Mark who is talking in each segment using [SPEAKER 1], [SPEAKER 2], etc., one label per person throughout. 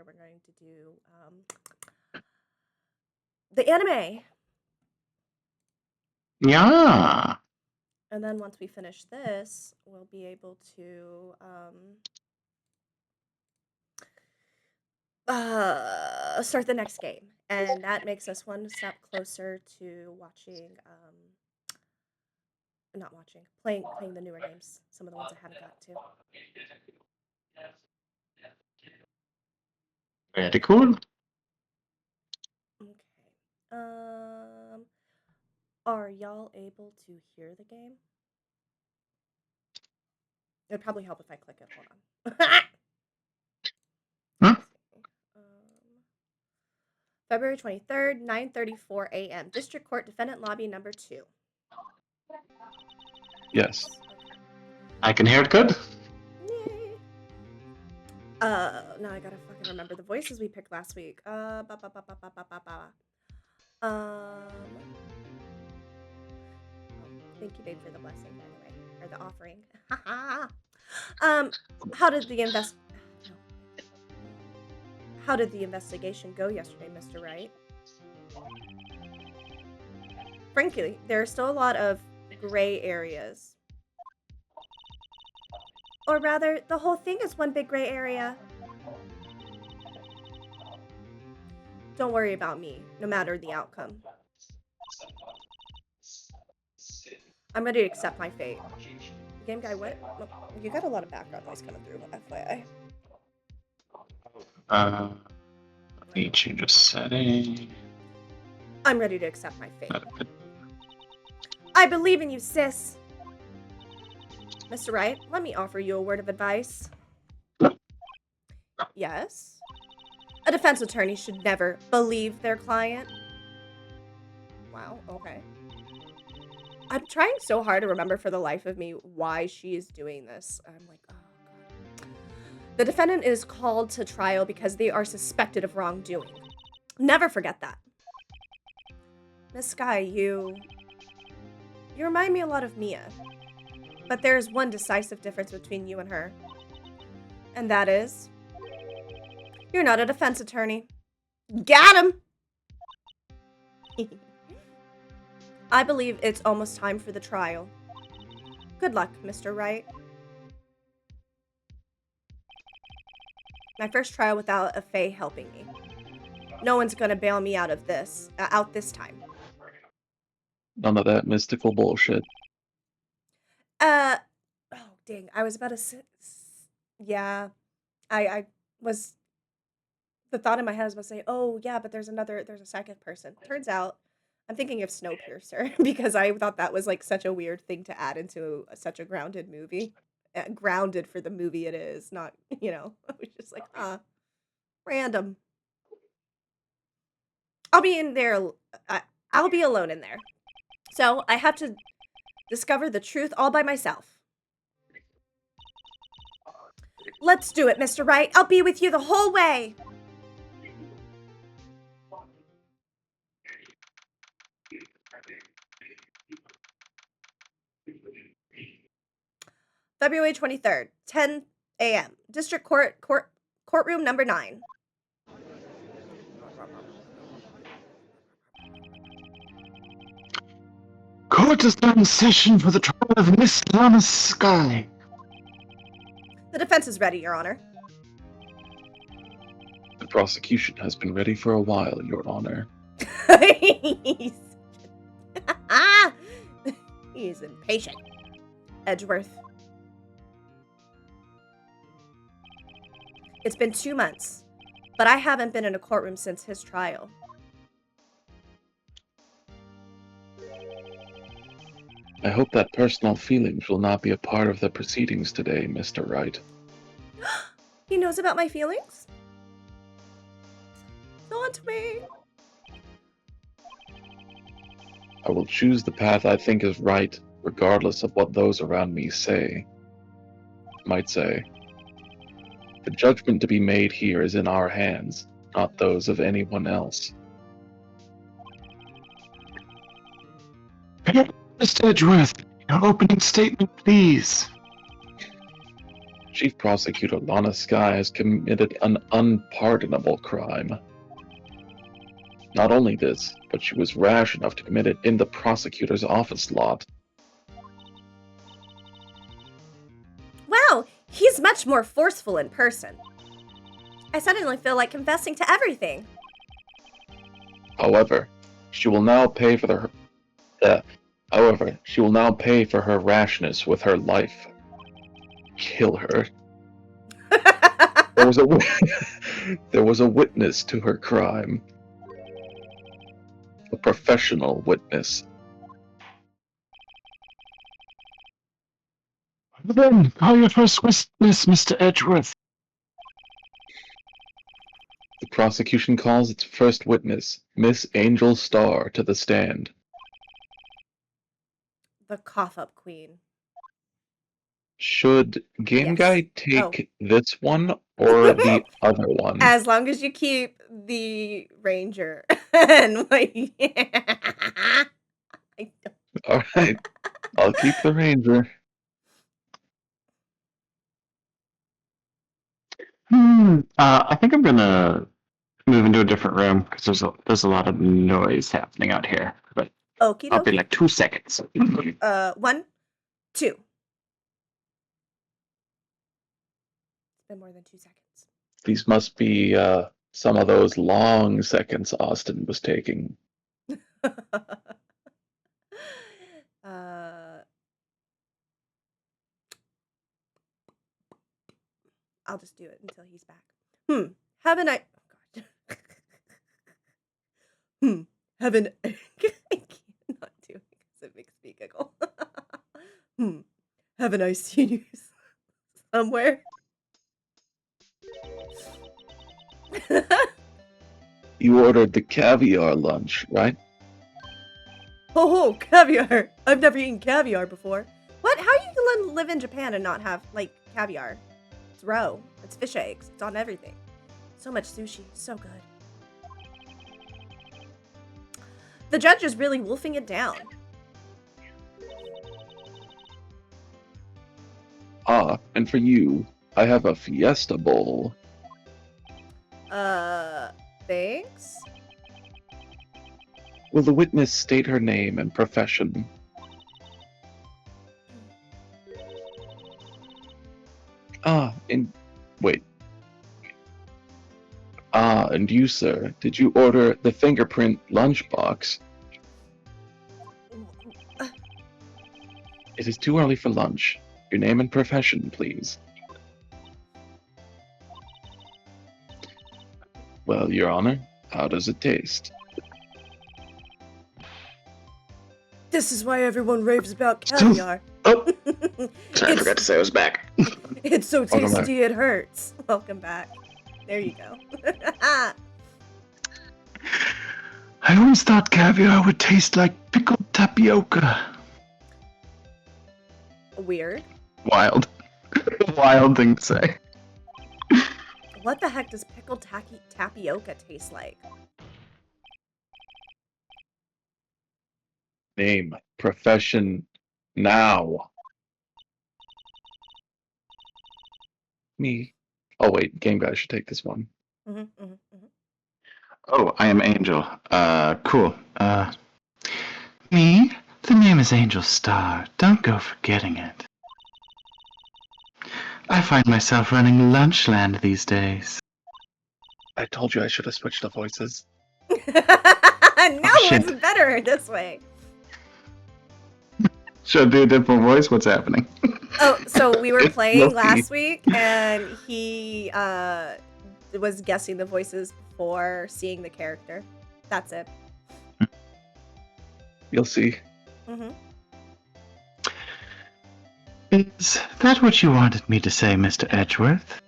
[SPEAKER 1] where we're going to do the anime.
[SPEAKER 2] Yeah.
[SPEAKER 1] And then once we finish this, we'll be able to start the next game. And that makes us one step closer to watching, not watching, playing the newer games. Some of the ones I haven't got to.
[SPEAKER 2] Very cool.
[SPEAKER 1] Okay. Are y'all able to hear the game? It'd probably help if I click it. Hold on.
[SPEAKER 2] Huh?
[SPEAKER 1] February 23rd, 9:34 a.m. District Court Defendant Lobby number 2.
[SPEAKER 2] Yes. I can hear it good.
[SPEAKER 1] Yay. Now I gotta fucking remember the voices we picked last week. Thank you, babe, for the blessing, by the way, or the offering. How did the investigation go yesterday, Mr. Wright? Frankly, there are still a lot of gray areas. Or rather, the whole thing is one big gray area. Don't worry about me, no matter the outcome. I'm ready to accept my fate. Game guy, what? You got a lot of background noise coming through, FYI.
[SPEAKER 2] Let me change a setting.
[SPEAKER 1] I'm ready to accept my fate. I believe in you, sis. Mr. Wright, let me offer you a word of advice. Yes? A defense attorney should never believe their client. Wow, okay. I'm trying so hard to remember for the life of me why she is doing this. I'm like, oh, God. The defendant is called to trial because they are suspected of wrongdoing. Never forget that. Miss Sky, you remind me a lot of Mia. But there is one decisive difference between you and her. And that is, you're not a defense attorney. Got him! I believe it's almost time for the trial. Good luck, Mr. Wright. My first trial without a Fae helping me. No one's gonna bail me out of this, out this time.
[SPEAKER 2] None of that mystical bullshit.
[SPEAKER 1] Oh, dang. I was about to say, yeah. I was, the thought in my head was about to say, oh, yeah, but there's a second person. Turns out, I'm thinking of Snowpiercer, because I thought that was, like, such a weird thing to add into such a grounded movie. Grounded for the movie it is, not, you know, I was just like, random. I'll be in there, I'll be alone in there. So, I have to discover the truth all by myself. Let's do it, Mr. Wright. I'll be with you the whole way. February 23rd, 10 a.m. District Courtroom number 9.
[SPEAKER 2] Court is now in session for the trial of Miss Lana Sky.
[SPEAKER 1] The defense is ready, Your Honor.
[SPEAKER 2] The prosecution has been ready for a while, Your Honor.
[SPEAKER 1] He's impatient. Edgeworth. It's been 2 months, but I haven't been in a courtroom since his trial.
[SPEAKER 2] I hope that personal feelings will not be a part of the proceedings today, Mr. Wright.
[SPEAKER 1] He knows about my feelings? Not me.
[SPEAKER 2] I will choose the path I think is right, regardless of what those around me might say. The judgment to be made here is in our hands, not those of anyone else. Mr. Edgeworth, your opening statement, please. Chief Prosecutor Lana Sky has committed an unpardonable crime. Not only this, but she was rash enough to commit it in the prosecutor's office lot.
[SPEAKER 1] Wow, he's much more forceful in person. I suddenly feel like confessing to everything.
[SPEAKER 2] However, she will now pay for her rashness with her life. Kill her. There was a there was a witness to her crime. A professional witness.
[SPEAKER 3] Then, call your first witness, Mr. Edgeworth.
[SPEAKER 2] The prosecution calls its first witness, Miss Angel Starr, to the stand.
[SPEAKER 1] The cough-up queen.
[SPEAKER 2] Should Game
[SPEAKER 1] Yes.
[SPEAKER 2] Guy take this one or the other one?
[SPEAKER 1] As long as you keep the ranger. And like, I don't.
[SPEAKER 2] Alright, I'll keep the ranger.
[SPEAKER 3] I think I'm gonna move into a different room because there's a lot of noise happening out here. But
[SPEAKER 1] Okie
[SPEAKER 3] I'll be
[SPEAKER 1] dokie.
[SPEAKER 3] like 2 seconds.
[SPEAKER 1] 1, 2. It's been more than 2 seconds.
[SPEAKER 2] These must be some of those long seconds Austin was taking.
[SPEAKER 1] I'll just do it until he's back. Haven't I? Oh God. Haven't I cannot do it because it makes me giggle. Haven't I seen you somewhere?
[SPEAKER 2] You ordered the caviar lunch, right?
[SPEAKER 1] Oh, caviar! I've never eaten caviar before. What? How you live in Japan and not have, like, caviar? It's roe. It's fish eggs. It's on everything. So much sushi. So good. The judge is really wolfing it down.
[SPEAKER 2] Ah, and for you, I have a fiesta bowl.
[SPEAKER 1] Thanks?
[SPEAKER 2] Will the witness state her name and profession? And you, sir, did you order the fingerprint lunchbox? It is too early for lunch. Your name and profession, please. Well, Your Honor, how does it taste?
[SPEAKER 1] This is why everyone raves about caviar.
[SPEAKER 3] Oh! Sorry, I forgot to say I was back.
[SPEAKER 1] It's so
[SPEAKER 2] Welcome back.
[SPEAKER 1] tasty it hurts. Welcome back. There you go.
[SPEAKER 3] I always thought caviar would taste like pickled tapioca.
[SPEAKER 1] Weird.
[SPEAKER 3] Wild. Wild thing to say.
[SPEAKER 1] What the heck does pickled tapioca taste like?
[SPEAKER 2] Name, profession, now. Me. Oh wait, Game Guy should take this one.
[SPEAKER 3] Oh, I am Angel. Cool. Me? The name is Angel Star. Don't go forgetting it. I find myself running Lunchland these days.
[SPEAKER 2] I told you I should have switched the voices.
[SPEAKER 1] No,
[SPEAKER 3] shit.
[SPEAKER 1] it's better this way.
[SPEAKER 3] Should I do a different voice? What's happening?
[SPEAKER 1] Oh, so we were
[SPEAKER 2] It's
[SPEAKER 1] playing
[SPEAKER 2] Loki.
[SPEAKER 1] last week, and he was guessing the voices before seeing the character. That's it.
[SPEAKER 2] You'll see.
[SPEAKER 3] Is that what you wanted me to say, Mr. Edgeworth?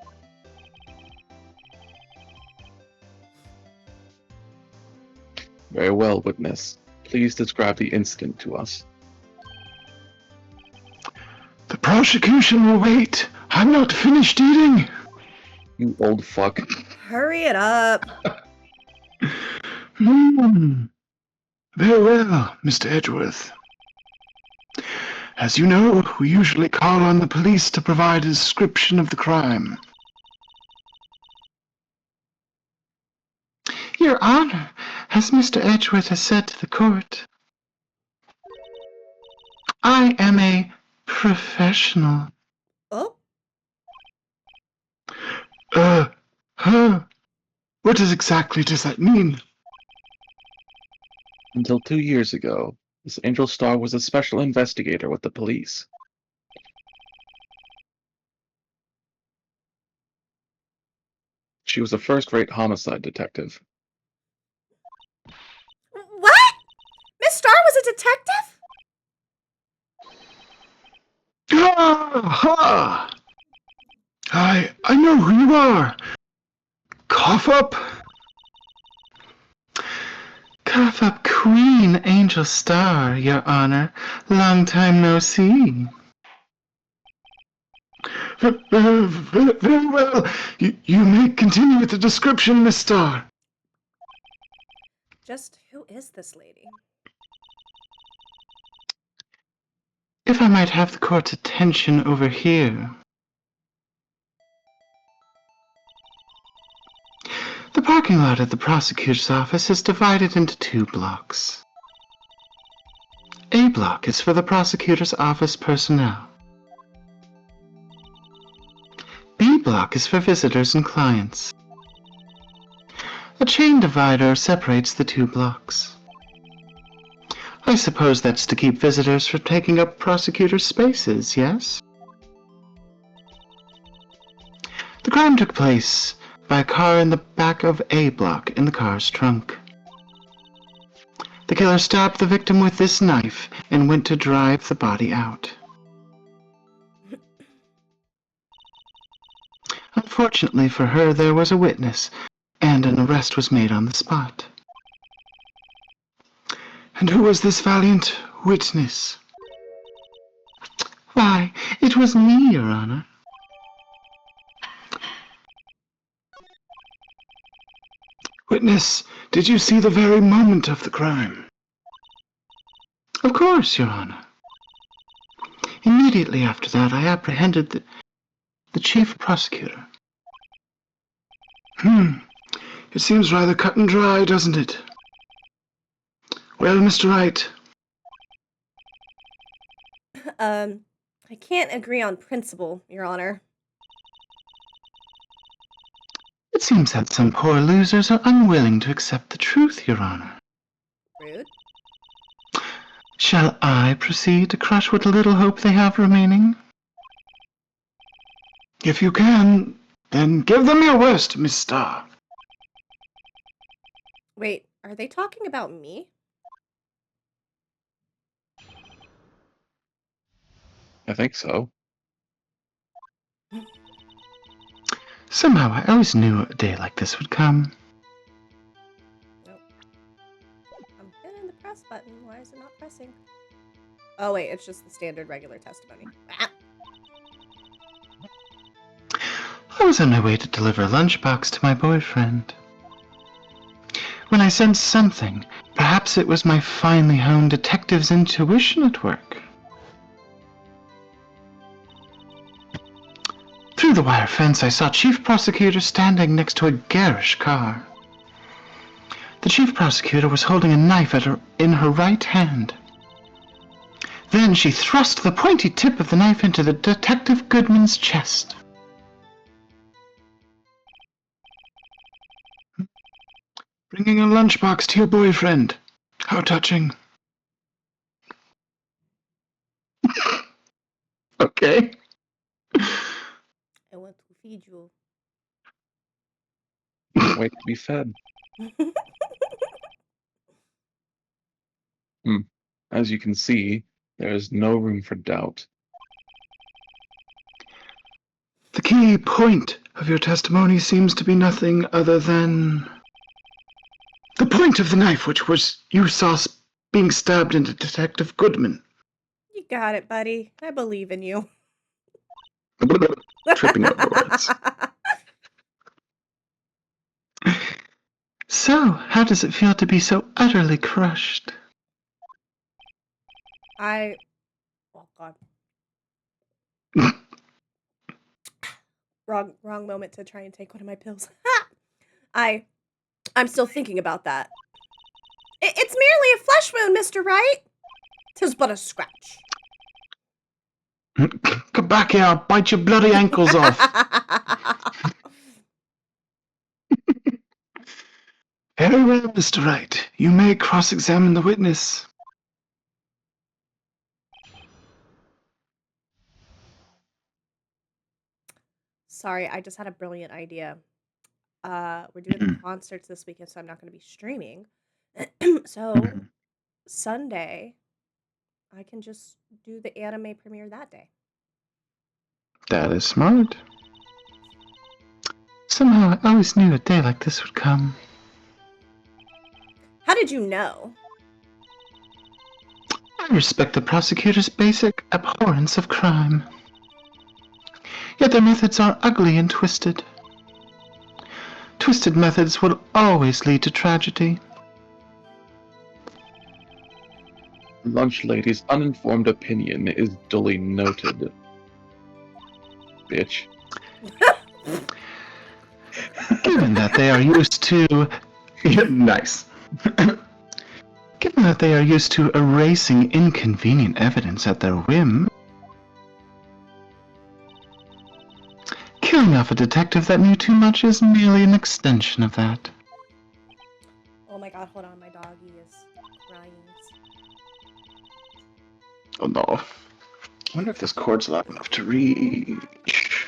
[SPEAKER 2] Very well, witness. Please describe the incident to us.
[SPEAKER 3] The prosecution will wait. I'm not finished eating.
[SPEAKER 2] You old fuck.
[SPEAKER 1] Hurry it up.
[SPEAKER 3] Very well, Mr. Edgeworth.
[SPEAKER 4] As you know, we usually call on the police to provide a description of the crime.
[SPEAKER 3] Your Honor, as Mr. Edgeworth has said to the court, I am a professional.
[SPEAKER 1] Oh,
[SPEAKER 4] Huh? What exactly does that mean?
[SPEAKER 2] Until 2 years ago, this Angel Star was a special investigator with the police. She was a first-rate homicide detective.
[SPEAKER 1] what? Miss Star was a detective?
[SPEAKER 4] Ha! I know who you are. Cough up.
[SPEAKER 3] Cough up Queen Angel Star, Your Honor. Long time no see.
[SPEAKER 4] Very well. You may continue with the description, Miss Star.
[SPEAKER 1] Just who is this lady?
[SPEAKER 3] If I might have the court's attention over here. The parking lot at the prosecutor's office is divided into 2 blocks. A block is for the prosecutor's office personnel. B block is for visitors and clients. A chain divider separates the 2 blocks. I suppose that's to keep visitors from taking up prosecutors' spaces, yes? The crime took place by a car in the back of A block in the car's trunk. The killer stabbed the victim with this knife and went to drive the body out. Unfortunately for her, there was a witness, and an arrest was made on the spot.
[SPEAKER 4] And who was this valiant witness?
[SPEAKER 3] Why, it was me, Your Honor.
[SPEAKER 4] Witness, did you see the very moment of the crime?
[SPEAKER 3] Of course, Your Honor. Immediately after that, I apprehended the chief prosecutor.
[SPEAKER 4] It seems rather cut and dry, doesn't it? Well, Mr. Wright.
[SPEAKER 1] I can't agree on principle, Your Honor.
[SPEAKER 3] It seems that some poor losers are unwilling to accept the truth, Your Honor.
[SPEAKER 1] Rude.
[SPEAKER 3] Shall I proceed to crush what little hope they have remaining?
[SPEAKER 4] If you can, then give them your worst, Miss Star.
[SPEAKER 1] Wait, are they talking about me?
[SPEAKER 2] I think so.
[SPEAKER 3] Somehow, I always knew a day like this would come.
[SPEAKER 1] Nope. I'm hitting the press button. Why is it not pressing? Oh, wait, it's just the standard regular testimony. Ah.
[SPEAKER 3] I was on my way to deliver a lunchbox to my boyfriend. When I sensed something, perhaps it was my finely honed detective's intuition at work. Through the wire fence, I saw Chief Prosecutor standing next to a garish car. The Chief Prosecutor was holding a knife in her right hand. Then she thrust the pointy tip of the knife into the Detective Goodman's chest.
[SPEAKER 4] Bringing a lunchbox to your boyfriend. How touching.
[SPEAKER 3] Okay.
[SPEAKER 1] I want to feed you.
[SPEAKER 2] Can't wait to be fed. As you can see, there is no room for doubt.
[SPEAKER 4] The key point of your testimony seems to be nothing other than the point of the knife, which was you saw being stabbed into Detective Goodman.
[SPEAKER 1] You got it, buddy. I believe in you.
[SPEAKER 4] Tripping over words.
[SPEAKER 3] So, how does it feel to be so utterly crushed?
[SPEAKER 1] Oh God. Wrong moment to try and take one of my pills. I'm still thinking about that. It's merely a flesh wound, Mr. Wright. 'Tis but a scratch.
[SPEAKER 3] Come back here, I'll bite your bloody ankles off.
[SPEAKER 4] Very well, Mr. Wright. You may cross-examine the witness.
[SPEAKER 1] Sorry, I just had a brilliant idea. We're doing concerts this weekend, so I'm not going to be streaming. So Sunday, I can just do the anime premiere that day.
[SPEAKER 3] That is smart. Somehow I always knew a day like this would come.
[SPEAKER 1] How did you know?
[SPEAKER 3] I respect the prosecutor's basic abhorrence of crime. Yet their methods are ugly and twisted. Twisted methods will always lead to tragedy.
[SPEAKER 2] Lunch lady's uninformed opinion is duly noted. Bitch.
[SPEAKER 3] Given that they are used to... Nice. Given that they are used to erasing inconvenient evidence at their whim, killing off a detective that knew too much is merely an extension of that.
[SPEAKER 1] Oh my god, hold on, my doggy is crying.
[SPEAKER 3] Oh no. I wonder if this cord's loud enough to reach.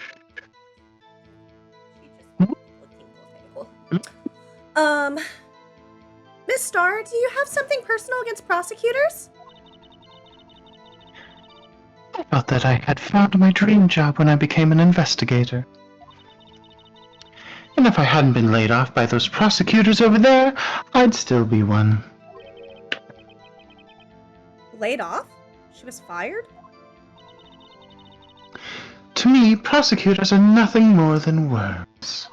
[SPEAKER 1] Miss Starr, do you have something personal against prosecutors?
[SPEAKER 3] I felt that I had found my dream job when I became an investigator. And if I hadn't been laid off by those prosecutors over there, I'd still be one.
[SPEAKER 1] Laid off? She was fired?
[SPEAKER 3] To me, prosecutors are nothing more than worms.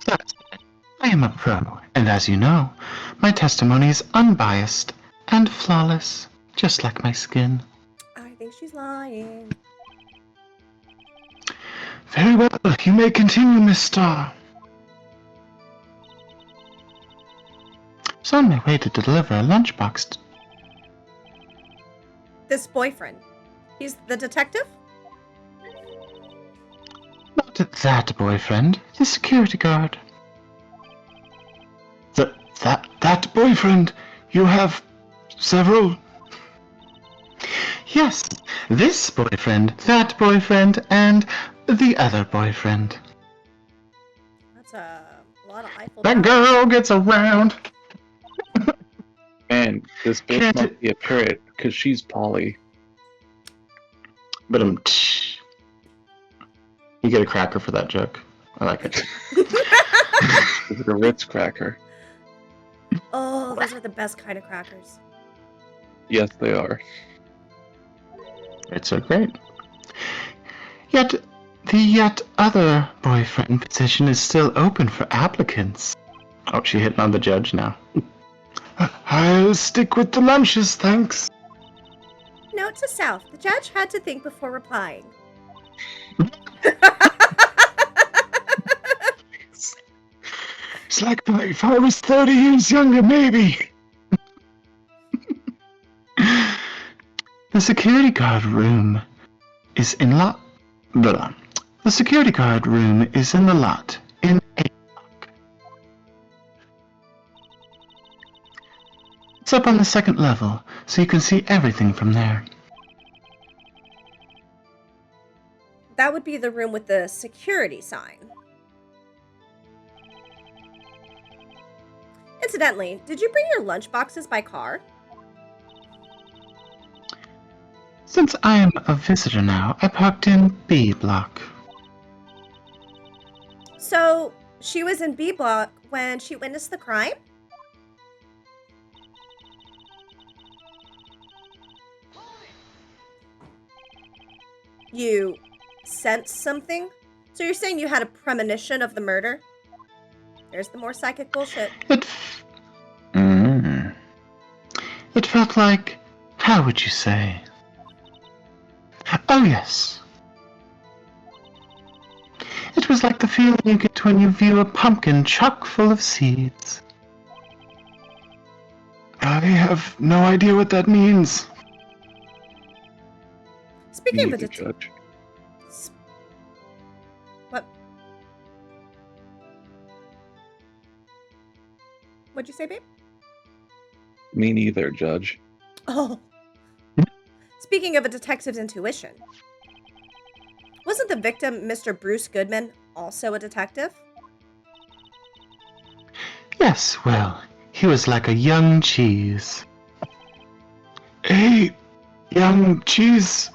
[SPEAKER 3] That's it. I am a pro, and as you know, my testimony is unbiased and flawless, just like my skin.
[SPEAKER 1] I think she's lying.
[SPEAKER 4] Very well, you may continue, Miss Starr.
[SPEAKER 3] So on my way to deliver a lunchbox.
[SPEAKER 1] This boyfriend. He's the detective?
[SPEAKER 3] Not that boyfriend, the security guard.
[SPEAKER 4] That boyfriend? You have several?
[SPEAKER 3] Yes, this boyfriend, that boyfriend, and the other boyfriend.
[SPEAKER 1] That's a lot of Eiffel
[SPEAKER 3] That
[SPEAKER 1] Tower.
[SPEAKER 3] girl gets around.
[SPEAKER 2] Man, this bitch
[SPEAKER 3] Can't
[SPEAKER 2] must be a parrot, because she's Polly.
[SPEAKER 3] But you get a cracker for that joke. I like it.
[SPEAKER 2] It's like a Ritz cracker.
[SPEAKER 1] Oh, those are the best kind of crackers.
[SPEAKER 2] Yes, they are.
[SPEAKER 3] It's so great. Yet, the other boyfriend position is still open for applicants. Oh, she hitting on the judge now.
[SPEAKER 4] I'll stick with the lunches, thanks.
[SPEAKER 1] Note to self, the judge had to think before replying.
[SPEAKER 4] It's like if I was 30 years younger, maybe.
[SPEAKER 3] The security guard room is in lot. Blah. The security guard room is in the lot in A block. It's up on the second level, so you can see everything from there.
[SPEAKER 1] That would be the room with the security sign. Incidentally, did you bring your lunch boxes by car?
[SPEAKER 3] Since I am a visitor now, I parked in B block.
[SPEAKER 1] So, she was in B block when she witnessed the crime? You sensed something? So you're saying you had a premonition of the murder? There's the more psychic bullshit.
[SPEAKER 3] It felt like, how would you say, Oh, yes. It was like the feeling you get when you view a pumpkin chock full of seeds.
[SPEAKER 4] I have no idea what that means.
[SPEAKER 1] Speaking
[SPEAKER 2] Me
[SPEAKER 1] of a
[SPEAKER 2] neither, Judge.
[SPEAKER 1] What? What'd you say, babe?
[SPEAKER 2] Me neither, Judge.
[SPEAKER 1] Oh. Speaking of a detective's intuition, wasn't the victim Mr. Bruce Goodman also a detective?
[SPEAKER 3] Yes, well, he was like a young cheese.
[SPEAKER 4] A young cheese.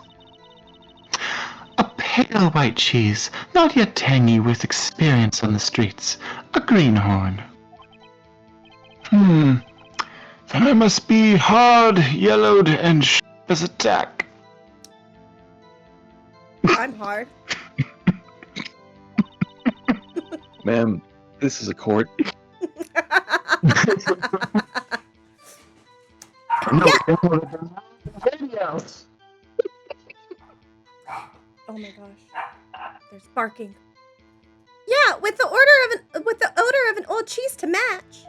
[SPEAKER 3] A pale white cheese, not yet tangy with experience on the streets. A greenhorn.
[SPEAKER 4] Then I must be hard, yellowed, and sharp as a tack.
[SPEAKER 1] I'm hard.
[SPEAKER 2] Ma'am, this is a court.
[SPEAKER 3] No,
[SPEAKER 1] Oh my gosh. There's barking. Yeah, with the odor of an old cheese to match.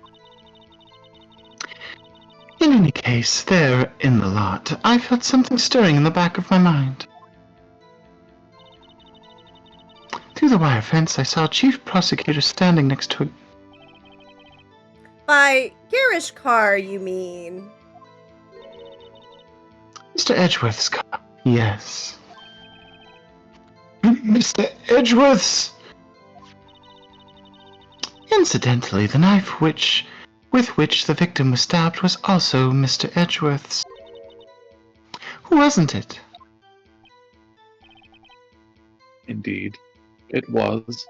[SPEAKER 3] in any case, there, in the lot, I felt something stirring in the back of my mind. Through the wire fence, I saw a chief prosecutor standing next to a...
[SPEAKER 1] By garish car, you mean?
[SPEAKER 3] Mr. Edgeworth's car. Yes.
[SPEAKER 4] Mr. Edgeworth's.
[SPEAKER 3] Incidentally, the knife with which the victim was stabbed was also Mr. Edgeworth's. Wasn't it?
[SPEAKER 2] Indeed, it was.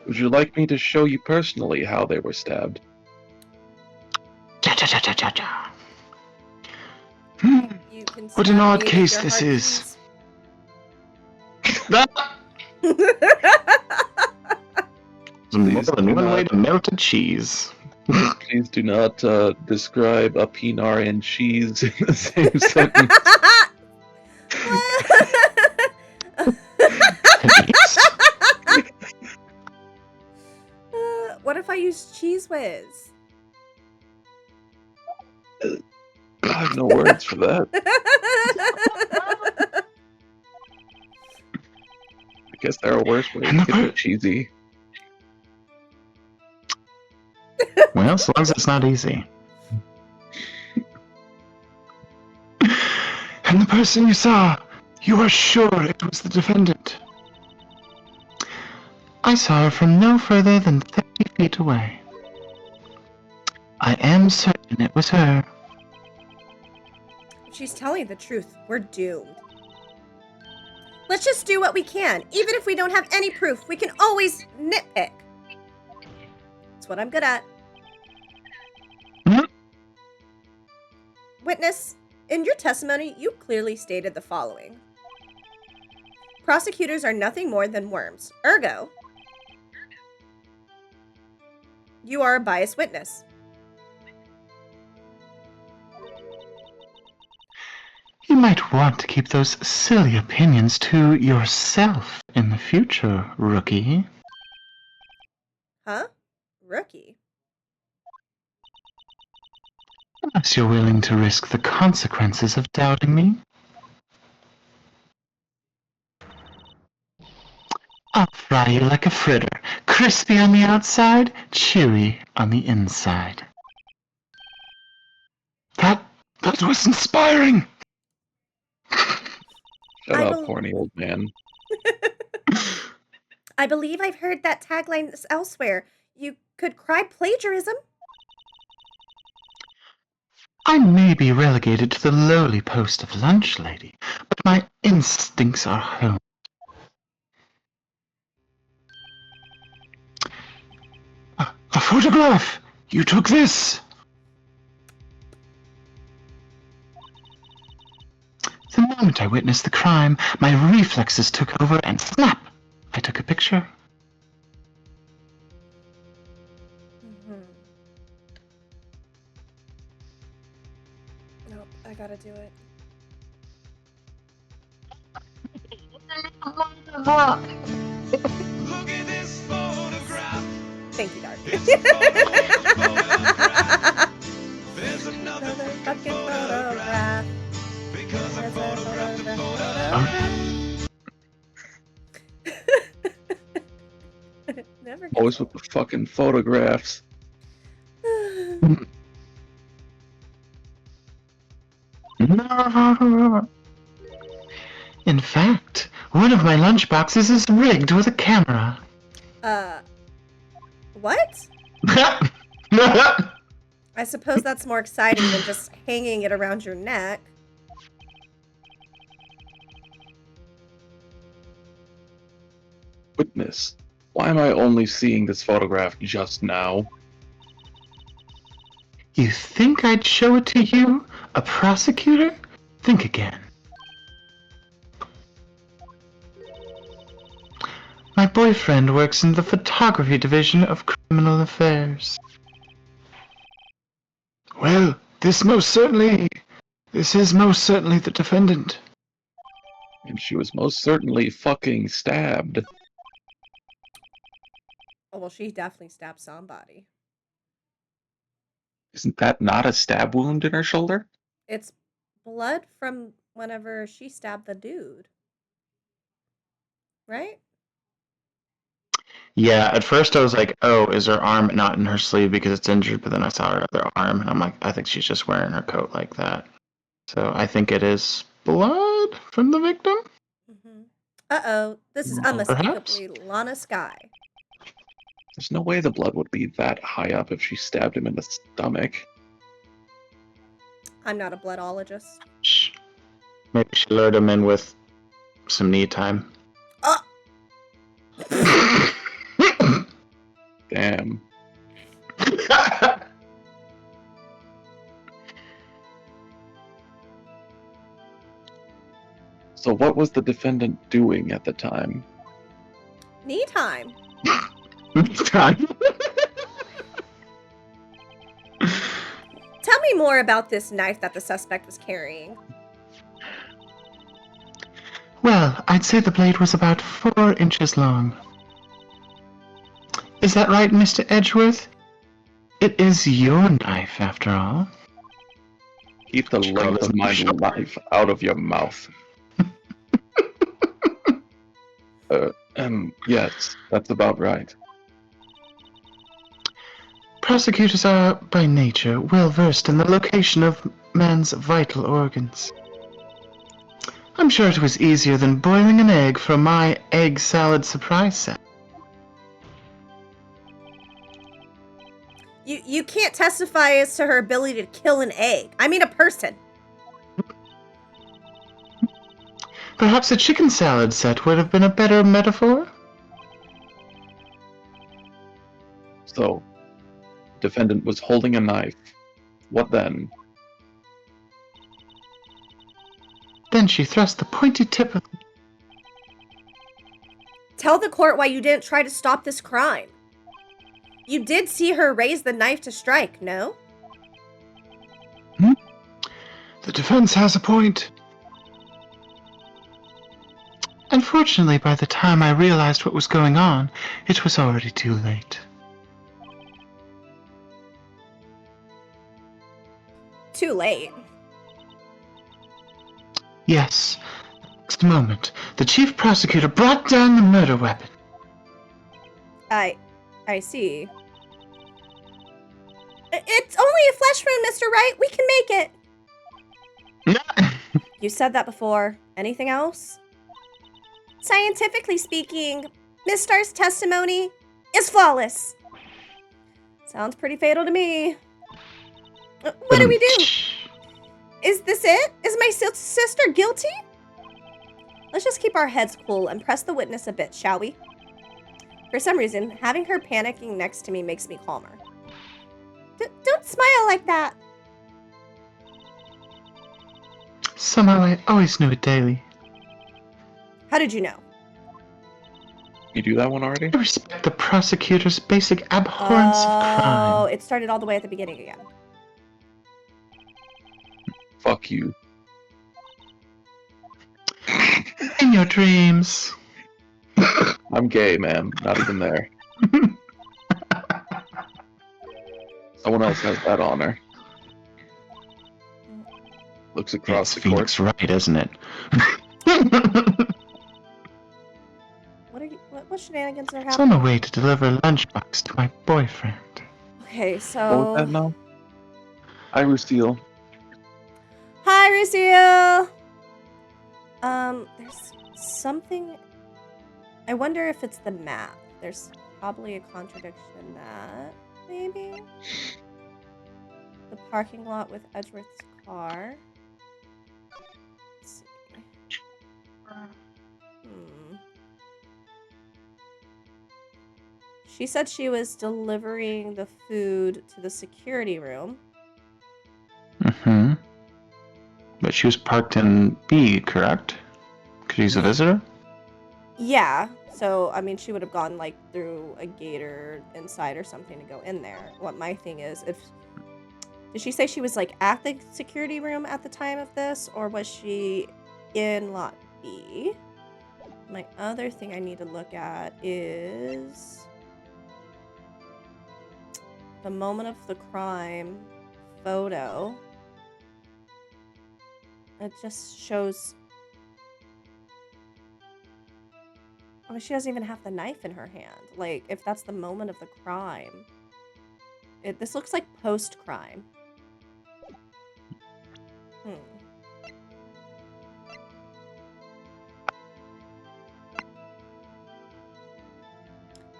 [SPEAKER 2] Would you like me to show you personally how they were stabbed?
[SPEAKER 3] Cha-cha-cha-cha-cha-cha.
[SPEAKER 1] You can
[SPEAKER 4] What an
[SPEAKER 1] stab
[SPEAKER 4] odd
[SPEAKER 1] me with
[SPEAKER 4] case
[SPEAKER 1] your
[SPEAKER 4] this
[SPEAKER 1] heart
[SPEAKER 4] is.
[SPEAKER 1] cheese.
[SPEAKER 2] Please do
[SPEAKER 3] One way
[SPEAKER 2] not,
[SPEAKER 3] to melted cheese.
[SPEAKER 2] please do not describe a peanut and cheese in the same sentence.
[SPEAKER 1] What if I use Cheese Whiz?
[SPEAKER 2] I have no words for that. I guess there are worse ways to get cheesy.
[SPEAKER 3] Well, so long as it's not easy.
[SPEAKER 4] And the person you saw, you are sure it was the defendant?
[SPEAKER 3] I saw her from no further than 30 feet away. I am certain it was her.
[SPEAKER 1] If she's telling the truth, we're doomed. Let's just do what we can. Even if we don't have any proof, we can always nitpick. That's what I'm good at. Witness, in your testimony, you clearly stated the following. Prosecutors are nothing more than worms. Ergo, you are a biased witness.
[SPEAKER 3] You might want to keep those silly opinions to yourself in the future, rookie.
[SPEAKER 1] Huh? Rookie?
[SPEAKER 3] Unless you're willing to risk the consequences of doubting me. I'll fry you like a fritter, crispy on the outside, chewy on the inside.
[SPEAKER 4] That was inspiring.
[SPEAKER 2] Shut up, horny old man.
[SPEAKER 1] I believe I've heard that tagline elsewhere. You could cry plagiarism.
[SPEAKER 3] I may be relegated to the lowly post of lunch lady, but my instincts are honed.
[SPEAKER 4] A photograph. You took this.
[SPEAKER 3] The moment I witnessed the crime, my reflexes took over and snap! I took a picture.
[SPEAKER 1] Nope, I gotta do it.
[SPEAKER 5] Look at this photograph.
[SPEAKER 1] Thank you, Darby.
[SPEAKER 5] It's a photograph. There's another
[SPEAKER 1] Another
[SPEAKER 5] fucking
[SPEAKER 1] fucking
[SPEAKER 5] photograph.
[SPEAKER 1] photograph.
[SPEAKER 5] Because I
[SPEAKER 1] There's a
[SPEAKER 5] photographed the
[SPEAKER 1] photograph. Never gets
[SPEAKER 2] Always with
[SPEAKER 1] old.
[SPEAKER 2] the fucking photographs.
[SPEAKER 3] No. In fact, one of my lunchboxes is rigged with a camera.
[SPEAKER 1] What? I suppose that's more exciting than just hanging it around your neck.
[SPEAKER 2] Witness, why am I only seeing this photograph just now?
[SPEAKER 3] You think I'd show it to you? A prosecutor? Think again. My boyfriend works in the photography division of criminal affairs.
[SPEAKER 4] Well, this is most certainly the defendant.
[SPEAKER 2] And she was most certainly fucking stabbed.
[SPEAKER 1] Oh, well, she definitely stabbed somebody.
[SPEAKER 2] Isn't that not a stab wound in her shoulder?
[SPEAKER 1] It's blood from whenever she stabbed the dude. Right?
[SPEAKER 3] Yeah, at first I was like, oh, is her arm not in her sleeve because it's injured? But then I saw her other arm, and I'm like, I think she's just wearing her coat like that. So I think it is blood from the victim?
[SPEAKER 1] Mm-hmm. Uh-oh. This is unmistakably Lana Sky.
[SPEAKER 2] There's no way the blood would be that high up if she stabbed him in the stomach.
[SPEAKER 1] I'm not a bloodologist.
[SPEAKER 3] Shh. Maybe she lured him in with some knee time.
[SPEAKER 2] Damn. So what was the defendant doing at the time?
[SPEAKER 1] Knee time.
[SPEAKER 3] Time.
[SPEAKER 1] Tell me more about this knife that the suspect was carrying.
[SPEAKER 3] Well, I'd say the blade was about 4 inches long. Is that right, Mr. Edgeworth? It is your knife, after all.
[SPEAKER 2] Keep the length of my knife out of your mouth. Yes, that's about right.
[SPEAKER 3] Prosecutors are, by nature, well versed in the location of man's vital organs. I'm sure it was easier than boiling an egg for my egg salad surprise set.
[SPEAKER 1] You can't testify as to her ability to kill an egg. I mean a person.
[SPEAKER 3] Perhaps a chicken salad set would have been a better metaphor?
[SPEAKER 2] So, defendant was holding a knife. What then?
[SPEAKER 3] Then she thrust the pointy tip of...
[SPEAKER 1] Tell the court why you didn't try to stop this crime. You did see her raise the knife to strike, no?
[SPEAKER 4] The defense has a point.
[SPEAKER 3] Unfortunately, by the time I realized what was going on, it was already too late.
[SPEAKER 1] Too late.
[SPEAKER 3] Yes. Next moment, the chief prosecutor brought down the murder weapon.
[SPEAKER 1] I see. It's only a flesh wound, Mr. Wright. We can make it. You said that before. Anything else? Scientifically speaking, Miss Star's testimony is flawless. Sounds pretty fatal to me. What do we do? Is this it? Is my sister guilty? Let's just keep our heads cool and press the witness a bit, shall we? For some reason, having her panicking next to me makes me calmer. Don't smile like that.
[SPEAKER 3] Somehow I always knew it daily.
[SPEAKER 1] How did you know?
[SPEAKER 2] You do that one already?
[SPEAKER 3] I respect the prosecutor's basic abhorrence of
[SPEAKER 1] Oh,
[SPEAKER 3] crime.
[SPEAKER 1] it started all the way at the beginning again.
[SPEAKER 2] Fuck you.
[SPEAKER 3] In your dreams.
[SPEAKER 2] I'm gay, man. Not even there. Someone else has that honor. Looks across
[SPEAKER 3] It's
[SPEAKER 2] the court.
[SPEAKER 3] Phoenix Wright, isn't it?
[SPEAKER 1] What shenanigans are
[SPEAKER 3] It's on the
[SPEAKER 1] happening?
[SPEAKER 3] way to deliver a lunchbox to my boyfriend.
[SPEAKER 1] Okay,
[SPEAKER 2] What was
[SPEAKER 1] so
[SPEAKER 2] that now? Hi, Lucille.
[SPEAKER 1] hi, Rusil. There's something. I wonder if it's the map. There's probably a contradiction in that. Maybe the parking lot with Edgeworth's car. Let's see. She said she was delivering the food to the security room.
[SPEAKER 3] Mm-hmm. But she was parked in B, correct? Because she's a visitor?
[SPEAKER 1] Yeah. So, I mean, she would have gone, like, through a gate or inside or something to go in there. What my thing is, did she say she was, like, at the security room at the time of this? Or was she in lot B? My other thing I need to look at is the moment of the crime photo. It just shows... I mean, she doesn't even have the knife in her hand. Like, if that's the moment of the crime. This looks like post-crime.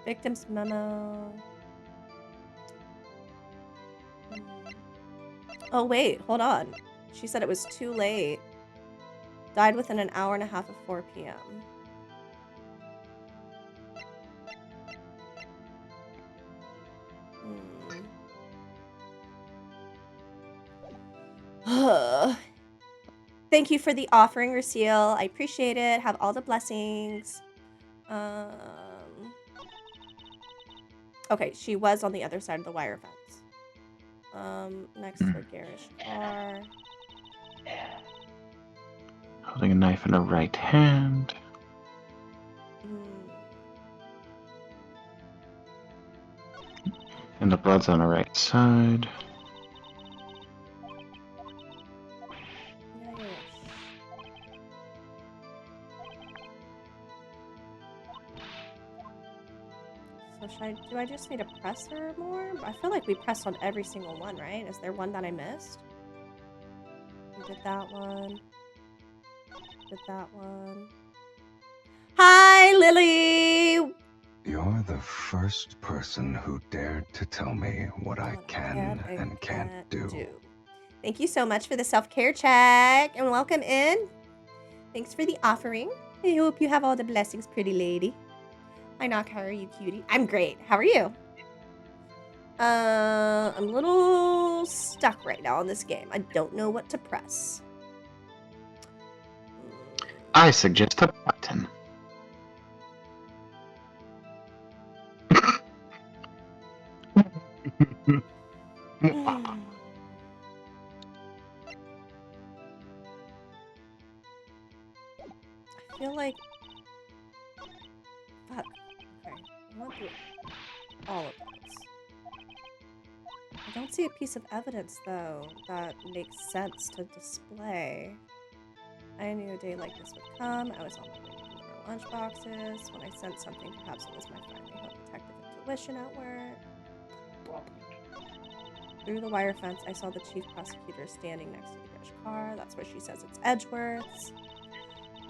[SPEAKER 1] Victim's memo. Oh, wait, hold on. She said it was too late. Died within an hour and a half of 4 p.m. Thank you for the offering, Rusil. I appreciate it. Have all the blessings. Okay, she was on the other side of the wire fence. Next to a garish car.
[SPEAKER 3] Holding a knife in her right hand. And the blood's on her right side. So do I just need to press her more? I feel like we pressed on every single one, right? Is there one that I missed? We did that one. Did that one. Hi, Lily!
[SPEAKER 5] You're the first person who dared to tell me what I can and can't do.
[SPEAKER 1] Thank you so much for the self-care check, and welcome in. Thanks for the offering. I hope you have all the blessings, pretty lady. Hi, Knock. How are you, cutie? I'm great. How are you? I'm a little stuck right now on this game. I don't know what to press.
[SPEAKER 3] I suggest a button.
[SPEAKER 1] I feel like... Fuck. Okay. I went through all of this. I don't see a piece of evidence, though, that makes sense to display. I knew a day like this would come. I was on my way to deliver lunchboxes. When I sent something, perhaps it was my friendly home detective intuition at work. Through the wire fence, I saw the chief prosecutor standing next to the garish car. That's where she says it's Edgeworth's.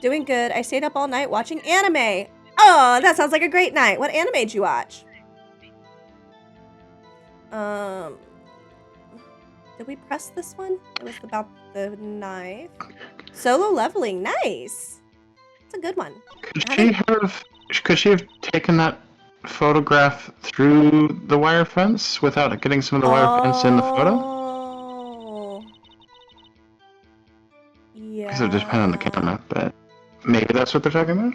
[SPEAKER 1] Doing good. I stayed up all night watching anime. Oh, that sounds like a great night. What anime did you watch? Did we press this one? It was about the knife. Solo leveling. Nice. It's a good one.
[SPEAKER 3] Could she have taken that photograph through the wire fence without getting some of the wire fence in the photo?
[SPEAKER 1] Oh. Yeah.
[SPEAKER 3] Because it depends on the camera, but maybe that's what they're talking about?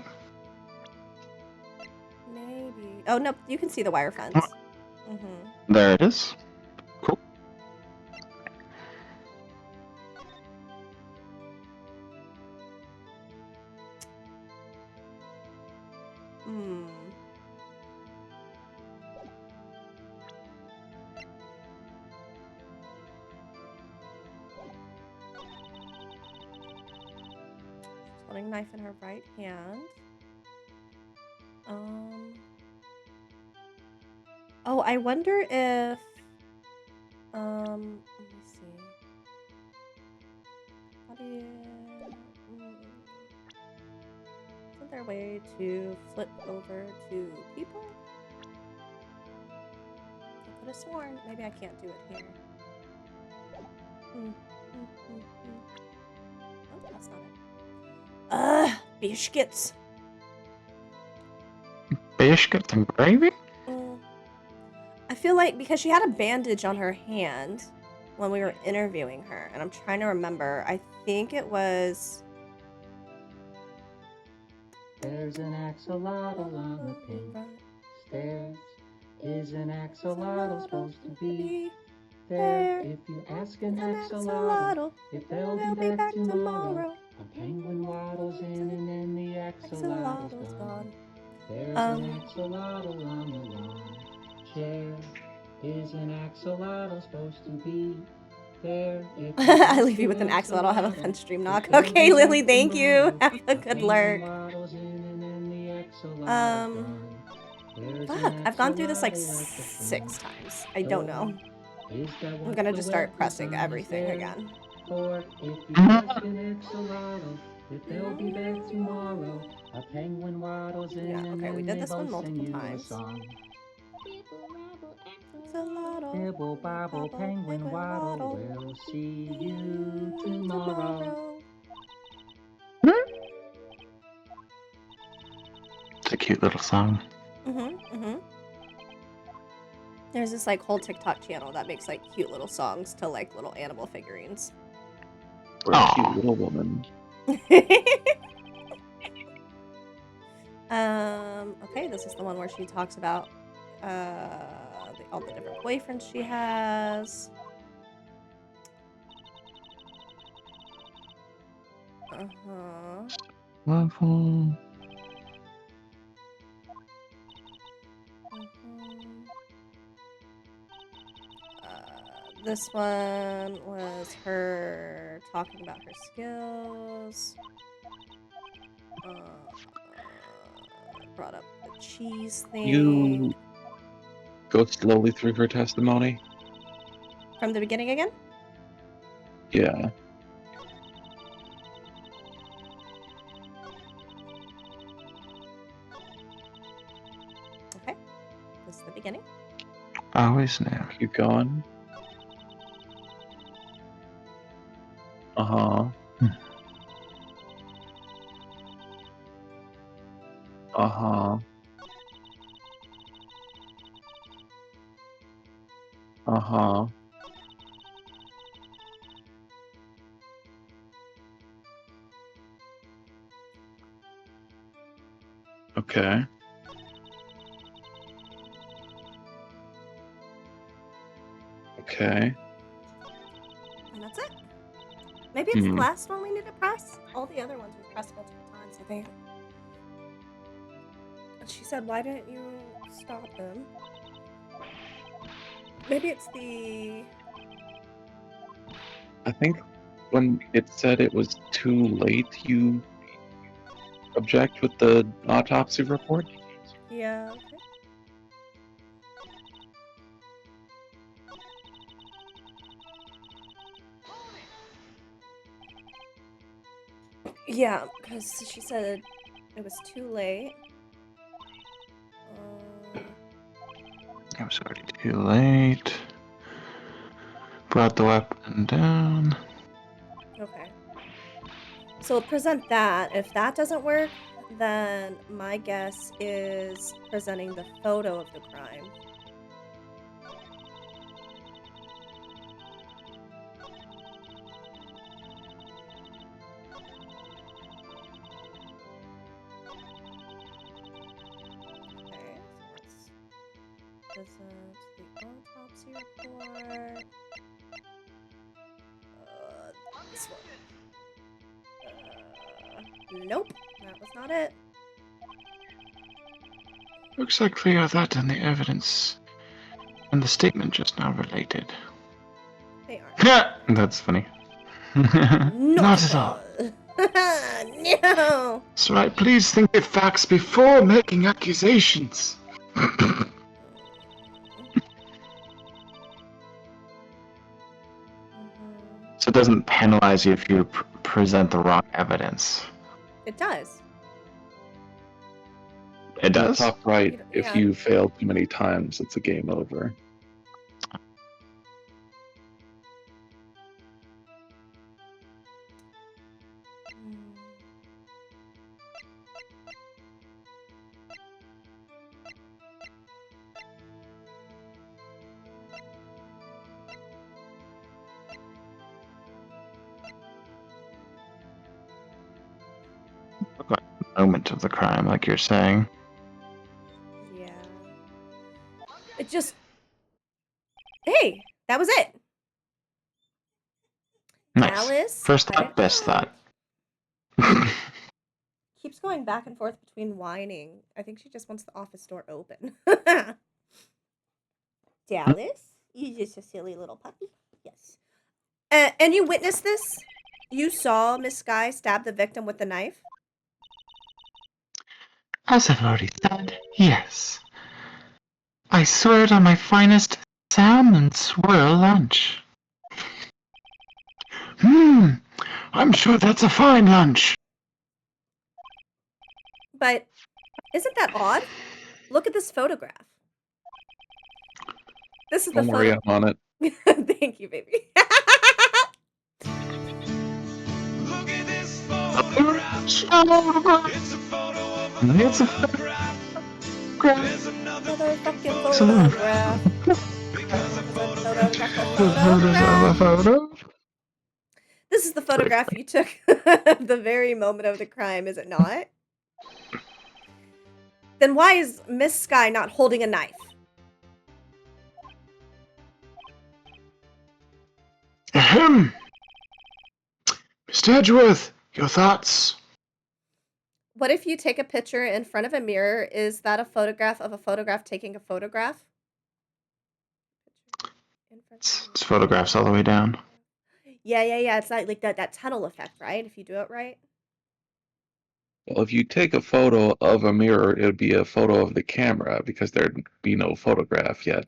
[SPEAKER 1] Maybe. Oh, no, you can see the wire fence.
[SPEAKER 3] There it is. Cool.
[SPEAKER 1] holding a knife in her right hand. Oh, I wonder if let me see. How do you isn't there a way to flip over to people? I could have sworn. Maybe I can't do it here. Oh, that's not it. Biscuits.
[SPEAKER 3] Biscuits and gravy?
[SPEAKER 1] I feel like because she had a bandage on her hand when we were interviewing her, and I'm trying to remember. I think it was.
[SPEAKER 6] There's an axolotl on the pink stairs. Is an axolotl supposed to be there? If you ask an axolotl if they'll be back tomorrow, a penguin waddles in and then the axolotl's gone. There's an axolotl on the lawn chair. Is an axolotl supposed to be there?
[SPEAKER 1] I leave you with an axolotl. I'll have a fun stream knock. Okay, Lily, thank you. Have a good lurk. Fuck, I've gone through this like 6 times. I don't know. I'm gonna just start pressing everything again.
[SPEAKER 6] Or if you ask an axolotl if they'll be back tomorrow, a penguin waddles in and
[SPEAKER 1] okay, we
[SPEAKER 6] then
[SPEAKER 1] did
[SPEAKER 6] they
[SPEAKER 1] this one
[SPEAKER 6] both sing
[SPEAKER 1] multiple
[SPEAKER 6] you a
[SPEAKER 1] times.
[SPEAKER 6] song.
[SPEAKER 1] Axolotl,
[SPEAKER 6] Bibble bobble, penguin waddle, we'll see you tomorrow.
[SPEAKER 3] It's a cute little song.
[SPEAKER 1] There's this like whole TikTok channel that makes like cute little songs to like little animal figurines.
[SPEAKER 2] Or a cute little woman.
[SPEAKER 1] Okay, this is the one where she talks about all the different boyfriends she has.
[SPEAKER 3] Level.
[SPEAKER 1] This one was her talking about her skills. Brought up the cheese thing.
[SPEAKER 2] You go slowly through her testimony?
[SPEAKER 1] From the beginning again?
[SPEAKER 2] Yeah.
[SPEAKER 1] Okay. This is the beginning.
[SPEAKER 3] Always now.
[SPEAKER 2] Keep going. Uh-huh. Uh-huh. Uh-huh. Okay. Okay.
[SPEAKER 1] And that's it. Maybe it's the last one we need to press. All the other ones we pressed multiple times, I think. And she said, why didn't you stop him? Maybe it's the...
[SPEAKER 2] I think when it said it was too late, you object with the autopsy report?
[SPEAKER 1] Yeah, okay. Yeah, because she said it was too late.
[SPEAKER 3] It was already too late. Brought the weapon down.
[SPEAKER 1] Okay. So we'll present that. If that doesn't work, then my guess is presenting the photo of the crime. Okay, so let's present the autopsy report. This one. Nope, that was not it.
[SPEAKER 3] Looks like clear that and the evidence and the statement just now related.
[SPEAKER 1] They aren't.
[SPEAKER 3] That's funny.
[SPEAKER 1] Not
[SPEAKER 3] Not at all.
[SPEAKER 1] No.
[SPEAKER 4] That's right. Please think of facts before making accusations.
[SPEAKER 3] So it doesn't penalize you if you present the wrong evidence.
[SPEAKER 1] It does.
[SPEAKER 3] It
[SPEAKER 2] In the
[SPEAKER 3] does?
[SPEAKER 2] top right, if
[SPEAKER 1] Yeah.
[SPEAKER 2] you fail too many times, it's a game over.
[SPEAKER 3] Moment of the crime, like you're saying.
[SPEAKER 1] Yeah. It just. Hey, that was it.
[SPEAKER 3] Nice.
[SPEAKER 1] Dallas.
[SPEAKER 3] First thought, best thought.
[SPEAKER 1] Keeps going back and forth between whining. I think she just wants the office door open. Dallas, you just a silly little puppy. Yes. And you witnessed this? You saw Miss Sky stab the victim with the knife?
[SPEAKER 3] As I've already said, yes. I swear it on my finest salmon swirl lunch.
[SPEAKER 4] I'm sure that's a fine lunch.
[SPEAKER 1] But isn't that odd? Look at this photograph. This is
[SPEAKER 2] Don't
[SPEAKER 1] the
[SPEAKER 2] worry,
[SPEAKER 1] photo.
[SPEAKER 2] I'm on it.
[SPEAKER 1] Thank you, baby.
[SPEAKER 7] Look at this photograph. It's a photo of a
[SPEAKER 3] It's a
[SPEAKER 7] photograph. There's another
[SPEAKER 1] Another
[SPEAKER 7] fucking
[SPEAKER 1] fucking
[SPEAKER 7] photograph.
[SPEAKER 1] photograph.
[SPEAKER 7] Because a
[SPEAKER 1] Photograph, a
[SPEAKER 7] photograph.
[SPEAKER 1] photograph. This is the photograph you took at the very moment of the crime, is it not? Then why is Miss Sky not holding a knife?
[SPEAKER 4] Ahem. Mr. Edgeworth, your thoughts?
[SPEAKER 1] What if you take a picture in front of a mirror? Is that a photograph of a photograph taking a photograph?
[SPEAKER 3] It's photographs all the way down.
[SPEAKER 1] Yeah. It's like that tunnel effect, right? If you do it right.
[SPEAKER 2] Well, if you take a photo of a mirror, it would be a photo of the camera because there'd be no photograph yet.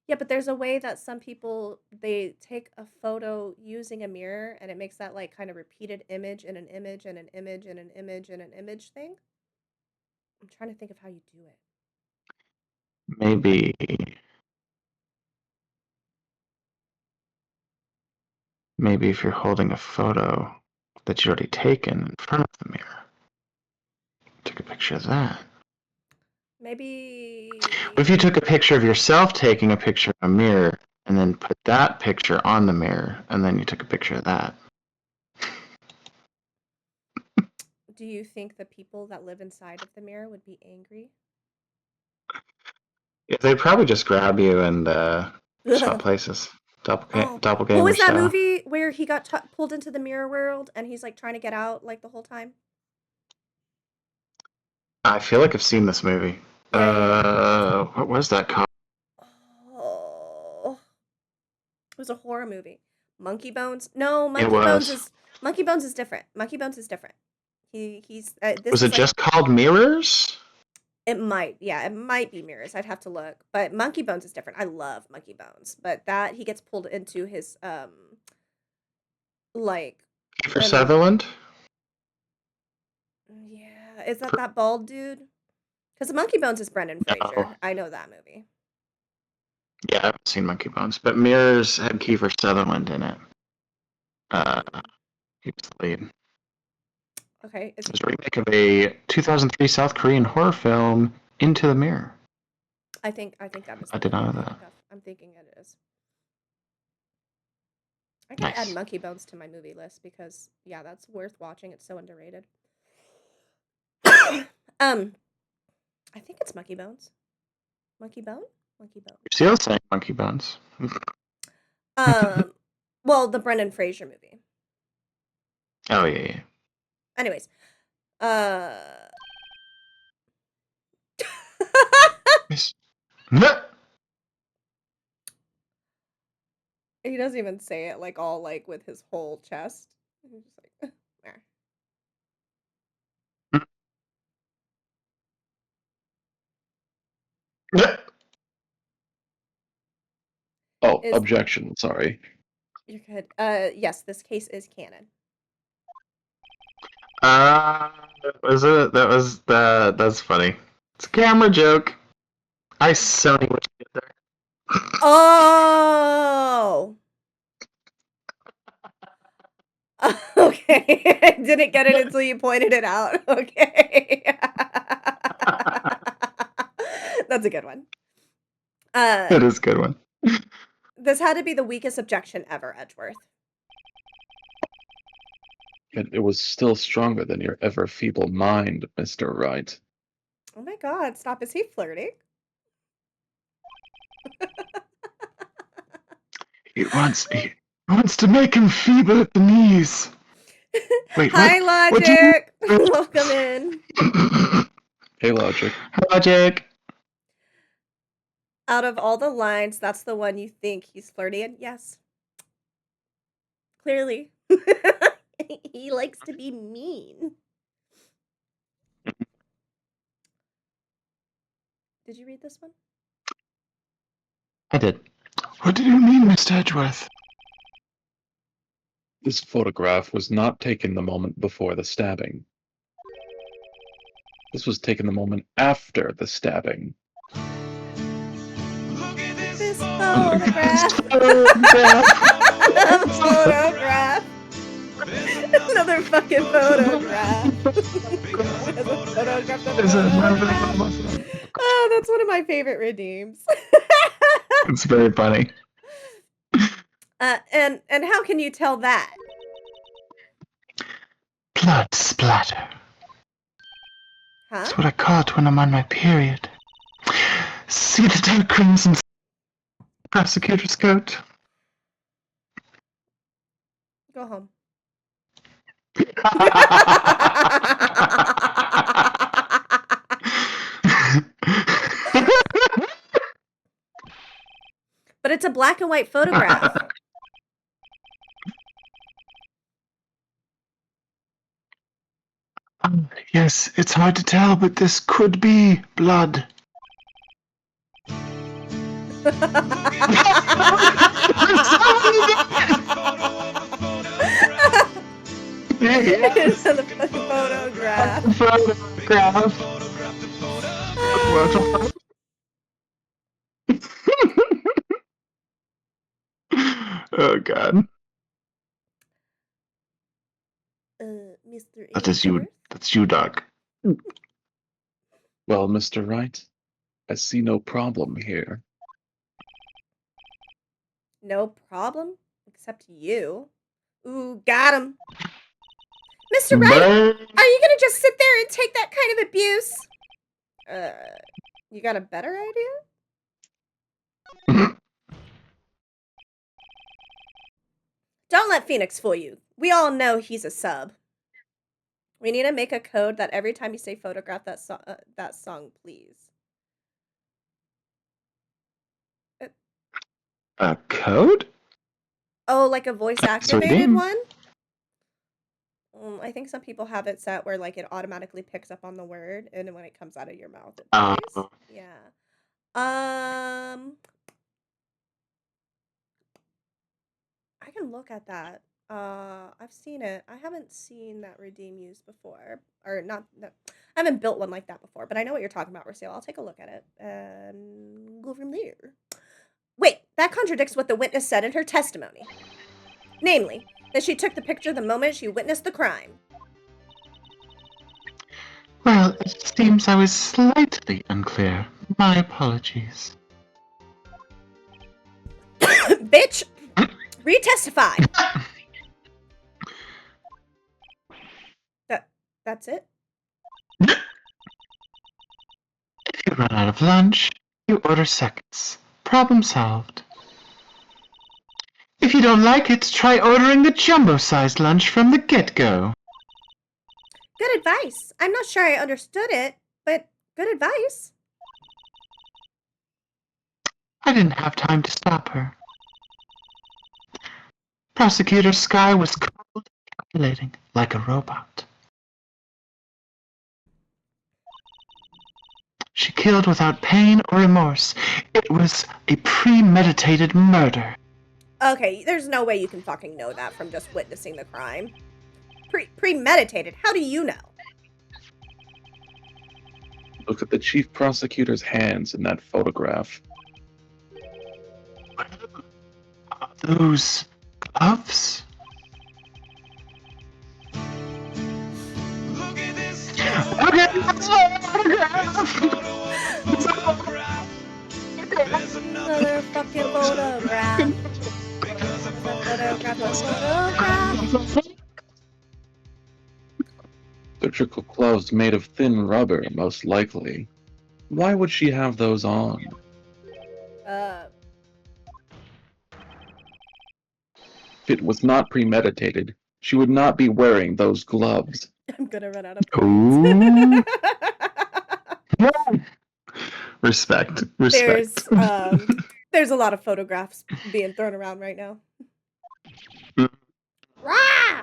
[SPEAKER 1] Yeah, but there's a way that some people, they take a photo using a mirror and it makes that like kind of repeated image and an image and an image and an image and an image thing. I'm trying to think of how you do it.
[SPEAKER 3] Maybe if you're holding a photo that you already taken in front of the mirror, take a picture of that.
[SPEAKER 1] Maybe.
[SPEAKER 3] What if you took a picture of yourself taking a picture of a mirror and then put that picture on the mirror and then you took a picture of that?
[SPEAKER 1] Do you think the people that live inside of the mirror would be angry?
[SPEAKER 3] Yeah, they'd probably just grab you and swap places.
[SPEAKER 1] Oh,
[SPEAKER 3] Doppelganger
[SPEAKER 1] what was that
[SPEAKER 3] style.
[SPEAKER 1] movie where he got pulled into the mirror world and he's like trying to get out like the whole time?
[SPEAKER 3] I feel like I've seen this movie.
[SPEAKER 1] Yeah.
[SPEAKER 3] What was that called?
[SPEAKER 1] Oh, it was a horror movie. Monkey Bones? No,
[SPEAKER 3] It was.
[SPEAKER 1] Monkey Bones is different. Monkey Bones is different. He's this
[SPEAKER 3] Was
[SPEAKER 1] is
[SPEAKER 3] it
[SPEAKER 1] like,
[SPEAKER 3] just called Mirrors?
[SPEAKER 1] it might be Mirrors. I'd have to look. But Monkey Bones is different. I love Monkey Bones, but that he gets pulled into his like
[SPEAKER 3] For Sutherland?
[SPEAKER 1] Yeah, is that bald dude? Because Monkey Bones is Brendan Fraser.
[SPEAKER 3] No.
[SPEAKER 1] I know that movie.
[SPEAKER 3] Yeah, I haven't seen Monkey Bones, but Mirrors had Kiefer Sutherland in it. He was the lead.
[SPEAKER 1] Okay.
[SPEAKER 3] It was a remake of a 2003 South Korean horror film, Into the Mirror.
[SPEAKER 1] I think that is.
[SPEAKER 3] I did not know that.
[SPEAKER 1] I'm thinking it is. I gotta
[SPEAKER 3] Nice.
[SPEAKER 1] add Monkey Bones to my movie list because yeah, that's worth watching. It's so underrated. I think it's Monkey Bones. Monkey Bone? Monkey Bone.
[SPEAKER 3] You're still saying Monkey Bones.
[SPEAKER 1] Well, the Brendan Fraser movie.
[SPEAKER 3] Oh yeah.
[SPEAKER 1] Anyways, he doesn't even say it like all like with his whole chest. He's just like, there.
[SPEAKER 2] Oh,
[SPEAKER 1] Is
[SPEAKER 2] objection. Sorry.
[SPEAKER 1] you're good. Yes, this case is canon.
[SPEAKER 3] Was it? That's funny. It's a camera joke. I so knew what you did there.
[SPEAKER 1] Oh. Okay. I didn't get it until you pointed it out. Okay. That's a good one.
[SPEAKER 3] That is a good one.
[SPEAKER 1] This had to be the weakest objection ever, Edgeworth.
[SPEAKER 2] And it was still stronger than your ever feeble mind, Mr. Wright.
[SPEAKER 1] Oh my god, stop. Is he flirting?
[SPEAKER 3] He wants to make him feeble at the knees. Wait,
[SPEAKER 1] Hi,
[SPEAKER 3] what? What do you
[SPEAKER 1] Logic. Welcome in.
[SPEAKER 2] Hey, Logic.
[SPEAKER 3] Logic?
[SPEAKER 1] Out of all the lines, that's the one you think he's flirting? Yes. Clearly. He likes to be mean. Did you read this one?
[SPEAKER 3] I did. What do you mean, Mr. Edgeworth?
[SPEAKER 2] This photograph was not taken the moment before the stabbing. This was taken the moment after the stabbing.
[SPEAKER 7] Look at
[SPEAKER 1] This
[SPEAKER 7] photograph.
[SPEAKER 1] photograph. Another fucking photograph. Oh, that's one of my favorite redeems.
[SPEAKER 3] It's very funny.
[SPEAKER 1] And how can you tell that?
[SPEAKER 3] Blood splatter.
[SPEAKER 1] Huh?
[SPEAKER 3] That's what I call it when I'm on my period. See the dark crimson prosecutor's coat?
[SPEAKER 1] Go home. But it's a black and white photograph.
[SPEAKER 3] Yes, it's hard to tell, but this could be blood.
[SPEAKER 1] It's the fucking photograph.
[SPEAKER 3] Oh god.
[SPEAKER 1] Mr.
[SPEAKER 3] That is you. That's you, Doc.
[SPEAKER 2] Well, Mr. Wright, I see no problem here.
[SPEAKER 1] No problem, except you. Ooh, got him. Mr. Wright, are you gonna just sit there and take that kind of abuse? You got a better idea? Don't let Phoenix fool you. We all know he's a sub. We need to make a code that every time you say photograph that song, please.
[SPEAKER 3] A code?
[SPEAKER 1] Oh, like a voice activated one? I think some people have it set where like it automatically picks up on the word, and then when it comes out of your mouth, it plays. Yeah. I can look at that. I've seen it. I haven't seen that redeem used before, or not. I haven't built one like that before, but I know what you're talking about, Rosalie. I'll take a look at it and go from there. Wait, that contradicts what the witness said in her testimony. Namely, that she took the picture the moment she witnessed the crime.
[SPEAKER 3] Well, it seems I was slightly unclear. My apologies.
[SPEAKER 1] Bitch! Retestify! That's it?
[SPEAKER 3] If you run out of lunch, you order seconds. Problem solved. If you don't like it, try ordering the jumbo-sized lunch from the get-go.
[SPEAKER 1] Good advice. I'm not sure I understood it, but good advice.
[SPEAKER 3] I didn't have time to stop her. Prosecutor Sky was cold, calculating, like a robot. She killed without pain or remorse. It was a premeditated murder.
[SPEAKER 1] Okay, there's no way you can fucking know that from just witnessing the crime. Premeditated? How do you know?
[SPEAKER 2] Look at the chief prosecutor's hands in that photograph.
[SPEAKER 3] Those gloves?
[SPEAKER 7] Look at this
[SPEAKER 3] Okay, that's
[SPEAKER 7] photograph. There's
[SPEAKER 1] Another fucking photograph.
[SPEAKER 7] because a
[SPEAKER 1] Photograph.
[SPEAKER 2] Surgical gloves made of thin rubber, most likely. Why would she have those on? If it was not premeditated, she would not be wearing those gloves.
[SPEAKER 1] I'm gonna run out of
[SPEAKER 3] Ooh.
[SPEAKER 1] points.
[SPEAKER 3] Respect.
[SPEAKER 1] There's a lot of photographs being thrown around right now. Rah!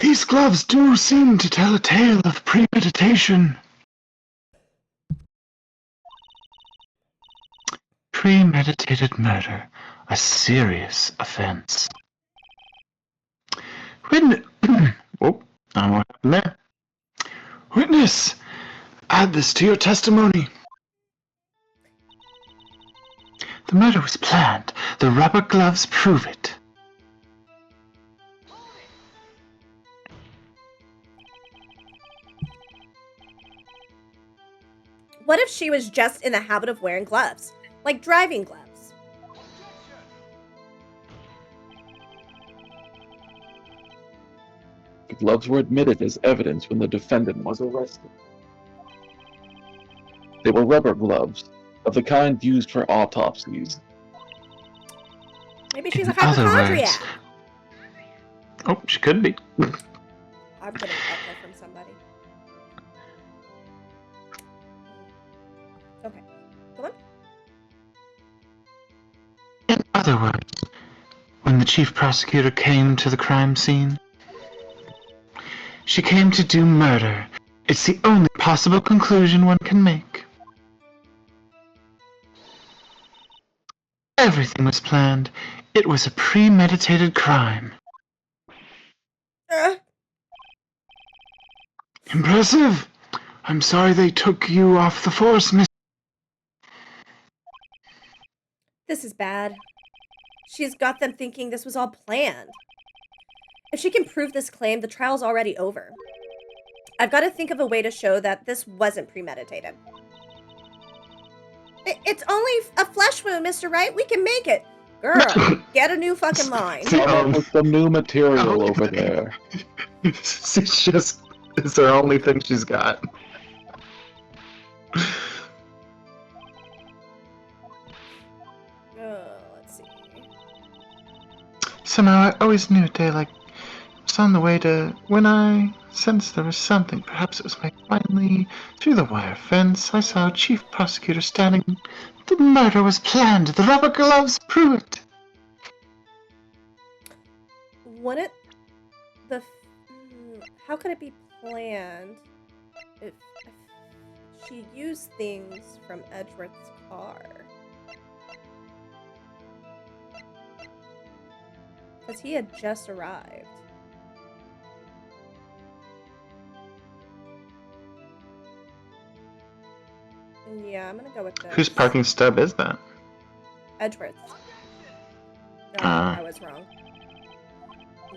[SPEAKER 3] These gloves do seem to tell a tale of premeditation. Premeditated murder, a serious offense. Oh, I what happened there? Witness, add this to your testimony. The murder was planned. The rubber gloves prove it.
[SPEAKER 1] What if she was just in the habit of wearing gloves? Like driving gloves?
[SPEAKER 2] The gloves were admitted as evidence when the defendant was arrested. They were rubber gloves, of the kind used for autopsies.
[SPEAKER 1] Maybe she's a
[SPEAKER 3] In other
[SPEAKER 1] hypochondriac.
[SPEAKER 3] words, oh, she could be.
[SPEAKER 1] I'm getting echo from somebody. Okay, go on.
[SPEAKER 3] In other words, when the chief prosecutor came to the crime scene, she came to do murder. It's the only possible conclusion one can make. Everything was planned. It was a premeditated crime. Impressive. I'm sorry they took you off the force, Miss.
[SPEAKER 1] This is bad. She's got them thinking this was all planned. If she can prove this claim, the trial's already over. I've got to think of a way to show that this wasn't premeditated. It's only a flesh wound, Mr. Wright. We can make it. Girl, get a new fucking line.
[SPEAKER 2] Come up with some new material over there.
[SPEAKER 3] It's her only thing she's got.
[SPEAKER 1] Let's see.
[SPEAKER 3] Somehow I always knew a day like was on the way to when I sensed there was something. Perhaps it was my finally through the wire fence. I saw a chief prosecutor standing. The murder was planned. The rubber gloves prove it.
[SPEAKER 1] Wouldn't the how could it be planned if she used things from Edgeworth's car? Because he had just arrived. Yeah, I'm gonna go with this.
[SPEAKER 3] Whose parking stub is that?
[SPEAKER 1] Edgeworth's. No, I was wrong.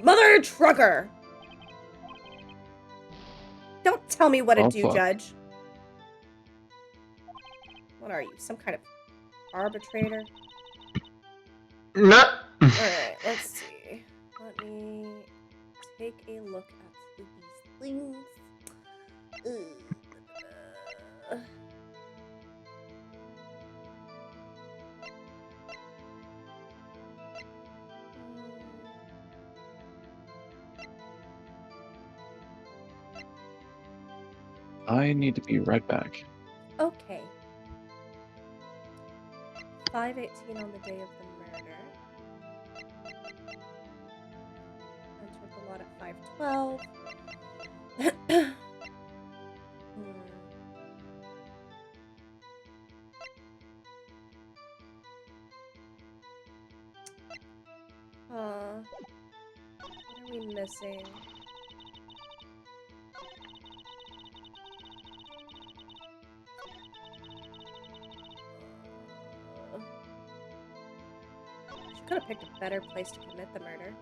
[SPEAKER 1] Mother trucker! Don't tell me what to do,
[SPEAKER 2] fuck.
[SPEAKER 1] Judge. What are you, some kind of arbitrator?
[SPEAKER 3] No.
[SPEAKER 1] Alright, let's see. Let me take a look at these things.
[SPEAKER 2] I need to be right back.
[SPEAKER 1] Okay. 5:18 on the day of the murder. Entered the lot at 5:12. What are we missing? She could have picked a better place to commit the murder.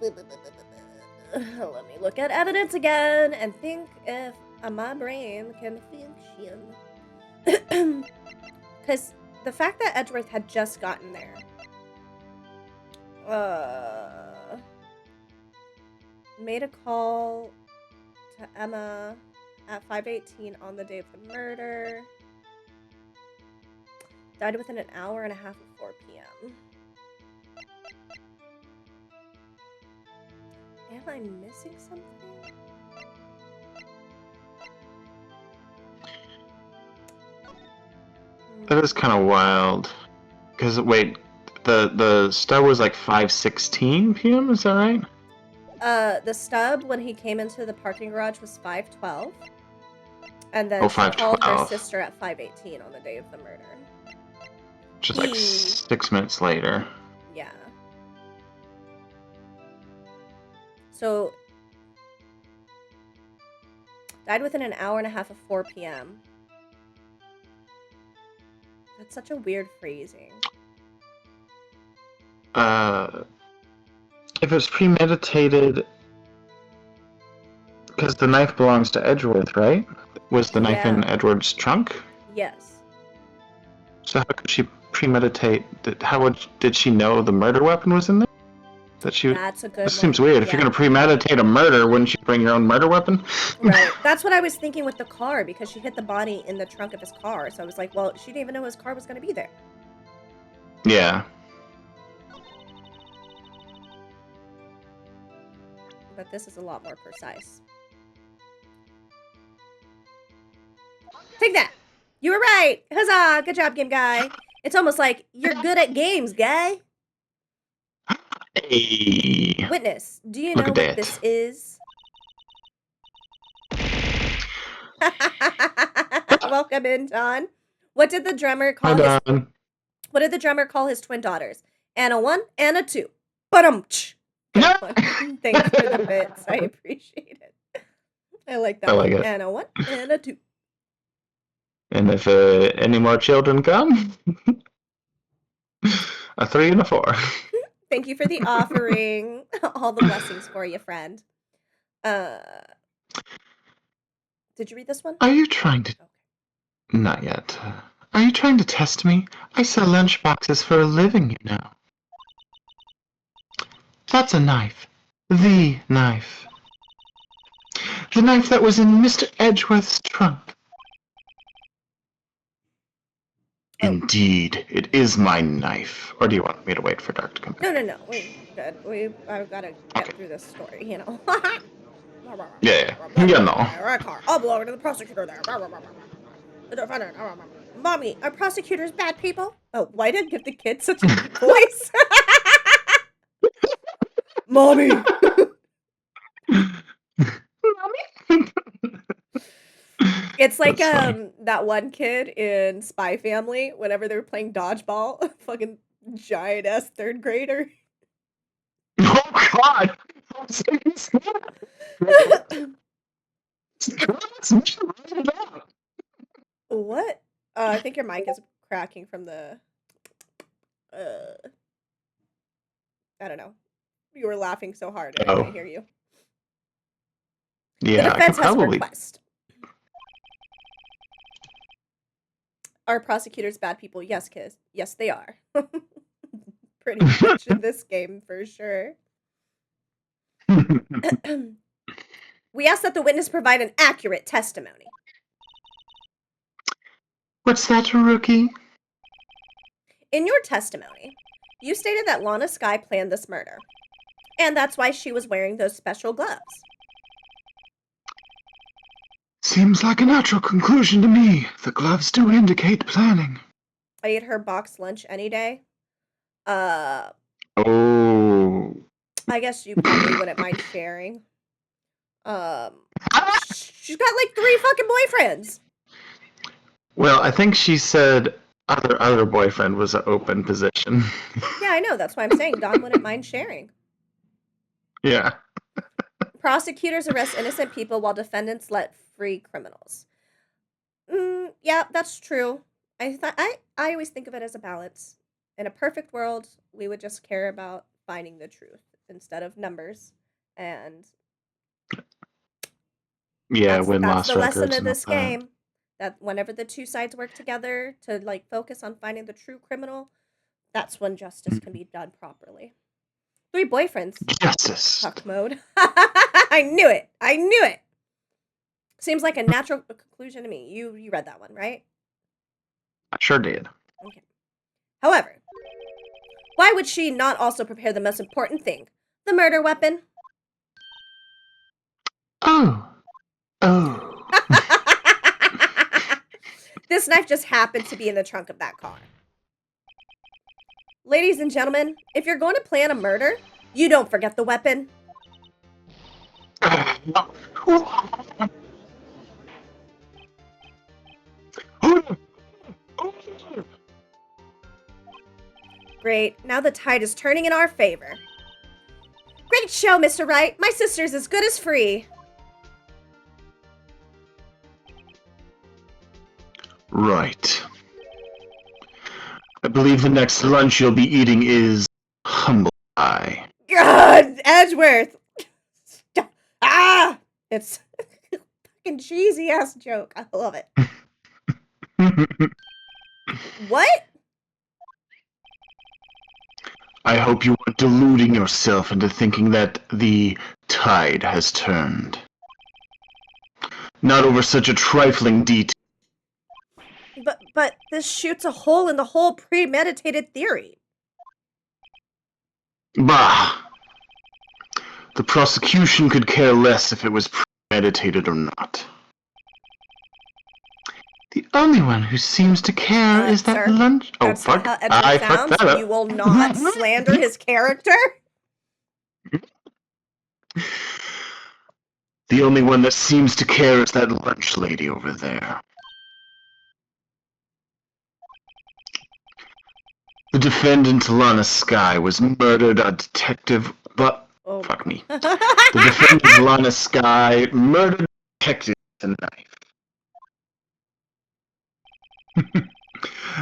[SPEAKER 1] Let me look at evidence again and think if my brain can function. Because the fact that Edgeworth had just gotten there. Made a call to Emma at 5:18 on the day of the murder. Died within an hour and a half of 4 p.m. Am I missing something?
[SPEAKER 3] That is kind of wild. Because, wait, the stub was like 5:16 p.m., is that right?
[SPEAKER 1] The stub, when he came into the parking garage, was 5:12. And then
[SPEAKER 3] Oh,
[SPEAKER 1] she called her
[SPEAKER 3] 5:12.
[SPEAKER 1] sister at 5:18 on the day of the murder.
[SPEAKER 3] Which is like 6 minutes later.
[SPEAKER 1] Yeah. So, died within an hour and a half of 4 p.m. That's such a weird phrasing.
[SPEAKER 3] If it was premeditated, because the knife belongs to Edgeworth, right? Was the knife in Edward's trunk?
[SPEAKER 1] Yes.
[SPEAKER 3] So how could she premeditate? Did she know the murder weapon was in there?
[SPEAKER 1] That's a good one.
[SPEAKER 3] This seems weird. If you're gonna premeditate a murder, wouldn't you bring your own murder weapon?
[SPEAKER 1] Right. That's what I was thinking with the car, because she hit the body in the trunk of his car. So I was like, well, she didn't even know his car was going to be there.
[SPEAKER 3] Yeah.
[SPEAKER 1] But this is a lot more precise. Take that! You were right! Huzzah! Good job, game guy. It's almost like you're good at games, guy.
[SPEAKER 3] Hey.
[SPEAKER 1] Witness, do you know what this is? Welcome in, Don. What did the drummer call What did the drummer call his twin daughters? Anna 1, Anna 2. Ba-dum-tch. Thanks for the bits. I appreciate it. I like that
[SPEAKER 3] I like
[SPEAKER 1] one.
[SPEAKER 3] it.
[SPEAKER 1] Anna 1, Anna 2.
[SPEAKER 3] And if any more children come, a 3 and a 4.
[SPEAKER 1] Thank you for the offering. All the blessings for you, friend. Did you read this one?
[SPEAKER 3] Are you trying to... Not yet. Are you trying to test me? I sell lunchboxes for a living, you know. That's a knife. The knife. The knife that was in Mr. Edgeworth's trunk. Indeed, it is my knife. Or do you want me to wait for Dark to come back?
[SPEAKER 1] No. Good. I've got to get through this story, you know.
[SPEAKER 3] Yeah. You know.
[SPEAKER 1] I'll blow to the prosecutor there. The defendant. Mommy, are prosecutors bad people? Oh, why did I give the kid such a deep voice? Mommy. It's like that one kid in Spy Family, whenever they were playing dodgeball, fucking giant ass third grader.
[SPEAKER 3] Oh God!
[SPEAKER 1] What? I think your mic is cracking from the. I don't know. You were laughing so hard, I couldn't hear you.
[SPEAKER 3] Yeah,
[SPEAKER 1] the defense has a request. Are prosecutors bad people? Yes, kids. Yes, they are. Pretty much in this game, for sure. We ask that the witness provide an accurate testimony.
[SPEAKER 3] What's that, rookie?
[SPEAKER 1] In your testimony, you stated that Lana Skye planned this murder, and that's why she was wearing those special gloves.
[SPEAKER 4] Seems like a natural conclusion to me. The gloves do indicate planning.
[SPEAKER 1] I eat her box lunch any day.
[SPEAKER 3] Oh.
[SPEAKER 1] I guess you probably wouldn't mind sharing. She's got like 3 fucking boyfriends.
[SPEAKER 3] Well, I think she said other boyfriend was an open position.
[SPEAKER 1] Yeah, I know. That's why I'm saying Dawn wouldn't mind sharing.
[SPEAKER 3] Yeah.
[SPEAKER 1] Prosecutors arrest innocent people while defendants let free criminals. Yeah, that's true. I always think of it as a balance. In a perfect world, we would just care about finding the truth instead of numbers. And
[SPEAKER 3] Yeah,
[SPEAKER 1] that's
[SPEAKER 3] win-loss
[SPEAKER 1] the lesson
[SPEAKER 3] records
[SPEAKER 1] of
[SPEAKER 3] and all
[SPEAKER 1] this
[SPEAKER 3] that.
[SPEAKER 1] game. That whenever the two sides work together to like focus on finding the true criminal, that's when justice can be done properly. 3 boyfriends.
[SPEAKER 3] Justice.
[SPEAKER 1] Fuck mode. I knew it. I knew it. Seems like a natural conclusion to me. You read that one, right?
[SPEAKER 3] I sure did.
[SPEAKER 1] Okay. However, why would she not also prepare the most important thing? The murder weapon?
[SPEAKER 3] Oh.
[SPEAKER 1] This knife just happened to be in the trunk of that car. Ladies and gentlemen, if you're going to plan a murder, you don't forget the weapon. Great, now the tide is turning in our favor. Great show, Mr. Wright. My sister's as good as free.
[SPEAKER 3] Right. I believe the next lunch you'll be eating is humble pie.
[SPEAKER 1] God, Edgeworth. Ah, it's a fucking cheesy ass joke. I love it. What?
[SPEAKER 3] I hope you aren't deluding yourself into thinking that the tide has turned. Not over such a trifling detail.
[SPEAKER 1] But this shoots a hole in the whole premeditated theory.
[SPEAKER 3] Bah! The prosecution could care less if it was premeditated or not. The only one who seems to care is that
[SPEAKER 1] sir,
[SPEAKER 3] lunch. Oh,
[SPEAKER 1] that's
[SPEAKER 3] fuck.
[SPEAKER 1] not how Edgeworth
[SPEAKER 3] I fucked
[SPEAKER 1] sounds.
[SPEAKER 3] that up.
[SPEAKER 1] You will not slander his character.
[SPEAKER 3] The only one that seems to care is that lunch lady over there. The defendant, Lana Sky, was murdered a detective, but...
[SPEAKER 1] Oh.
[SPEAKER 3] Fuck me. The defendant, Lana Sky, murdered a detective with a knife.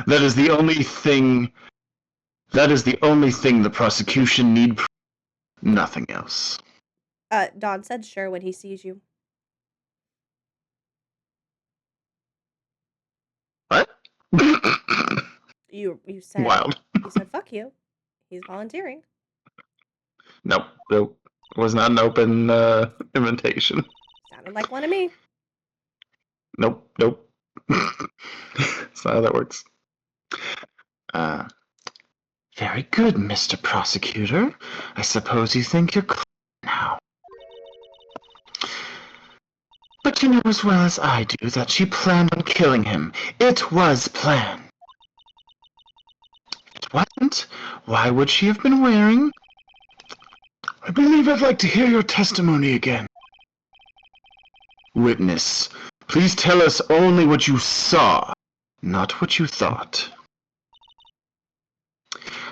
[SPEAKER 3] That is the only thing the prosecution need. Nothing else.
[SPEAKER 1] Don said sure when he sees you.
[SPEAKER 3] What?
[SPEAKER 1] You said
[SPEAKER 3] Wild.
[SPEAKER 1] You said fuck you. He's volunteering.
[SPEAKER 3] Nope. It was not an open invitation.
[SPEAKER 1] Sounded like one of me.
[SPEAKER 3] Nope. That's not how that works. Very good, Mr. Prosecutor. I suppose you think you're clear now. But you know as well as I do that she planned on killing him. It was planned. If it wasn't, why would she have been wearing? I believe I'd like to hear your testimony again. Witness, please tell us only what you saw, not what you thought.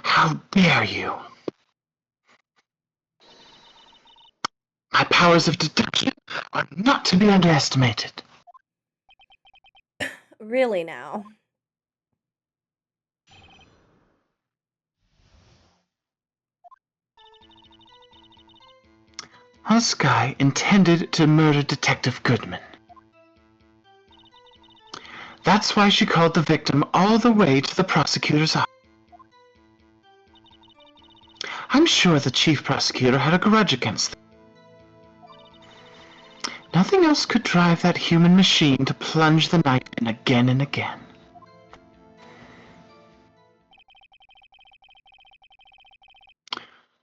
[SPEAKER 3] How dare you? My powers of deduction are not to be underestimated.
[SPEAKER 1] Really now.
[SPEAKER 3] Sky intended to murder Detective Goodman. That's why she called the victim all the way to the prosecutor's office. I'm sure the chief prosecutor had a grudge against them. Nothing else could drive that human machine to plunge the knife in again and again.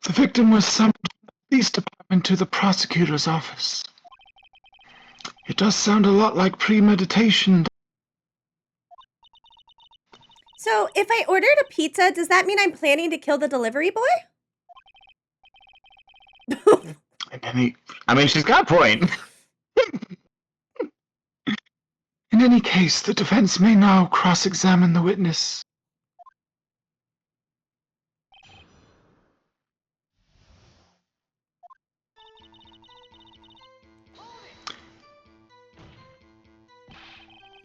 [SPEAKER 3] The victim was summoned from the police department to the prosecutor's office. It does sound a lot like premeditation.
[SPEAKER 1] So, if I ordered a pizza, does that mean I'm planning to kill the delivery boy?
[SPEAKER 3] I mean, she's got a point.
[SPEAKER 4] In any case, the defense may now cross-examine the witness.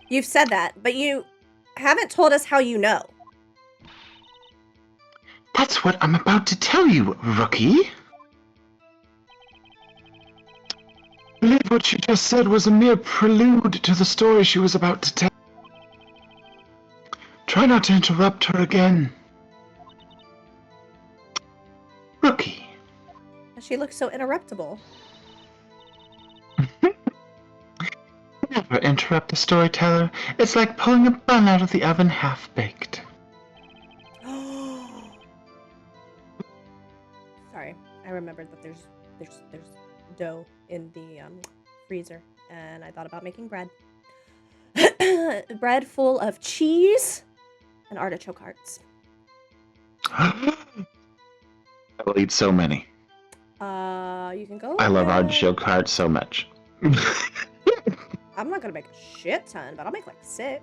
[SPEAKER 1] You've said that, but you haven't told us how you know.
[SPEAKER 3] That's what I'm about to tell you, rookie.
[SPEAKER 4] I believe what she just said was a mere prelude to the story she was about to tell. Try not to interrupt her again.
[SPEAKER 3] Rookie.
[SPEAKER 1] She looks so interruptible.
[SPEAKER 3] Never interrupt the storyteller. It's like pulling a bun out of the oven half-baked.
[SPEAKER 1] Sorry, I remembered that there's dough in the freezer, and I thought about making bread. Bread full of cheese and artichoke hearts.
[SPEAKER 3] I will eat so many.
[SPEAKER 1] You can go.
[SPEAKER 3] I love
[SPEAKER 1] ahead.
[SPEAKER 3] artichoke hearts so much.
[SPEAKER 1] I'm not gonna make a shit ton, but I'll make like 6.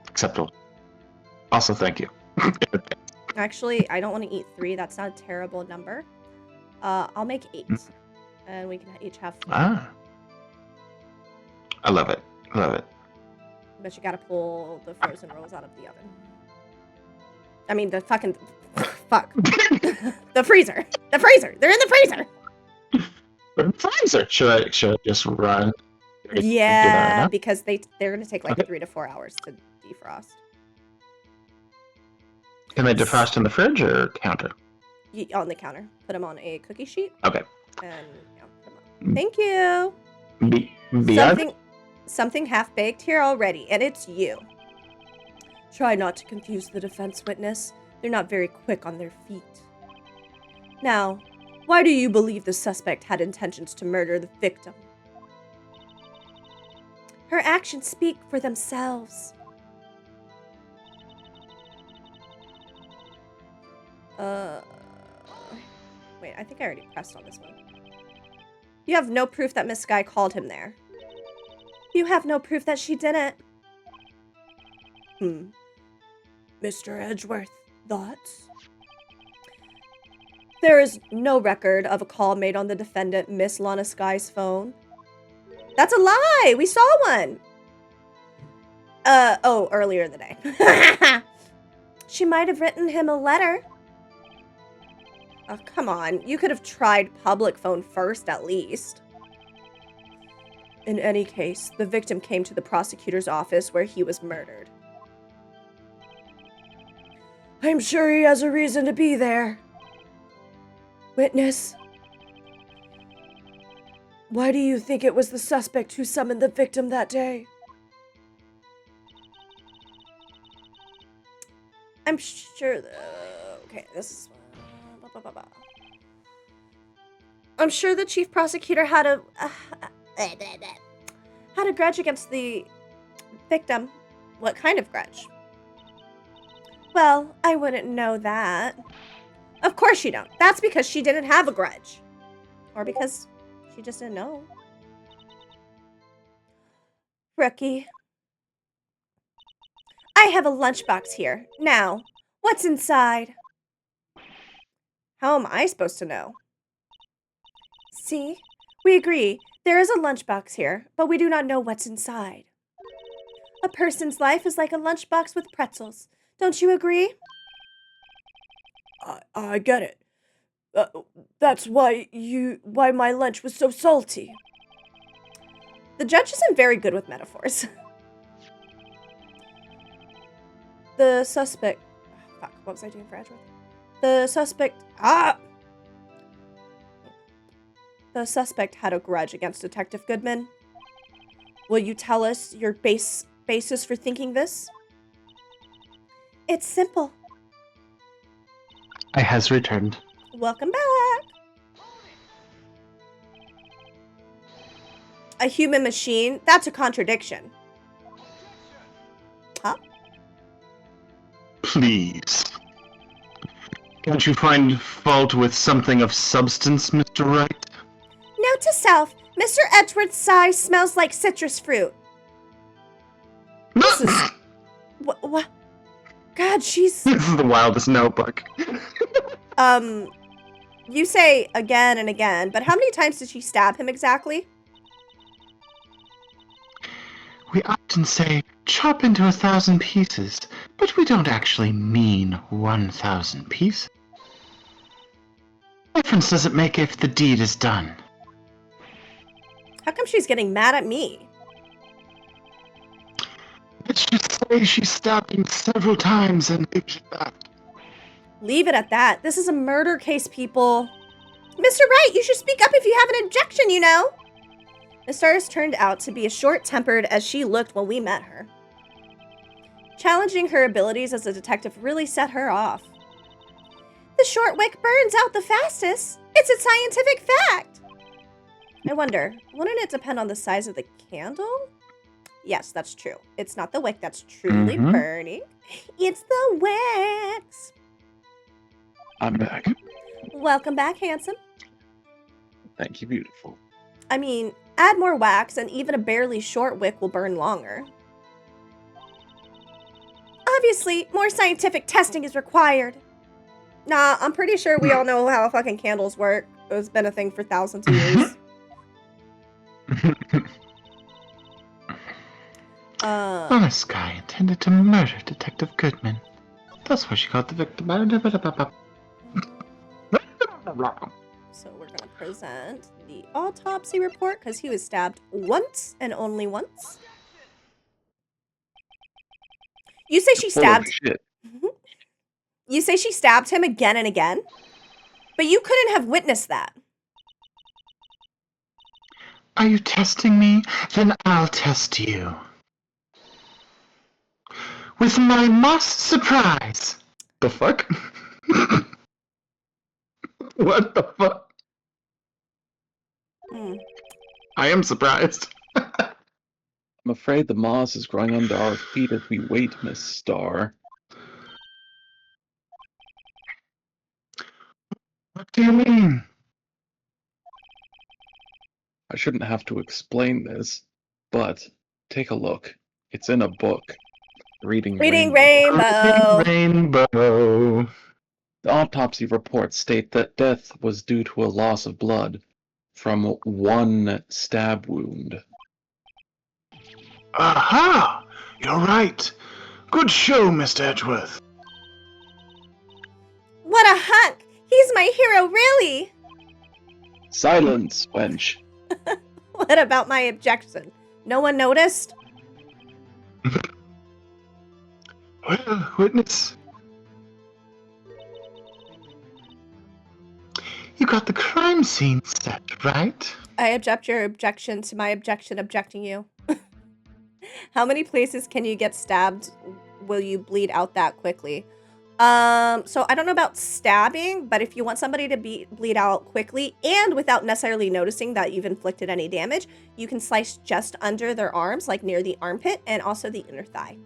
[SPEAKER 3] Acceptable. Also, thank you.
[SPEAKER 1] Actually, I don't want to eat 3. That's not a terrible number. I'll make 8, and we can each have 4.
[SPEAKER 3] Ah. I love it. Love it.
[SPEAKER 1] But you gotta pull the frozen rolls out of the oven. I mean, the fucking fuck. The freezer. The freezer. They're in the freezer.
[SPEAKER 3] Freezer. Should I just run?
[SPEAKER 1] Yeah, because they're gonna take like
[SPEAKER 3] Okay.
[SPEAKER 1] 3 to 4 hours to defrost.
[SPEAKER 3] Can they defrost in the fridge or counter?
[SPEAKER 1] On the counter. Put them on a cookie sheet.
[SPEAKER 3] Okay.
[SPEAKER 1] And yeah, put 'em on. Thank you. Something half baked here already, and it's you. Try not to confuse the defense witness. They're not very quick on their feet. Now, why do you believe the suspect had intentions to murder the victim? Her actions speak for themselves. Wait, I think I already pressed on this one. You have no proof that Miss Sky called him there. You have no proof that she didn't. Mr. Edgeworth, thoughts? There is no record of a call made on the defendant, Miss Lana Sky's phone. That's a lie! We saw one! Earlier in the day. She might have written him a letter. Oh, come on. You could have tried public phone first, at least. In any case, the victim came to the prosecutor's office where he was murdered. I'm sure he has a reason to be there. Witness, why do you think it was the suspect who summoned the victim that day? I'm sure okay, this is... I'm sure the chief prosecutor had a grudge against the victim. What kind of grudge? Well, I wouldn't know that. Of course you don't. That's because she didn't have a grudge. Or because she just didn't know. Rookie. I have a lunchbox here. Now, what's inside? How am I supposed to know? See? We agree. There is a lunchbox here, but we do not know what's inside. A person's life is like a lunchbox with pretzels. Don't you agree? I get it. That's why my lunch was so salty. The judge isn't very good with metaphors. The suspect... Oh, fuck, what was I doing for Edgeworth? The suspect... The suspect had a grudge against Detective Goodman. Will you tell us your basis for thinking this? It's simple.
[SPEAKER 3] I has returned.
[SPEAKER 1] Welcome back. A human machine? That's a contradiction. Huh?
[SPEAKER 3] Please. Can't you find fault with something of substance, Mr. Wright?
[SPEAKER 1] Note to self, Mr. Edgeworth's sigh smells like citrus fruit. This is... What? God, she's...
[SPEAKER 3] This is the wildest notebook.
[SPEAKER 1] You say again and again, but how many times did she stab him exactly?
[SPEAKER 3] We often say, chop into 1,000 pieces, but we don't actually mean 1,000 pieces. What difference does it make if the deed is done?
[SPEAKER 1] How come she's getting mad at me?
[SPEAKER 3] Let's just say she stabbed him several times and leave it at that.
[SPEAKER 1] Leave it at that. This is a murder case, people. Mr. Wright, you should speak up if you have an objection, you know. Miss Stardust turned out to be as short-tempered as she looked when we met her. Challenging her abilities as a detective really set her off. The short wick burns out the fastest. It's a scientific fact. I wonder, wouldn't it depend on the size of the candle? Yes, that's true. It's not the wick that's truly burning. It's the wax.
[SPEAKER 2] I'm back.
[SPEAKER 1] Welcome back, handsome.
[SPEAKER 2] Thank you, beautiful.
[SPEAKER 1] I mean, add more wax and even a barely short wick will burn longer. Obviously, more scientific testing is required. Nah, I'm pretty sure we all know how fucking candles work. It's been a thing for thousands of years.
[SPEAKER 3] Honest guy intended to murder Detective Goodman. That's why she called the victim.
[SPEAKER 1] So we're going to present the autopsy report because he was stabbed once and only once. You say she
[SPEAKER 2] Full of
[SPEAKER 1] stabbed...
[SPEAKER 2] shit.
[SPEAKER 1] You say she stabbed him again and again? But you couldn't have witnessed that.
[SPEAKER 3] Are you testing me? Then I'll test you. With my moss surprise. The fuck? What the fuck? I am surprised.
[SPEAKER 2] I'm afraid the moss is growing under our feet as we wait, Miss Star.
[SPEAKER 3] What do you mean?
[SPEAKER 2] I shouldn't have to explain this, but take a look. It's in a book. Reading
[SPEAKER 1] Rainbow.
[SPEAKER 3] Rainbow.
[SPEAKER 2] The autopsy reports state that death was due to a loss of blood from one stab wound.
[SPEAKER 4] Aha! You're right. Good show, Mr. Edgeworth.
[SPEAKER 1] What a hunk! He's my hero, really!
[SPEAKER 2] Silence, wench.
[SPEAKER 1] What about my objection? No one noticed?
[SPEAKER 4] Well, witness.
[SPEAKER 3] You got the crime scene set, right?
[SPEAKER 1] I object your objection to my objection objecting you. How many places can you get stabbed? Will you bleed out that quickly? So I don't know about stabbing, but if you want somebody to bleed out quickly and without necessarily noticing that you've inflicted any damage, you can slice just under their arms, like near the armpit and also the inner thigh.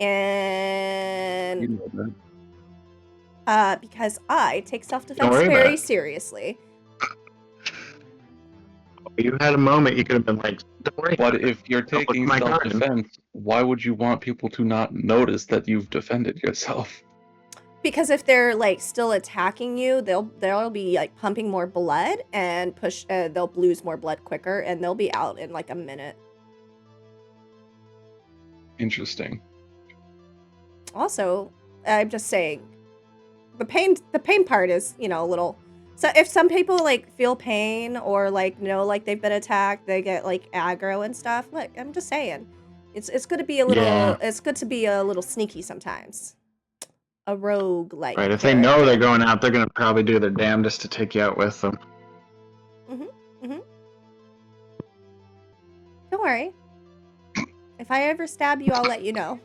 [SPEAKER 1] And
[SPEAKER 2] You know that.
[SPEAKER 1] because I take self-defense
[SPEAKER 3] worry about
[SPEAKER 1] very
[SPEAKER 3] it.
[SPEAKER 1] seriously.
[SPEAKER 3] You had a moment you could have been like, don't worry.
[SPEAKER 2] But if you're
[SPEAKER 3] Don't look
[SPEAKER 2] taking
[SPEAKER 3] at my garden.
[SPEAKER 2] self-defense, why would you want people to not notice that you've defended yourself?
[SPEAKER 1] Because if they're like still attacking you, they'll be like pumping more blood and they'll lose more blood quicker and they'll be out in like a minute.
[SPEAKER 2] Interesting.
[SPEAKER 1] Also, I'm just saying, the pain part is, you know, a little. So if some people like feel pain or like know like they've been attacked, they get like aggro and stuff. Look, I'm just saying, it's good to be a little.
[SPEAKER 3] Yeah.
[SPEAKER 1] It's good to be a little sneaky sometimes. A rogue like.
[SPEAKER 3] Right, if they know they're going out, they're going to probably do their damnedest to take you out with them.
[SPEAKER 1] Don't worry. If I ever stab you, I'll let you know.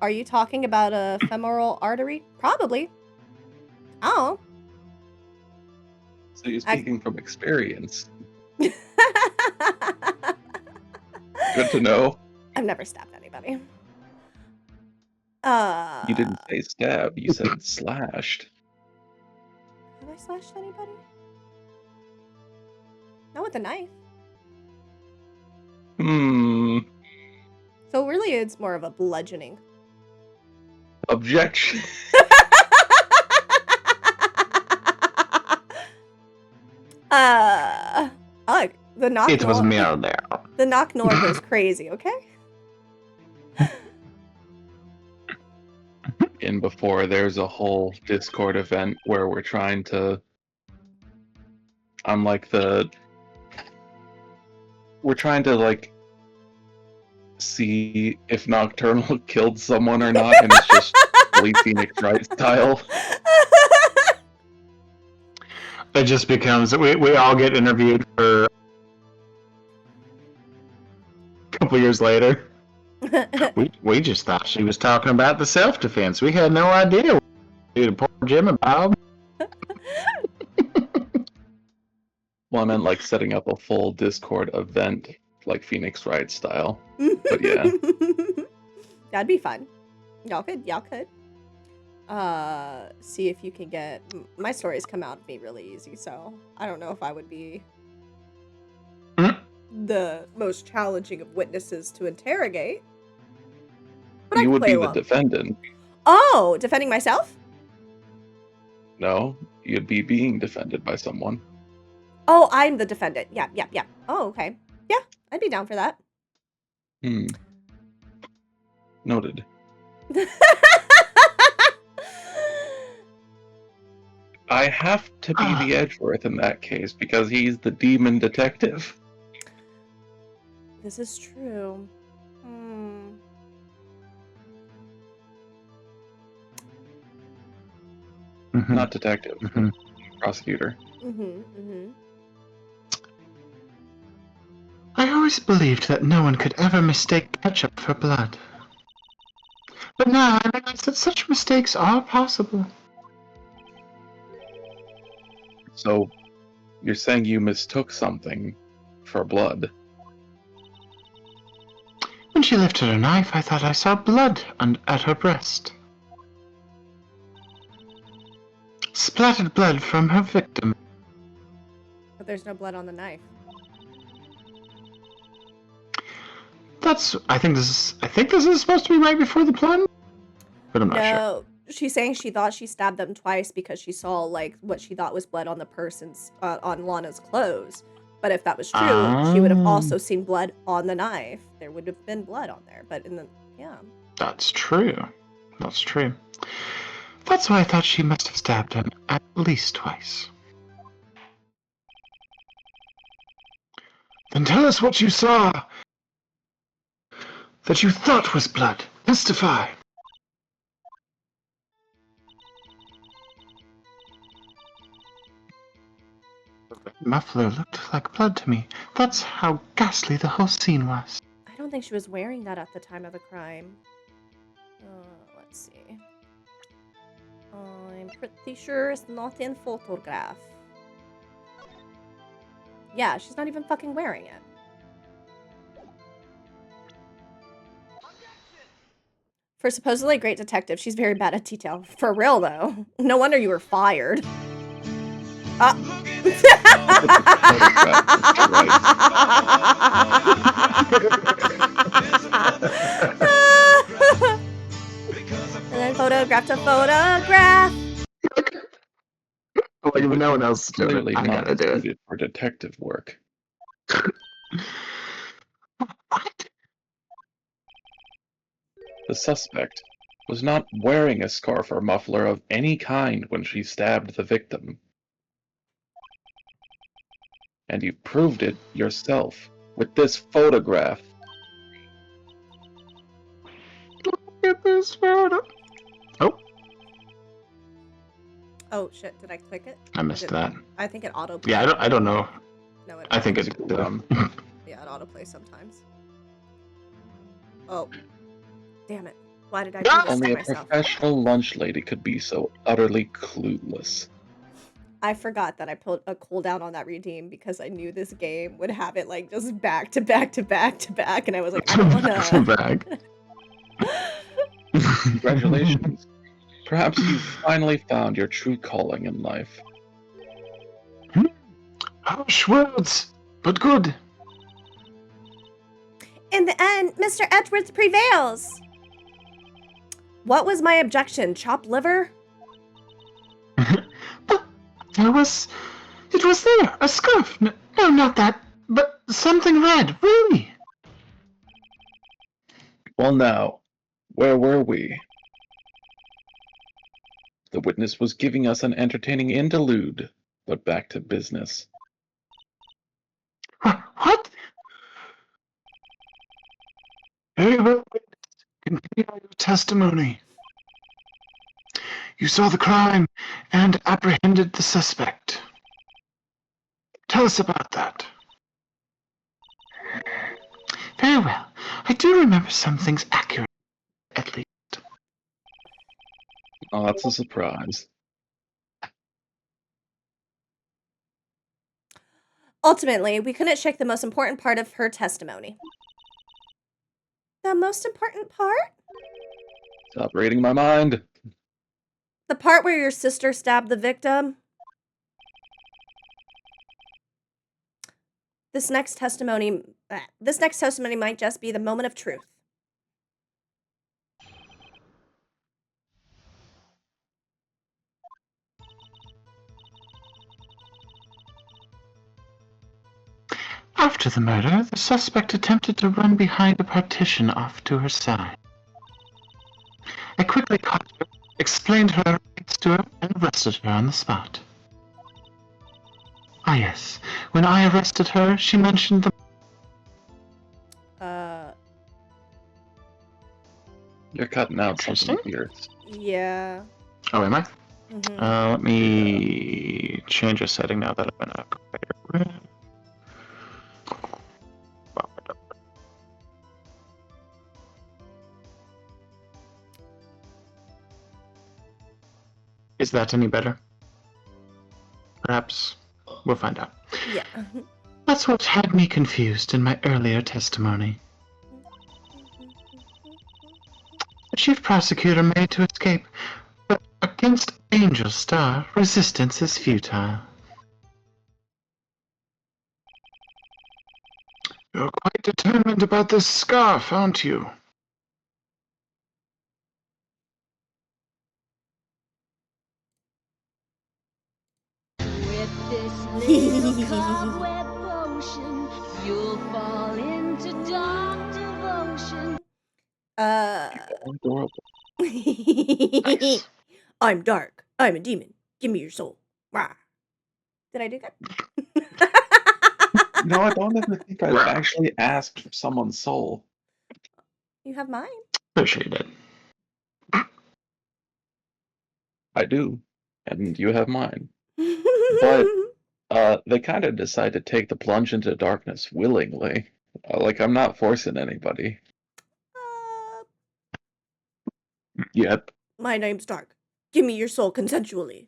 [SPEAKER 1] Are you talking about a femoral artery? Probably. Oh.
[SPEAKER 2] So you're speaking from experience.
[SPEAKER 1] I've
[SPEAKER 2] Good to know.
[SPEAKER 1] never stabbed anybody.
[SPEAKER 2] You didn't say stab, you said slashed.
[SPEAKER 1] Have I slashed anybody? Not with a knife. So really, it's more of a bludgeoning.
[SPEAKER 2] Objection.
[SPEAKER 1] Ugh, the knock.
[SPEAKER 3] It was
[SPEAKER 1] nor-
[SPEAKER 3] murder.
[SPEAKER 1] The knock nor goes crazy. Okay.
[SPEAKER 2] In before, there's a whole Discord event where we're trying to. We're trying to like see if Nocturnal killed someone or not, and it's just really Phoenix Wright style.
[SPEAKER 3] It just becomes we all get interviewed for a couple years later. We just thought she was talking about the self-defense. We had no idea what to do to poor Jim and Bob.
[SPEAKER 2] Well, I meant like setting up a full Discord event, like Phoenix Wright style. But yeah.
[SPEAKER 1] That'd be fun. Y'all could. See if you can get... My stories come out to be really easy, so I don't know if I would be the most challenging of witnesses to interrogate. But I
[SPEAKER 2] You
[SPEAKER 1] could
[SPEAKER 2] would
[SPEAKER 1] play
[SPEAKER 2] be the
[SPEAKER 1] along.
[SPEAKER 2] defendant.
[SPEAKER 1] Oh, defending myself?
[SPEAKER 2] No, you'd be being defended by someone.
[SPEAKER 1] Oh, I'm the defendant. Yeah. Oh, okay. Yeah, I'd be down for that.
[SPEAKER 2] Noted. I have to be the Edgeworth in that case because he's the demon detective.
[SPEAKER 1] This is true.
[SPEAKER 2] Not detective. Prosecutor.
[SPEAKER 3] I always believed that no one could ever mistake ketchup for blood. But now I realize that such mistakes are possible.
[SPEAKER 2] So, you're saying you mistook something for blood?
[SPEAKER 3] When she lifted her knife, I thought I saw blood at her breast. Splattered blood from her victim.
[SPEAKER 1] But there's no blood on the knife.
[SPEAKER 3] I think this is supposed to be right before the plunge, but I'm not sure.
[SPEAKER 1] No, she's saying she thought she stabbed them twice because she saw like what she thought was blood on the person's on Lana's clothes. But if that was true, she would have also seen blood on the knife. There would have been blood on there. But
[SPEAKER 3] That's true. That's true. That's why I thought she must have stabbed him at least twice. Then tell us what you saw that you thought was blood. Testify. The muffler looked like blood to me. That's how ghastly the whole scene was.
[SPEAKER 1] I don't think she was wearing that at the time of the crime. Let's see. I'm pretty sure it's not in photograph. Yeah, she's not even fucking wearing it. For supposedly great detective, she's very bad at detail. For real, though. No wonder you were fired. And then photograph to photograph.
[SPEAKER 3] Like if no one else is doing
[SPEAKER 2] Clearly
[SPEAKER 3] it, I
[SPEAKER 2] not
[SPEAKER 3] gotta do it.
[SPEAKER 2] suited for detective work.
[SPEAKER 3] What?
[SPEAKER 2] The suspect was not wearing a scarf or muffler of any kind when she stabbed the victim. And you proved it yourself with this photograph.
[SPEAKER 3] Look at this photo.
[SPEAKER 1] Oh shit! Did I click it?
[SPEAKER 3] I missed that.
[SPEAKER 1] I think it auto.
[SPEAKER 3] Yeah, I don't know.
[SPEAKER 1] No,
[SPEAKER 3] I think it.
[SPEAKER 1] Yeah, it autoplays sometimes. Oh, damn it! Why did I do this
[SPEAKER 2] Only
[SPEAKER 1] to
[SPEAKER 2] a
[SPEAKER 1] myself?
[SPEAKER 2] professional lunch lady could be so utterly clueless.
[SPEAKER 1] I forgot that I put a cooldown on that redeem because I knew this game would have it like just back to back to back to back, and I was like, I don't wanna.
[SPEAKER 2] Congratulations. Perhaps you've finally found your true calling in life.
[SPEAKER 4] Harsh words, but good.
[SPEAKER 1] In the end, Mr. Edwards prevails. What was my objection? Chopped liver?
[SPEAKER 3] But it was there, a scarf. No, not that, but something red, really.
[SPEAKER 2] Well, now, where were we? The witness was giving us an entertaining interlude, but back to business.
[SPEAKER 3] What?
[SPEAKER 4] Very well, continue your testimony. You saw the crime and apprehended the suspect. Tell us about that.
[SPEAKER 3] Very well. I do remember some things accurate, at least.
[SPEAKER 2] Oh, that's a surprise.
[SPEAKER 1] Ultimately, we couldn't shake the most important part of her testimony. The most important part?
[SPEAKER 2] Stop reading my mind.
[SPEAKER 1] The part where your sister stabbed the victim? This next testimony might just be the moment of truth.
[SPEAKER 3] After the murder, the suspect attempted to run behind a partition off to her side. I quickly caught her, explained her rights to her, and arrested her on the spot. Ah yes, when I arrested her, she mentioned the...
[SPEAKER 2] You're cutting out something here.
[SPEAKER 1] Yeah.
[SPEAKER 3] Oh, am I?
[SPEAKER 1] Mm-hmm.
[SPEAKER 3] Let me change a setting now that I'm in a greater... Is that any better? Perhaps we'll find out.
[SPEAKER 1] Yeah.
[SPEAKER 3] That's what had me confused in my earlier testimony. The chief prosecutor made to escape, but against Angel Star, resistance is futile.
[SPEAKER 4] You're quite determined about this scarf, aren't you?
[SPEAKER 8] With this little cobweb potion, you'll fall into dark devotion.
[SPEAKER 2] Adorable.
[SPEAKER 3] Nice.
[SPEAKER 1] I'm dark. I'm a demon. Give me your soul. Rah. Did I do good?
[SPEAKER 2] No, I don't ever think I've actually asked for someone's soul.
[SPEAKER 1] You have mine.
[SPEAKER 3] Pretty sure you did.
[SPEAKER 2] I do, and you have mine. But they kind of decide to take the plunge into darkness willingly. Like, I'm not forcing anybody. Yep.
[SPEAKER 1] My name's Dark. Give me your soul consensually.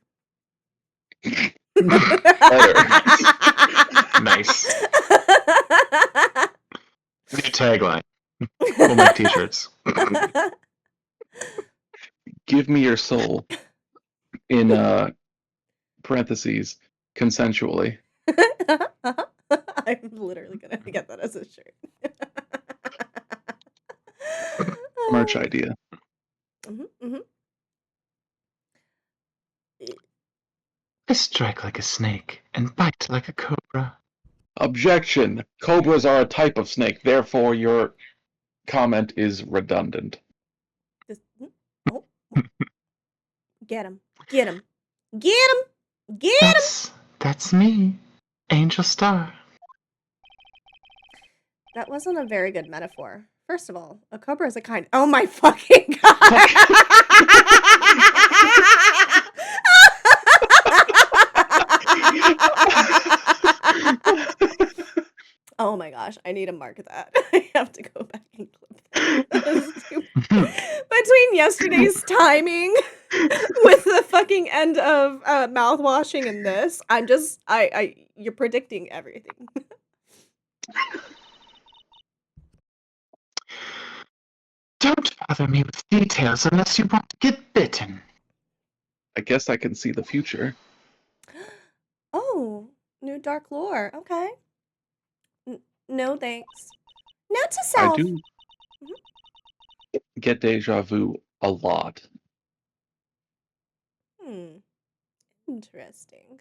[SPEAKER 3] Nice. New tagline. We'll make t-shirts.
[SPEAKER 2] Give me your soul. In parentheses, consensually.
[SPEAKER 1] I'm literally gonna get that as a shirt.
[SPEAKER 2] Merch idea.
[SPEAKER 3] I strike like a snake and bite like a cobra.
[SPEAKER 2] Objection! Cobras are a type of snake, therefore your comment is redundant.
[SPEAKER 1] Oh. Get him. Get him. Get him. Get him.
[SPEAKER 3] That's me, Angel Star.
[SPEAKER 1] That wasn't a very good metaphor. First of all, a cobra is a kind. Oh my fucking god! Oh my gosh, I need to mark that. I have to go back and clip that. Between yesterday's timing with the fucking end of mouthwashing and this, you're predicting everything.
[SPEAKER 3] Don't bother me with details unless you want to get bitten.
[SPEAKER 2] I guess I can see the future.
[SPEAKER 1] Oh, new dark lore. Okay. No thanks. Note to
[SPEAKER 2] I
[SPEAKER 1] self.
[SPEAKER 2] do get deja vu a lot.
[SPEAKER 1] Interesting.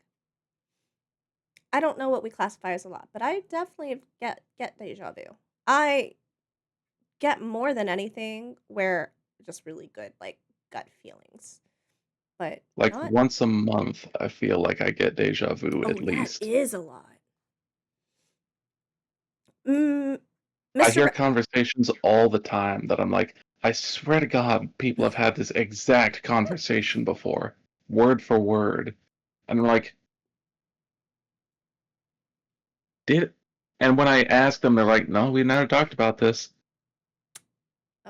[SPEAKER 1] I don't know what we classify as a lot, but I definitely get deja vu. I get more than anything where just really good like gut feelings. But
[SPEAKER 2] Like
[SPEAKER 1] not
[SPEAKER 2] once a month, I feel like I get deja vu at
[SPEAKER 1] that
[SPEAKER 2] least.
[SPEAKER 1] is a lot. Mm,
[SPEAKER 2] I
[SPEAKER 1] Mr.
[SPEAKER 2] hear conversations all the time that I'm like, I swear to God, people have had this exact conversation before, word for word. And I'm like, did. And when I ask them, they're like, no, we never talked about this.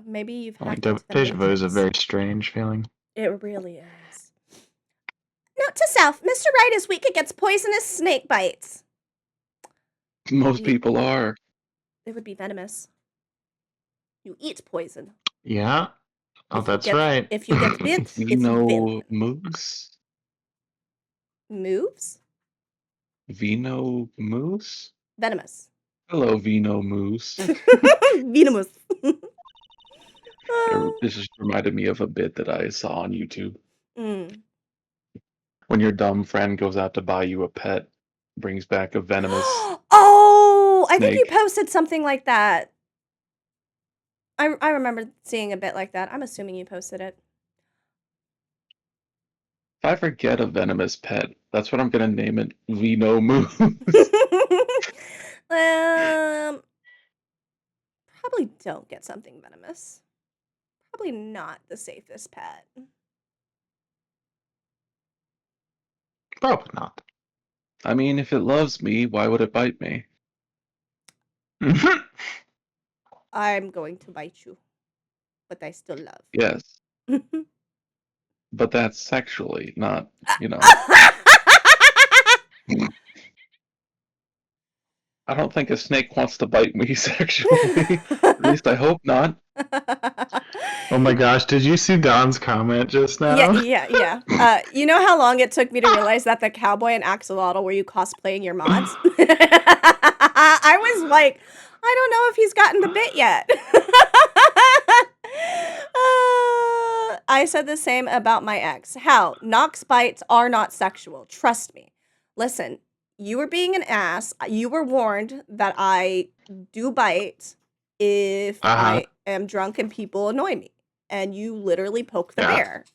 [SPEAKER 1] Maybe you've
[SPEAKER 3] Like,
[SPEAKER 1] hacked into the
[SPEAKER 3] deja vu is a
[SPEAKER 1] Matrix.
[SPEAKER 3] very strange feeling.
[SPEAKER 1] It really is. Note to self, Mr. Right is weak against poisonous snake bites.
[SPEAKER 2] Most
[SPEAKER 1] Ye-
[SPEAKER 2] people are.
[SPEAKER 1] It would be venomous. You eat poison.
[SPEAKER 3] Yeah. Oh,
[SPEAKER 1] If you
[SPEAKER 3] that's
[SPEAKER 1] get
[SPEAKER 3] right.
[SPEAKER 1] if you get bit,
[SPEAKER 2] We
[SPEAKER 1] it's
[SPEAKER 2] know
[SPEAKER 1] venom.
[SPEAKER 2] moose?
[SPEAKER 1] Moves?
[SPEAKER 2] Vino moose?
[SPEAKER 1] Venomous.
[SPEAKER 2] Hello, Vino moose.
[SPEAKER 1] Venomous.
[SPEAKER 2] This just reminded me of a bit that I saw on YouTube.
[SPEAKER 1] Mm.
[SPEAKER 2] When your dumb friend goes out to buy you a pet, brings back a venomous
[SPEAKER 1] Oh, I think you
[SPEAKER 2] snake.
[SPEAKER 1] posted something like that. I remember seeing a bit like that. I'm assuming you posted it.
[SPEAKER 2] If I forget a venomous pet, that's what I'm gonna name it. Vino moose.
[SPEAKER 1] Probably don't get something venomous. Probably not the safest pet.
[SPEAKER 3] Probably not.
[SPEAKER 2] I mean, if it loves me, why would it bite me?
[SPEAKER 1] I'm going to bite you, but I still love.
[SPEAKER 2] Yes, but that's sexually, not, you know. I don't think a snake wants to bite me sexually. At least I hope not.
[SPEAKER 3] Oh my gosh, did you see Don's comment just now?
[SPEAKER 1] Yeah. You know how long it took me to realize that the cowboy and axolotl were you cosplaying your mods? I was like, I don't know if he's gotten the bit yet. I said the same about my ex. How? Nox bites are not sexual. Trust me. Listen, you were being an ass. You were warned that I do bite if I am drunk and people annoy me. And you literally poke the bear.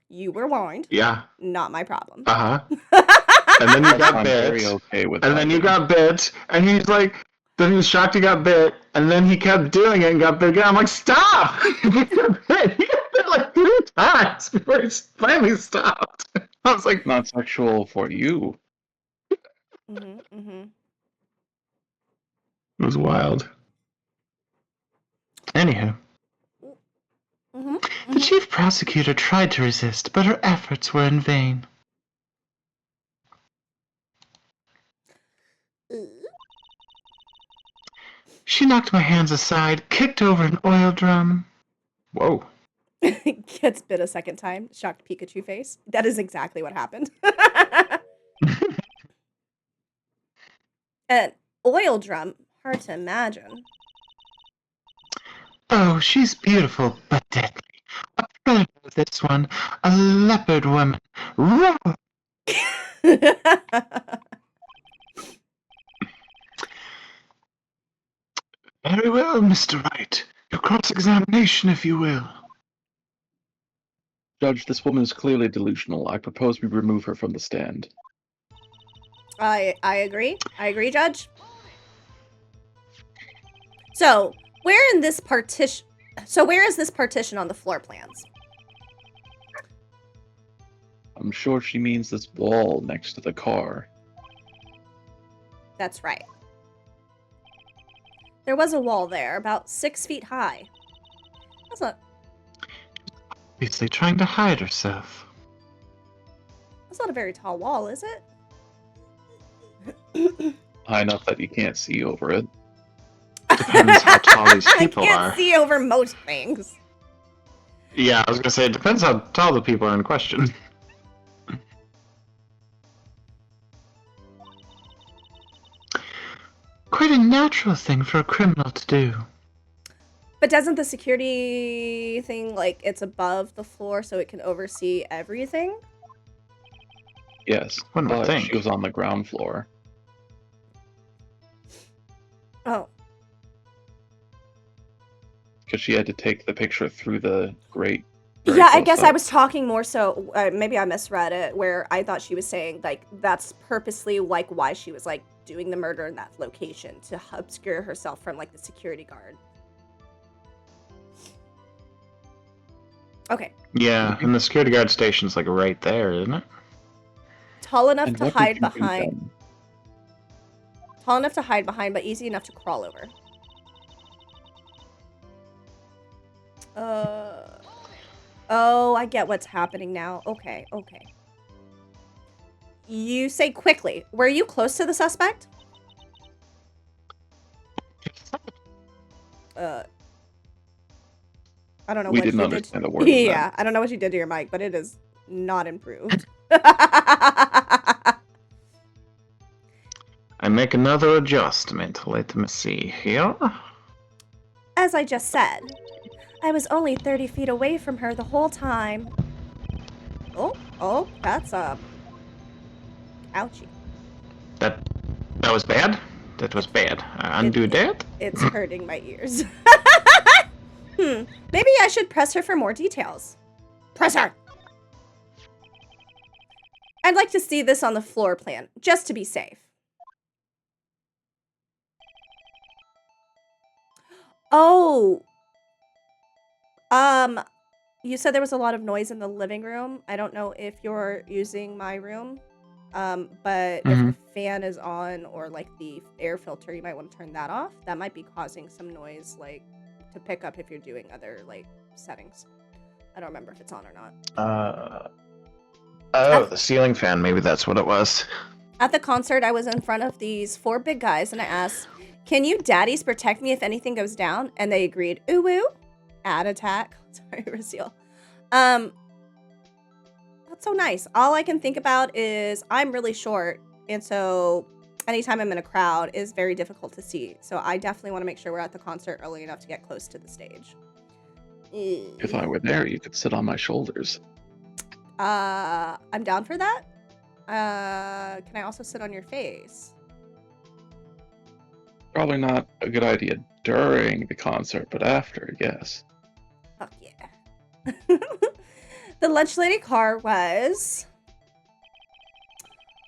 [SPEAKER 1] You were warned.
[SPEAKER 3] Yeah.
[SPEAKER 1] Not my problem.
[SPEAKER 3] And then you got
[SPEAKER 2] I'm
[SPEAKER 3] bit.
[SPEAKER 2] very okay with
[SPEAKER 3] and then you
[SPEAKER 2] biting.
[SPEAKER 3] got bit, and he's like, then he was shocked he got bit, and then he kept doing it and got bit again. I'm like, stop! He got bit like 3 times before he finally stopped. I was like,
[SPEAKER 2] Not sexual for you.
[SPEAKER 1] Mm-hmm.
[SPEAKER 3] It was wild. Anywho. The chief prosecutor tried to resist, but her efforts were in vain. She knocked my hands aside, kicked over an oil drum. Whoa.
[SPEAKER 1] Gets bit a second time. Shocked Pikachu face. That is exactly what happened. An oil drum. Hard to imagine.
[SPEAKER 3] Oh, she's beautiful, but deadly. A predator, this one. A leopard woman. Roar! Very well, Mr. Wright. Your cross-examination, if you will.
[SPEAKER 2] Judge, this woman is clearly delusional. I propose we remove her from the stand.
[SPEAKER 1] I agree. I agree, Judge. So, where is this partition on the floor plans?
[SPEAKER 2] I'm sure she means this wall next to the car.
[SPEAKER 1] That's right. There was a wall there, about 6 feet high. That's not
[SPEAKER 3] Obviously trying to hide herself.
[SPEAKER 1] a very tall wall, is it?
[SPEAKER 2] High enough that you can't see over it.
[SPEAKER 3] Depends how tall these people
[SPEAKER 1] I can't
[SPEAKER 3] are.
[SPEAKER 1] see over most things.
[SPEAKER 3] Yeah, I was gonna say, it depends how tall the people are in question. Quite a natural thing for a criminal to do.
[SPEAKER 1] But doesn't the security thing, like, it's above the floor so it can oversee everything?
[SPEAKER 2] Yes,
[SPEAKER 3] One would
[SPEAKER 2] but
[SPEAKER 3] think.
[SPEAKER 2] she was on the ground floor.
[SPEAKER 1] Oh.
[SPEAKER 2] Because she had to take the picture through the grate.
[SPEAKER 1] Yeah, I guess I was talking more so, maybe I misread it, where I thought she was saying, like, that's purposely, like, why she was, like, doing the murder in that location, to obscure herself from, like, the security guard. Okay.
[SPEAKER 3] Yeah, and the security guard station's, like, right there, isn't it?
[SPEAKER 1] Tall enough
[SPEAKER 2] And
[SPEAKER 1] to
[SPEAKER 2] what did
[SPEAKER 1] hide
[SPEAKER 2] you do
[SPEAKER 1] behind.
[SPEAKER 2] then?
[SPEAKER 1] Tall enough to hide behind, but easy enough to crawl over. Oh, I get what's happening now. Okay, okay. You say quickly. Were you close to the suspect? I don't know
[SPEAKER 2] We
[SPEAKER 1] what
[SPEAKER 2] didn't
[SPEAKER 1] you did.
[SPEAKER 2] understand a word of
[SPEAKER 1] Yeah,
[SPEAKER 2] that.
[SPEAKER 1] I don't know what you did to your mic, but it is not improved.
[SPEAKER 3] I make another adjustment. Let me see here.
[SPEAKER 1] As I just said, I was only 30 feet away from her the whole time. Oh, that's ouchie.
[SPEAKER 3] That was bad? That was bad. Undo that?
[SPEAKER 1] It's hurting my ears. Maybe I should press her for more details. Press her! I'd like to see this on the floor plan, just to be safe. Oh. You said there was a lot of noise in the living room. I don't know if you're using my room. But if the fan is on or like the air filter, you might want to turn that off. That might be causing some noise, like, to pick up if you're doing other, like, settings. I don't remember if it's on or not.
[SPEAKER 3] The ceiling fan, maybe that's what it was.
[SPEAKER 1] At the concert, I was in front of these 4 big guys, and I asked, "Can you daddies protect me if anything goes down?" And they agreed. Ooh woo. Ad attack. Sorry, Raziel. That's so nice. All I can think about is I'm really short, and so anytime I'm in a crowd is very difficult to see. So I definitely want to make sure we're at the concert early enough to get close to the stage.
[SPEAKER 2] If I were there, you could sit on my shoulders.
[SPEAKER 1] I'm down for that. Can I also sit on your face?
[SPEAKER 2] Probably not a good idea during the concert, but after, yes.
[SPEAKER 1] Fuck yeah. The lunch lady car was...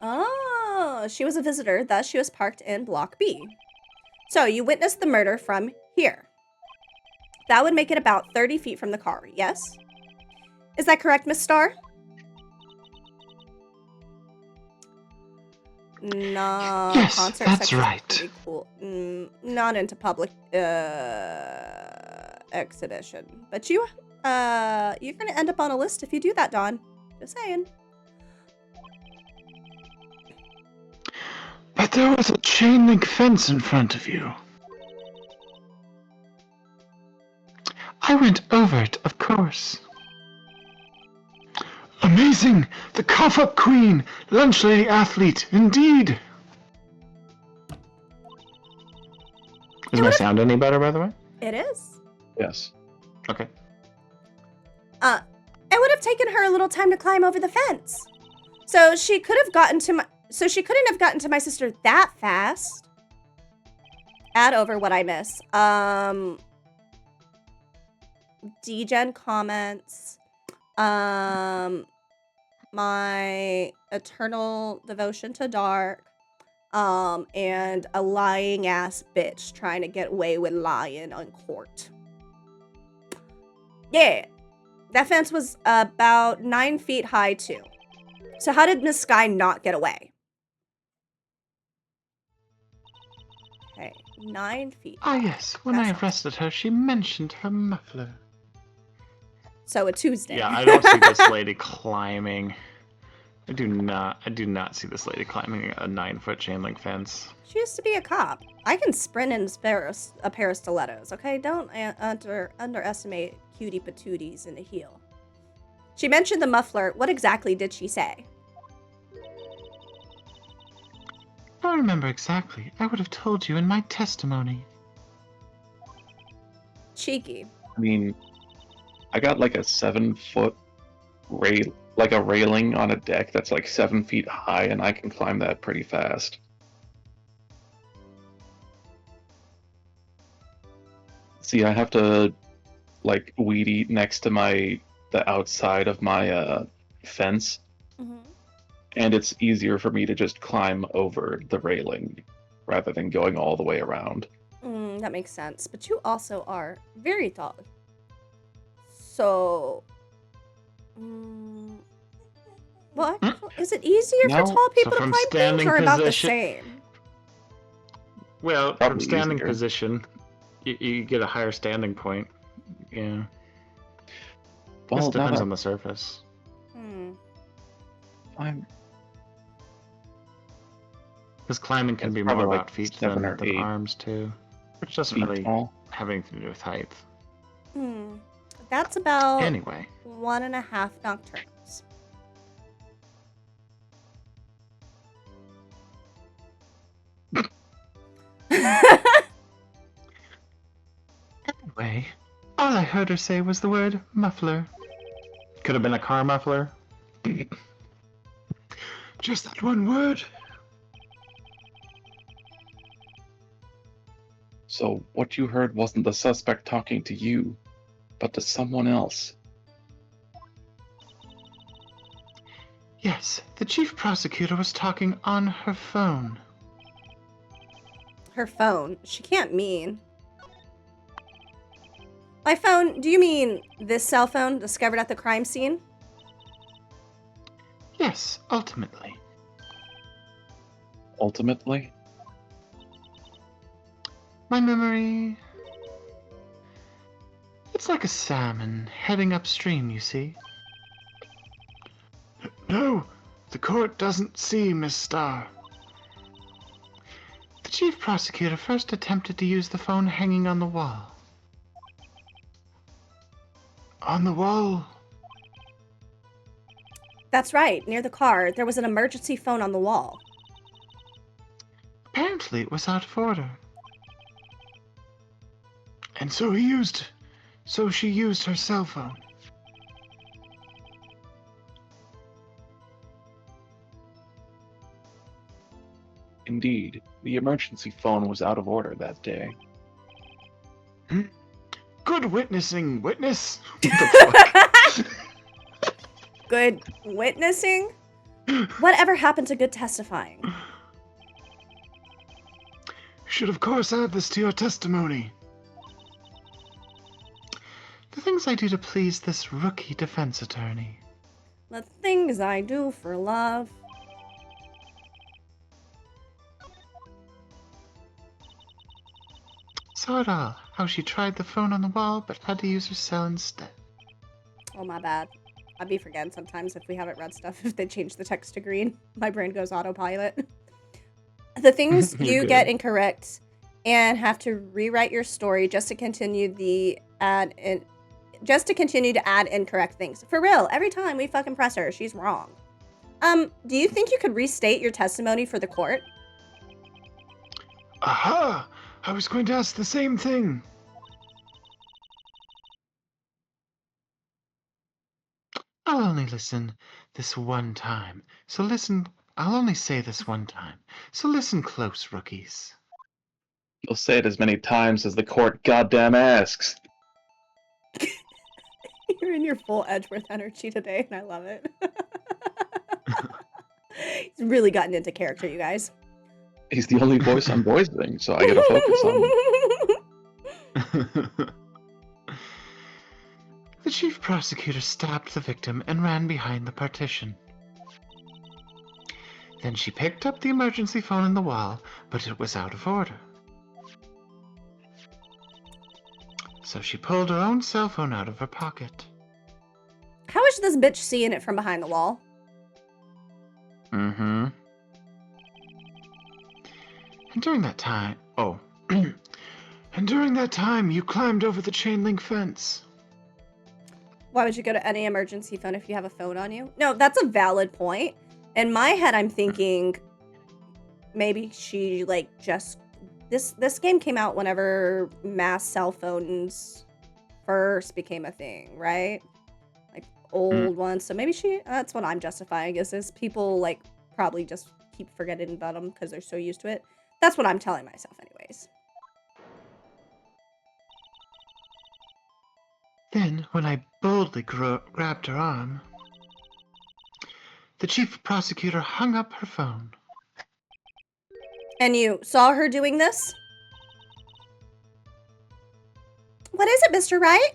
[SPEAKER 1] Oh, she was a visitor, thus she was parked in Block B. So, you witnessed the murder from here. That would make it about 30 feet from the car, yes? Is that correct, Miss Starr? No,
[SPEAKER 3] Yes,
[SPEAKER 1] concert
[SPEAKER 3] that's
[SPEAKER 1] section's
[SPEAKER 3] right.
[SPEAKER 1] pretty cool. Not into public exhibition. But you're gonna end up on a list if you do that, Dawn. Just saying.
[SPEAKER 3] But there was a chain link fence in front of you. I went over it, of course. Amazing! The cough-up queen! Lunch lady athlete, indeed! Is my sound any better, by the way?
[SPEAKER 1] It is.
[SPEAKER 2] Yes.
[SPEAKER 3] Okay.
[SPEAKER 1] It would have taken her a little time to climb over the fence. So she could have gotten to my... So she couldn't have gotten to my sister that fast. Add over what I miss. Degen comments. My eternal devotion to dark. And a lying ass bitch trying to get away with lying on court. Yeah. That fence was about 9 feet high too. So how did Miss Sky not get away? Okay, 9 feet.
[SPEAKER 3] Ah, yes. When I arrested her, she mentioned her muffler.
[SPEAKER 1] So a Tuesday.
[SPEAKER 3] Yeah, I don't see this lady climbing. I do not see this lady climbing a 9-foot chain link fence.
[SPEAKER 1] She used to be a cop. I can sprint in a pair of stilettos, okay? Don't underestimate cutie patooties in a heel. She mentioned the muffler. What exactly did she say?
[SPEAKER 3] If I remember exactly, I would have told you in my testimony.
[SPEAKER 1] Cheeky.
[SPEAKER 2] I mean, I got like a 7-foot like a railing on a deck that's like 7 feet high, and I can climb that pretty fast. See, I have to like weed eat next to the outside of my fence, and it's easier for me to just climb over the railing rather than going all the way around.
[SPEAKER 1] That makes sense. But you also are very tall. So, well, is it easier for
[SPEAKER 2] No.
[SPEAKER 1] tall people
[SPEAKER 3] So
[SPEAKER 1] to
[SPEAKER 3] from
[SPEAKER 1] climb things,
[SPEAKER 3] standing
[SPEAKER 1] or about the
[SPEAKER 3] position-
[SPEAKER 1] same?
[SPEAKER 3] Well,
[SPEAKER 2] Probably
[SPEAKER 3] from standing
[SPEAKER 2] easier.
[SPEAKER 3] position, you get a higher standing point. Yeah.
[SPEAKER 2] Well,
[SPEAKER 3] This depends
[SPEAKER 2] now
[SPEAKER 3] on the surface.
[SPEAKER 2] I'm
[SPEAKER 3] Because climbing can
[SPEAKER 2] It's
[SPEAKER 3] be
[SPEAKER 2] probably
[SPEAKER 3] more
[SPEAKER 2] like
[SPEAKER 3] about feet
[SPEAKER 2] 7 or
[SPEAKER 3] than
[SPEAKER 2] 8
[SPEAKER 3] arms, too. Which doesn't
[SPEAKER 2] feet
[SPEAKER 3] really
[SPEAKER 2] tall.
[SPEAKER 3] have anything to do with height.
[SPEAKER 1] That's about
[SPEAKER 3] Anyway.
[SPEAKER 1] 1.5 nocturnes.
[SPEAKER 3] Anyway, all I heard her say was the word muffler. Could have been a car muffler.
[SPEAKER 4] Just that one word.
[SPEAKER 2] So what you heard wasn't the suspect talking to you, but to someone else.
[SPEAKER 3] Yes, the chief prosecutor was talking on her phone.
[SPEAKER 1] Her phone. She can't mean. By phone, do you mean this cell phone discovered at the crime scene?
[SPEAKER 3] Yes, ultimately.
[SPEAKER 2] Ultimately?
[SPEAKER 3] My memory... It's like a salmon heading upstream, you see.
[SPEAKER 4] No, the court doesn't see Miss Starr.
[SPEAKER 3] The chief prosecutor first attempted to use the phone hanging on the wall.
[SPEAKER 4] On the wall.
[SPEAKER 1] That's right. Near the car, there was an emergency phone on the wall.
[SPEAKER 3] Apparently, it was out of order.
[SPEAKER 4] And so she used her cell phone.
[SPEAKER 2] Indeed, the emergency phone was out of order that day.
[SPEAKER 4] Good witnessing, witness.
[SPEAKER 1] Good witnessing? Whatever happened to good testifying?
[SPEAKER 4] You should, of course, add this to your testimony.
[SPEAKER 3] The things I do to please this rookie defense attorney.
[SPEAKER 1] The things I do for love.
[SPEAKER 3] Saw it all. How she tried the phone on the wall, but had to use her cell instead.
[SPEAKER 1] Oh, my bad. I'd be forgetting sometimes if we haven't read stuff, if they change the text to green. My brain goes autopilot. The things you get incorrect and have to rewrite your story just to continue to add incorrect things. For real, every time we fucking press her, she's wrong. Do you think you could restate your testimony for the court?
[SPEAKER 4] Aha! I was going to ask the same thing.
[SPEAKER 3] I'll only listen this one time. So listen, I'll only say this one time. So listen close, rookies.
[SPEAKER 2] You'll say it as many times as the court goddamn asks.
[SPEAKER 1] You're in your full Edgeworth energy today, and I love it. He's really gotten into character, you guys.
[SPEAKER 2] He's the only voice I'm voicing, so I gotta focus on him.
[SPEAKER 3] The chief prosecutor stabbed the victim and ran behind the partition. Then she picked up the emergency phone on the wall, but it was out of order. So she pulled her own cell phone out of her pocket.
[SPEAKER 1] How is this bitch seeing it from behind the wall?
[SPEAKER 3] Mm-hmm. And during that time... Oh.
[SPEAKER 4] And during that time, you climbed over the chain link fence.
[SPEAKER 1] Why would you go to any emergency phone if you have a phone on you? No, that's a valid point. In my head, I'm thinking, maybe she like just this game came out whenever mass cell phones first became a thing, right? Like old ones. So maybe that's what I'm justifying is people like probably just keep forgetting about them because they're so used to it. That's what I'm telling myself anyways.
[SPEAKER 3] Then, when I boldly grabbed her arm, the chief prosecutor hung up her phone.
[SPEAKER 1] And you saw her doing this? What is it, Mr. Wright?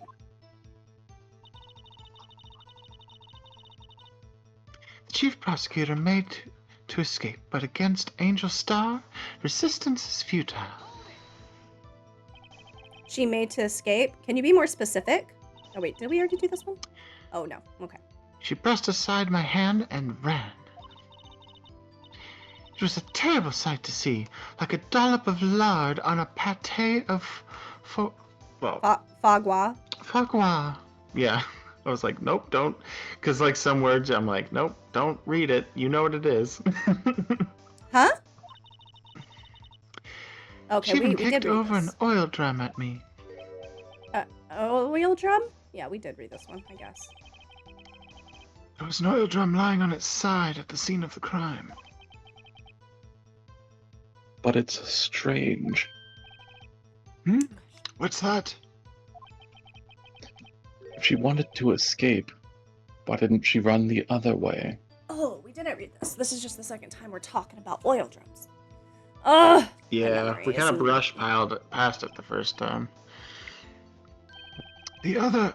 [SPEAKER 3] The chief prosecutor made to escape, but against Angel Star, resistance is futile.
[SPEAKER 1] She made to escape? Can you be more specific? Oh wait, did we already do this one? Oh no, okay.
[SPEAKER 3] She brushed aside my hand and ran. It was a terrible sight to see, like a dollop of lard on a pate of foie gras. Yeah. I was like, nope, don't. Because, like, some words, I'm like, nope, don't read it. You know what it is.
[SPEAKER 1] Huh? Okay,
[SPEAKER 3] she
[SPEAKER 1] we
[SPEAKER 3] even
[SPEAKER 1] did
[SPEAKER 3] kicked
[SPEAKER 1] read
[SPEAKER 3] over
[SPEAKER 1] this.
[SPEAKER 3] an oil drum at me.
[SPEAKER 1] Oil drum? Yeah, we did read this one, I guess.
[SPEAKER 3] There was an oil drum lying on its side at the scene of the crime.
[SPEAKER 2] But it's strange.
[SPEAKER 3] What's that?
[SPEAKER 2] If she wanted to escape, why didn't she run the other way?
[SPEAKER 1] Oh, we didn't read this. This is just the second time we're talking about oil drums. Ugh!
[SPEAKER 3] Yeah, we kind of brushed past it the first time. The other,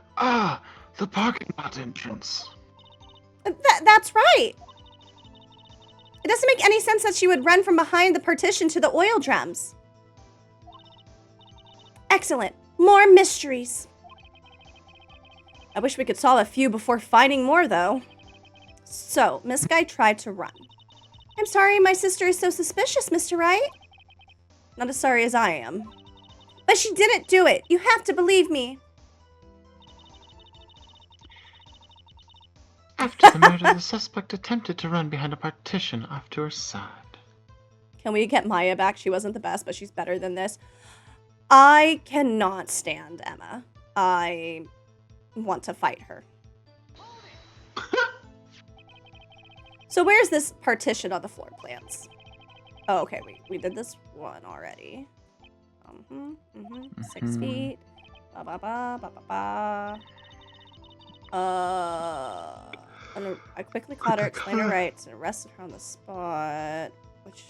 [SPEAKER 3] the parking lot entrance.
[SPEAKER 1] That's right! It doesn't make any sense that she would run from behind the partition to the oil drums. Excellent. More mysteries. I wish we could solve a few before finding more, though. So, Miss Guy tried to run. I'm sorry my sister is so suspicious, Mr. Wright. Not as sorry as I am. But she didn't do it. You have to believe me.
[SPEAKER 3] After the murder, the suspect attempted to run behind a partition off to her side.
[SPEAKER 1] Can we get Maya back? She wasn't the best, but she's better than this. I cannot stand Emma. I want to fight her. So where's this partition on the floor plans? Oh, okay, we did this one already. 6 feet. Ba ba ba ba ba ba. I quickly caught her, explained her rights, and arrested her on the spot. Which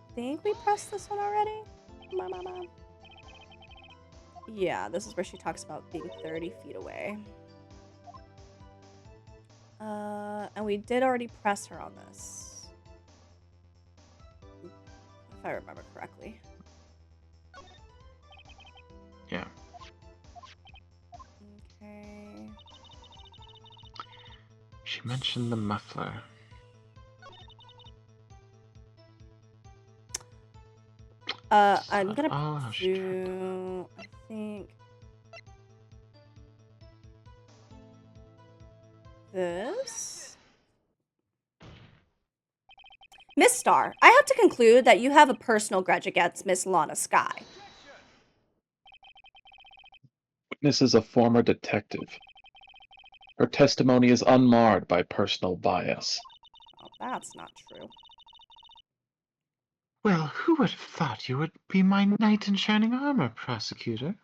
[SPEAKER 1] I think we pressed this one already. Yeah, this is where she talks about being 30 feet away. And we did already press her on this. If I remember correctly.
[SPEAKER 3] Yeah.
[SPEAKER 1] Okay.
[SPEAKER 3] She mentioned the muffler.
[SPEAKER 1] I'm gonna do, I think, this. Miss Star, I have to conclude that you have a personal grudge against Miss Lana Sky.
[SPEAKER 2] Witness is a former detective. Her testimony is unmarred by personal bias.
[SPEAKER 1] Oh, that's not true.
[SPEAKER 3] Well, who would have thought you would be my knight in shining armor, prosecutor?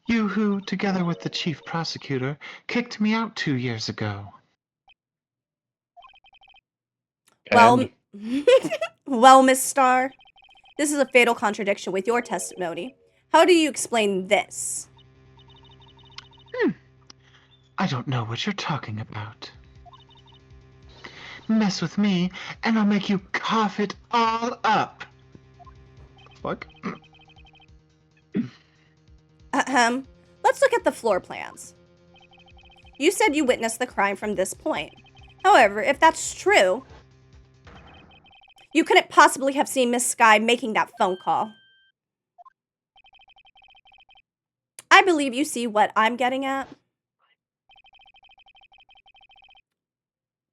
[SPEAKER 3] You who, together with the chief prosecutor, kicked me out 2 years ago.
[SPEAKER 1] Well, well, Miss Star, this is a fatal contradiction with your testimony. How do you explain this?
[SPEAKER 3] I don't know what you're talking about. Mess with me, and I'll make you cough it all up. Fuck.
[SPEAKER 1] Let's look at the floor plans. You said you witnessed the crime from this point. However, if that's true, you couldn't possibly have seen Miss Sky making that phone call. I believe you see what I'm getting at.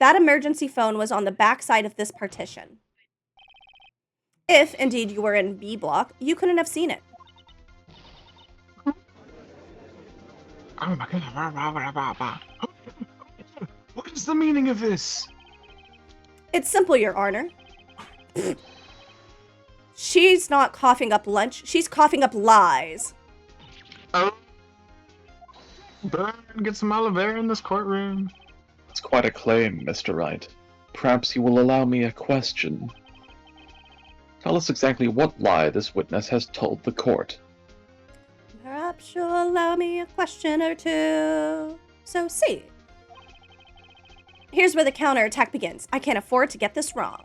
[SPEAKER 1] That emergency phone was on the back side of this partition. If, indeed, you were in B block, you couldn't have seen it.
[SPEAKER 3] Oh my god. What is the meaning of this?
[SPEAKER 1] It's simple, Your Honor. She's not coughing up lunch. She's coughing up lies.
[SPEAKER 3] Oh. Burn, get some aloe vera in this courtroom.
[SPEAKER 2] It's quite a claim, Mr. Wright. Perhaps you will allow me a question. Tell us exactly what lie this witness has told the court.
[SPEAKER 1] Perhaps you'll allow me a question or two. So, see. Here's where the counterattack begins. I can't afford to get this wrong.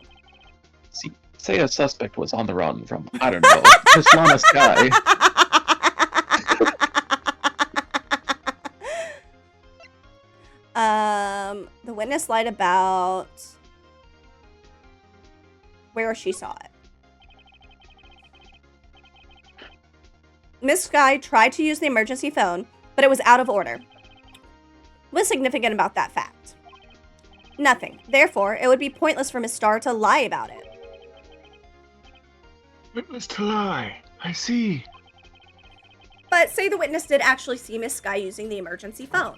[SPEAKER 2] See, say a suspect was on the run from, I don't know, Miss Lana Sky.
[SPEAKER 1] The witness lied about where she saw it. Miss Sky tried to use the emergency phone, but it was out of order. What's significant about that fact? Nothing. Therefore, it would be pointless for Miss Starr to lie about it.
[SPEAKER 3] Witness to lie. I see.
[SPEAKER 1] But say the witness did actually see Miss Sky using the emergency phone.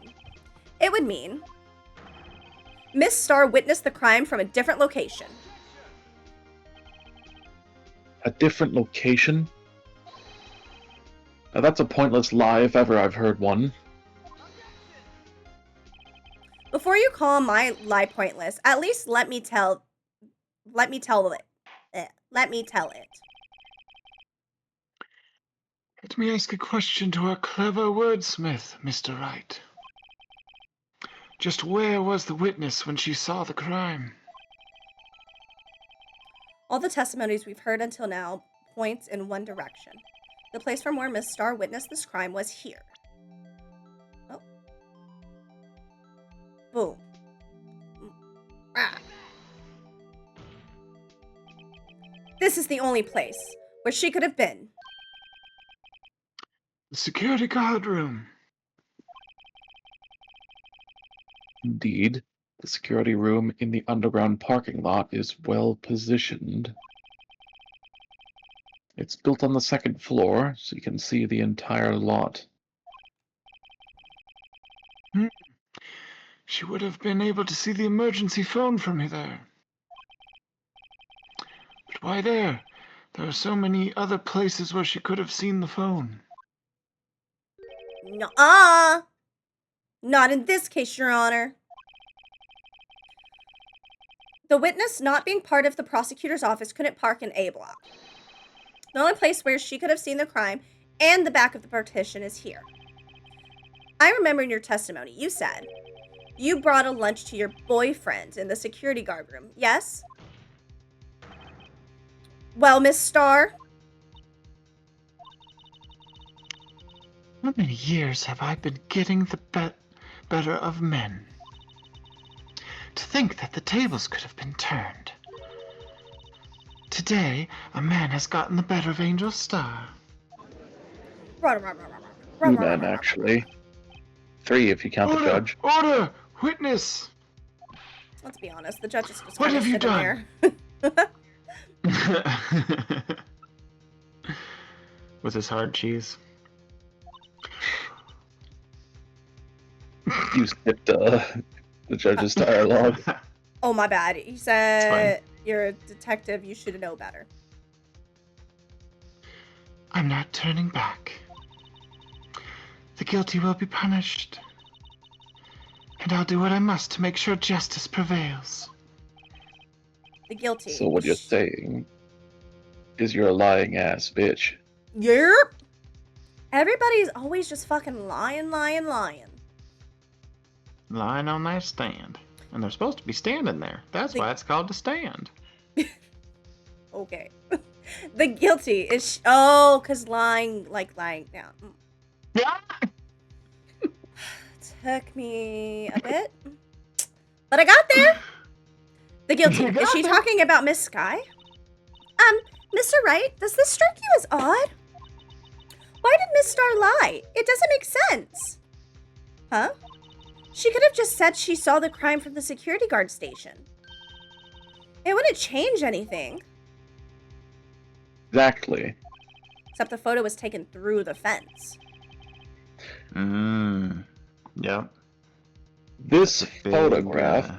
[SPEAKER 1] It would mean Miss Starr witnessed the crime from a different location.
[SPEAKER 2] A different location? Now that's a pointless lie if ever I've heard one.
[SPEAKER 1] Before you call my lie pointless, at least let me tell it. Let me tell it.
[SPEAKER 3] Let me ask a question to our clever wordsmith, Mr. Wright. Just where was the witness when she saw the crime?
[SPEAKER 1] All the testimonies we've heard until now points in one direction. The place from where Miss Starr witnessed this crime was here. Oh. Boom. Ah. This is the only place where she could have been.
[SPEAKER 3] The security guard room.
[SPEAKER 2] Indeed, the security room in the underground parking lot is well positioned. It's built on the second floor, so you can see the entire lot.
[SPEAKER 3] She would have been able to see the emergency phone from there. But why there? There are so many other places where she could have seen the phone.
[SPEAKER 1] Nuh-uh. Not in this case, Your Honor. The witness, not being part of the prosecutor's office, couldn't park in A block. The only place where she could have seen the crime and the back of the partition is here. I remember in your testimony, you said you brought a lunch to your boyfriend in the security guard room, yes? Well, Miss Starr?
[SPEAKER 3] How many years have I been getting the better of men? To think that the tables could have been turned. Today, a man has gotten the better of Angel Starr.
[SPEAKER 2] Two men, actually. 3 if you count the judge.
[SPEAKER 3] Order! Witness!
[SPEAKER 1] Let's be honest, the judge is just
[SPEAKER 3] What
[SPEAKER 1] kind of
[SPEAKER 3] have you
[SPEAKER 1] sitting
[SPEAKER 3] done?
[SPEAKER 1] there.
[SPEAKER 3] With his hard cheese.
[SPEAKER 2] You skipped the judge's dialogue.
[SPEAKER 1] Oh, my bad. He said, you're a detective, you should know better.
[SPEAKER 3] I'm not turning back. The guilty will be punished. And I'll do what I must to make sure justice prevails.
[SPEAKER 1] The guilty.
[SPEAKER 2] So what you're saying is you're a lying ass bitch.
[SPEAKER 1] Yep. Everybody's always just fucking lying.
[SPEAKER 3] Lying on their stand. And they're supposed to be standing there. That's why it's called a stand.
[SPEAKER 1] Okay. The guilty is... Oh, because lying down.
[SPEAKER 3] Yeah.
[SPEAKER 1] Took me a bit. But I got there. The guilty. Is she talking about Miss Sky? Mr. Wright, does this strike you as odd? Why did Miss Starr lie? It doesn't make sense. Huh? She could have just said she saw the crime from the security guard station. It wouldn't change anything.
[SPEAKER 2] Exactly.
[SPEAKER 1] Except the photo was taken through the fence.
[SPEAKER 3] Yep.
[SPEAKER 2] This
[SPEAKER 3] Big,
[SPEAKER 2] photograph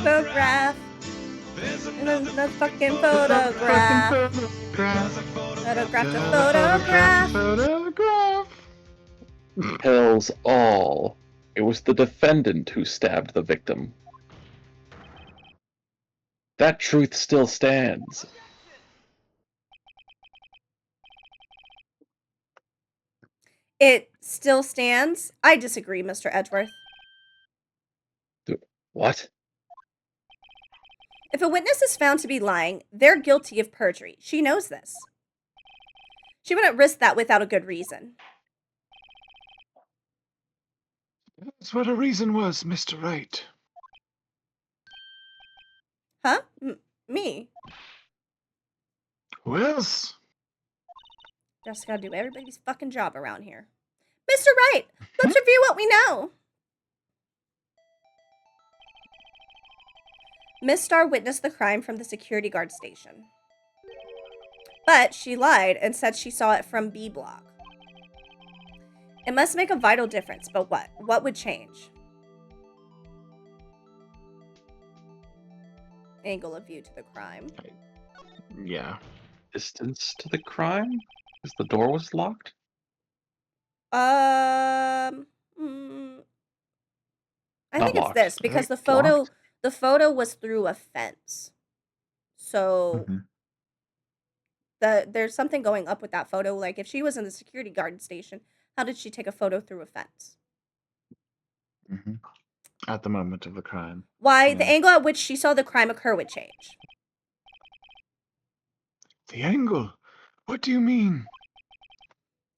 [SPEAKER 1] photograph. The fucking photograph. Photographed a photograph.
[SPEAKER 3] Photograph.
[SPEAKER 2] tells all. It was the defendant who stabbed the victim. That truth still stands.
[SPEAKER 1] It still stands. I disagree, Mr. Edgeworth.
[SPEAKER 2] What?
[SPEAKER 1] If a witness is found to be lying, they're guilty of perjury. She knows this. She wouldn't risk that without a good reason.
[SPEAKER 4] That's what a reason was, Mr. Wright.
[SPEAKER 1] Huh? Me?
[SPEAKER 4] Who else?
[SPEAKER 1] Just gotta do everybody's fucking job around here. Mr. Wright, let's review what we know. Miss Starr witnessed the crime from the security guard station. But she lied and said she saw it from B block. It must make a vital difference, but what? What would change? Angle of view to the crime.
[SPEAKER 3] Yeah.
[SPEAKER 2] Distance to the crime? Because the door was locked?
[SPEAKER 1] I
[SPEAKER 2] Not
[SPEAKER 1] think it's
[SPEAKER 2] locked.
[SPEAKER 1] this because
[SPEAKER 3] Right,
[SPEAKER 1] the photo was through a fence. So there's something going up with that photo. Like if she was in the security guard station, how did she take a photo through a fence?
[SPEAKER 3] At the moment of the crime.
[SPEAKER 1] Why
[SPEAKER 3] Yeah.
[SPEAKER 1] the angle at which she saw the crime occur would change.
[SPEAKER 4] The angle? What do you mean?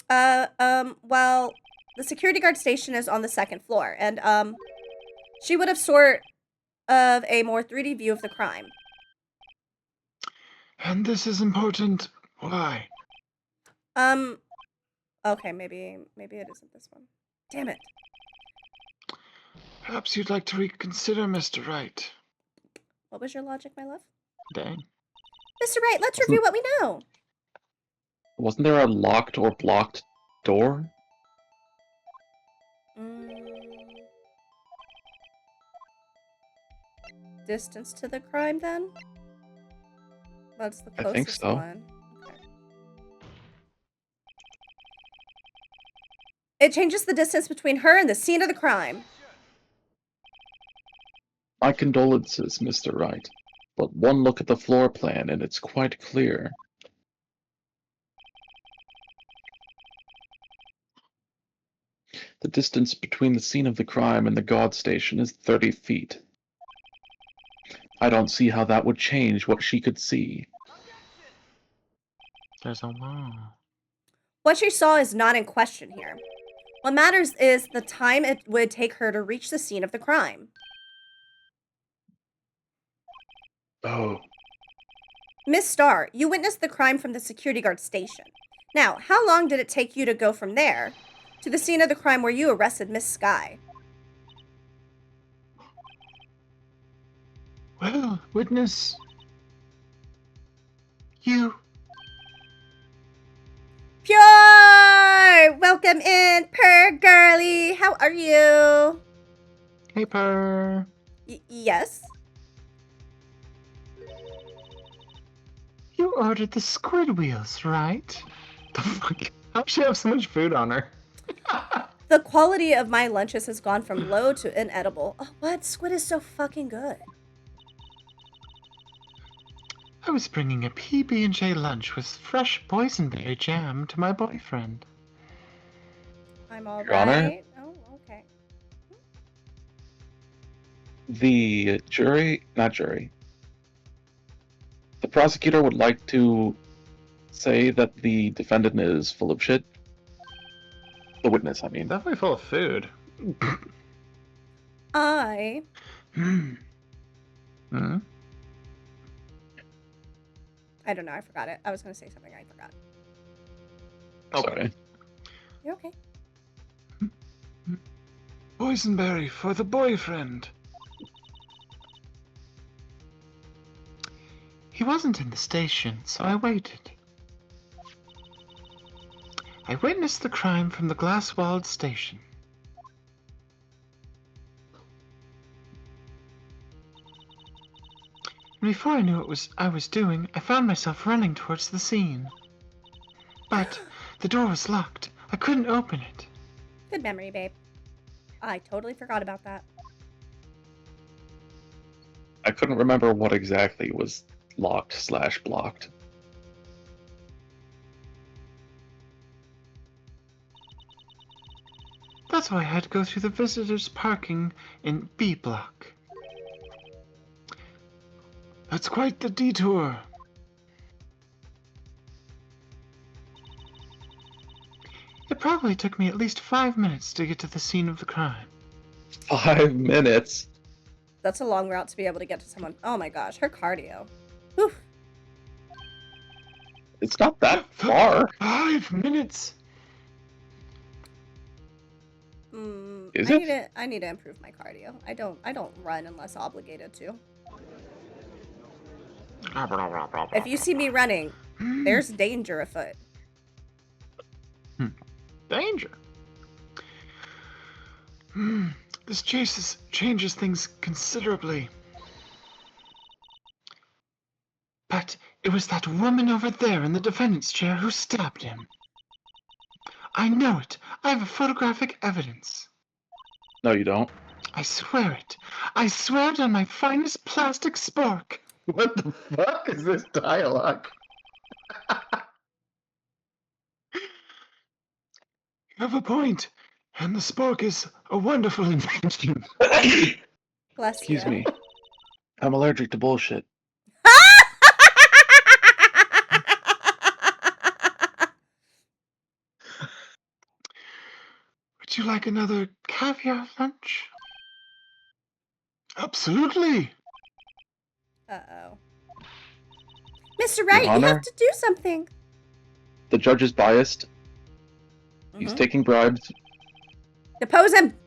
[SPEAKER 1] Well, the security guard station is on the second floor, and she would have sort of a more 3D view of the crime.
[SPEAKER 4] And this is important. Why?
[SPEAKER 1] Okay, maybe it isn't this one. Damn it.
[SPEAKER 4] Perhaps you'd like to reconsider, Mr. Wright.
[SPEAKER 1] What was your logic, my love?
[SPEAKER 3] Dang.
[SPEAKER 1] Mr. Wright, let's review what we know.
[SPEAKER 2] Wasn't there a locked or blocked door?
[SPEAKER 1] Distance to the crime, then? That's the closest
[SPEAKER 2] I think so.
[SPEAKER 1] one. Okay. It changes the distance between her and the scene of the crime.
[SPEAKER 2] My condolences, Mr. Wright, but one look at the floor plan and it's quite clear. The distance between the scene of the crime and the guard station is 30 feet. I don't see how that would change what she could see.
[SPEAKER 3] There's a wall.
[SPEAKER 1] What she saw is not in question here. What matters is the time it would take her to reach the scene of the crime.
[SPEAKER 2] Oh,
[SPEAKER 1] Miss Starr, you witnessed the crime from the security guard station. Now, how long did it take you to go from there to the scene of the crime where you arrested Miss Sky?
[SPEAKER 4] Well, witness. You.
[SPEAKER 1] Pure! Welcome in, Purr Girly. How are you?
[SPEAKER 3] Hey, Purr.
[SPEAKER 1] Yes?
[SPEAKER 3] You ordered the squid wheels, right? The fuck? How does she have so much food on her?
[SPEAKER 1] The quality of my lunches has gone from low to inedible. Oh, what? Squid is so fucking good.
[SPEAKER 3] I was bringing a PB&J lunch with fresh boysenberry jam to my boyfriend.
[SPEAKER 1] I'm all
[SPEAKER 2] Your Honor?
[SPEAKER 1] right. Oh, okay.
[SPEAKER 2] the the prosecutor would like to say that the defendant is full of shit. The witness, I mean.
[SPEAKER 3] Definitely full of food.
[SPEAKER 1] I
[SPEAKER 3] Hmm?
[SPEAKER 1] I don't know. I forgot it. I was going to say something. I forgot.
[SPEAKER 2] Sorry.
[SPEAKER 1] You're okay.
[SPEAKER 4] Boysenberry for the boyfriend.
[SPEAKER 3] He wasn't in the station, so I waited. I witnessed the crime from the glass-walled station. And before I knew what I was doing, I found myself running towards the scene. But the door was locked. I couldn't open it.
[SPEAKER 1] Good memory, babe. I totally forgot about that.
[SPEAKER 2] I couldn't remember what exactly was locked/blocked.
[SPEAKER 3] That's why I had to go through the visitors' parking in B block. That's quite the detour. It probably took me at least 5 minutes to get to the scene of the crime.
[SPEAKER 2] 5 minutes?
[SPEAKER 1] That's a long route to be able to get to someone. Oh my gosh, her cardio. Whew.
[SPEAKER 2] It's not that far.
[SPEAKER 3] 5 minutes?
[SPEAKER 2] Is it?
[SPEAKER 1] I need to improve my cardio. I don't run unless obligated to. If you see me running, there's danger afoot.
[SPEAKER 3] Danger? This changes things considerably. But it was that woman over there in the defendant's chair who stabbed him. I know it. I have photographic evidence.
[SPEAKER 2] No, you don't.
[SPEAKER 3] I swear it. I swear it on my finest plastic spork.
[SPEAKER 4] What the fuck is this dialogue?
[SPEAKER 3] You have a point, and the spork is a wonderful invention.
[SPEAKER 1] Bless
[SPEAKER 2] Excuse
[SPEAKER 1] you.
[SPEAKER 2] me. I'm allergic to bullshit.
[SPEAKER 3] Would you like another caviar lunch? Absolutely.
[SPEAKER 1] Uh-oh. Mr. Wright, you
[SPEAKER 2] Honor?
[SPEAKER 1] have to do something.
[SPEAKER 2] The judge is biased. He's
[SPEAKER 1] Mhm.
[SPEAKER 2] taking bribes.
[SPEAKER 1] Depose him.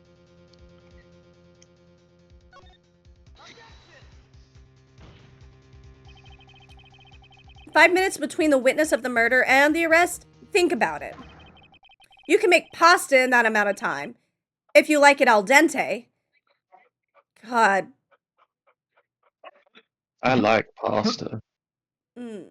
[SPEAKER 1] Five minutes between the witness of the murder and the arrest? Think about it. You can make pasta in that amount of time. If you like it al dente. God.
[SPEAKER 2] I like pasta.
[SPEAKER 1] Mm.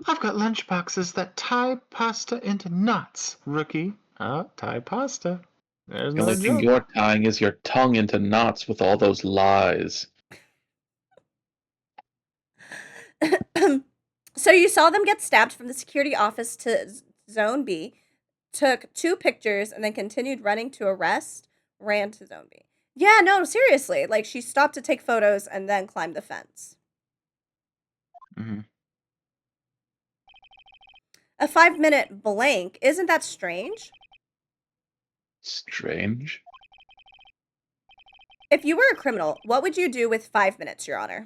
[SPEAKER 3] I've got lunch boxes that tie pasta into knots, rookie. Tie pasta. There's
[SPEAKER 2] The
[SPEAKER 3] no
[SPEAKER 2] only thing
[SPEAKER 3] joke.
[SPEAKER 2] you're tying is your tongue into knots with all those lies.
[SPEAKER 1] So you saw them get stabbed from the security office to Zone B, took 2 pictures, and then continued running to arrest, ran to Zone B. Yeah, no, seriously. Like, she stopped to take photos and then climbed the fence.
[SPEAKER 3] Mm-hmm.
[SPEAKER 1] A 5-minute blank. Isn't that strange?
[SPEAKER 2] Strange.
[SPEAKER 1] If you were a criminal, what would you do with 5 minutes, Your Honor?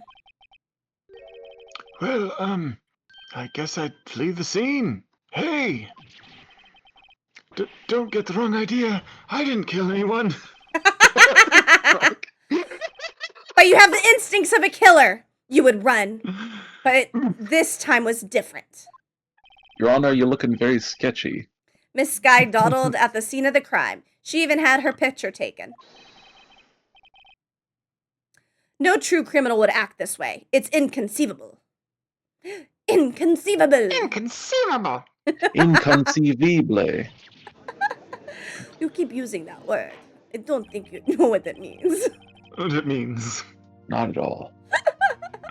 [SPEAKER 3] Well, I guess I'd flee the scene. Hey! Don't get the wrong idea. I didn't kill anyone.
[SPEAKER 1] But you have the instincts of a killer. You would run. But this time was different.
[SPEAKER 2] Your Honor, you're looking very sketchy.
[SPEAKER 1] Miss Skye dawdled at the scene of the crime. She even had her picture taken. No true criminal would act this way. It's inconceivable. Inconceivable.
[SPEAKER 3] Inconceivable.
[SPEAKER 2] Inconceivable.
[SPEAKER 1] You keep using that word. I don't think you know what that means.
[SPEAKER 3] What it means.
[SPEAKER 2] Not at all.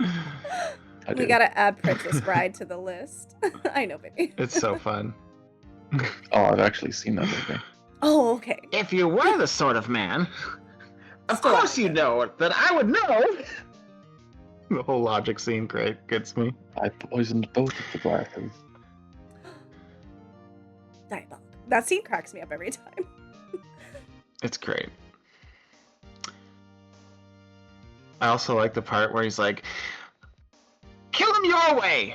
[SPEAKER 2] I
[SPEAKER 1] We
[SPEAKER 2] do.
[SPEAKER 1] gotta add Princess Bride to the list. I know, baby.
[SPEAKER 3] It's so fun.
[SPEAKER 2] Oh, I've actually seen that movie.
[SPEAKER 1] Oh, okay.
[SPEAKER 3] If you were the sort of man, of
[SPEAKER 1] Still
[SPEAKER 3] course
[SPEAKER 1] on
[SPEAKER 3] you know that I would know. The whole logic scene gets me.
[SPEAKER 2] I poisoned both of the glasses.
[SPEAKER 1] Diabolical. That scene cracks me up every time.
[SPEAKER 3] It's great. I also like the part where he's like, kill him your way!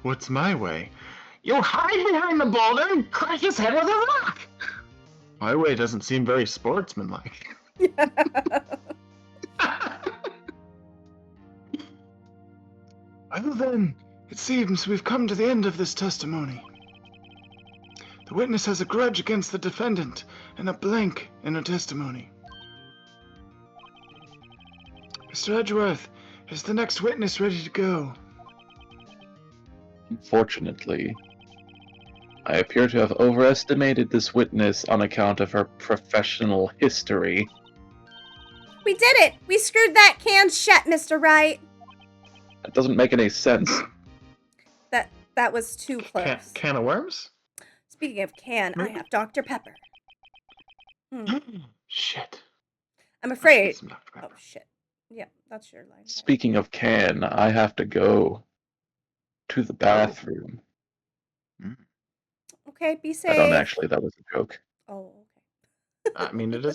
[SPEAKER 3] What's my way? You hide behind the boulder and crack his head with a rock! My way doesn't seem very sportsmanlike.
[SPEAKER 4] Well then, it seems we've come to the end of this testimony. The witness has a grudge against the defendant and a blank in her testimony. Mr. Edgeworth, is the next witness ready to go?
[SPEAKER 2] Unfortunately, I appear to have overestimated this witness on account of her professional history.
[SPEAKER 1] We did it! We screwed that can shut, Mr. Wright.
[SPEAKER 2] That doesn't make any sense.
[SPEAKER 1] That was too close.
[SPEAKER 3] Can of worms?
[SPEAKER 1] Speaking of can, I have Dr. Pepper.
[SPEAKER 4] Shit.
[SPEAKER 1] I'm afraid.
[SPEAKER 4] Some Dr. Pepper.
[SPEAKER 1] Oh, shit. Yeah, that's your line.
[SPEAKER 2] Speaking of can, I have to go to the bathroom.
[SPEAKER 1] Okay, be safe.
[SPEAKER 2] I don't actually, that was a joke.
[SPEAKER 1] Oh, okay.
[SPEAKER 3] I mean, it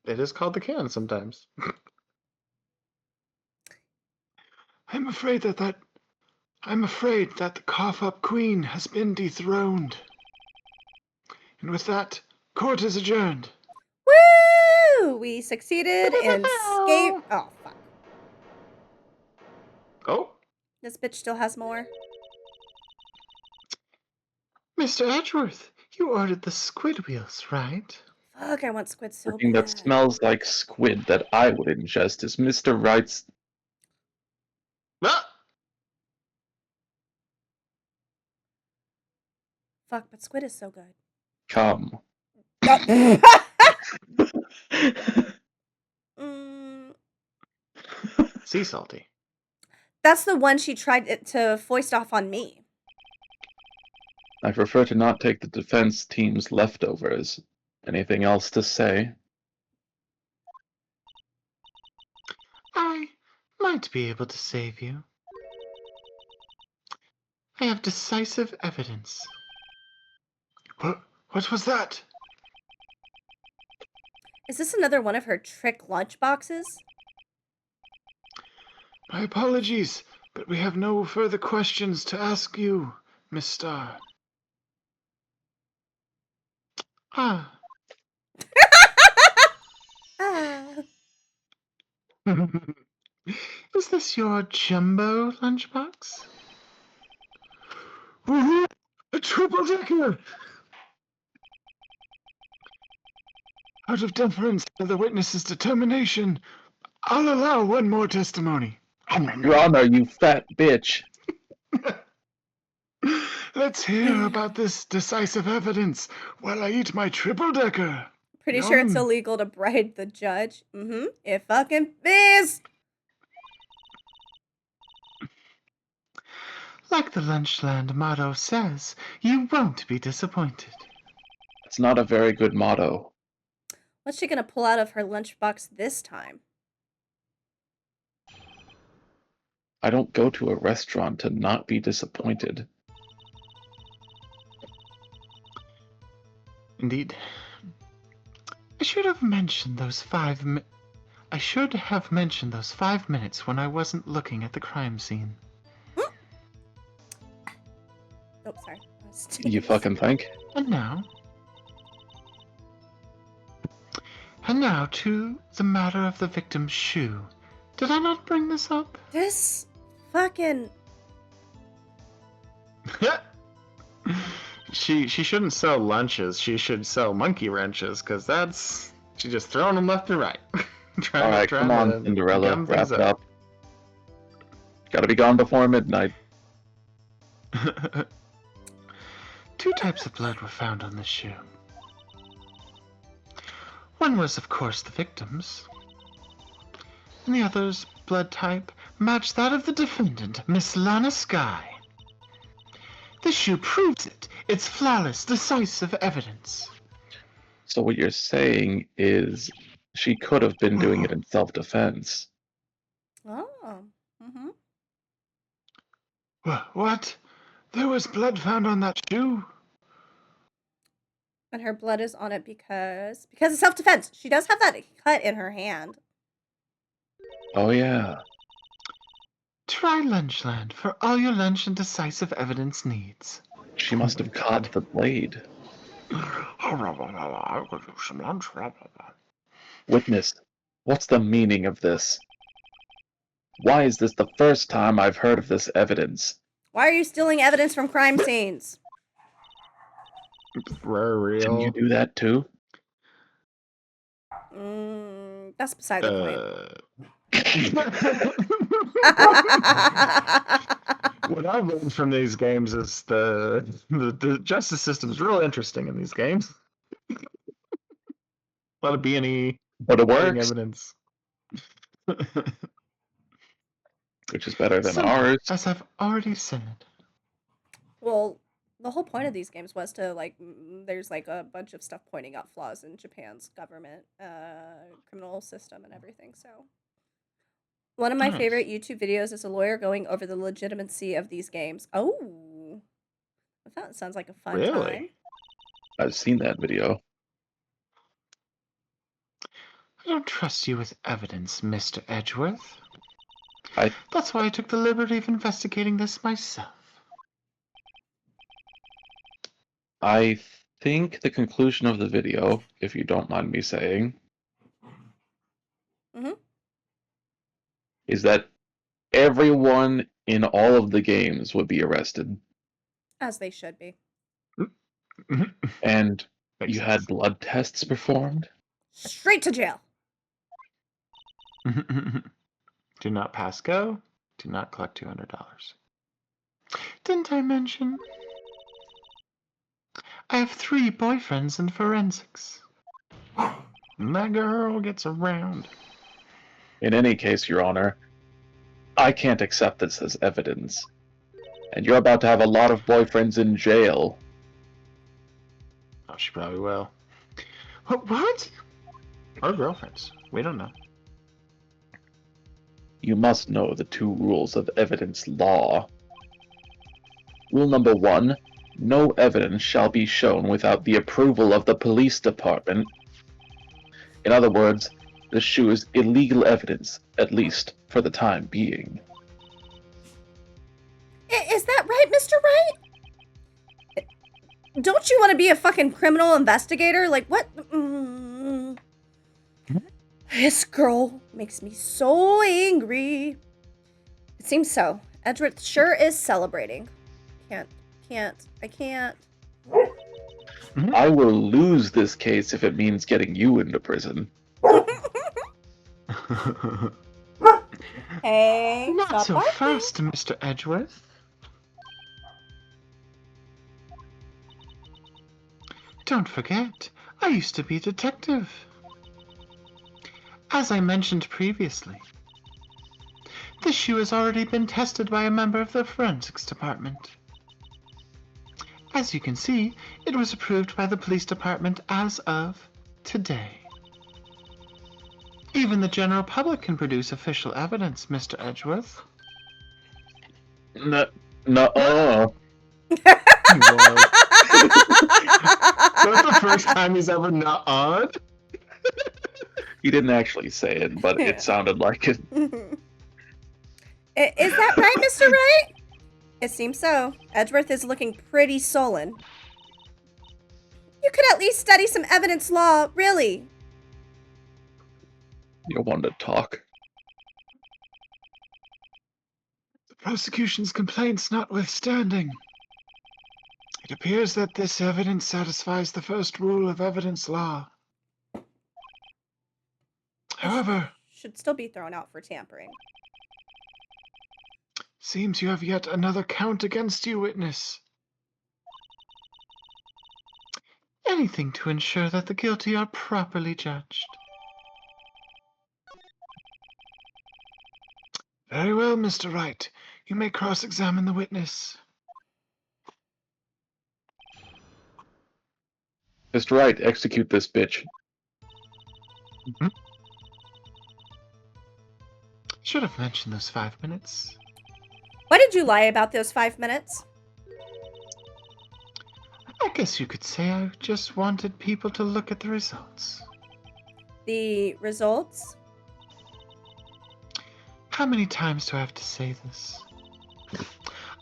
[SPEAKER 3] is called the can sometimes.
[SPEAKER 4] I'm afraid that the cough-up queen has been dethroned. And with that, court is adjourned.
[SPEAKER 1] Woo! We succeeded in escape. Oh, fuck.
[SPEAKER 3] Oh,
[SPEAKER 1] This bitch still has more.
[SPEAKER 4] Mr. Edgeworth, you ordered the squid wheels, right?
[SPEAKER 1] Fuck, I want squid so
[SPEAKER 2] Something
[SPEAKER 1] bad.
[SPEAKER 2] that smells like squid that I would ingest is Mr. Wright's.
[SPEAKER 3] ah!
[SPEAKER 1] Fuck, but squid is so good.
[SPEAKER 2] Come.
[SPEAKER 1] Mm,
[SPEAKER 3] Sea salty.
[SPEAKER 1] that's the one she tried to foist off on me.
[SPEAKER 2] I prefer to not take the defense team's leftovers. Anything else to say?
[SPEAKER 4] I might be able to save you. I have decisive evidence. What was that?
[SPEAKER 1] Is this another one of her trick lunch boxes?
[SPEAKER 4] My apologies, but we have no further questions to ask you, Miss Starr. Ah.
[SPEAKER 1] Ah.
[SPEAKER 4] Is this your jumbo lunchbox? Woohoo! A triple-decker! Out of deference to the witness's determination, I'll allow one more testimony.
[SPEAKER 2] Your Honor, you fat bitch.
[SPEAKER 4] Let's hear about this decisive evidence while I eat my triple-decker.
[SPEAKER 1] Pretty sure it's
[SPEAKER 4] Yum.
[SPEAKER 1] illegal to bribe the judge. It fucking is.
[SPEAKER 4] Like the Lunchland motto says, you won't be disappointed.
[SPEAKER 2] It's not a very good motto.
[SPEAKER 1] What's she gonna pull out of her lunchbox this time?
[SPEAKER 2] I don't go to a restaurant to not be disappointed.
[SPEAKER 4] Indeed. I should have mentioned those 5 minutes when I wasn't looking at the crime scene.
[SPEAKER 1] Oh, sorry.
[SPEAKER 2] You fucking think?
[SPEAKER 4] And now to the matter of the victim's shoe. Did I not bring this up?
[SPEAKER 1] This fucking...
[SPEAKER 3] She shouldn't sell lunches. She should sell monkey wrenches, because that's... She's just throwing them left and right.
[SPEAKER 2] Alright, come on, Cinderella, wrap it up. Gotta be gone before midnight.
[SPEAKER 4] 2 types of blood were found on this shoe. One was, of course, the victim's, and the other's blood type matched that of the defendant, Miss Lana Skye. This shoe proves it. It's flawless, decisive evidence.
[SPEAKER 2] So what you're saying is she could have been doing it in self-defense.
[SPEAKER 1] Oh.
[SPEAKER 4] What? There was blood found on that shoe?
[SPEAKER 1] And her blood is on it because of self-defense. She does have that cut in her hand.
[SPEAKER 2] Oh yeah.
[SPEAKER 4] Try Lunchland for all your lunch and decisive evidence needs.
[SPEAKER 2] She must have caught the blade.
[SPEAKER 4] I could do some lunch.
[SPEAKER 2] Witness, What's the meaning of this? Why is this the first time I've heard of this evidence?
[SPEAKER 1] Why are you stealing evidence from crime scenes?
[SPEAKER 4] For
[SPEAKER 2] Didn't you
[SPEAKER 4] real.
[SPEAKER 2] do that too?
[SPEAKER 1] That's beside the point.
[SPEAKER 4] What I've learned from these games is the justice system is real interesting in these games. A lot of B&E,
[SPEAKER 2] But it
[SPEAKER 4] hiding
[SPEAKER 2] works,
[SPEAKER 4] evidence.
[SPEAKER 2] which is better than
[SPEAKER 3] Simple,
[SPEAKER 2] ours.
[SPEAKER 3] as I've already said.
[SPEAKER 1] Well, the whole point of these games was to, like, there's, like, a bunch of stuff pointing out flaws in Japan's government, criminal system and everything, so. One of my
[SPEAKER 3] Nice.
[SPEAKER 1] favorite YouTube videos is a lawyer going over the legitimacy of these games. Oh! That sounds like a fun
[SPEAKER 4] Really?
[SPEAKER 1] time.
[SPEAKER 2] I've seen that video.
[SPEAKER 3] I don't trust you with evidence, Mr. Edgeworth.
[SPEAKER 2] I-
[SPEAKER 3] That's why I took the liberty of investigating this myself.
[SPEAKER 2] I think the conclusion of the video, if you don't mind me saying,
[SPEAKER 1] Mhm.
[SPEAKER 2] is that everyone in all of the games would be arrested.
[SPEAKER 1] As they should be.
[SPEAKER 2] And
[SPEAKER 4] Makes
[SPEAKER 2] you had
[SPEAKER 4] sense.
[SPEAKER 2] blood tests performed?
[SPEAKER 1] Straight to jail!
[SPEAKER 3] Do not pass go. Do not collect $200. Didn't I mention? I have 3 boyfriends in forensics.
[SPEAKER 4] That girl gets around.
[SPEAKER 2] In any case, Your Honor, I can't accept this as evidence. And you're about to have a lot of boyfriends in jail.
[SPEAKER 4] Oh, she probably will. What? Or girlfriends. We don't know.
[SPEAKER 2] You must know the 2 rules of evidence law. Rule number 1, no evidence shall be shown without the approval of the police department. In other words, the shoe is illegal evidence, at least for the time being.
[SPEAKER 1] Is that right, Mr. Wright? Don't you want to be a fucking criminal investigator? Like, what? This girl makes me so angry. It seems so. Edgeworth sure is celebrating. I can't.
[SPEAKER 2] I will lose this case if it means getting you into prison.
[SPEAKER 1] Hey,
[SPEAKER 3] Not
[SPEAKER 1] stop
[SPEAKER 3] so
[SPEAKER 1] barking.
[SPEAKER 3] fast, Mr. Edgeworth. Don't forget, I used to be a detective. As I mentioned previously, this shoe has already been tested by a member of the forensics department. As you can see, it was approved by the police department as of today. Even the general public can produce official evidence, Mr. Edgeworth.
[SPEAKER 2] Nuh-uh.
[SPEAKER 4] He was. That's the first time he's ever not on.
[SPEAKER 2] He didn't actually say it, but it sounded like it.
[SPEAKER 1] Is that right, Mr. Wright? It seems so. Edgeworth is looking pretty sullen. You could at least study some evidence law, really.
[SPEAKER 2] You want to talk?
[SPEAKER 4] The prosecution's complaints notwithstanding, it appears that this evidence satisfies the first rule of evidence law. However,
[SPEAKER 1] Should still be thrown out for tampering.
[SPEAKER 4] seems you have yet another count against you, witness.
[SPEAKER 3] Anything to ensure that the guilty are properly judged.
[SPEAKER 4] Very well, Mr. Wright. You may cross-examine the witness.
[SPEAKER 2] Mr. Wright, execute this bitch.
[SPEAKER 3] Should have mentioned those 5 minutes.
[SPEAKER 1] Why did you lie about those 5 minutes?
[SPEAKER 3] I guess you could say I just wanted people to look at the results.
[SPEAKER 1] The results?
[SPEAKER 3] How many times do I have to say this?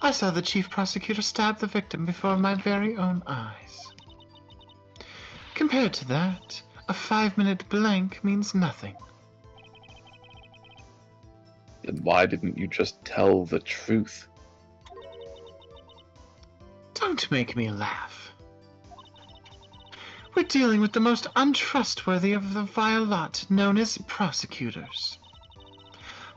[SPEAKER 3] I saw the chief prosecutor stab the victim before my very own eyes. Compared to that, a 5-minute blank means nothing.
[SPEAKER 2] Then why didn't you just tell the truth?
[SPEAKER 3] Don't make me laugh. We're dealing with the most untrustworthy of the vile lot known as prosecutors.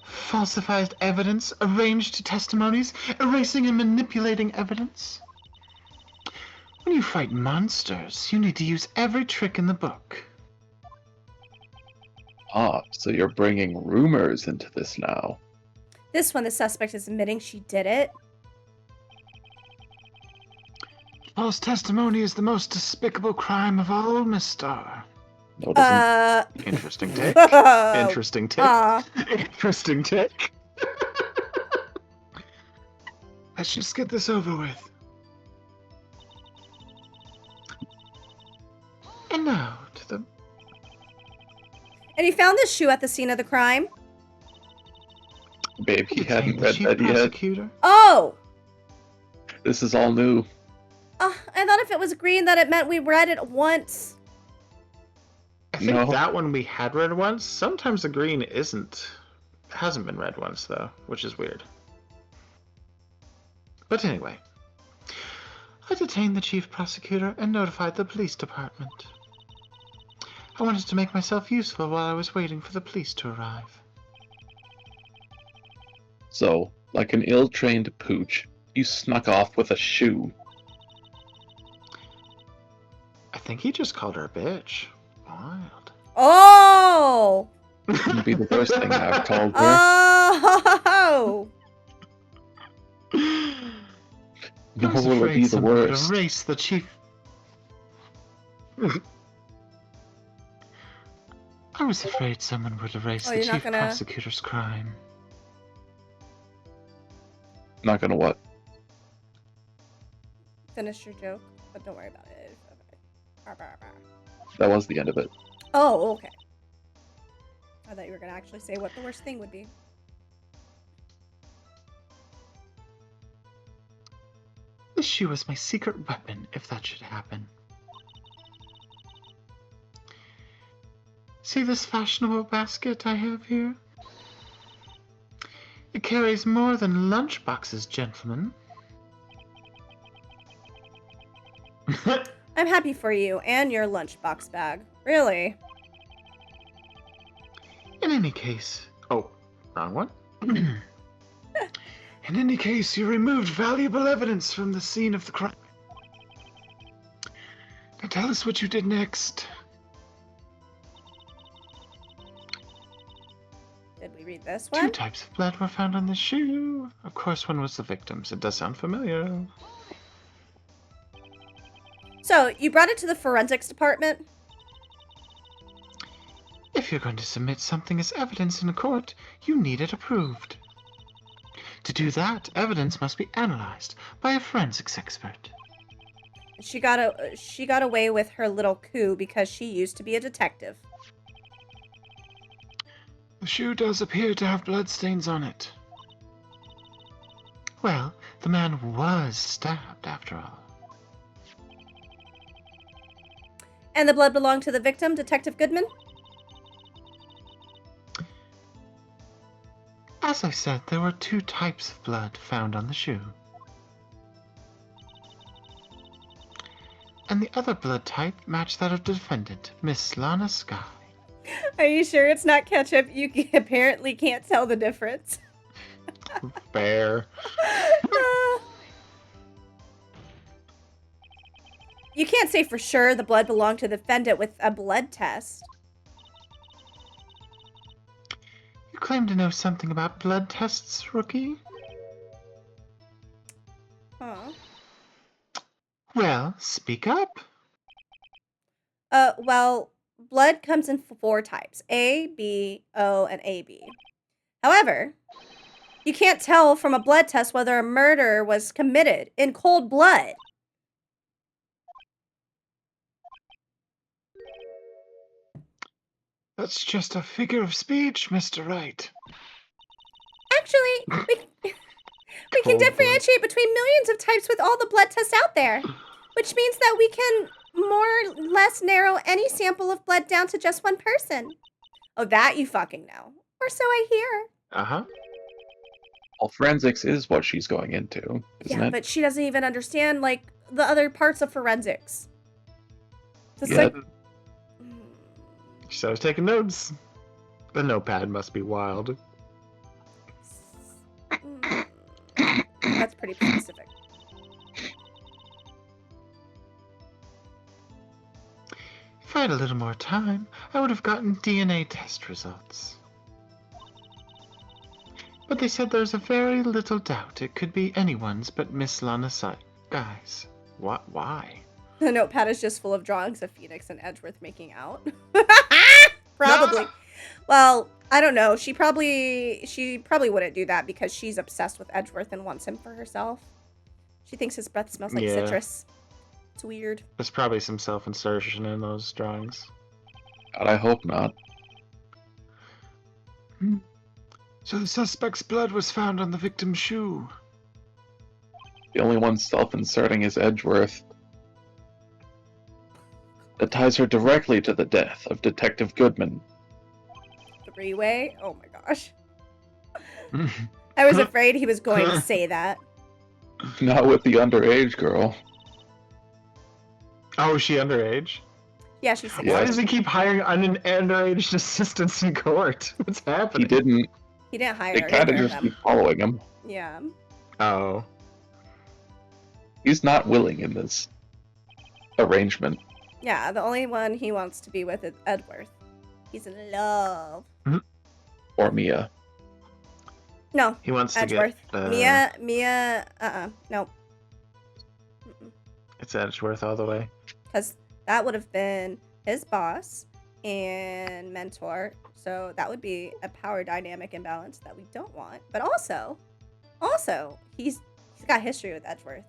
[SPEAKER 3] Falsified evidence, arranged testimonies, erasing and manipulating evidence. When you fight monsters, you need to use every trick in the book.
[SPEAKER 2] Ah, so you're bringing rumors into this now.
[SPEAKER 1] This one, the suspect is admitting she did it.
[SPEAKER 3] False testimony is the most despicable crime of all, Miss Starr.
[SPEAKER 2] No, it isn't.
[SPEAKER 3] Interesting take. Interesting take. Interesting take. Let's just get this over with. And now to the...
[SPEAKER 1] And he found this shoe at the scene of the crime.
[SPEAKER 2] Babe, he hadn't
[SPEAKER 3] the
[SPEAKER 2] read
[SPEAKER 3] chief
[SPEAKER 2] that yet.
[SPEAKER 3] prosecutor.
[SPEAKER 1] Oh!
[SPEAKER 2] This is all new.
[SPEAKER 1] I thought if it was green that it meant we read it once.
[SPEAKER 3] I think
[SPEAKER 2] No.
[SPEAKER 3] that one we had read once. Sometimes the green hasn't been read once though, which is weird. But anyway, I detained the chief prosecutor and notified the police department. I wanted to make myself useful while I was waiting for the police to arrive.
[SPEAKER 2] So, like an ill-trained pooch, you snuck off with a shoe.
[SPEAKER 3] I think he just called her a bitch. Wild.
[SPEAKER 1] Oh!
[SPEAKER 2] Wouldn't be the worst thing I've called her.
[SPEAKER 1] Oh!
[SPEAKER 2] Nor
[SPEAKER 3] I was
[SPEAKER 2] will it
[SPEAKER 3] afraid
[SPEAKER 2] be the
[SPEAKER 3] someone would
[SPEAKER 2] worst.
[SPEAKER 3] erase the chief. I was afraid someone would erase
[SPEAKER 1] Oh,
[SPEAKER 3] the
[SPEAKER 1] you're not
[SPEAKER 3] chief
[SPEAKER 1] gonna-
[SPEAKER 3] prosecutor's crime.
[SPEAKER 2] Not gonna what?
[SPEAKER 1] Finish your joke, but don't worry about it. Okay.
[SPEAKER 2] That was the end of it.
[SPEAKER 1] Oh, okay. I thought you were gonna actually say what the worst thing would be.
[SPEAKER 3] This shoe was my secret weapon, if that should happen. See this fashionable basket I have here? It carries more than lunch boxes, gentlemen.
[SPEAKER 1] I'm happy for you and your lunchbox bag. Really?
[SPEAKER 3] In any case... Oh, wrong one. In any case, you removed valuable evidence from the scene of the crime. Now tell us what you did next.
[SPEAKER 1] Did we read this
[SPEAKER 3] 2
[SPEAKER 1] one?
[SPEAKER 3] types of blood were found on the shoe. Of course, one was the victim's. It does sound familiar.
[SPEAKER 1] So, you brought it to the forensics department?
[SPEAKER 3] If you're going to submit something as evidence in a court, you need it approved. To do that, evidence must be analyzed by a forensics expert.
[SPEAKER 1] She got away with her little coup because she used to be a detective.
[SPEAKER 3] The shoe does appear to have bloodstains on it. Well, the man was stabbed after all.
[SPEAKER 1] And the blood belonged to the victim, Detective Goodman?
[SPEAKER 3] As I said, there were 2 types of blood found on the shoe. And the other blood type matched that of the defendant, Miss Lana Sky.
[SPEAKER 1] Are you sure it's not ketchup? You apparently can't tell the difference.
[SPEAKER 3] Fair.
[SPEAKER 1] You can't say for sure the blood belonged to the defendant with a blood test.
[SPEAKER 3] You claim to know something about blood tests, rookie?
[SPEAKER 1] Huh.
[SPEAKER 3] Well, speak up.
[SPEAKER 1] Well, blood comes in 4 types. A, B, O, and AB. However, you can't tell from a blood test whether a murder was committed in cold blood.
[SPEAKER 3] That's just a figure of speech, Mr. Wright.
[SPEAKER 1] Actually, we can
[SPEAKER 2] Cold blood.
[SPEAKER 1] differentiate between millions of types with all the blood tests out there, which means that we can more or less narrow any sample of blood down to just one person. Oh, that you fucking know. Or so I hear.
[SPEAKER 3] Uh-huh.
[SPEAKER 2] Well, forensics is what she's going into, isn't
[SPEAKER 1] Yeah,
[SPEAKER 2] it?
[SPEAKER 1] but she doesn't even understand, like, the other parts of forensics. Just
[SPEAKER 2] Yeah.
[SPEAKER 1] like...
[SPEAKER 3] So I was taking notes. The notepad must be wild.
[SPEAKER 1] That's pretty specific.
[SPEAKER 3] If I had a little more time, I would have gotten DNA test results. But they said there's a very little doubt it could be anyone's but Miss Lana Guy's. What? Why?
[SPEAKER 1] The notepad is just full of drawings of Phoenix and Edgeworth making out. Probably. Well, I don't know. She probably wouldn't do that because she's obsessed with Edgeworth and wants him for herself. She thinks his breath smells like citrus. It's weird.
[SPEAKER 3] There's probably some self-insertion in those drawings.
[SPEAKER 2] God, I hope not.
[SPEAKER 3] So the suspect's blood was found on the victim's shoe.
[SPEAKER 2] The only one self-inserting is Edgeworth. That ties her directly to the death of Detective Goodman.
[SPEAKER 1] Three-way? Oh my gosh. I was afraid he was going to say that.
[SPEAKER 2] Not with the underage girl.
[SPEAKER 3] Oh, is she underage?
[SPEAKER 1] Yeah, she's 16.
[SPEAKER 3] Why does he keep hiring underage assistants in court? What's happening?
[SPEAKER 2] He didn't.
[SPEAKER 1] He didn't hire
[SPEAKER 2] They kind of
[SPEAKER 1] either of
[SPEAKER 2] just
[SPEAKER 1] them.
[SPEAKER 2] keep following him.
[SPEAKER 1] Yeah.
[SPEAKER 3] Oh.
[SPEAKER 2] He's not willing in this arrangement.
[SPEAKER 1] Yeah, the only one he wants to be with is Edgeworth. He's in love.
[SPEAKER 2] Or Mia.
[SPEAKER 1] No,
[SPEAKER 3] He wants to
[SPEAKER 1] Edgeworth.
[SPEAKER 3] get...
[SPEAKER 1] Mia, no.
[SPEAKER 3] It's Edgeworth all the way.
[SPEAKER 1] Because that would have been his boss and mentor. So that would be a power dynamic imbalance that we don't want. But also, he's got history with Edgeworth.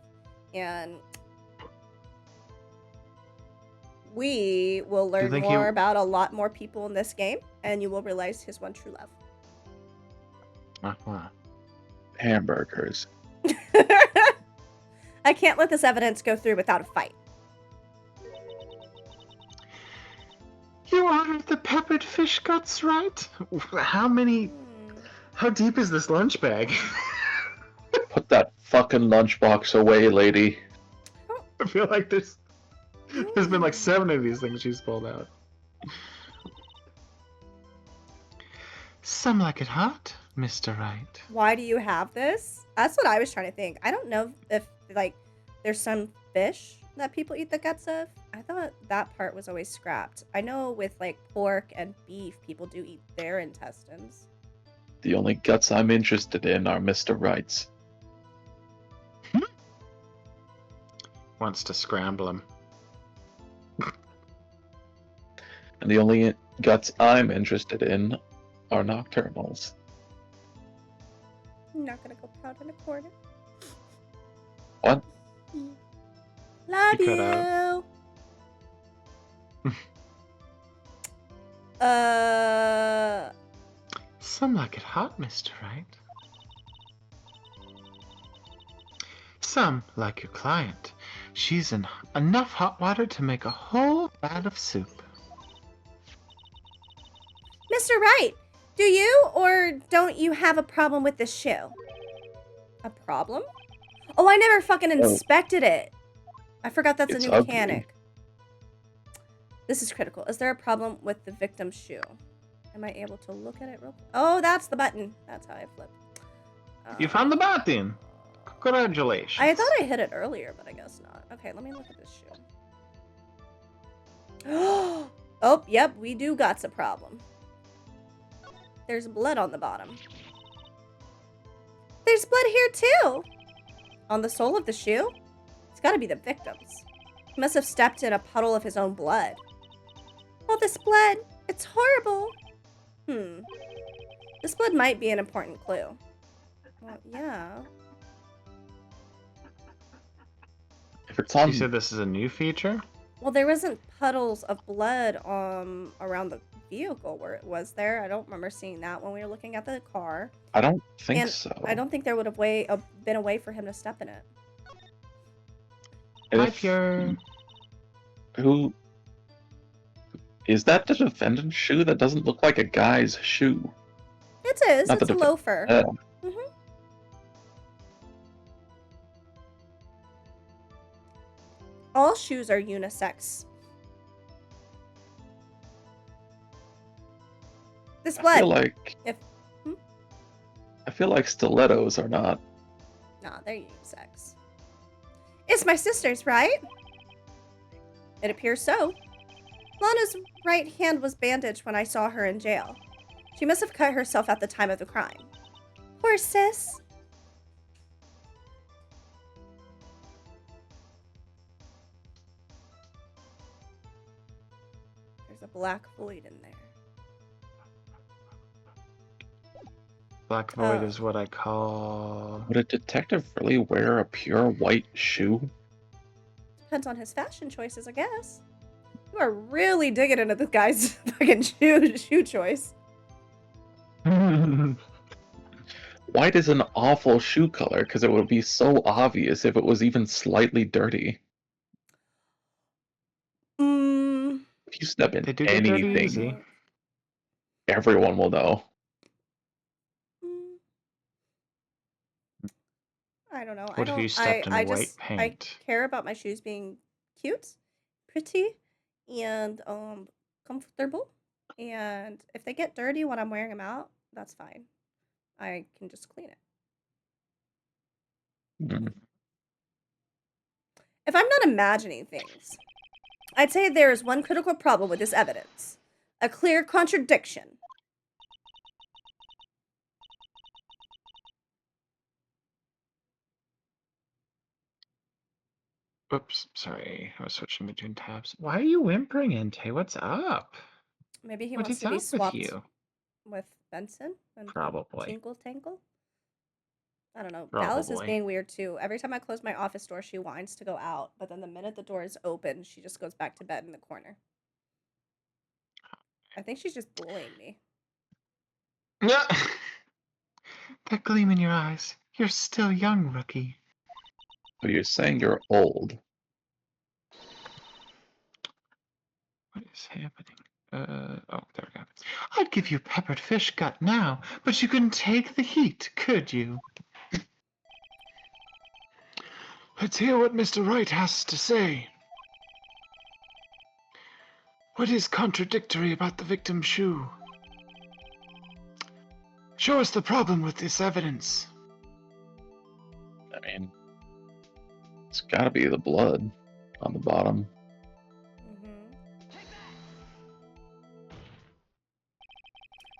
[SPEAKER 1] And we will learn more about a lot more people in this game. And you will realize his one true love.
[SPEAKER 2] Hamburgers.
[SPEAKER 1] I can't let this evidence go through without a fight.
[SPEAKER 3] You ordered the peppered fish guts, right? How deep is this lunch bag?
[SPEAKER 2] Put that fucking lunchbox away, lady.
[SPEAKER 3] I feel like there's been like 7 of these things she's pulled out. Some like it hot, Mr. Wright.
[SPEAKER 1] Why do you have this? That's what I was trying to think. I don't know if, like, there's some fish that people eat the guts of. I thought that part was always scrapped. I know with, like, pork and beef, people do eat their intestines.
[SPEAKER 2] The only guts I'm interested in are Mr. Wright's.
[SPEAKER 3] Wants to scramble them.
[SPEAKER 2] And the only guts I'm interested in are Nocturnals.
[SPEAKER 1] I'm not gonna go pout in a corner.
[SPEAKER 2] What?
[SPEAKER 1] Love
[SPEAKER 3] Keep
[SPEAKER 1] you.
[SPEAKER 3] that Some like it hot, Mr. Wright. Some, like your client, she's in enough hot water to make a whole vat of soup.
[SPEAKER 1] Mr. Wright, do you or don't you have a problem with this shoe? A problem? Oh, I never fucking inspected it. I forgot that's a new
[SPEAKER 2] ugly.
[SPEAKER 1] mechanic. This is critical. Is there a problem with the victim's shoe? Am I able to look at it real quick? Oh, that's the button. That's how I flip.
[SPEAKER 3] You found the button. Congratulations.
[SPEAKER 1] I thought I hit it earlier, but I guess not. Okay, let me look at this shoe. Oh, yep, we do got a problem. There's blood on the bottom. There's blood here too! On the sole of the shoe? It's gotta be the victim's. He must have stepped in a puddle of his own blood. Oh, this blood! It's horrible! This blood might be an important clue. Well, yeah.
[SPEAKER 2] If it's on...
[SPEAKER 3] You said this is a new feature?
[SPEAKER 1] Well, there wasn't puddles of blood around the vehicle where it was there. I don't remember seeing that when we were looking at the car.
[SPEAKER 2] I don't think
[SPEAKER 1] And
[SPEAKER 2] so.
[SPEAKER 1] I don't think there would have been a way for him to step in it.
[SPEAKER 2] If... Who... Is that the defendant's shoe? That doesn't look like a guy's shoe.
[SPEAKER 1] It is.
[SPEAKER 2] Not
[SPEAKER 1] It's a
[SPEAKER 2] the
[SPEAKER 1] loafer. All shoes are unisex. This
[SPEAKER 2] I
[SPEAKER 1] blood.
[SPEAKER 2] feel like
[SPEAKER 1] If
[SPEAKER 2] I feel like stilettos are not.
[SPEAKER 1] Nah, they're unisex. It's my sister's, right? It appears so. Lana's right hand was bandaged when I saw her in jail. She must have cut herself at the time of the crime. Poor sis. There's a black void in there.
[SPEAKER 3] Black void is what I call.
[SPEAKER 2] Would a detective really wear a pure white shoe?
[SPEAKER 1] Depends on his fashion choices, I guess. You are really digging into this guy's fucking shoe choice.
[SPEAKER 2] White is an awful shoe color because it would be so obvious if it was even slightly dirty. If you step in
[SPEAKER 3] They do get dirty
[SPEAKER 2] anything,
[SPEAKER 3] easy.
[SPEAKER 2] everyone will know.
[SPEAKER 1] I don't know.
[SPEAKER 3] What if you stepped in white paint?
[SPEAKER 1] I care about my shoes being cute, pretty, and comfortable. And if they get dirty when I'm wearing them out, that's fine. I can just clean it.
[SPEAKER 2] Mm.
[SPEAKER 1] If I'm not imagining things, I'd say there is one critical problem with this evidence. A clear contradiction.
[SPEAKER 3] Oops, sorry. I was switching between tabs. Why are you whimpering, Inte? What's up?
[SPEAKER 1] Maybe he
[SPEAKER 3] What
[SPEAKER 1] wants
[SPEAKER 3] is
[SPEAKER 1] to be
[SPEAKER 3] up
[SPEAKER 1] swapped
[SPEAKER 3] with you?
[SPEAKER 1] with Benson and
[SPEAKER 3] Probably.
[SPEAKER 1] Tingle Tangle. I don't know. Dallas is
[SPEAKER 3] Probably.
[SPEAKER 1] being weird too. Every time I close my office door, she whines to go out, but then the minute the door is open, she just goes back to bed in the corner. I think she's just bullying me.
[SPEAKER 3] That gleam in your eyes. You're still young, rookie.
[SPEAKER 2] So you're saying you're old.
[SPEAKER 3] What is happening? Oh, there we go. I'd give you peppered fish gut now, but you couldn't take the heat, could you?
[SPEAKER 4] Let's hear what Mr. Wright has to say. What is contradictory about the victim's shoe? Show us the problem with this evidence.
[SPEAKER 2] I mean, it's gotta be the blood on the bottom.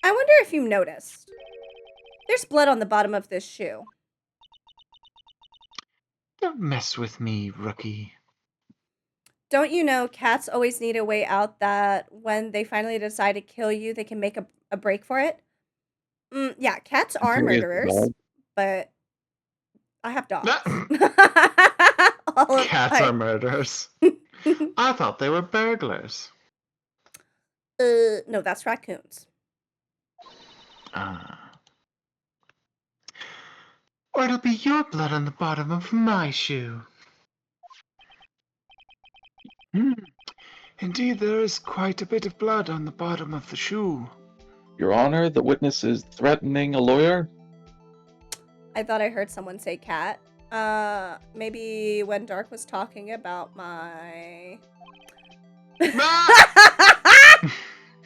[SPEAKER 1] I wonder if you noticed. There's blood on the bottom of this shoe.
[SPEAKER 3] Don't mess with me, rookie.
[SPEAKER 1] Don't you know cats always need a way out that when they finally decide to kill you, they can make a break for it? Yeah, cats are
[SPEAKER 2] Serious
[SPEAKER 1] murderers,
[SPEAKER 2] dog?
[SPEAKER 1] but I have dogs.
[SPEAKER 3] Cats are murderers. I thought they were burglars.
[SPEAKER 1] No, that's raccoons.
[SPEAKER 3] Or it'll be your blood on the bottom of my shoe.
[SPEAKER 4] Indeed, there is quite a bit of blood on the bottom of the shoe.
[SPEAKER 2] Your Honor, the witness is threatening a lawyer?
[SPEAKER 1] I thought I heard someone say cat. Maybe when Dark was talking about my...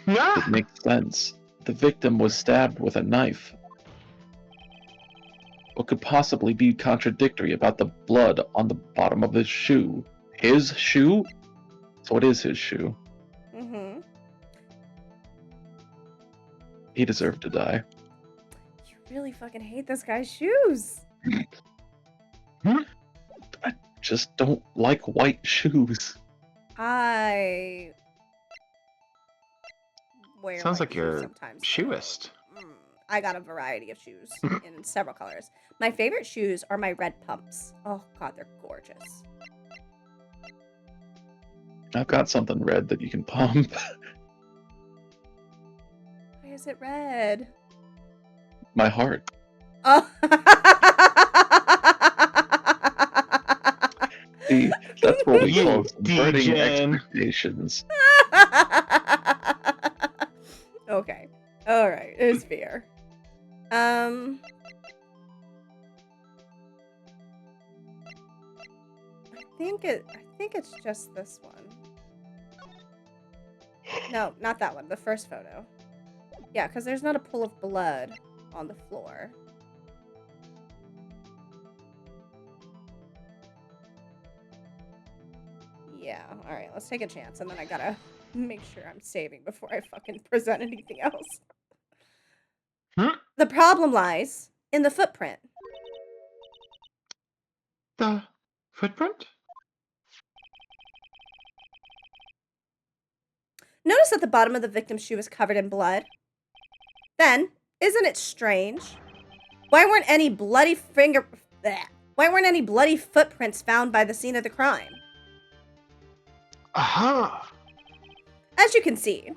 [SPEAKER 2] It makes sense. The victim was stabbed with a knife. What could possibly be contradictory about the blood on the bottom of his shoe? His shoe? So it is his shoe.
[SPEAKER 1] Mm-hmm.
[SPEAKER 2] He deserved to die.
[SPEAKER 1] You really fucking hate this guy's shoes.
[SPEAKER 2] I just don't like white shoes.
[SPEAKER 1] I wear
[SPEAKER 3] Sounds
[SPEAKER 1] white
[SPEAKER 3] like
[SPEAKER 1] shoes
[SPEAKER 3] you're
[SPEAKER 1] sometimes.
[SPEAKER 3] shoeist.
[SPEAKER 1] I got a variety of shoes in several colors. My favorite shoes are my red pumps. Oh god, they're gorgeous.
[SPEAKER 2] I've got something red that you can pump.
[SPEAKER 1] Why is it red?
[SPEAKER 2] My heart.
[SPEAKER 1] Oh.
[SPEAKER 2] See, that's what we call
[SPEAKER 3] You
[SPEAKER 2] subverting
[SPEAKER 3] degen.
[SPEAKER 2] expectations.
[SPEAKER 1] Okay. Alright, it's fair. think it's just this one. No, not that one. The first photo. Yeah, because there's not a pool of blood on the floor. Yeah, alright, let's take a chance, and then I gotta make sure I'm saving before I fucking present anything else. The problem lies in the footprint.
[SPEAKER 3] The footprint?
[SPEAKER 1] Notice at the bottom of the victim's shoe is covered in blood. Then, isn't it strange? Why weren't any bloody Why weren't any bloody footprints found by the scene of the crime?
[SPEAKER 3] Aha!
[SPEAKER 1] As you can see,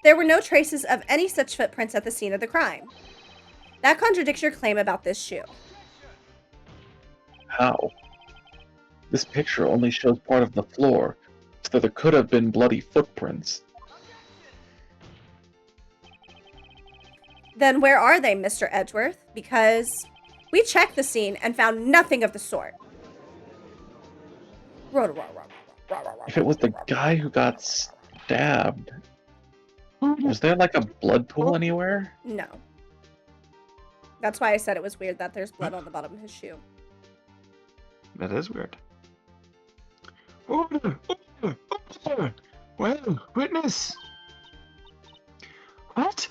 [SPEAKER 1] there were no traces of any such footprints at the scene of the crime. That contradicts your claim about this shoe.
[SPEAKER 2] How? This picture only shows part of the floor, so there could have been bloody footprints.
[SPEAKER 1] Then where are they, Mr. Edgeworth? Because we checked the scene and found nothing of the sort.
[SPEAKER 2] If it was the guy who got stabbed, was there like a blood pool anywhere?
[SPEAKER 1] No. That's why I said it was weird that there's blood on the bottom of his shoe.
[SPEAKER 3] That is weird. Order! Order! Order! Well, witness! What?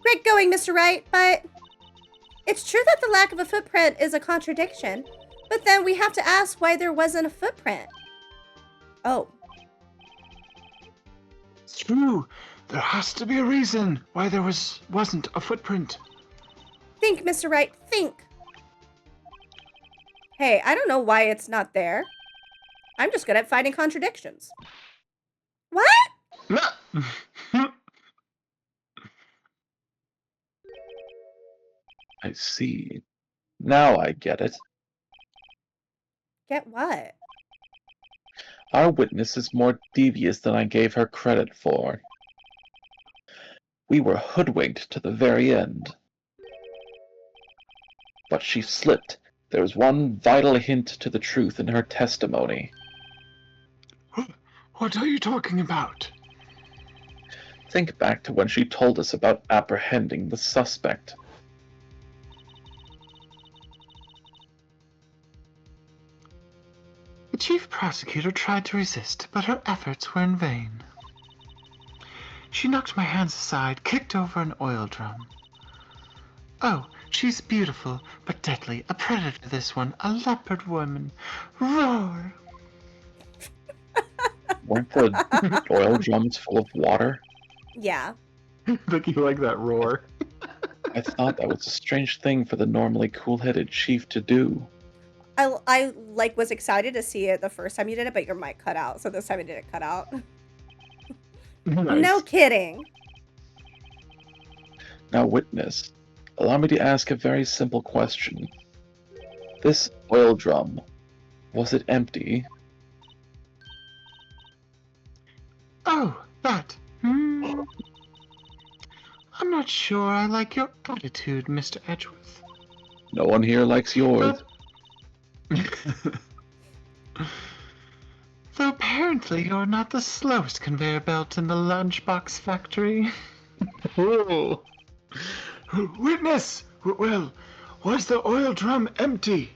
[SPEAKER 1] Great going, Mr. Wright, but it's true that the lack of a footprint is a contradiction, but then we have to ask why there wasn't a footprint. Oh.
[SPEAKER 3] It's true. There has to be a reason why there wasn't a footprint.
[SPEAKER 1] Think, Mr. Wright, think. Hey, I don't know why it's not there. I'm just good at finding contradictions. What?
[SPEAKER 2] I see. Now I get it.
[SPEAKER 1] Get what?
[SPEAKER 2] Our witness is more devious than I gave her credit for. We were hoodwinked to the very end. But she slipped. There was one vital hint to the truth in her testimony.
[SPEAKER 3] What are you talking about?
[SPEAKER 2] Think back to when she told us about apprehending the suspect.
[SPEAKER 3] The chief prosecutor tried to resist, but her efforts were in vain. She knocked my hands aside, kicked over an oil drum. Oh, she's beautiful, but deadly. A predator, this one. A leopard woman. Roar!
[SPEAKER 2] Weren't the oil drums full of water?
[SPEAKER 1] Yeah.
[SPEAKER 3] Look, you like that roar.
[SPEAKER 2] I thought that was a strange thing for the normally cool-headed chief to do.
[SPEAKER 1] I was excited to see it the first time you did it, but your mic cut out, so this time it didn't cut out.
[SPEAKER 3] Nice.
[SPEAKER 1] No kidding.
[SPEAKER 2] Now, witness, allow me to ask a very simple question. This oil drum, was it empty?
[SPEAKER 3] Oh, that. I'm not sure I like your attitude, Mr. Edgeworth.
[SPEAKER 2] No one here likes yours.
[SPEAKER 3] Though apparently you're not the slowest conveyor belt in the lunchbox factory. Oh. Witness! Well, was the oil drum empty?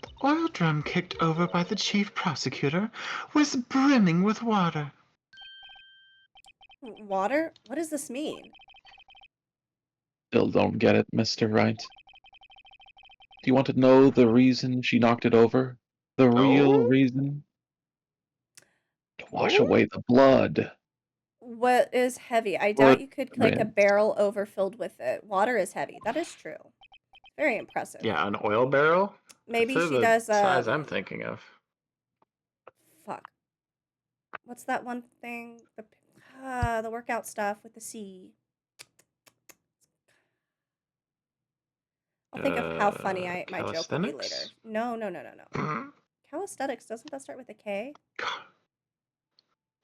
[SPEAKER 3] The oil drum kicked over by the chief prosecutor was brimming with water.
[SPEAKER 1] Water? What does this mean?
[SPEAKER 2] Still don't get it, Mr. Wright. Do you want to know the reason she knocked it over? The real reason? To wash away the blood.
[SPEAKER 1] What is heavy? I doubt you could like a
[SPEAKER 2] Man.
[SPEAKER 1] barrel overfilled with it. Water is heavy. That is true. Very impressive.
[SPEAKER 3] Yeah, an oil barrel?
[SPEAKER 1] Maybe
[SPEAKER 3] That's
[SPEAKER 1] she
[SPEAKER 3] the
[SPEAKER 1] does
[SPEAKER 3] size I'm thinking of.
[SPEAKER 1] fuck. What's that one thing? The workout stuff with the C. I'll think of how funny my joke will be later.
[SPEAKER 3] calisthenics?
[SPEAKER 1] No. Calisthenics, doesn't that start with a K?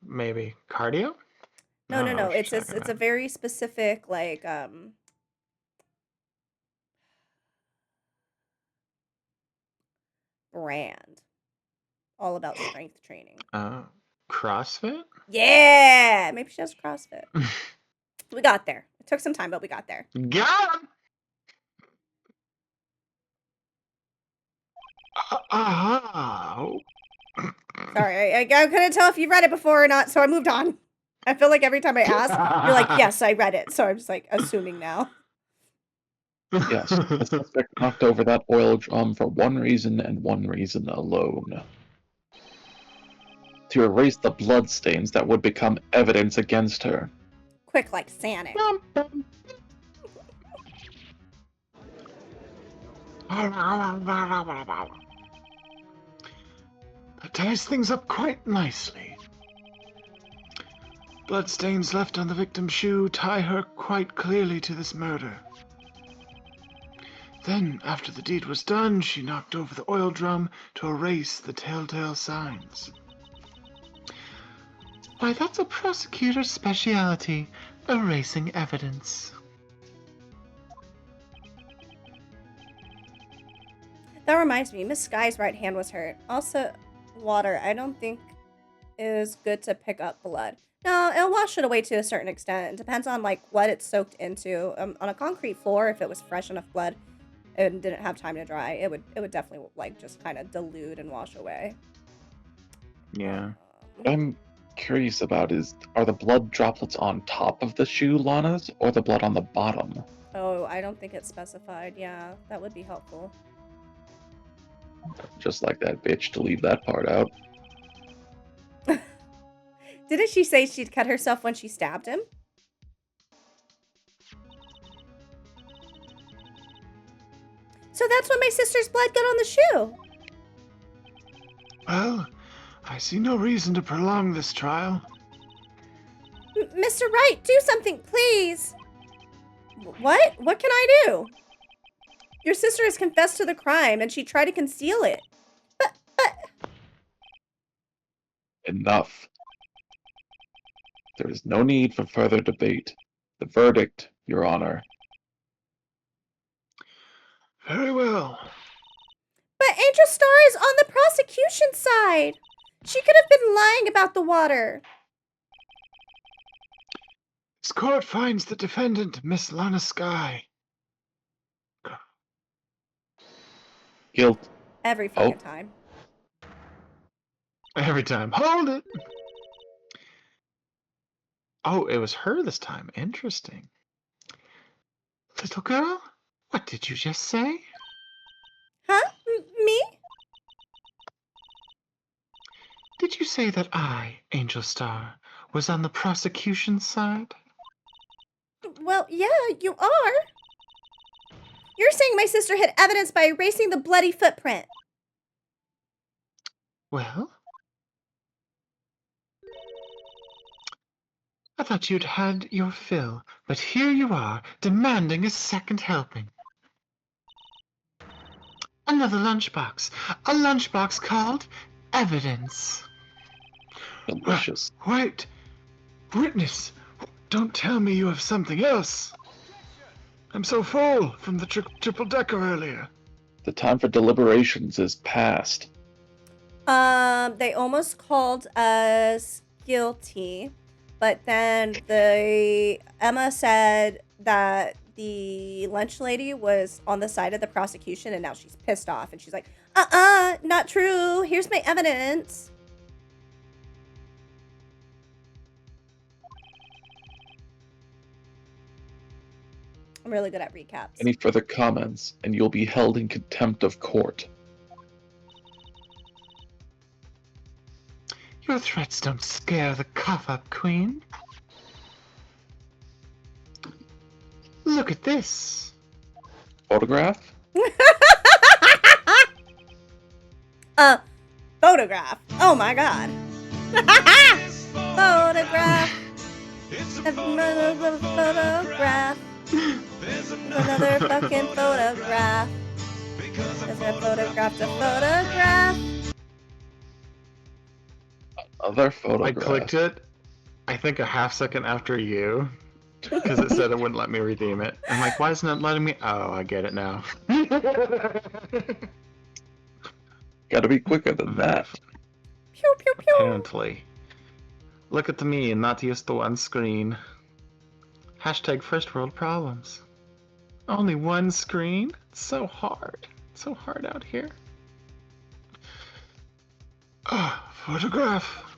[SPEAKER 3] Maybe cardio? I don't know
[SPEAKER 1] No.
[SPEAKER 3] what you're
[SPEAKER 1] It's
[SPEAKER 3] talking
[SPEAKER 1] a
[SPEAKER 3] about.
[SPEAKER 1] very specific brand. All about strength training.
[SPEAKER 3] CrossFit?
[SPEAKER 1] Yeah! Maybe she does CrossFit. We got there. It took some time, but we got there.
[SPEAKER 3] Got him! Aha!
[SPEAKER 1] Sorry, I couldn't tell if you read it before or not, so I moved on. I feel like every time I ask, you're like, yes, I read it. So I'm just like assuming now.
[SPEAKER 2] Yes, the suspect knocked over that oil drum for one reason and one reason alone. To erase the bloodstains that would become evidence against her.
[SPEAKER 1] Quick like Sonic.
[SPEAKER 3] That ties things up quite nicely. Bloodstains left on the victim's shoe tie her quite clearly to this murder. Then, after the deed was done, she knocked over the oil drum to erase the telltale signs. Why, that's a prosecutor's specialty, erasing evidence.
[SPEAKER 1] That reminds me, Miss Sky's right hand was hurt. Also, water, I don't think is good to pick up blood. No, it'll wash it away to a certain extent. It depends on like what it's soaked into. On a concrete floor, if it was fresh enough blood and didn't have time to dry, it would definitely like just kind of dilute and wash away.
[SPEAKER 3] Yeah.
[SPEAKER 2] I'm curious about are the blood droplets on top of the shoe, Lana's, or the blood on the bottom?
[SPEAKER 1] Oh, I don't think it's specified. Yeah, that would be helpful.
[SPEAKER 2] Just like that bitch to leave that part out.
[SPEAKER 1] Didn't she say she'd cut herself when she stabbed him? So that's when my sister's blood got on the shoe.
[SPEAKER 3] Well, I see no reason to prolong this trial.
[SPEAKER 1] Mr. Wright, do something, please. What? What can I do? Your sister has confessed to the crime and she tried to conceal it. But...
[SPEAKER 2] Enough. There is no need for further debate. The verdict, Your Honor.
[SPEAKER 3] Very well.
[SPEAKER 1] But Angel Star is on the prosecution side. She could have been lying about the water.
[SPEAKER 3] This court finds the defendant, Miss Lana Sky.
[SPEAKER 2] Guilt.
[SPEAKER 1] Every fucking time.
[SPEAKER 3] Every time. Hold it! Oh, it was her this time. Interesting. Little girl, what did you just say?
[SPEAKER 1] Huh? Me?
[SPEAKER 3] Did you say that I, Angel Star, was on the prosecution side?
[SPEAKER 1] Well, yeah, you are. You're saying my sister hid evidence by erasing the bloody footprint.
[SPEAKER 3] Well? I thought you'd had your fill, but here you are, demanding a second helping. Another lunchbox. A lunchbox called Evidence.
[SPEAKER 2] Delicious.
[SPEAKER 3] Wait! Witness! Don't tell me you have something else! I'm so full from the triple-decker earlier.
[SPEAKER 2] The time for deliberations is past.
[SPEAKER 1] They almost called us guilty, but then Emma said that the lunch lady was on the side of the prosecution and now she's pissed off and she's like, not true. Here's my evidence. I'm really good at recaps.
[SPEAKER 2] Any further comments, and you'll be held in contempt of court.
[SPEAKER 3] Your threats don't scare the cough-up queen. Look at this.
[SPEAKER 2] Photograph?
[SPEAKER 1] Photograph. Oh my god. Photograph. Another photograph. Another fucking photograph. There's a photograph to photograph.
[SPEAKER 2] Another photograph.
[SPEAKER 3] I clicked it, I think a half second after you, because it said it wouldn't let me redeem it. I'm like, why isn't it letting me? Oh, I get it now.
[SPEAKER 2] Gotta be quicker than that.
[SPEAKER 1] Pew pew pew.
[SPEAKER 3] Apparently. Look at me and not use the one screen. Hashtag first world problems. Only one screen? It's so hard. It's so hard out here. Photograph.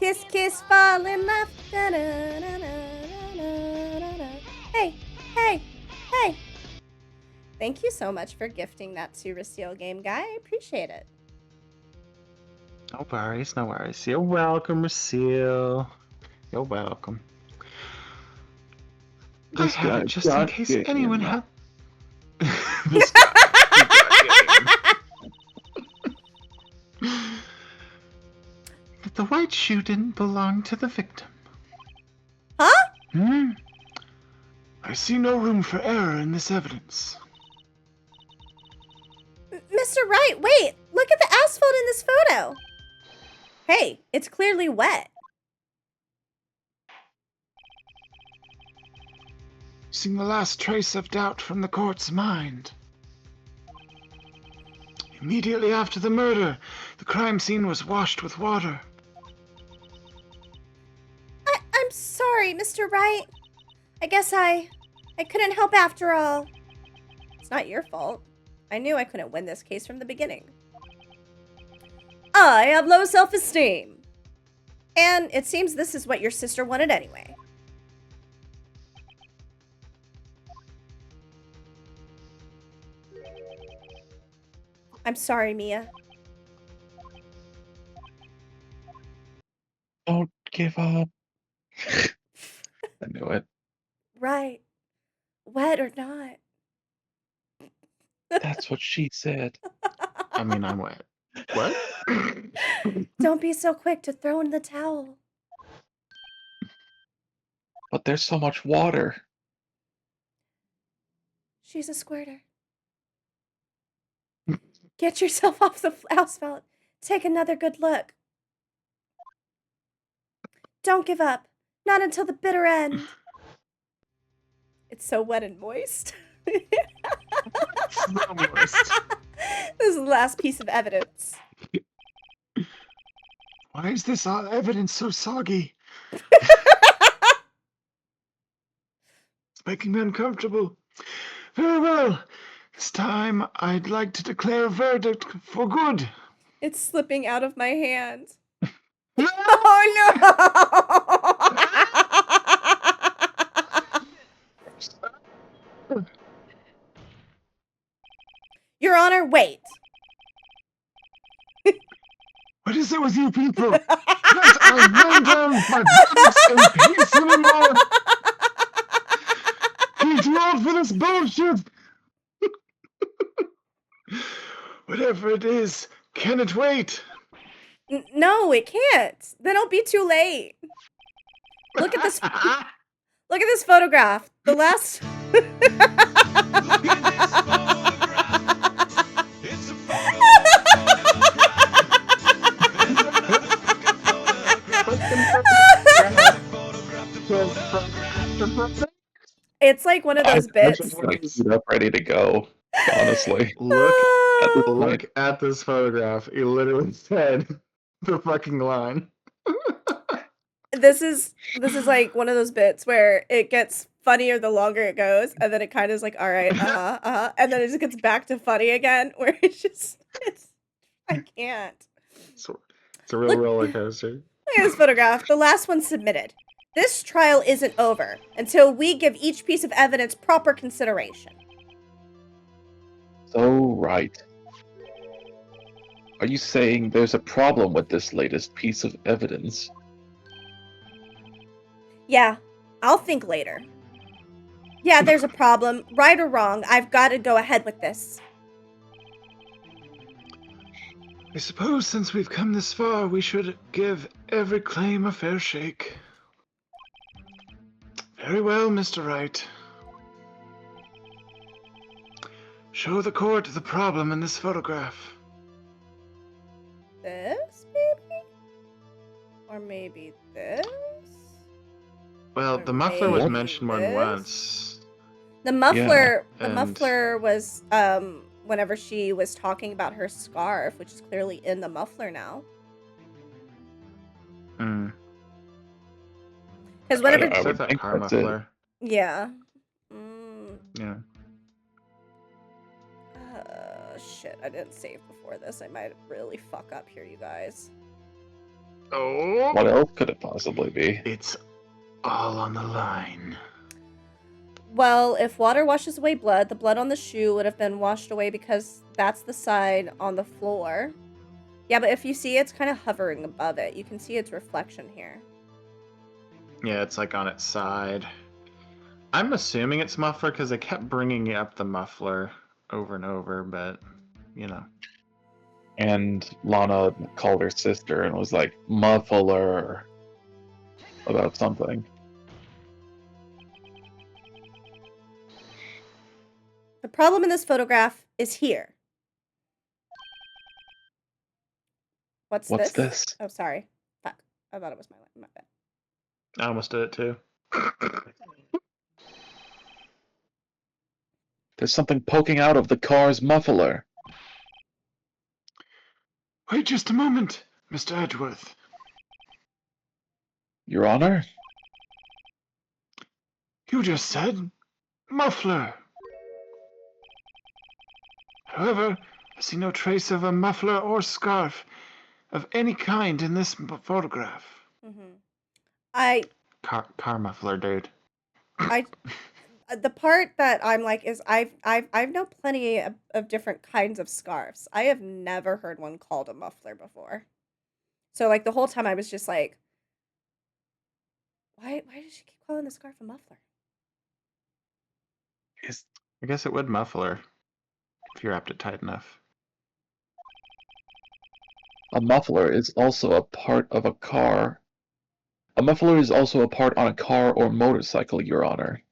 [SPEAKER 1] Kiss, kiss, fall in love. Da-da-da-da-da-da-da-da. Hey, hey, hey. Thank you so much for gifting that to Raciel Game Guy. I appreciate it.
[SPEAKER 3] No worries, no worries. You're welcome, Raciel. You're welcome.
[SPEAKER 2] This
[SPEAKER 3] I have
[SPEAKER 2] guy
[SPEAKER 3] it just in
[SPEAKER 2] got
[SPEAKER 3] case
[SPEAKER 2] game.
[SPEAKER 3] anyone had. This guy. He got game. But the white shoe didn't belong to the victim.
[SPEAKER 1] Huh?
[SPEAKER 4] I see no room for error in this evidence.
[SPEAKER 1] Mr. Wright, wait. Look at the asphalt in this photo. Hey, it's clearly wet.
[SPEAKER 4] Seeing the last trace of doubt from the court's mind. Immediately after the murder, the crime scene was washed with water.
[SPEAKER 1] I'm sorry, Mr. Wright. I guess I couldn't help after all. It's not your fault. I knew I couldn't win this case from the beginning. I have low self-esteem. And it seems this is what your sister wanted anyway. I'm sorry, Mia.
[SPEAKER 2] Don't give up. I knew it.
[SPEAKER 1] Right. Wet or not.
[SPEAKER 2] That's what she said.
[SPEAKER 3] I mean, I'm wet. What?
[SPEAKER 1] Don't be so quick to throw in the towel.
[SPEAKER 2] But there's so much water.
[SPEAKER 1] She's a squirter. Get yourself off the asphalt. Take another good look. Don't give up. Not until the bitter end. It's so wet and moist.
[SPEAKER 3] So moist.
[SPEAKER 1] This is the last piece of evidence.
[SPEAKER 4] Why is this evidence so soggy? It's making me uncomfortable. Very well. This time, I'd like to declare a verdict for good.
[SPEAKER 1] It's slipping out of my hand. Oh no! Your Honor, wait.
[SPEAKER 4] What is it with you people? Let I render my verdicts in peace anymore. You're too old for this bullshit. Whatever it is, can it wait?
[SPEAKER 1] No, it can't. Then it'll be too late. Look at this. Look at this photograph. The last.
[SPEAKER 7] Look at this photograph. It's a photograph.
[SPEAKER 1] It's like one of those bits.
[SPEAKER 2] I'm gonna queued up ready to go. Honestly.
[SPEAKER 3] Look at this photograph. He literally said the fucking line.
[SPEAKER 1] This is like one of those bits where it gets funnier the longer it goes, and then it kind of is like, all right, and then it just gets back to funny again, where it's I can't.
[SPEAKER 3] It's a real roller coaster.
[SPEAKER 1] Look at this photograph. The last one submitted. This trial isn't over until we give each piece of evidence proper consideration.
[SPEAKER 2] So right. Are you saying there's a problem with this latest piece of evidence?
[SPEAKER 1] Yeah, I'll think later. Yeah, there's a problem. Right or wrong, I've got to go ahead with this.
[SPEAKER 4] I suppose since we've come this far, we should give every claim a fair shake. Very well, Mr. Wright. Show the court the problem in this photograph.
[SPEAKER 1] This, maybe? Or maybe this?
[SPEAKER 3] Well,
[SPEAKER 1] Or
[SPEAKER 3] the muffler was
[SPEAKER 1] maybe
[SPEAKER 3] mentioned more than
[SPEAKER 1] this?
[SPEAKER 3] once.
[SPEAKER 1] The muffler,
[SPEAKER 3] and-
[SPEAKER 1] was whenever she was talking about her scarf, which is clearly in the muffler now.
[SPEAKER 3] Mm.
[SPEAKER 1] Because whenever,
[SPEAKER 2] I would
[SPEAKER 3] Except that
[SPEAKER 2] think
[SPEAKER 3] car
[SPEAKER 2] that's it.
[SPEAKER 3] muffler.
[SPEAKER 1] yeah.
[SPEAKER 3] Yeah.
[SPEAKER 1] Shit, I didn't save before this. I might really fuck up here, you guys.
[SPEAKER 3] Oh,
[SPEAKER 2] What else could it possibly be?
[SPEAKER 4] It's all on the line.
[SPEAKER 1] Well, if water washes away blood, the blood on the shoe would have been washed away because that's the side on the floor. Yeah, but if you see it's kind of hovering above it, you can see its reflection here.
[SPEAKER 3] yeah, it's like on its side. I'm assuming it's muffler because they kept bringing up the muffler over and over, but you know.
[SPEAKER 2] And Lana called her sister and was like, muffler, about something.
[SPEAKER 1] The problem in this photograph is here. What's this? Oh, sorry. Fuck. I thought it was my bad.
[SPEAKER 3] I almost did it too.
[SPEAKER 2] There's something poking out of the car's muffler.
[SPEAKER 4] Wait just a moment, Mr. Edgeworth.
[SPEAKER 2] Your Honor?
[SPEAKER 4] You just said muffler. However, I see no trace of a muffler or scarf of any kind in this photograph.
[SPEAKER 1] I
[SPEAKER 3] Car muffler, dude.
[SPEAKER 1] the part that I'm like is I've known plenty of different kinds of scarves. I have never heard one called a muffler before. So like the whole time I was just like, why does she keep calling the scarf a muffler?
[SPEAKER 3] I guess it would muffler if you wrapped it tight enough.
[SPEAKER 2] A muffler is also a part of a car. A muffler is also a part on a car or motorcycle, Your Honor.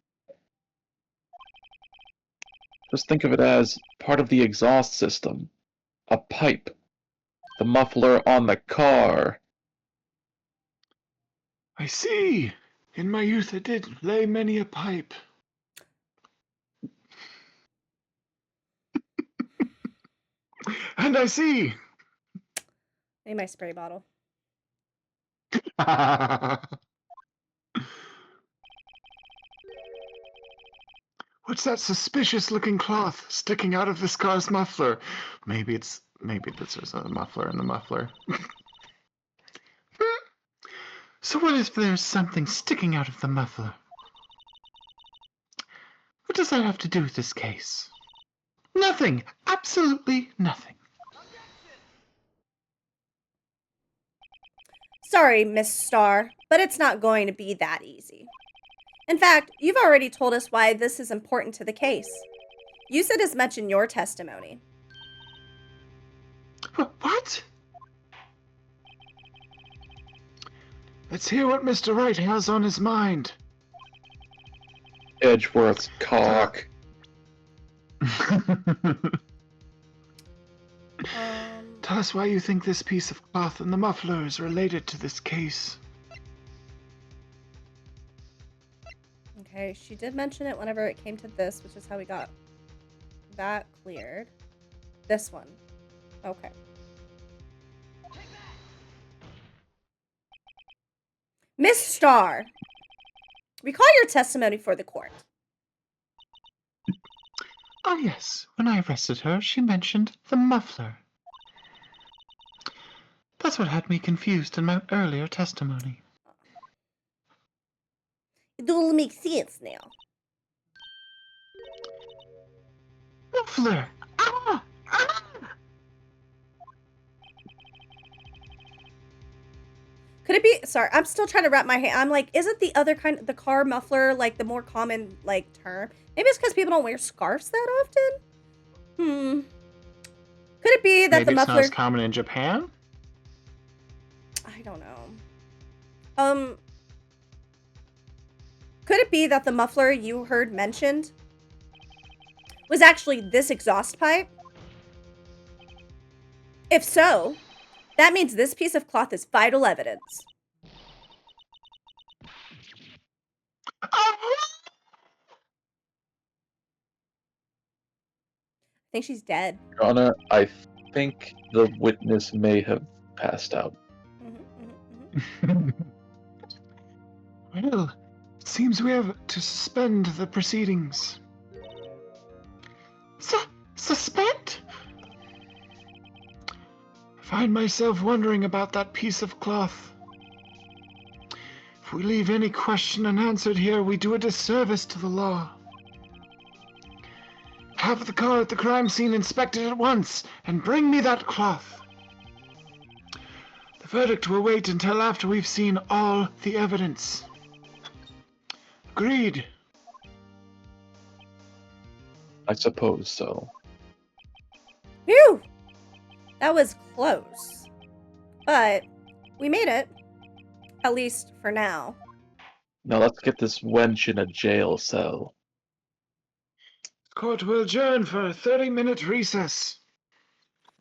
[SPEAKER 2] Just think of it as part of the exhaust system. A pipe. The muffler on the car.
[SPEAKER 4] I see. In my youth I did lay many a pipe. And I see.
[SPEAKER 1] Maybe my spray bottle.
[SPEAKER 4] What's that suspicious looking cloth sticking out of this car's muffler? Maybe this is a muffler in the muffler. So what if there's something sticking out of the muffler? What does that have to do with this case? Nothing. Absolutely nothing.
[SPEAKER 1] Sorry, Miss Starr, but it's not going to be that easy. In fact, you've already told us why this is important to the case. You said as much in your testimony.
[SPEAKER 4] What? Let's hear what Mr. Wright has on his mind.
[SPEAKER 2] Edgeworth's cock.
[SPEAKER 4] Tell us why you think this piece of cloth and the muffler is related to this case.
[SPEAKER 1] Okay, she did mention it whenever it came to this, which is how we got that cleared. This one. Okay. Miss Starr, recall your testimony for the court.
[SPEAKER 3] Oh yes, when I arrested her, she mentioned the muffler. That's what had me confused in my earlier testimony.
[SPEAKER 1] It all makes sense now.
[SPEAKER 3] Muffler! Ah! Ah!
[SPEAKER 1] Could it be, sorry, I'm still trying to wrap my hand. I'm like, isn't the other kind, the car muffler, like the more common, like, term? Maybe it's because people don't wear scarves that often? Could it be that
[SPEAKER 3] Maybe
[SPEAKER 1] the
[SPEAKER 3] it's
[SPEAKER 1] muffler...
[SPEAKER 3] not as common in Japan?
[SPEAKER 1] I don't know. Could it be that the muffler you heard mentioned was actually this exhaust pipe? If so, that means this piece of cloth is vital evidence. think she's dead.
[SPEAKER 2] Your Honor, I think the witness may have passed out.
[SPEAKER 4] Well, it seems we have to suspend the proceedings. Suspend? I find myself wondering about that piece of cloth. If we leave any question unanswered here, we do a disservice to the law. Have the car at the crime scene inspected at once, and bring me that cloth. The verdict will wait until after we've seen all the evidence. Agreed.
[SPEAKER 2] I suppose so.
[SPEAKER 1] Phew! That was close. But we made it. At least for now.
[SPEAKER 2] Now let's get this wench in a jail cell.
[SPEAKER 4] Court will adjourn for a 30-minute recess.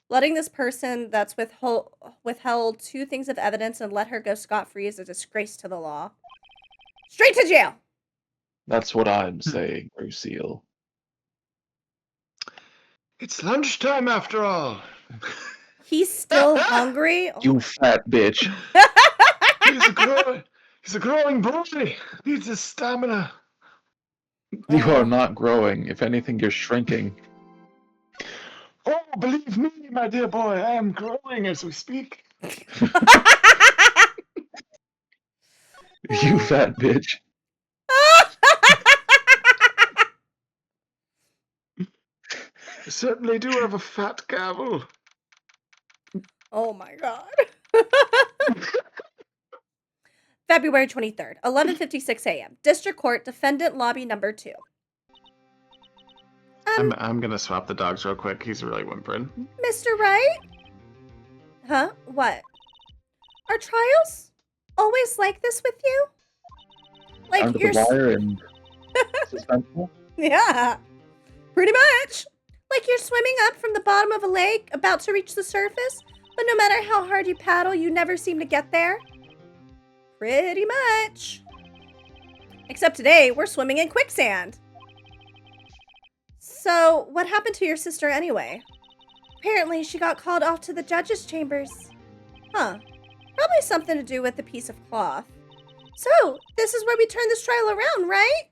[SPEAKER 1] Letting this person that's withheld 2 things of evidence and let her go scot-free is a disgrace to the law. Straight to jail!
[SPEAKER 2] That's what I'm saying, Lucille.
[SPEAKER 4] It's lunchtime after all.
[SPEAKER 1] He's still hungry? Oh.
[SPEAKER 2] You fat bitch.
[SPEAKER 4] He's a growing boy. Needs his stamina.
[SPEAKER 2] You are not growing. If anything, you're shrinking.
[SPEAKER 4] Oh, believe me, my dear boy, I am growing as we speak.
[SPEAKER 2] You fat bitch.
[SPEAKER 4] I certainly do have a fat gavel.
[SPEAKER 1] Oh my god. February 23rd, 11:56 a.m. District Court, Defendant Lobby Number 2.
[SPEAKER 3] I'm gonna swap the dogs real quick. He's really whimpering.
[SPEAKER 1] Mr. Wright? Huh? What? Are trials always like this with you? Like
[SPEAKER 2] Under
[SPEAKER 1] you're
[SPEAKER 2] the wire and suspenseful?
[SPEAKER 1] Yeah. Pretty much. Like you're swimming up from the bottom of a lake, about to reach the surface, but no matter how hard you paddle, you never seem to get there. Pretty much. Except today, we're swimming in quicksand. So, what happened to your sister anyway? Apparently, she got called off to the judge's chambers. Huh. Probably something to do with the piece of cloth. So, this is where we turn this trial around, right?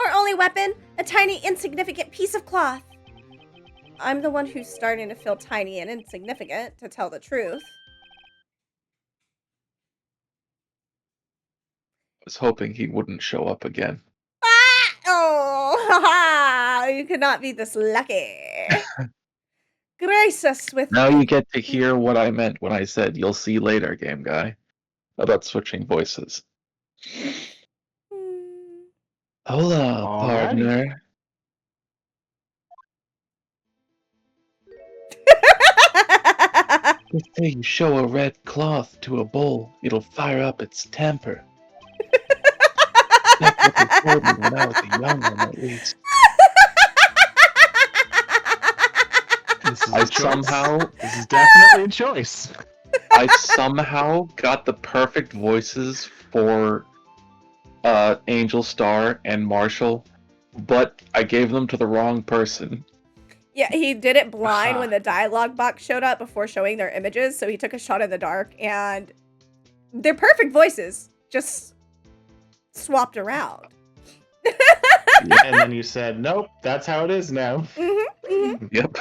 [SPEAKER 1] Our only weapon, a tiny, insignificant piece of cloth. I'm the one who's starting to feel tiny and insignificant, to tell the truth.
[SPEAKER 2] I was hoping he wouldn't show up again.
[SPEAKER 1] Ah! Oh, haha! You could not be this lucky. Grace us with...
[SPEAKER 2] Now you get to hear what I meant when I said, "You'll see later, game guy," about switching voices. Hola, partner. They say you show a red cloth to a bull, it'll fire up its temper. That's what they told me when I was a young one, at least.
[SPEAKER 3] This is
[SPEAKER 2] I
[SPEAKER 3] a choice.
[SPEAKER 2] somehow...
[SPEAKER 3] This is definitely a choice.
[SPEAKER 2] I somehow got the perfect voices for Angel Star and Marshall, but I gave them to the wrong person.
[SPEAKER 1] Yeah, he did it blind when the dialogue box showed up before showing their images, so he took a shot in the dark, and they're perfect voices, just swapped around.
[SPEAKER 3] And then you said, nope, that's how it is now.
[SPEAKER 1] Mm-hmm, mm-hmm.
[SPEAKER 2] Yep.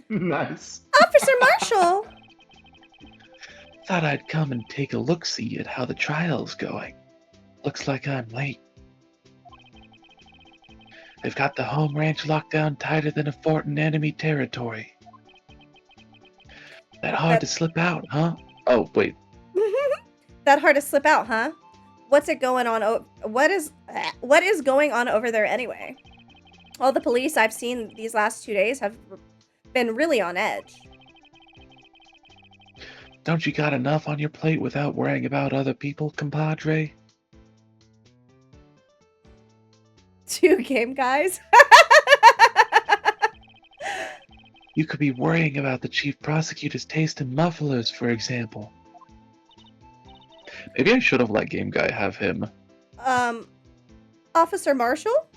[SPEAKER 3] Nice.
[SPEAKER 1] Officer Marshall!
[SPEAKER 2] Thought I'd come and take a look-see at how the trial's going. Looks like I'm late. They've got the home ranch locked down tighter than a fort in enemy territory. That hard to slip out, huh? Oh, wait.
[SPEAKER 1] That hard to slip out, huh? What's it going on? What is going on over there anyway? All the police I've seen these last 2 days have been really on edge.
[SPEAKER 2] Don't you got enough on your plate without worrying about other people, compadre?
[SPEAKER 1] 2 game guys.
[SPEAKER 2] You could be worrying about the chief prosecutor's taste in mufflers, for example. Maybe I should have let Game Guy have him.
[SPEAKER 1] Officer Marshall?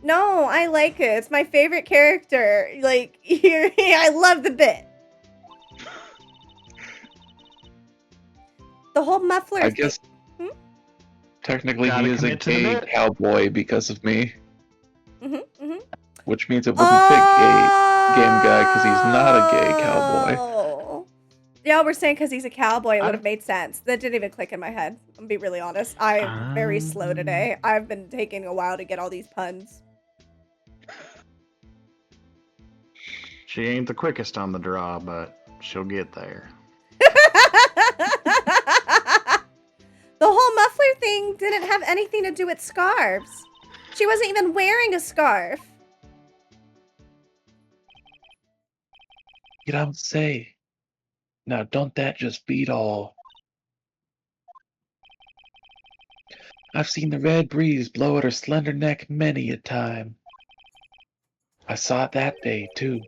[SPEAKER 1] No, I like it. It's my favorite character. Like, I love the bit. The whole muffler
[SPEAKER 2] I
[SPEAKER 1] thing.
[SPEAKER 2] guess technically
[SPEAKER 3] Gotta
[SPEAKER 2] he is a
[SPEAKER 3] commit to the
[SPEAKER 2] gay
[SPEAKER 3] bit.
[SPEAKER 2] cowboy because of me,
[SPEAKER 1] Mm-hmm.
[SPEAKER 2] which means it wouldn't fit gay game guy because he's not a gay cowboy.
[SPEAKER 1] Oh. Yeah, we're saying because he's a cowboy, it
[SPEAKER 3] I
[SPEAKER 1] would have made sense. That didn't even click in my head. I'm gonna be really honest. I'm very slow today. I've been taking a while to get all these puns.
[SPEAKER 3] She ain't the quickest on the draw, but she'll get there.
[SPEAKER 1] The whole muffler thing didn't have anything to do with scarves. She wasn't even wearing a scarf.
[SPEAKER 2] You don't say. Now don't that just beat all? I've seen the red breeze blow at her slender neck many a time. I saw it that day, too.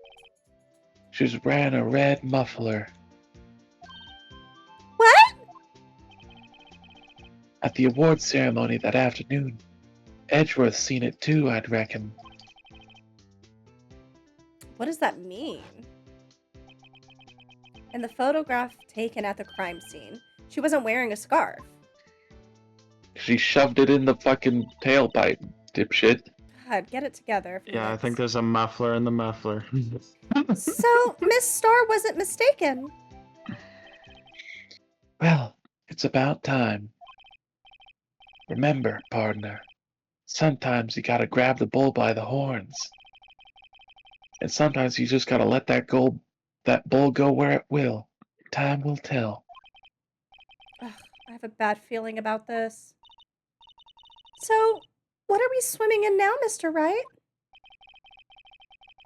[SPEAKER 2] She was wearing a red muffler.
[SPEAKER 1] What?
[SPEAKER 2] At the awards ceremony that afternoon. Edgeworth seen it too, I'd reckon.
[SPEAKER 1] What does that mean? In the photograph taken at the crime scene, she wasn't wearing a scarf.
[SPEAKER 2] She shoved it in the fucking tailpipe, dipshit.
[SPEAKER 1] God, get it together.
[SPEAKER 3] Yeah, I think there's a muffler in the muffler.
[SPEAKER 1] So, Miss Starr wasn't mistaken.
[SPEAKER 2] Well, it's about time. Remember, partner, sometimes you gotta grab the bull by the horns. And sometimes you just gotta let that bull go where it will. Time will tell.
[SPEAKER 1] Ugh, I have a bad feeling about this. So, what are we swimming in now, Mr. Wright?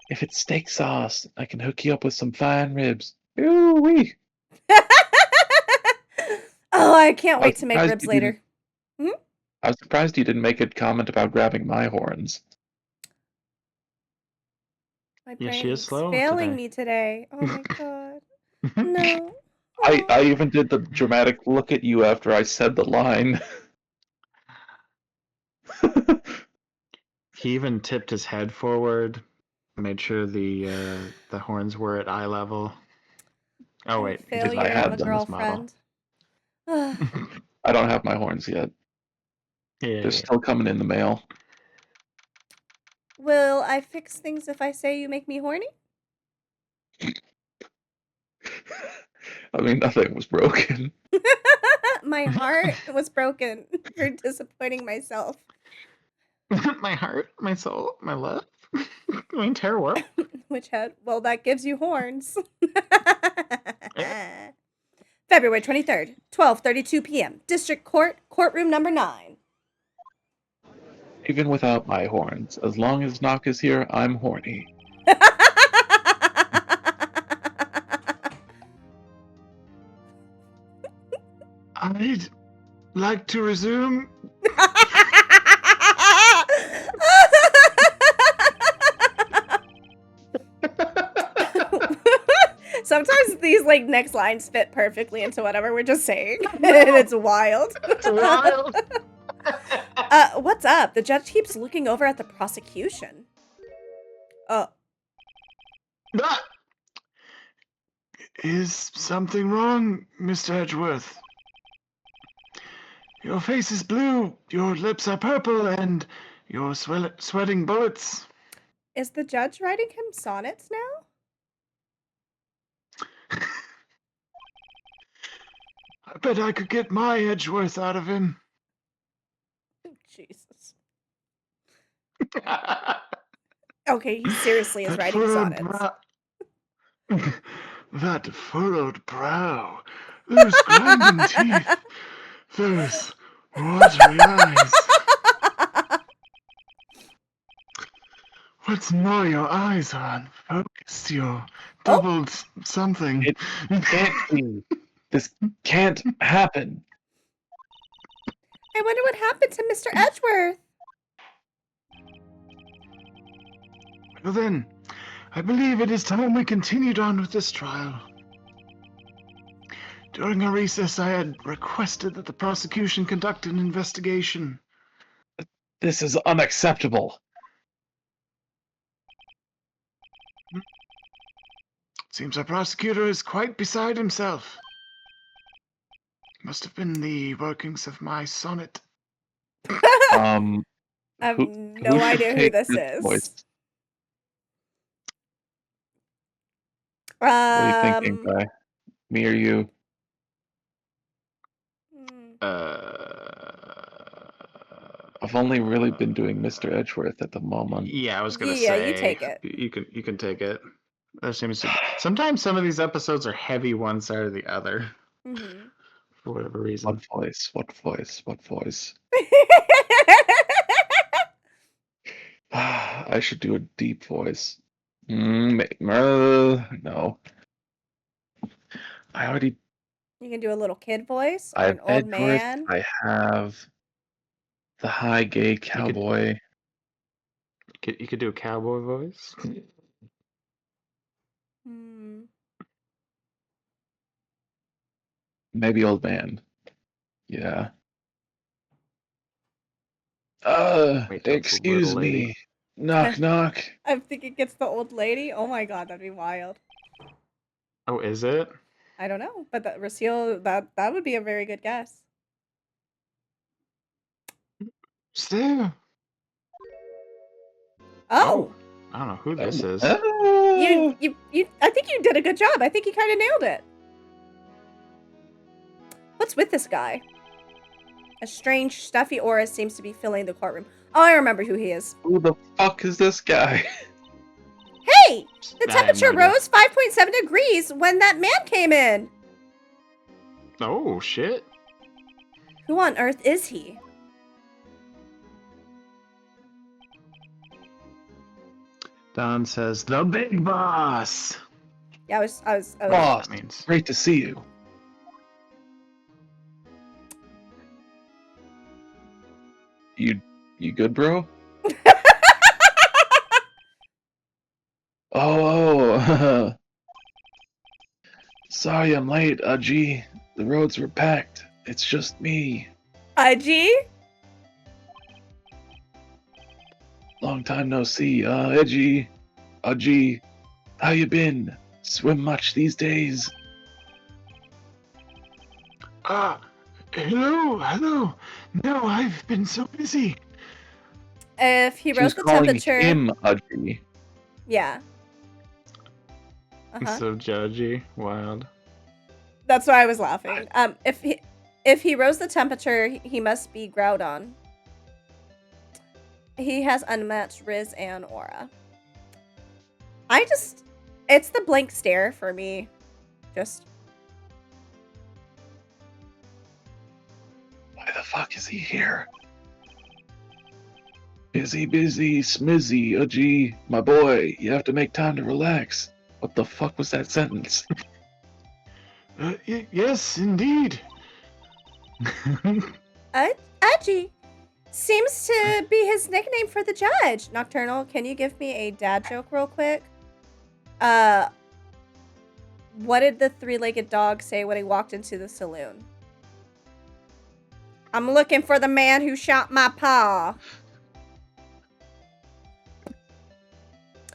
[SPEAKER 2] If it's steak sauce, I can hook you up with some fine ribs. Ooh-wee!
[SPEAKER 1] Oh, I can't
[SPEAKER 2] I was
[SPEAKER 1] wait to make
[SPEAKER 2] surprised
[SPEAKER 1] ribs
[SPEAKER 2] you
[SPEAKER 1] later.
[SPEAKER 2] I was surprised you didn't make a comment about grabbing my horns.
[SPEAKER 1] My
[SPEAKER 3] Yeah, she
[SPEAKER 1] brain's
[SPEAKER 3] is slow
[SPEAKER 1] failing
[SPEAKER 3] today.
[SPEAKER 1] me today. Oh my god. No.
[SPEAKER 2] I
[SPEAKER 1] Oh.
[SPEAKER 2] even did the dramatic look at you after I said the line.
[SPEAKER 3] He even tipped his head forward, made sure the horns were at eye level. Oh wait, he didn't
[SPEAKER 1] Failure
[SPEAKER 2] I
[SPEAKER 1] of
[SPEAKER 2] have
[SPEAKER 1] a
[SPEAKER 2] them.
[SPEAKER 1] girlfriend. Ugh.
[SPEAKER 2] I don't have my horns yet.
[SPEAKER 3] Yeah,
[SPEAKER 2] They're still coming in the mail.
[SPEAKER 1] Will I fix things if I say you make me horny?
[SPEAKER 2] I mean, nothing was broken.
[SPEAKER 1] My heart was broken for disappointing myself.
[SPEAKER 3] my heart, my soul, my love, my entire world.
[SPEAKER 1] Which head? Well, that gives you horns. February 23rd, 12:32 p.m. District Court, courtroom number 9.
[SPEAKER 2] Even without my horns, as long as Nock is here, I'm horny.
[SPEAKER 3] I'd like to resume.
[SPEAKER 1] Sometimes these like next lines fit perfectly into whatever we're just saying. And it's wild.
[SPEAKER 3] It's wild.
[SPEAKER 1] What's up? The judge keeps looking over at the prosecution.
[SPEAKER 4] Is something wrong, Mr. Edgeworth? Your face is blue, your lips are purple, and you're sweating bullets.
[SPEAKER 1] Is the judge writing him sonnets now?
[SPEAKER 4] I bet I could get my Edgeworth out of him.
[SPEAKER 1] Jesus. Okay, he seriously is writing sonnets.
[SPEAKER 4] That furrowed brow, those grinding teeth, those watery eyes. What's more, your eyes are unfocused. You're doubled something.
[SPEAKER 2] It can't be. This can't happen.
[SPEAKER 1] I wonder what happened to Mr. Edgeworth.
[SPEAKER 4] Well then, I believe it is time we continued on with this trial. During our recess, I had requested that the prosecution conduct an investigation.
[SPEAKER 2] This is unacceptable.
[SPEAKER 4] Seems our prosecutor is quite beside himself. Must have been the workings of my sonnet.
[SPEAKER 2] Um,
[SPEAKER 1] I have
[SPEAKER 2] who
[SPEAKER 1] no
[SPEAKER 2] should
[SPEAKER 1] idea who
[SPEAKER 2] take
[SPEAKER 1] this
[SPEAKER 2] this voice?
[SPEAKER 1] is.
[SPEAKER 2] What are you thinking,
[SPEAKER 1] Um,
[SPEAKER 2] Kai? Me or you?
[SPEAKER 1] hmm.
[SPEAKER 2] I've only really been doing Mr. Edgeworth at the moment.
[SPEAKER 4] Yeah, I was gonna
[SPEAKER 1] Yeah, you
[SPEAKER 4] say
[SPEAKER 1] take it.
[SPEAKER 4] you can take it. There seems to be, sometimes some of these episodes are heavy one side or the other
[SPEAKER 1] Mm-hmm.
[SPEAKER 4] for whatever
[SPEAKER 2] What
[SPEAKER 4] reason.
[SPEAKER 2] voice? What voice? What voice? I should do a deep voice. No. I already.
[SPEAKER 1] You can do a little kid voice
[SPEAKER 2] I
[SPEAKER 1] or
[SPEAKER 2] have
[SPEAKER 1] an old
[SPEAKER 2] Edgeworth.
[SPEAKER 1] man.
[SPEAKER 2] I have the high gay cowboy.
[SPEAKER 4] You could do a cowboy voice.
[SPEAKER 1] Hmm.
[SPEAKER 2] Maybe old man. Yeah.
[SPEAKER 4] Wait till it's a little
[SPEAKER 2] Excuse
[SPEAKER 4] lady.
[SPEAKER 2] me. Knock, knock.
[SPEAKER 1] I'm thinking it's the old lady. Oh my god, that'd be wild.
[SPEAKER 4] Oh, is it?
[SPEAKER 1] I don't know, but that Raciel, that would be a very good guess.
[SPEAKER 4] Still.
[SPEAKER 1] Oh,
[SPEAKER 4] I don't know who this is.
[SPEAKER 1] you. I think you did a good job. I think you kind of nailed it. What's with this guy? A strange, stuffy aura seems to be filling the courtroom. Oh, I remember who he is.
[SPEAKER 2] Who the fuck is this guy?
[SPEAKER 1] Hey! The
[SPEAKER 4] I have
[SPEAKER 1] temperature
[SPEAKER 4] no idea.
[SPEAKER 1] rose 5.7 degrees when that man came in.
[SPEAKER 4] Oh shit.
[SPEAKER 1] Who on earth is he?
[SPEAKER 4] Don says the big boss.
[SPEAKER 1] Yeah, I was
[SPEAKER 2] Boss,
[SPEAKER 4] That means
[SPEAKER 2] great to see you. You good, bro? Oh, sorry I'm late, Gee. The roads were packed. It's just me.
[SPEAKER 1] Aji?
[SPEAKER 2] Long time no see. Edgy. Gee. How you been? Swim much these days?
[SPEAKER 4] hello. No, I've been so busy.
[SPEAKER 1] If he
[SPEAKER 2] She
[SPEAKER 1] rose
[SPEAKER 2] was
[SPEAKER 1] the
[SPEAKER 2] calling
[SPEAKER 1] temperature.
[SPEAKER 2] him Gee.
[SPEAKER 1] Yeah. Uh-huh.
[SPEAKER 4] So judgy, wild.
[SPEAKER 1] That's why I was laughing. If he rose the temperature, he must be Groudon. He has unmatched Riz and Aura. It's the blank stare for me. Just.
[SPEAKER 2] Why the fuck is he here? Busy, smizzy, Gee. My boy, you have to make time to relax. What the fuck was that sentence?
[SPEAKER 4] Yes, indeed.
[SPEAKER 1] Aji seems to be his nickname for the judge. Nocturnal, can you give me a dad joke real quick? What did the three-legged dog say when he walked into the saloon? I'm looking for the man who shot my paw.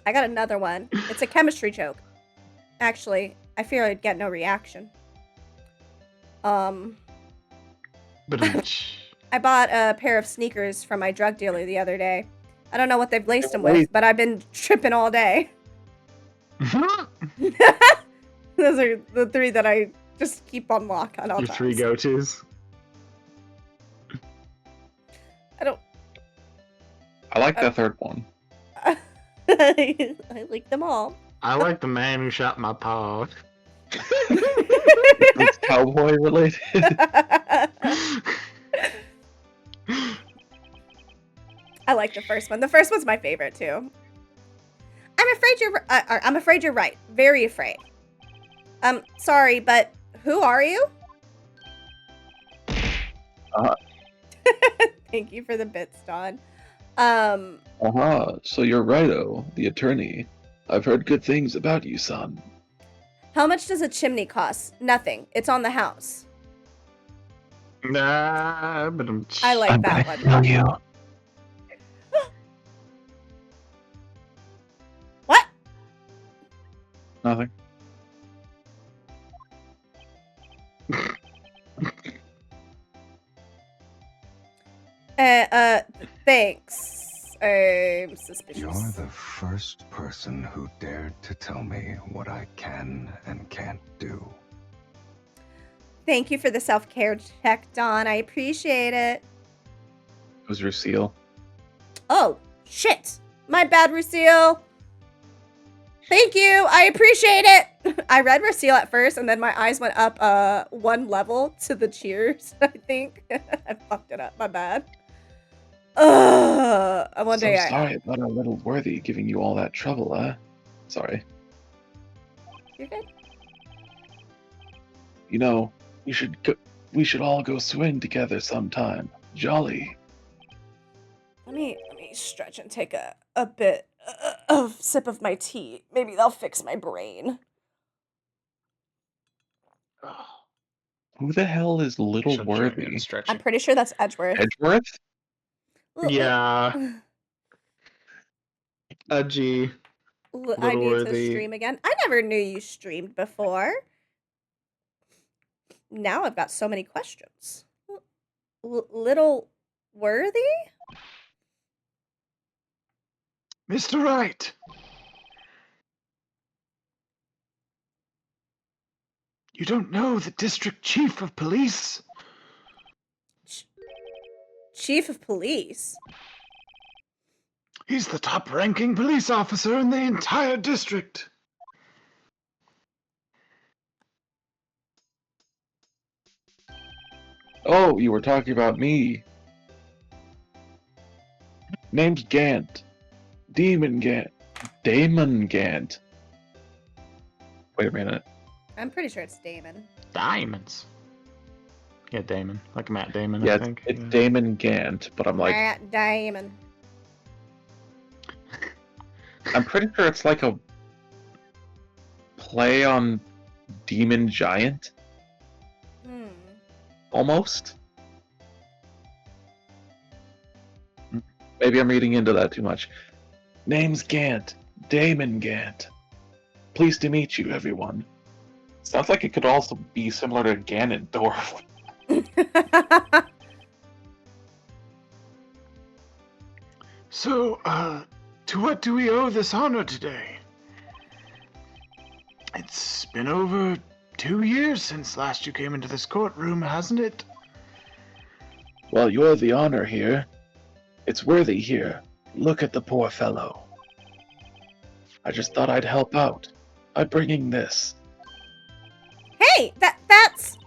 [SPEAKER 1] I got another one. It's a chemistry joke. Actually, I fear I'd get no reaction.
[SPEAKER 4] But
[SPEAKER 1] I bought a pair of sneakers from my drug dealer the other day. I don't know what they've laced them with, but I've been tripping all day. Those are the three that I just keep on lock at all
[SPEAKER 4] your
[SPEAKER 1] times.
[SPEAKER 4] three go-tos.
[SPEAKER 2] I like that third one.
[SPEAKER 1] I like them all.
[SPEAKER 4] I like the man who shot my paw.
[SPEAKER 2] It's cowboy related.
[SPEAKER 1] I like the first one. The first one's my favorite too. I'm afraid you're right. Very afraid. Sorry, but who are you? Thank you for the bits, Dawn.
[SPEAKER 2] So you're Righto, the attorney. I've heard good things about you, son.
[SPEAKER 1] How much does a chimney cost? Nothing. It's on the house.
[SPEAKER 4] Nah, but
[SPEAKER 1] I like
[SPEAKER 2] I'm
[SPEAKER 1] that
[SPEAKER 2] gonna
[SPEAKER 1] one.
[SPEAKER 2] kill you.
[SPEAKER 1] What?
[SPEAKER 2] Nothing.
[SPEAKER 1] Thanks. I'm suspicious.
[SPEAKER 5] You're the first person who dared to tell me what I can and can't do.
[SPEAKER 1] Thank you for the self-care check, Dawn. I appreciate it.
[SPEAKER 2] It was Lucille.
[SPEAKER 1] Oh, shit. My bad, Lucille. Thank you. I appreciate it. I read Lucille at first, and then my eyes went up one level to the cheers, I think. I fucked it up. My bad. One
[SPEAKER 2] So
[SPEAKER 1] day
[SPEAKER 2] sorry about our little worthy giving you all that trouble, huh? Sorry.
[SPEAKER 1] You're good.
[SPEAKER 2] You know, we should all go swim together sometime. Jolly.
[SPEAKER 1] Let me stretch and take a bit of sip of my tea. Maybe that'll fix my brain.
[SPEAKER 2] Who the hell is Little
[SPEAKER 3] Should join me in
[SPEAKER 2] Worthy?
[SPEAKER 3] the stretching.
[SPEAKER 1] I'm pretty sure that's Edgeworth.
[SPEAKER 2] Edgeworth?
[SPEAKER 3] Yeah. Edgy.
[SPEAKER 1] I need to
[SPEAKER 3] Worthy.
[SPEAKER 1] stream again. I never knew you streamed before. Now I've got so many questions. Little Worthy?
[SPEAKER 4] Mr. Wright. You don't know the district chief of police?
[SPEAKER 1] Chief of police?
[SPEAKER 4] He's the top-ranking police officer in the entire district.
[SPEAKER 2] Oh, you were talking about me. Name's Gant. Demon Gant. Damon Gant. Wait a minute.
[SPEAKER 1] I'm pretty sure it's Damon.
[SPEAKER 3] Diamonds. Yeah, Damon. Like Matt Damon,
[SPEAKER 2] Yeah,
[SPEAKER 3] I think.
[SPEAKER 2] it's Damon Gant, but I'm like,
[SPEAKER 1] Matt Damon.
[SPEAKER 2] I'm pretty sure it's like a play on Demon Giant, almost. Maybe I'm reading into that too much. Name's Gant. Damon Gant. Pleased to meet you, everyone. Sounds like it could also be similar to Ganondorf.
[SPEAKER 4] So, to what do we owe this honor today? It's been over 2 years since last you came into this courtroom, hasn't it?
[SPEAKER 2] Well, you're the honor here. It's worthy here. Look at the poor fellow. I just thought I'd help out by bringing this.
[SPEAKER 1] Hey, that's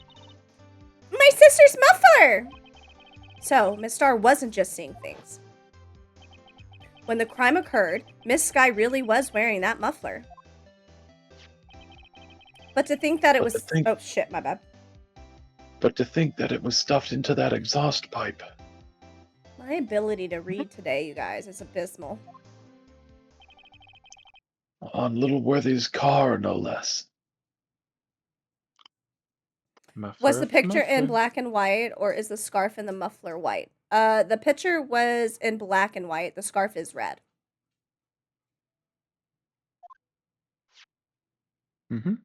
[SPEAKER 1] my sister's muffler! So, Miss Star wasn't just seeing things. When the crime occurred, Miss Sky really was wearing that muffler. But to think that it was... Oh, shit, my bad.
[SPEAKER 2] But to think that it was stuffed into that exhaust pipe.
[SPEAKER 1] My ability to read today, you guys, is abysmal.
[SPEAKER 2] On Little Worthy's car, no less.
[SPEAKER 1] Was the picture in black and white, or is the scarf and the muffler white? The picture was in black and white. The scarf is red.
[SPEAKER 3] Mm-hmm.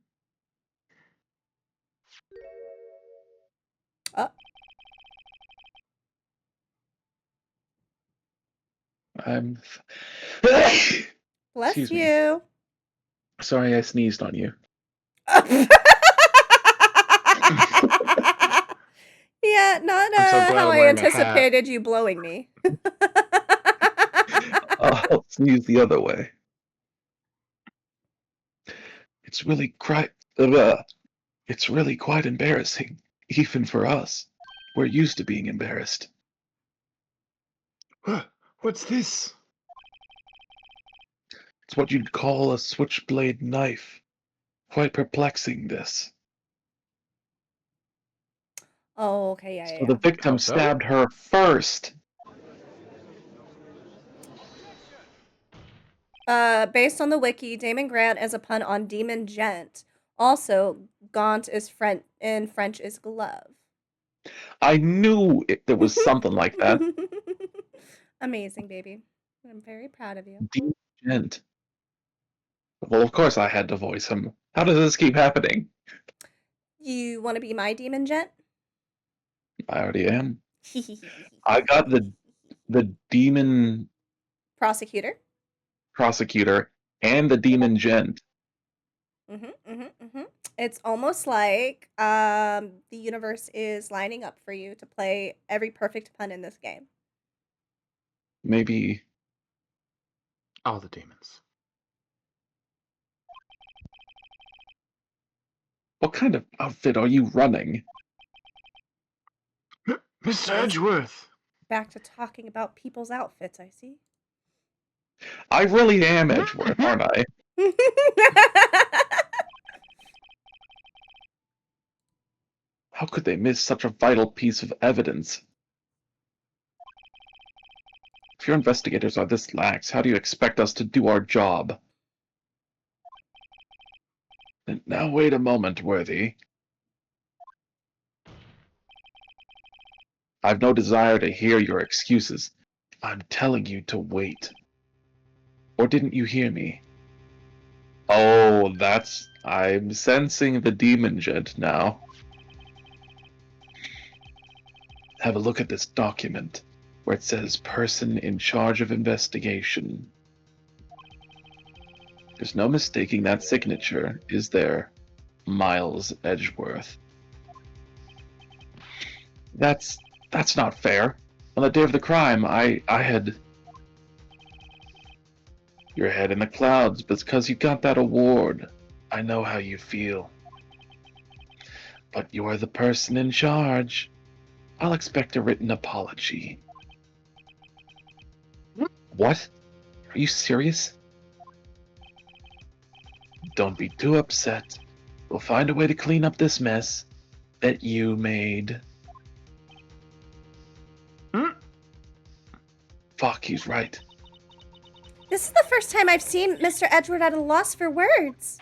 [SPEAKER 2] I'm...
[SPEAKER 1] Bless
[SPEAKER 2] Excuse me.
[SPEAKER 1] you.
[SPEAKER 2] Sorry I sneezed on you.
[SPEAKER 1] Yeah, not how I anticipated you blowing me.
[SPEAKER 2] I'll sneeze the other way. It's really quite embarrassing, even for us. We're used to being embarrassed.
[SPEAKER 4] What's this?
[SPEAKER 2] It's what you'd call a switchblade knife. Quite perplexing, this.
[SPEAKER 1] Oh, okay, yeah,
[SPEAKER 2] So the victim stabbed her first.
[SPEAKER 1] Based on the wiki, Damon Grant is a pun on Demon Gent. Also, gaunt is in French is glove.
[SPEAKER 2] I knew there was something like that.
[SPEAKER 1] Amazing, baby. I'm very proud of you.
[SPEAKER 2] Demon Gent. Well, of course I had to voice him. How does this keep happening?
[SPEAKER 1] You want to be my Demon Gent?
[SPEAKER 2] I already am. I got the the demon
[SPEAKER 1] Prosecutor.
[SPEAKER 2] prosecutor and the demon gent.
[SPEAKER 1] It's almost like the universe is lining up for you to play every perfect pun in this game.
[SPEAKER 2] Maybe
[SPEAKER 3] All the demons.
[SPEAKER 2] what kind of outfit are you running?
[SPEAKER 4] Mr.
[SPEAKER 1] Yes.
[SPEAKER 4] Edgeworth.
[SPEAKER 1] Back to talking about people's outfits, I see.
[SPEAKER 2] I really am Edgeworth, aren't I? How could they miss such a vital piece of evidence? If your investigators are this lax, how do you expect us to do our job? Now wait a moment, Worthy. I've no desire to hear your excuses. I'm telling you to wait. Or didn't you hear me? Oh, I'm sensing the demon gent now. Have a look at this document, where it says person in charge of investigation. There's no mistaking that signature, is there? Miles Edgeworth. That's not fair. On the day of the crime, I had your head in the clouds because you got that award. I know how you feel. But you're the person in charge. I'll expect a written apology. What? Are you serious? Don't be too upset. We'll find a way to clean up this mess that you made. Fuck, he's right.
[SPEAKER 1] This is the first time I've seen Mr. Edgeworth at a loss for words.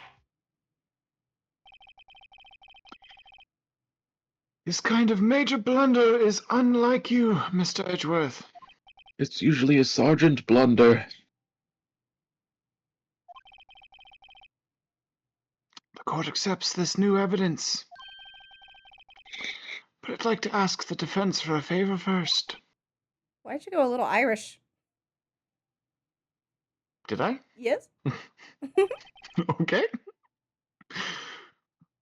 [SPEAKER 4] This kind of major blunder is unlike you, Mr. Edgeworth.
[SPEAKER 2] It's usually a sergeant blunder.
[SPEAKER 4] The court accepts this new evidence. But I'd like to ask the defense for a favor first.
[SPEAKER 1] Why'd you go a little Irish?
[SPEAKER 4] Did I?
[SPEAKER 1] Yes?
[SPEAKER 4] Okay.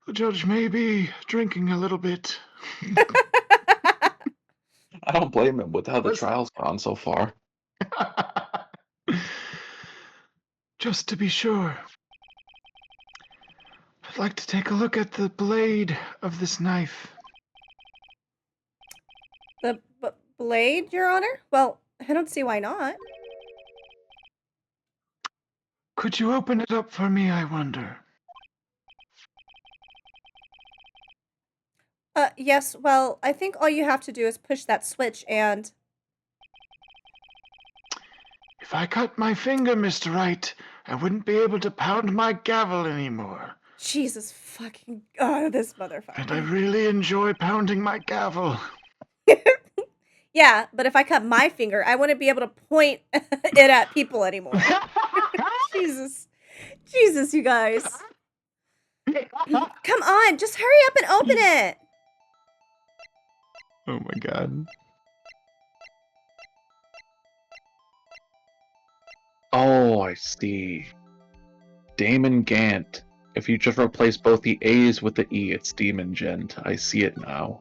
[SPEAKER 4] The judge may be drinking a little bit.
[SPEAKER 2] I don't blame him with how the
[SPEAKER 4] Was-
[SPEAKER 2] trial's gone so far.
[SPEAKER 4] Just to be sure, I'd like to take a look at the blade of this knife.
[SPEAKER 1] The blade, Your Honor? Well, I don't see why not.
[SPEAKER 4] Could you open it up for me, I wonder?
[SPEAKER 1] Yes, well, I think all you have to do is push that switch and...
[SPEAKER 4] If I cut my finger, Mr. Wright, I wouldn't be able to pound my gavel anymore.
[SPEAKER 1] Jesus fucking... Oh, this
[SPEAKER 4] And I
[SPEAKER 1] motherfucker.
[SPEAKER 4] really enjoy pounding my gavel.
[SPEAKER 1] Yeah, but if I cut my finger, I wouldn't be able to point it at people anymore. Jesus. Jesus, you guys. Come on, just hurry up and open it.
[SPEAKER 4] Oh my god.
[SPEAKER 2] Oh, I see. Damon Gant. If you just replace both the A's with the E, it's Demon Gent. I see it now.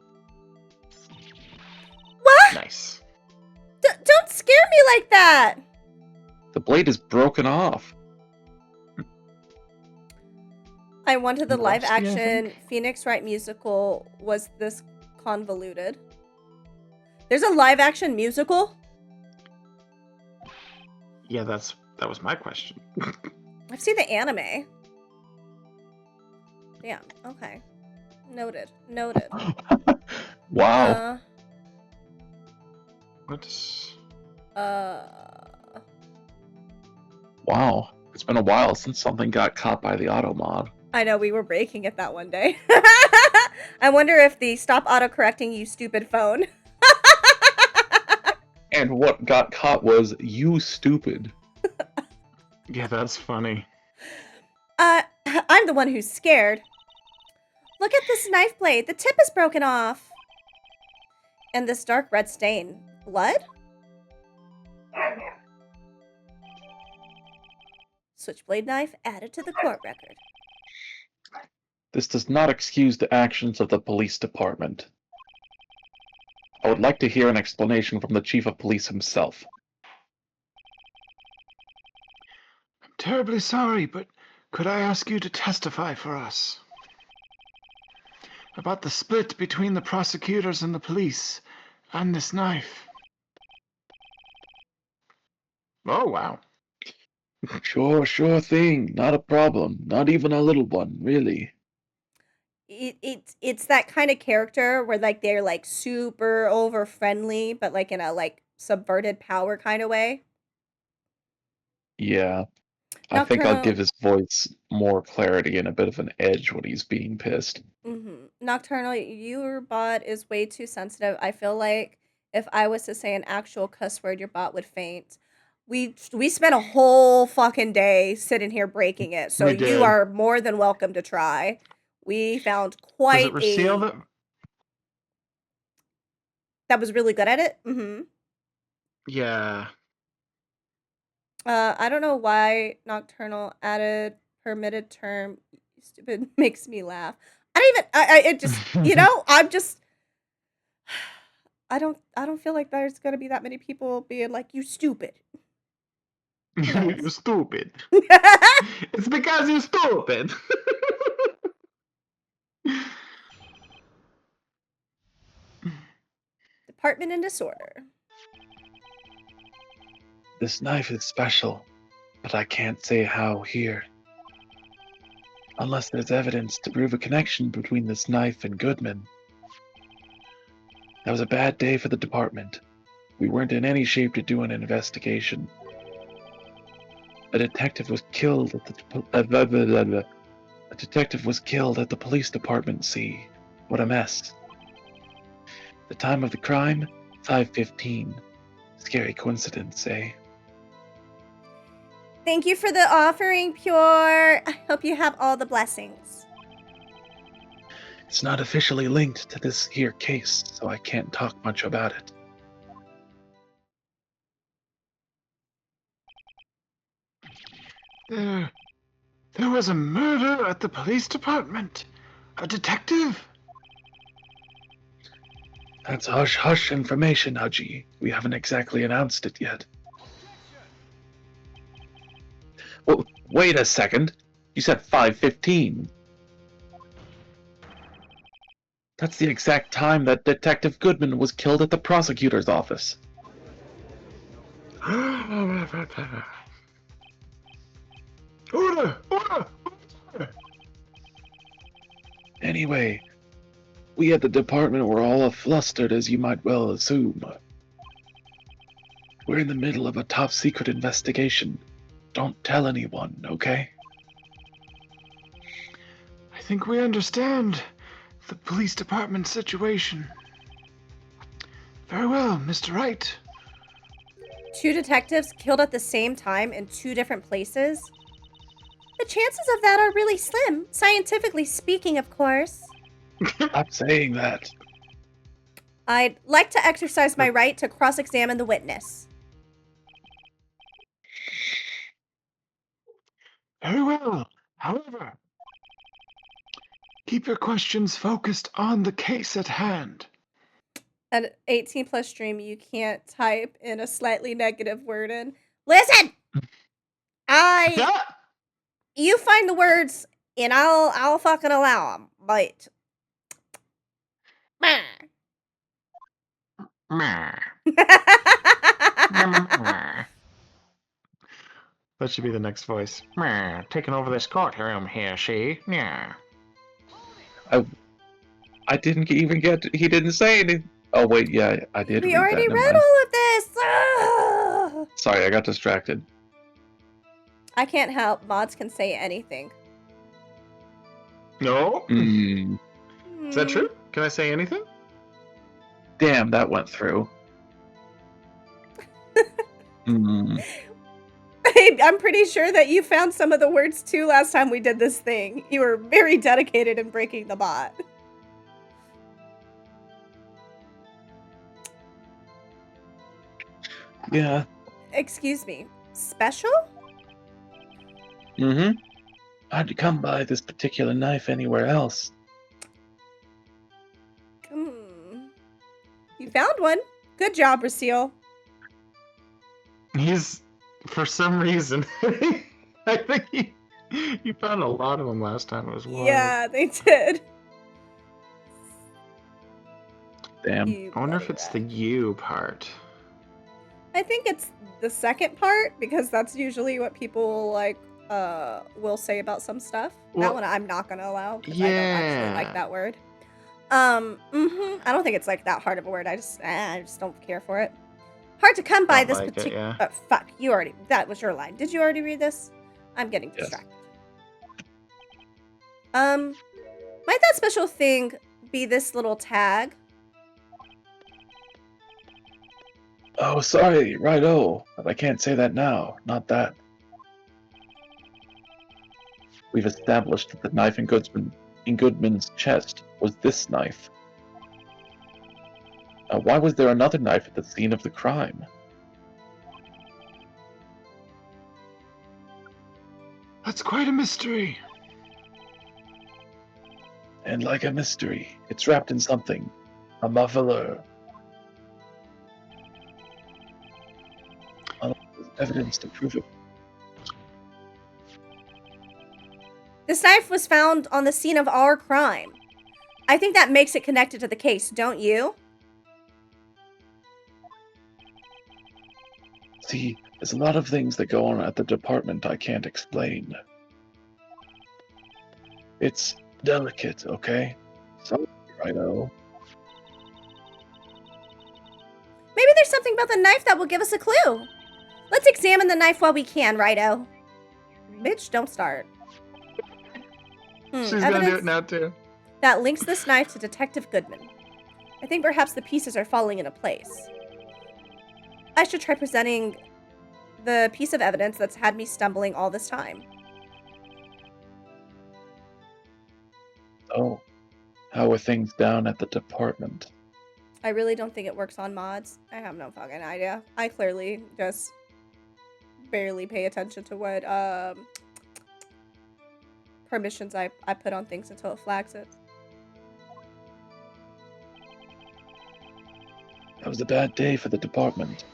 [SPEAKER 1] What?
[SPEAKER 4] Nice.
[SPEAKER 1] Don't scare me like that.
[SPEAKER 2] The blade is broken off.
[SPEAKER 1] I wonder the live
[SPEAKER 4] Rusty, I
[SPEAKER 1] action
[SPEAKER 4] think.
[SPEAKER 1] Phoenix Wright musical was this convoluted. There's a live action musical?
[SPEAKER 4] Yeah, that was my question.
[SPEAKER 1] I've seen the anime. Damn, okay. Noted. Noted.
[SPEAKER 2] Wow.
[SPEAKER 4] What's...
[SPEAKER 2] Wow. It's been a while since something got caught by the auto mod.
[SPEAKER 1] I know, we were breaking it that one day. I wonder if the stop autocorrecting you stupid phone.
[SPEAKER 2] And what got caught was you stupid.
[SPEAKER 4] Yeah, that's funny.
[SPEAKER 1] I'm the one who's scared. Look at this knife blade. The tip is broken off. And this dark red stain. Blood? Switchblade knife added to the court record.
[SPEAKER 2] This does not excuse the actions of the police department. I would like to hear an explanation from the chief of police himself.
[SPEAKER 4] I'm terribly sorry, but could I ask you to testify for us about the split between the prosecutors and the police on this knife? Oh, wow.
[SPEAKER 2] Sure thing. Not a problem. Not even a little one, really.
[SPEAKER 1] It's that kind of character where like they're like super over friendly, but like in a like subverted power kind of way.
[SPEAKER 2] Yeah. I think I'll
[SPEAKER 1] Nocturnal.
[SPEAKER 2] give his voice more clarity and a bit of an edge when he's being pissed.
[SPEAKER 1] Nocturnal, your bot is way too sensitive. I feel like if I was to say an actual cuss word, your bot would faint. We spent a whole fucking day sitting here breaking it, so
[SPEAKER 4] We
[SPEAKER 1] you
[SPEAKER 4] did.
[SPEAKER 1] are more than welcome to try. We found
[SPEAKER 4] Does
[SPEAKER 1] quite
[SPEAKER 4] it reseal
[SPEAKER 1] a that was really good at it.
[SPEAKER 4] Yeah.
[SPEAKER 1] I don't know why Nocturnal added permitted term. Stupid makes me laugh. I don't even. It just I'm just. I don't feel like there's gonna be that many people being like, you stupid.
[SPEAKER 4] You're stupid. It's because you're stupid.
[SPEAKER 1] Department in disorder.
[SPEAKER 2] This knife is special, but I can't say how here. Unless there's evidence to prove a connection between this knife and Goodman. That was a bad day for the department. We weren't in any shape to do an investigation. A detective was killed at the police department. See, what a mess. The time of the crime, 5:15. Scary coincidence, eh?
[SPEAKER 1] Thank you for the offering, Pure. I hope you have all the blessings.
[SPEAKER 2] It's not officially linked to this here case, so I can't talk much about it.
[SPEAKER 4] There was a murder at the police department. A detective?
[SPEAKER 2] That's hush-hush information, Haji. We haven't exactly announced it yet. Well, wait a second. You said 5:15. That's the exact time that Detective Goodman was killed at the prosecutor's office.
[SPEAKER 4] Order!
[SPEAKER 2] Anyway, we at the department were all flustered, as you might well assume. We're in the middle of a top-secret investigation. Don't tell anyone, okay?
[SPEAKER 4] I think we understand the police department situation. Very well, Mr. Wright.
[SPEAKER 1] 2 detectives killed at the same time in 2 different places? The chances of that are really slim, scientifically speaking, of course.
[SPEAKER 2] Stop saying that.
[SPEAKER 1] I'd like to exercise my right to cross-examine the witness.
[SPEAKER 4] Very well. However, keep your questions focused on the case at hand.
[SPEAKER 1] At 18 plus stream, you can't type in a slightly negative word in. Listen! You find the words and I'll fucking allow them, but
[SPEAKER 4] That should be the next voice. Taking over this courtroom here, see? Yeah.
[SPEAKER 2] I didn't even get to, he didn't say anything. Oh wait, yeah, I did
[SPEAKER 1] We
[SPEAKER 2] read
[SPEAKER 1] already
[SPEAKER 2] that. Never
[SPEAKER 1] read
[SPEAKER 2] mind.
[SPEAKER 1] all of this. Ugh.
[SPEAKER 2] Sorry, I got distracted.
[SPEAKER 1] I can't help. Mods can say anything.
[SPEAKER 4] No?
[SPEAKER 2] Mm,
[SPEAKER 4] Is that true? Can I say anything?
[SPEAKER 2] damn, that went through.
[SPEAKER 1] I'm pretty sure that you found some of the words too last time we did this thing. You were very dedicated in breaking the bot.
[SPEAKER 2] Yeah.
[SPEAKER 1] Excuse me. Special?
[SPEAKER 2] Mm-hmm. Hard to come by this particular knife anywhere else.
[SPEAKER 1] You found one. Good job, Rasil.
[SPEAKER 3] He's, for some reason, I think he found a lot of them last time. It was wild.
[SPEAKER 1] Yeah, they did.
[SPEAKER 2] Damn.
[SPEAKER 3] I wonder if it's the U part.
[SPEAKER 1] I think it's the second part, because that's usually what people like will say about some stuff.
[SPEAKER 3] Well,
[SPEAKER 1] that one I'm not gonna allow because I don't actually like
[SPEAKER 3] yeah.
[SPEAKER 1] that word. I don't think it's like that hard of a word. I just don't care for it. Hard to come by
[SPEAKER 3] Don't
[SPEAKER 1] this
[SPEAKER 3] like it,
[SPEAKER 1] particular.
[SPEAKER 3] yeah.
[SPEAKER 1] Fuck, that was your line. Did you already read this? I'm getting
[SPEAKER 2] Yes.
[SPEAKER 1] distracted. Might that special thing be this little tag?
[SPEAKER 2] Oh, sorry, righto. But I can't say that now. Not that. We've established that the knife in Goodman's chest was this knife. Why was there another knife at the scene of the crime?
[SPEAKER 3] That's quite a mystery.
[SPEAKER 2] And like a mystery, it's wrapped in something. A muffler. There's evidence to prove it.
[SPEAKER 1] This knife was found on the scene of our crime. I think that makes it connected to the case, don't you?
[SPEAKER 2] See, there's a lot of things that go on at the department I can't explain. It's delicate, okay? Sorry, righto.
[SPEAKER 1] Maybe there's something about the knife that will give us a clue. Let's examine the knife while we can, righto. Bitch, don't start.
[SPEAKER 3] She's gonna do it now too.
[SPEAKER 1] That links this knife to Detective Goodman. I think perhaps the pieces are falling into place. I should try presenting the piece of evidence that's had me stumbling all this time.
[SPEAKER 2] Oh, how are things down at the department?
[SPEAKER 1] I really don't think it works on mods. I have no fucking idea. I clearly just barely pay attention to what permissions I put on things until it flags it.
[SPEAKER 2] That was a bad day for the department.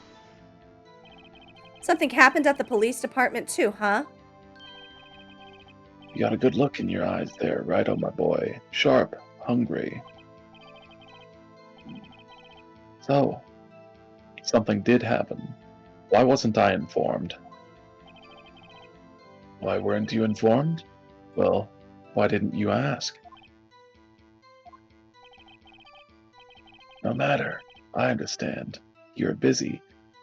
[SPEAKER 1] Something happened at the police department too, huh?
[SPEAKER 2] You got a good look in your eyes there, righto, my boy. Sharp, hungry. So, something did happen. Why wasn't I informed? Why weren't you informed? Well, why didn't you ask? No matter. I understand. You're busy.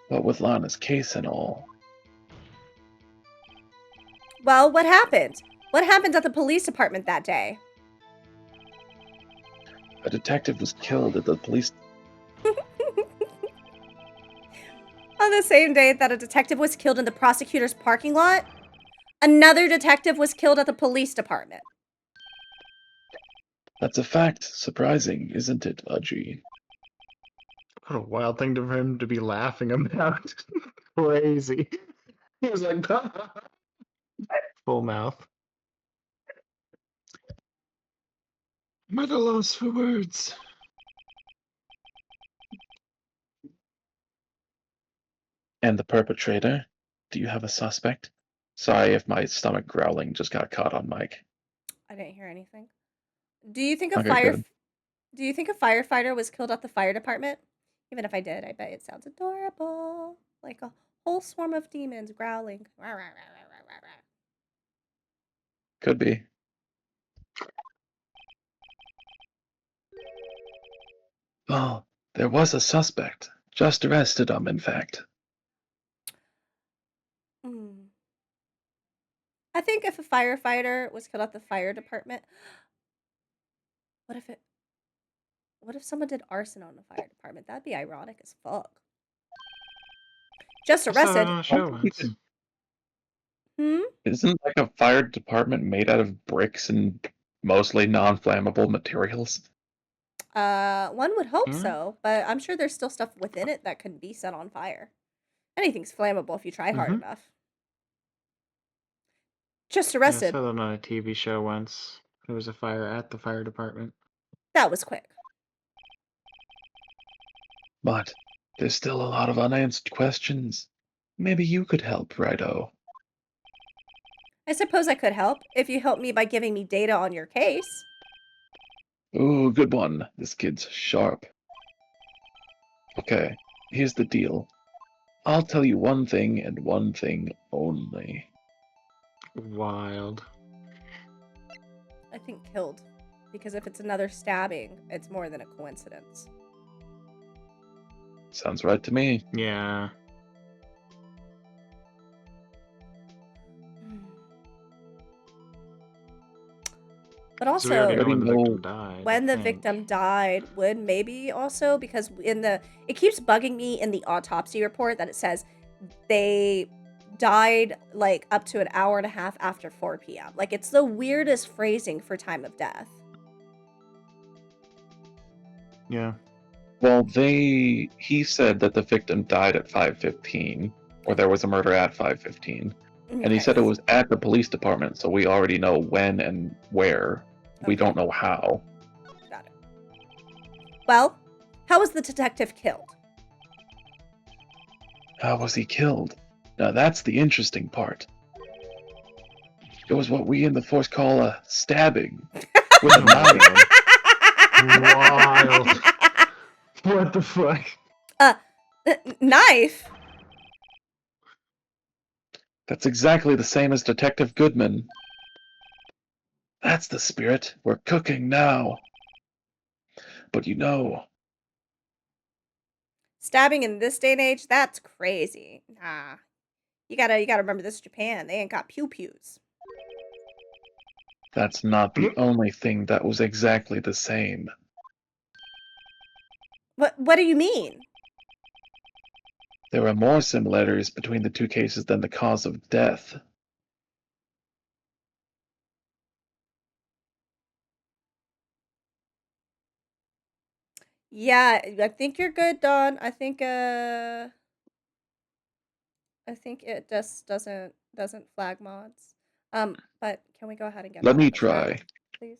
[SPEAKER 2] What with Lana's case and all.
[SPEAKER 1] Well, what happened? What happened at the police department that day?
[SPEAKER 2] A detective was killed at the police.
[SPEAKER 1] On the same day that a detective was killed in the prosecutor's parking lot, another detective was killed at the police department.
[SPEAKER 2] That's a fact. Surprising, isn't it, Udgy?
[SPEAKER 3] What a wild thing for him to be laughing about. Crazy. He was like, full mouth.
[SPEAKER 4] I'm at a loss for words.
[SPEAKER 2] And the perpetrator? Do you have a suspect? Sorry if my stomach growling just got caught on mic.
[SPEAKER 1] I didn't hear anything. Do you think
[SPEAKER 2] Okay, good.
[SPEAKER 1] Do you think a firefighter was killed at the fire department? Even if I did, I bet it sounds adorable. Like a whole swarm of demons growling.
[SPEAKER 2] Could be. Well, there was a suspect. Just arrested him, in fact.
[SPEAKER 1] I think if a firefighter was killed at the fire department, what if someone did arson on the fire department? That'd be ironic as fuck. Just arrested.
[SPEAKER 2] Isn't like a fire department made out of bricks and mostly non-flammable materials?
[SPEAKER 1] One would hope so, but I'm sure there's still stuff within it that could be set on fire. Anything's flammable if you try hard
[SPEAKER 3] Mhm.
[SPEAKER 1] enough. Just
[SPEAKER 3] Yeah, I
[SPEAKER 1] arrested.
[SPEAKER 3] saw that on a TV show once. There was a fire at the fire department.
[SPEAKER 1] That was quick.
[SPEAKER 2] But there's still a lot of unanswered questions. Maybe you could help, Righto.
[SPEAKER 1] I suppose I could help if you help me by giving me data on your case.
[SPEAKER 2] Ooh, good one. This kid's sharp. Okay, here's the deal. I'll tell you one thing and one thing only.
[SPEAKER 3] Wild.
[SPEAKER 1] I think killed. Because if it's another stabbing, it's more than a coincidence.
[SPEAKER 2] Sounds right to me.
[SPEAKER 3] Yeah.
[SPEAKER 1] But
[SPEAKER 3] 'Cause we already
[SPEAKER 1] also,
[SPEAKER 3] know when the
[SPEAKER 2] Already know
[SPEAKER 3] victim died.
[SPEAKER 1] when the
[SPEAKER 3] I think.
[SPEAKER 1] victim died would maybe also, because it keeps bugging me in the autopsy report that it says they died like up to an hour and a half after 4 p.m. Like, it's the weirdest phrasing for time of death.
[SPEAKER 3] Yeah.
[SPEAKER 2] Well, he said that the victim died at 5:15, or there was a murder at 5:15, and he
[SPEAKER 1] Okay.
[SPEAKER 2] said it was at the police department, so we already know when and where. We
[SPEAKER 1] Okay.
[SPEAKER 2] don't know how.
[SPEAKER 1] Got it. Well, how was the detective killed?
[SPEAKER 2] How was he killed? Now that's the interesting part. It was what we in the force call a stabbing. With a knife.
[SPEAKER 3] Wild. What the fuck?
[SPEAKER 1] Knife?
[SPEAKER 2] That's exactly the same as Detective Goodman. That's the spirit. We're cooking now. But you know,
[SPEAKER 1] Stabbing in this day and age? That's crazy. Nah. You gotta remember, this is Japan. They ain't got pew-pews.
[SPEAKER 2] that's not the only thing that was exactly the same.
[SPEAKER 1] What do you mean?
[SPEAKER 2] There are more similarities between the two cases than the cause of death.
[SPEAKER 1] Yeah, I think you're good, Dawn. I think it just doesn't flag mods. But can we go ahead and get
[SPEAKER 2] Let
[SPEAKER 1] that
[SPEAKER 2] me
[SPEAKER 1] in the chat,
[SPEAKER 2] try.
[SPEAKER 1] please?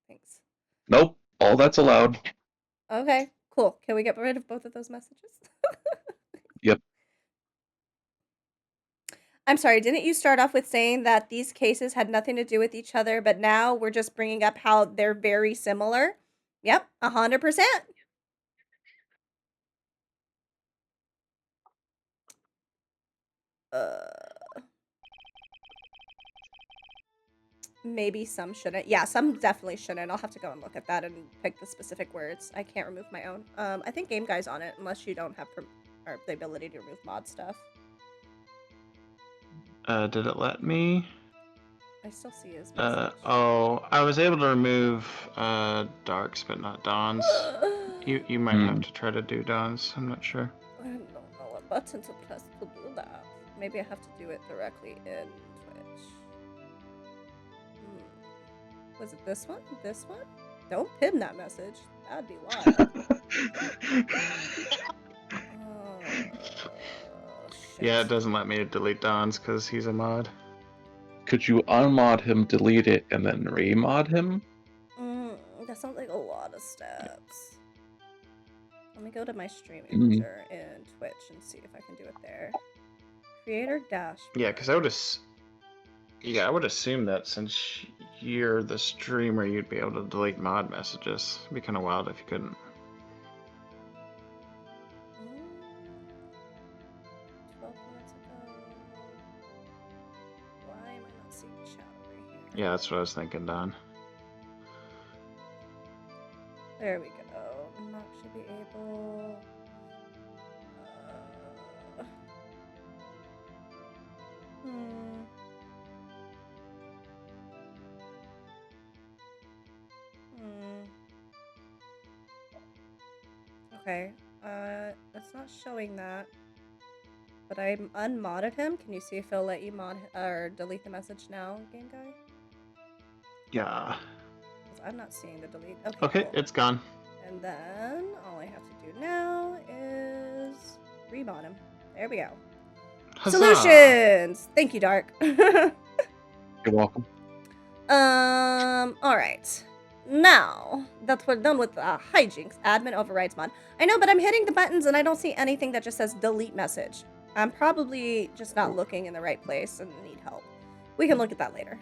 [SPEAKER 1] Thanks.
[SPEAKER 2] Nope, all that's allowed.
[SPEAKER 1] Okay, cool. Can we get rid of both of those messages?
[SPEAKER 2] Yep.
[SPEAKER 1] I'm sorry, didn't you start off with saying that these cases had nothing to do with each other, but now we're just bringing up how they're very similar? Yep, 100%. Maybe some shouldn't. Yeah, some definitely shouldn't. I'll have to go and look at that and pick the specific words. I can't remove my own. I think Game Guy's on it, unless you don't have or the ability to remove mod stuff.
[SPEAKER 3] Did it let me?
[SPEAKER 1] I still see his message.
[SPEAKER 3] Oh, I was able to remove Dark's, but not Dawn's. You might have to try to do Dawn's. I'm not sure.
[SPEAKER 1] I don't know what button to press to do that. Maybe I have to do it directly in Twitch. Was it this one? This one? Don't pin that message. That'd be wild.
[SPEAKER 3] Yeah, it doesn't let me delete Dawn's because he's a mod.
[SPEAKER 2] Could you unmod him, delete it, and then remod him?
[SPEAKER 1] That sounds like a lot of steps. Let me go to my stream manager in Twitch and see if I can do it there. Creator dashboard.
[SPEAKER 3] Yeah, because I would assume that since you're the streamer, you'd be able to delete mod messages. It'd be kind of wild if you couldn't.
[SPEAKER 1] 12 minutes ago. Why am I not seeing chat over here?
[SPEAKER 3] Yeah, that's what I was thinking, Don.
[SPEAKER 1] There we go. Not should be able. Okay. It's not showing that. But I unmodded him. Can you see if he'll let you mod or delete the message now, Game Guy?
[SPEAKER 3] Yeah.
[SPEAKER 1] I'm not seeing the delete. Okay,
[SPEAKER 3] Okay,
[SPEAKER 1] cool.
[SPEAKER 3] it's gone.
[SPEAKER 1] And then all I have to do now is Rebond him. There we go.
[SPEAKER 3] Huzzah.
[SPEAKER 1] Solutions! Thank you, Dark.
[SPEAKER 2] You're welcome.
[SPEAKER 1] Alright. Now that we're done with hijinks, admin overrides mod. I know, but I'm hitting the buttons and I don't see anything that just says delete message. I'm probably just not looking in the right place and need help. We can look at that later.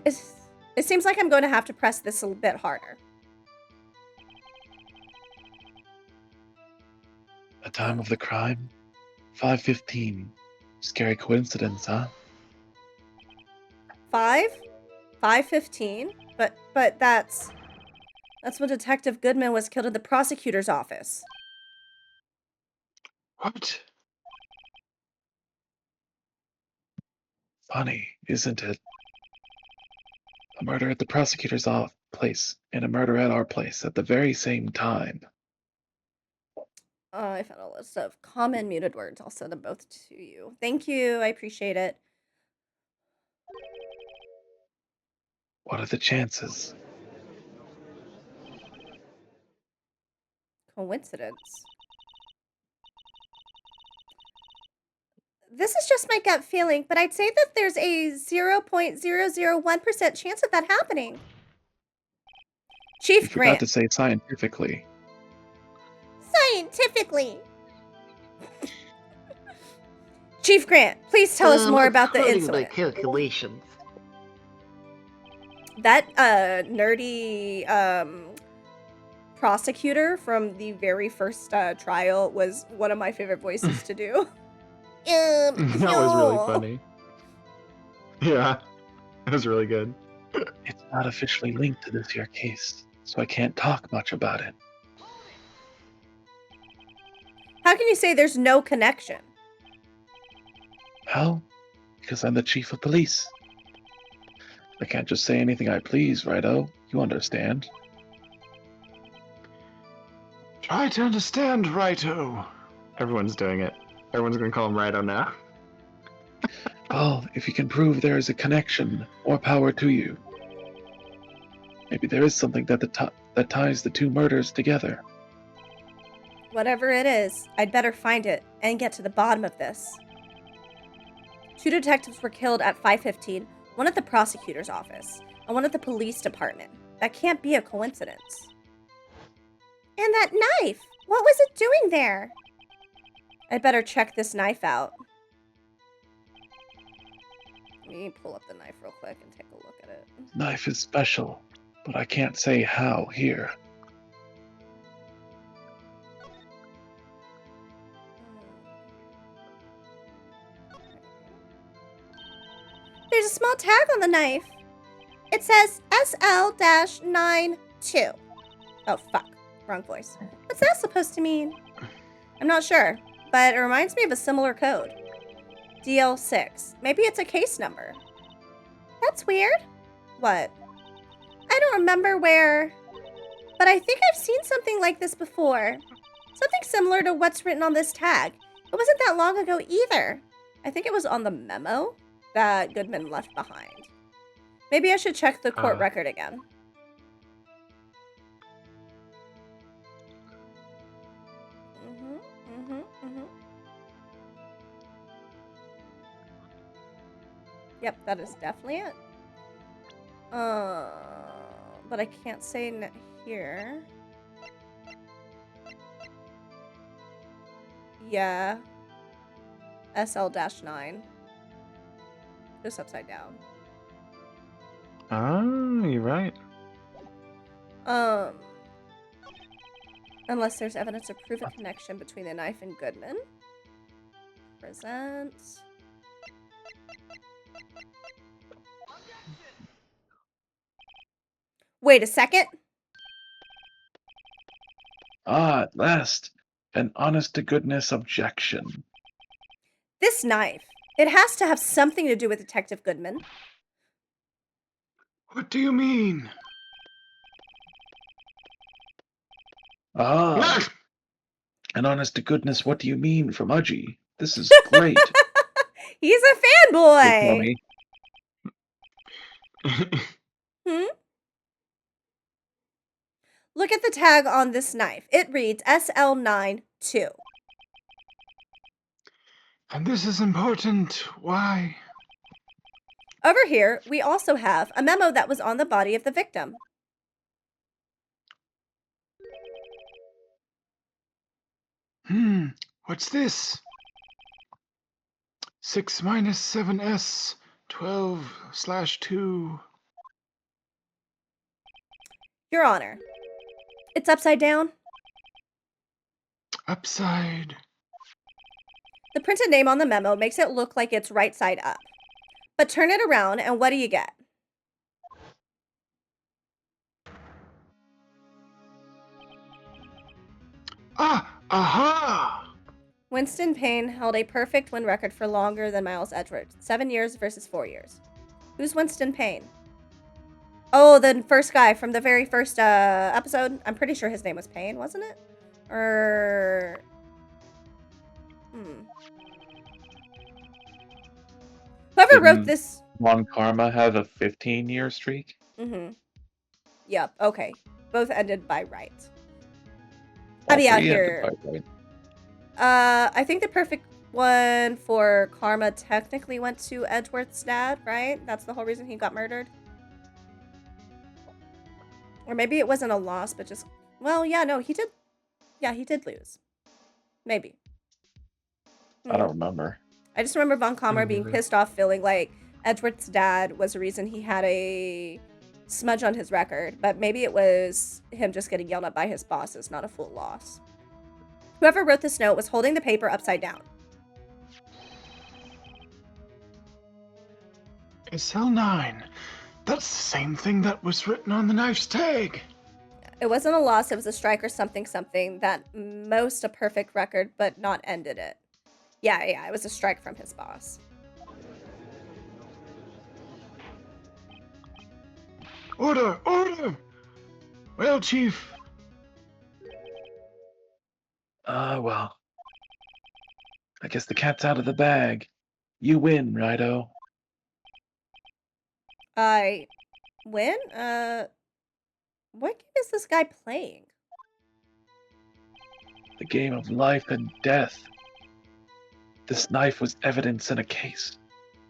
[SPEAKER 1] It seems like I'm going to have to press this a bit harder.
[SPEAKER 2] The time of the crime? 5:15. Scary coincidence, huh?
[SPEAKER 1] 5:15? But that's when Detective Goodman was killed at the prosecutor's office.
[SPEAKER 3] What?
[SPEAKER 2] Funny, isn't it? A murder at the prosecutor's place and a murder at our place at the very same time.
[SPEAKER 1] I found a list of common muted words. I'll send them both to you. Thank you. I appreciate it.
[SPEAKER 2] What are the chances?
[SPEAKER 1] Coincidence. This is just my gut feeling, but I'd say that there's a 0.001% chance of that happening. Chief
[SPEAKER 2] You forgot
[SPEAKER 1] Grant.
[SPEAKER 2] to say scientifically.
[SPEAKER 1] Scientifically. Chief Grant, please tell us more about the
[SPEAKER 9] according to my
[SPEAKER 1] incident.
[SPEAKER 9] calculations.
[SPEAKER 1] That nerdy prosecutor from the very first trial was one of my favorite voices to do.
[SPEAKER 3] That was really funny. Yeah, that was really good.
[SPEAKER 2] It's not officially linked to this here case, so I can't talk much about it.
[SPEAKER 1] How can you say there's no connection?
[SPEAKER 2] How? Because I'm the chief of police. I can't just say anything I please, righto? You understand?
[SPEAKER 3] Try to understand, Righto. Everyone's doing it. Everyone's gonna call him Righto now.
[SPEAKER 2] Well, if you can prove there is a connection, more power to you. Maybe there is something that ties the two murders together.
[SPEAKER 1] Whatever it is, I'd better find it and get to the bottom of this. 2 detectives were killed at 5:15, one at the prosecutor's office, and one at the police department. That can't be a coincidence. And that knife! What was it doing there? I'd better check this knife out. Let me pull up the knife real quick and take a look at it.
[SPEAKER 2] Knife is special, but I can't say how here.
[SPEAKER 1] There's a small tag on the knife. It says SL-92. Oh, fuck. Wrong voice. What's that supposed to mean? I'm not sure, but it reminds me of a similar code. DL6. Maybe it's a case number. That's weird. What? I don't remember where, but I think I've seen something like this before. Something similar to what's written on this tag. It wasn't that long ago either. I think it was on the memo that Goodman left behind. Maybe I should check the court record again. Yep, that is definitely it. But I can't say here. Yeah. SL-9. Just upside down.
[SPEAKER 3] Oh, you're right.
[SPEAKER 1] Unless there's evidence to prove a connection between the knife and Goodman. Present. Wait a second.
[SPEAKER 2] Ah, at last. An honest-to-goodness objection.
[SPEAKER 1] This knife. It has to have something to do with Detective Goodman.
[SPEAKER 3] What do you mean?
[SPEAKER 2] Ah, an honest-to-goodness what do you mean from Udgy? This is great.
[SPEAKER 1] He's a fanboy. Look at the tag on this knife. It reads SL-92.
[SPEAKER 4] And this is important. Why?
[SPEAKER 1] Over here, we also have a memo that was on the body of the victim.
[SPEAKER 4] What's this? 6 minus 7s 12/2.
[SPEAKER 1] Your Honor, it's upside down.
[SPEAKER 4] Upside.
[SPEAKER 1] The printed name on the memo makes it look like it's right side up. But turn it around, and what do you get?
[SPEAKER 4] Aha!
[SPEAKER 1] Winston Payne held a perfect win record for longer than Miles Edwards. 7 years versus 4 years. Who's Winston Payne? Oh, the first guy from the very first episode. I'm pretty sure his name was Payne, wasn't it? Or... Whoever wrote this...
[SPEAKER 2] Juan Karma have a 15-year streak?
[SPEAKER 1] Yep, okay. Both ended by right.
[SPEAKER 2] All
[SPEAKER 1] I'll be out
[SPEAKER 2] three ended
[SPEAKER 1] here.
[SPEAKER 2] by right.
[SPEAKER 1] I think the perfect one for Karma technically went to Edgeworth's dad, right? That's the whole reason he got murdered. Or maybe it wasn't a loss, but just... Well, yeah, no, he did... Yeah, he did lose. Maybe.
[SPEAKER 2] I don't remember.
[SPEAKER 1] I just remember Von Kammer being pissed off, feeling like Edgeworth's dad was the reason he had a smudge on his record. But maybe it was him just getting yelled at by his bosses, not a full loss. Whoever wrote this note was holding the paper upside down.
[SPEAKER 4] Cell 9. That's the same thing that was written on the knife's tag.
[SPEAKER 1] It wasn't a loss, it was a strike or something that most a perfect record, but not ended it. Yeah, it was a strike from his boss.
[SPEAKER 4] Order! Order! Well, Chief.
[SPEAKER 2] Well. I guess the cat's out of the bag. You win, Righto.
[SPEAKER 1] I win? What game is this guy playing?
[SPEAKER 2] The game of life and death. This knife was evidence in a case.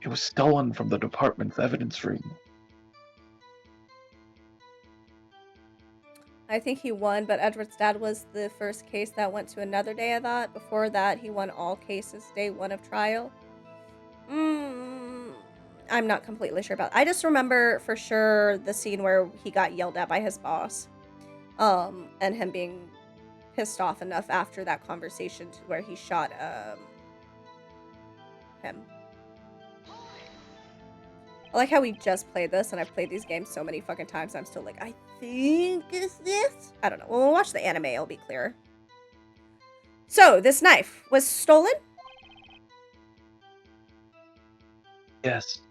[SPEAKER 2] It was stolen from the department's evidence room.
[SPEAKER 1] I think he won, but Edward's dad was the first case that went to another day of that. Before that, he won all cases day 1 of trial. I'm not completely sure about it. I just remember for sure the scene where he got yelled at by his boss. And him being pissed off enough after that conversation to where he shot him. I like how we just played this, and I've played these games so many fucking times, I'm still like, I think it's this? I don't know. When we'll watch the anime, it'll be clearer. So, this knife was stolen?
[SPEAKER 2] Yes,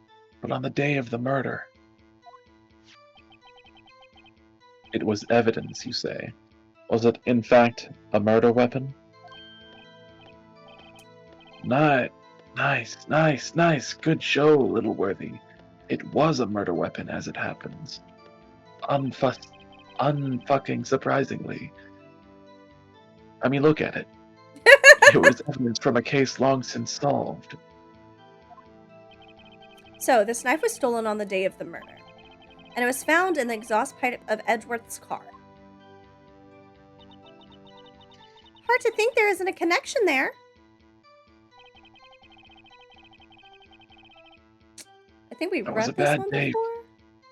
[SPEAKER 2] but on the day of the murder. It was evidence, you say. Was it, in fact, a murder weapon? Nice. Good show, Little Worthy. It was a murder weapon, as it happens. Unfucking surprisingly. I mean, look at it. It was evidence from a case long since solved.
[SPEAKER 1] So, this knife was stolen on the day of the murder. And it was found in the exhaust pipe of Edgeworth's car. Hard to think there isn't a connection there. I think we read this one before.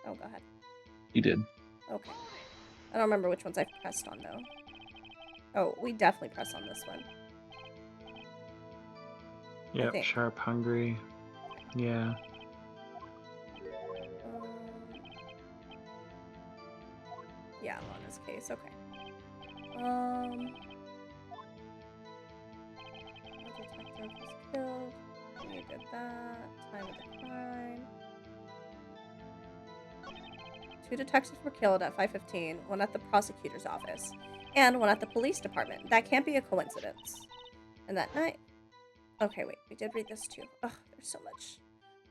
[SPEAKER 1] Oh, go ahead.
[SPEAKER 2] You did.
[SPEAKER 1] Okay. I don't remember which ones I pressed on, though. Oh, we definitely pressed on this one.
[SPEAKER 3] Yep, sharp, hungry. Yeah.
[SPEAKER 1] Yeah, Lana's case. Okay. Detective was killed. We did that. Time of the crime. 2 detectives were killed at 5:15. 1 at the prosecutor's office, and 1 at the police department. That can't be a coincidence. And that night. Okay, wait. We did read this too. Ugh, there's so much.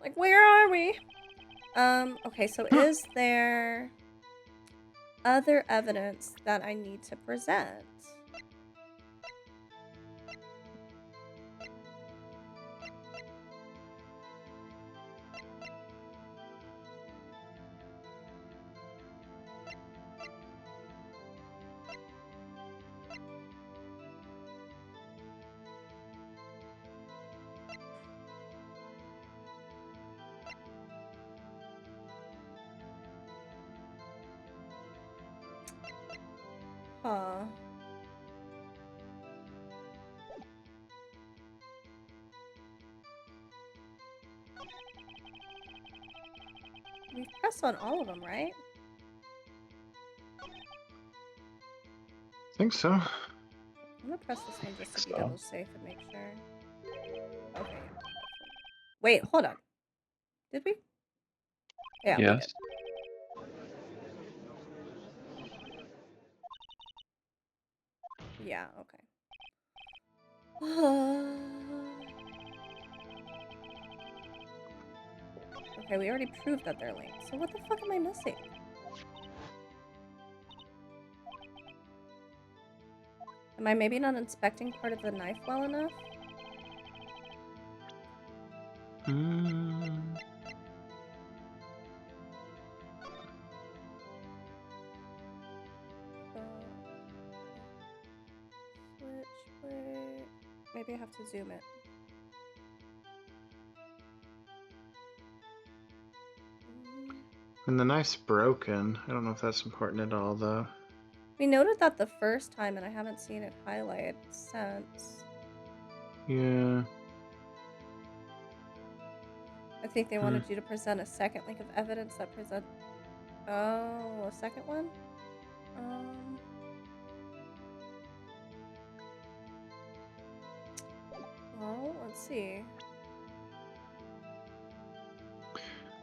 [SPEAKER 1] Like, where are we? Okay, so is there other evidence that I need to present? Huh. We've pressed on all of them, right?
[SPEAKER 3] I think so.
[SPEAKER 1] I'm gonna press this one just to be
[SPEAKER 2] So.
[SPEAKER 1] double safe and make sure. Okay. Wait, hold on. Did we? Yeah, we did.
[SPEAKER 2] Yes.
[SPEAKER 1] Yeah, okay. Okay, we already proved that they're linked. So what the fuck am I missing? Am I maybe not inspecting part of the knife well enough? Switch blade. Maybe I have to zoom it.
[SPEAKER 3] And the knife's broken. I don't know if that's important at all, though.
[SPEAKER 1] We noted that the first time, and I haven't seen it highlighted since.
[SPEAKER 3] Yeah.
[SPEAKER 1] I think they wanted you to present a second link of evidence that present. Oh, a second one? Well, let's see.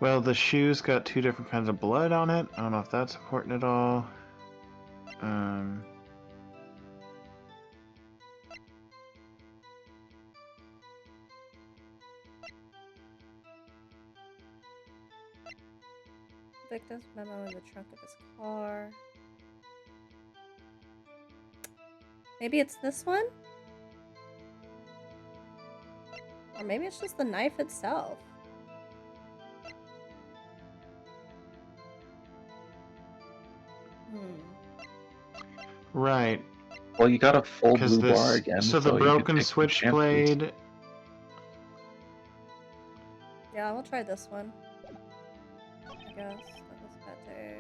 [SPEAKER 3] Well, the shoe's got 2 different kinds of blood on it. I don't know if that's important at all.
[SPEAKER 1] Victim's memo in the trunk of his car. Maybe it's this one? Or maybe it's just the knife itself.
[SPEAKER 3] Right.
[SPEAKER 2] Well, you got a full
[SPEAKER 3] Because
[SPEAKER 2] blue bar again,
[SPEAKER 3] so the
[SPEAKER 2] you could
[SPEAKER 3] broken
[SPEAKER 2] take some chances.
[SPEAKER 3] switchblade.
[SPEAKER 1] Yeah, we'll try this one. I guess. That was better.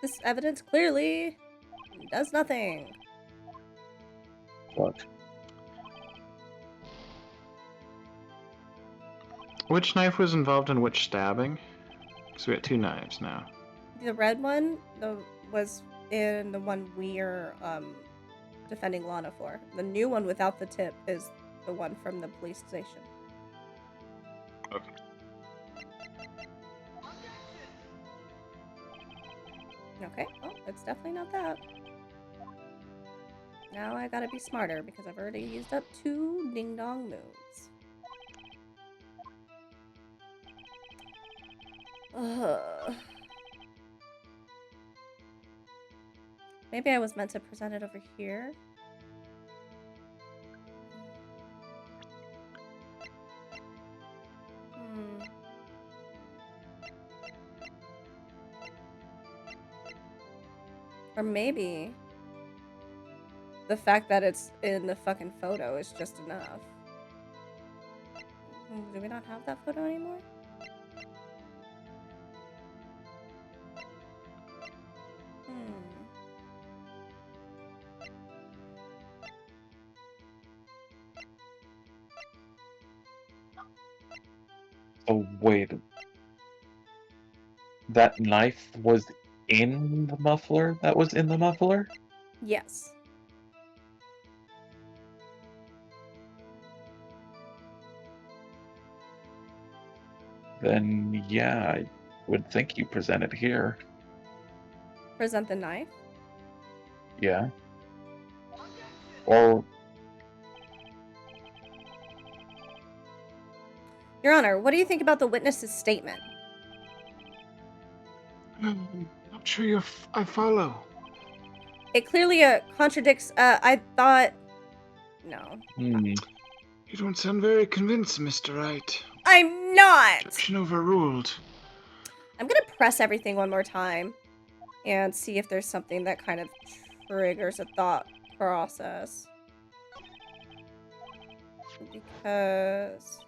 [SPEAKER 1] This evidence clearly does nothing.
[SPEAKER 2] What?
[SPEAKER 3] Which knife was involved in which stabbing? Because we got 2 knives now.
[SPEAKER 1] The red one was in the one we're defending Lana for. The new one without the tip is the one from the police station.
[SPEAKER 3] Okay.
[SPEAKER 1] Okay, well, it's definitely not that. Now I gotta be smarter because I've already used up 2 ding-dong moves. Maybe I was meant to present it over here. Or maybe the fact that it's in the fucking photo is just enough. Do we not have that photo anymore?
[SPEAKER 2] Oh, wait. That knife was in the muffler? That was in the muffler?
[SPEAKER 1] Yes.
[SPEAKER 2] Then, yeah, I would think you present it here.
[SPEAKER 1] Present the knife?
[SPEAKER 2] Yeah. Or...
[SPEAKER 1] Your Honor, what do you think about the witness's statement?
[SPEAKER 4] I'm not sure I follow.
[SPEAKER 1] It clearly contradicts, I thought... No.
[SPEAKER 4] You don't sound very convinced, Mr. Wright.
[SPEAKER 1] I'm not!
[SPEAKER 4] Objection overruled.
[SPEAKER 1] I'm gonna press everything one more time. and see if there's something that kind of triggers a thought process. Because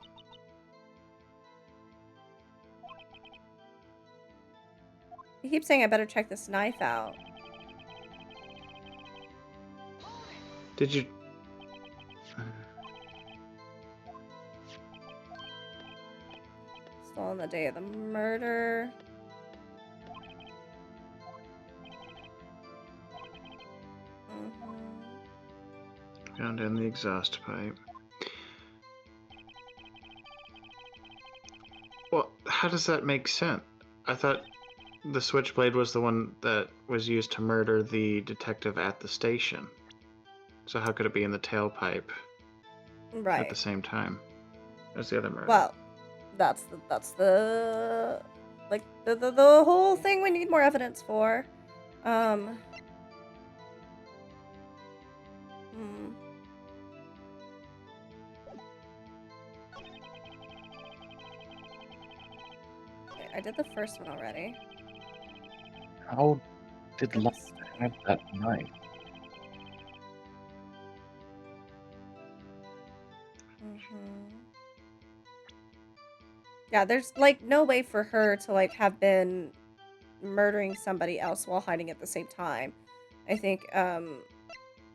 [SPEAKER 1] he keeps saying I better check this knife out.
[SPEAKER 3] Did you?
[SPEAKER 1] Stolen the day of the murder.
[SPEAKER 3] Found in the exhaust pipe. Well, how does that make sense? I thought the switchblade was the one that was used to murder the detective at the station. So how could it be in the tailpipe
[SPEAKER 1] Right.
[SPEAKER 3] at the same time as the other murder?
[SPEAKER 1] Well, that's the like the whole thing we need more evidence for. Okay, I did the first one already.
[SPEAKER 2] How did Lux have that knife?
[SPEAKER 1] Yeah, there's like no way for her to like have been murdering somebody else while hiding at the same time. I think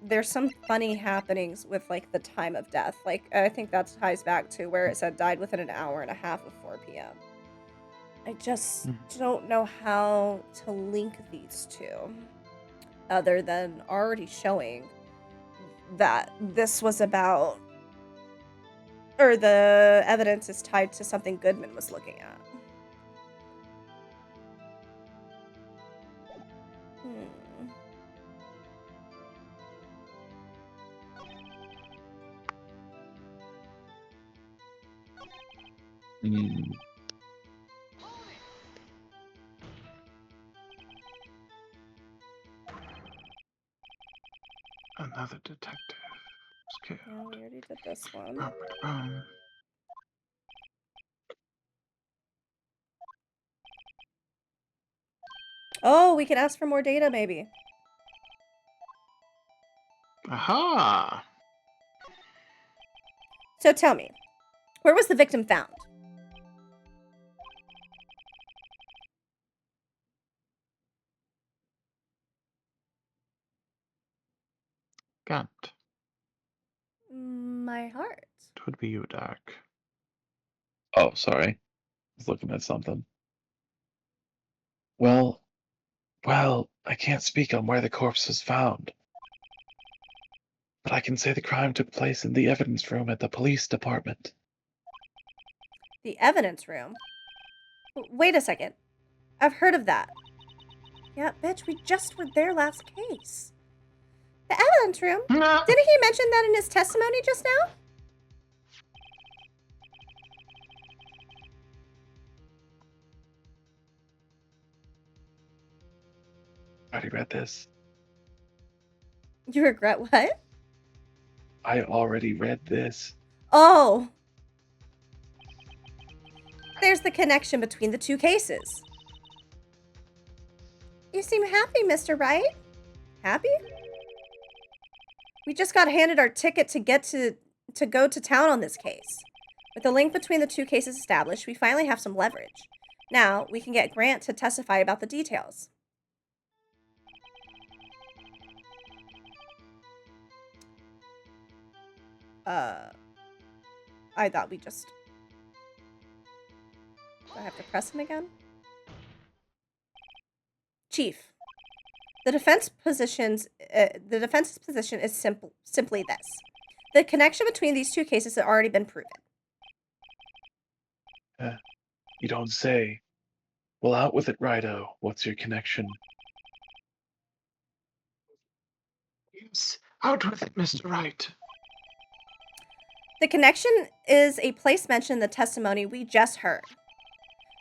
[SPEAKER 1] there's some funny happenings with like the time of death. Like I think that ties back to where it said died within an hour and a half of 4 p.m. I just don't know how to link these two other than already showing that this was about, or the evidence is tied to something Goodman was looking at.
[SPEAKER 3] Another detective was killed.
[SPEAKER 1] Yeah, we already did this one.
[SPEAKER 3] Robert Bone.
[SPEAKER 1] Oh, we can ask for more data, maybe.
[SPEAKER 3] Aha!
[SPEAKER 1] So tell me, where was the victim found?
[SPEAKER 3] Gant.
[SPEAKER 1] My heart.
[SPEAKER 3] It would be you, Dark.
[SPEAKER 2] Oh, sorry. I was looking at something. Well, I can't speak on where the corpse was found. But I can say the crime took place in the evidence room at the police department.
[SPEAKER 1] The evidence room? Wait a second. I've heard of that. Yeah, bitch, we just were there last case. The evidence room? Didn't he mention that in his testimony just now?
[SPEAKER 2] I already read this.
[SPEAKER 1] You regret what?
[SPEAKER 2] I already read this.
[SPEAKER 1] Oh. There's the connection between the two cases. You seem happy, Mr. Wright. Happy? We just got handed our ticket to go to town on this case. With the link between the two cases established, we finally have some leverage. Now, we can get Grant to testify about the details. I thought we just... Do I have to press him again? Chief, the defense's position is simply this. The connection between these two cases has already been proven.
[SPEAKER 2] You don't say. Well, out with it, Rido. What's your connection?
[SPEAKER 3] Yes, out with it, Mr. Wright.
[SPEAKER 1] The connection is a place mentioned in the testimony we just heard.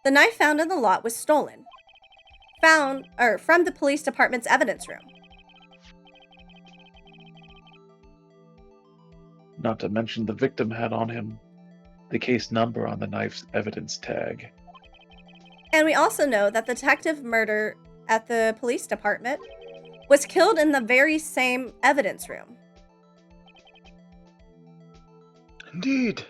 [SPEAKER 1] The knife found in the lot was stolen. From the police department's evidence room.
[SPEAKER 2] Not to mention the victim had on him the case number on the knife's evidence tag.
[SPEAKER 1] And we also know that the detective murder at the police department was killed in the very same evidence room.
[SPEAKER 4] Indeed.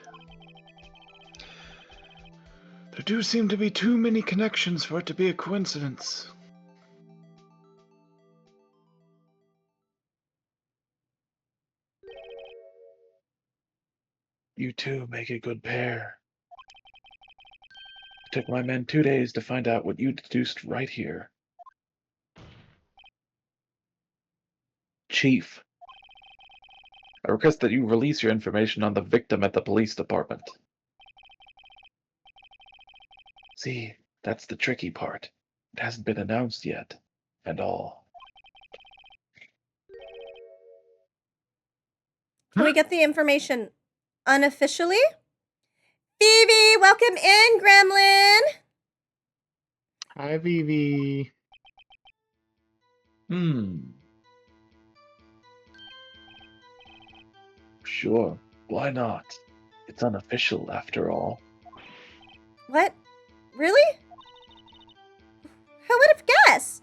[SPEAKER 4] There do seem to be too many connections for it to be a coincidence.
[SPEAKER 2] You two make a good pair. It took my men 2 days to find out what you deduced right here. Chief, I request that you release your information on the victim at the police department. See, that's the tricky part. It hasn't been announced yet, and all.
[SPEAKER 1] Can we get the information unofficially? Phoebe, welcome in, Gremlin.
[SPEAKER 3] Hi, Vivi.
[SPEAKER 2] Sure, why not? It's unofficial after all.
[SPEAKER 1] What? Really? Who would have guessed?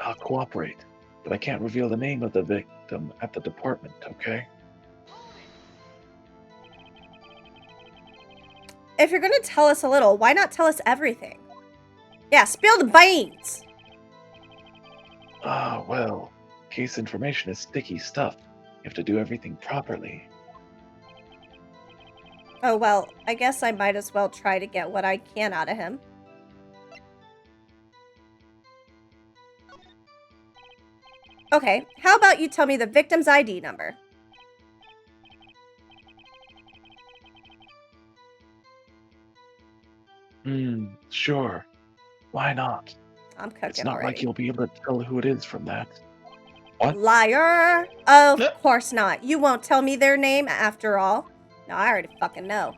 [SPEAKER 2] I'll cooperate, but I can't reveal the name of the victim at the department, okay?
[SPEAKER 1] If you're gonna tell us a little, why not tell us everything? Yeah, spill the beans.
[SPEAKER 2] Well, case information is sticky stuff. You have to do everything properly.
[SPEAKER 1] Oh, well, I guess I might as well try to get what I can out of him. Okay, how about you tell me the victim's ID number?
[SPEAKER 2] Sure. Why not?
[SPEAKER 1] I'm cooking
[SPEAKER 2] It's not
[SPEAKER 1] already.
[SPEAKER 2] like you'll be able to tell who it is from that. What?
[SPEAKER 1] Liar! Of course not. You won't tell me their name after all. No, I already fucking know.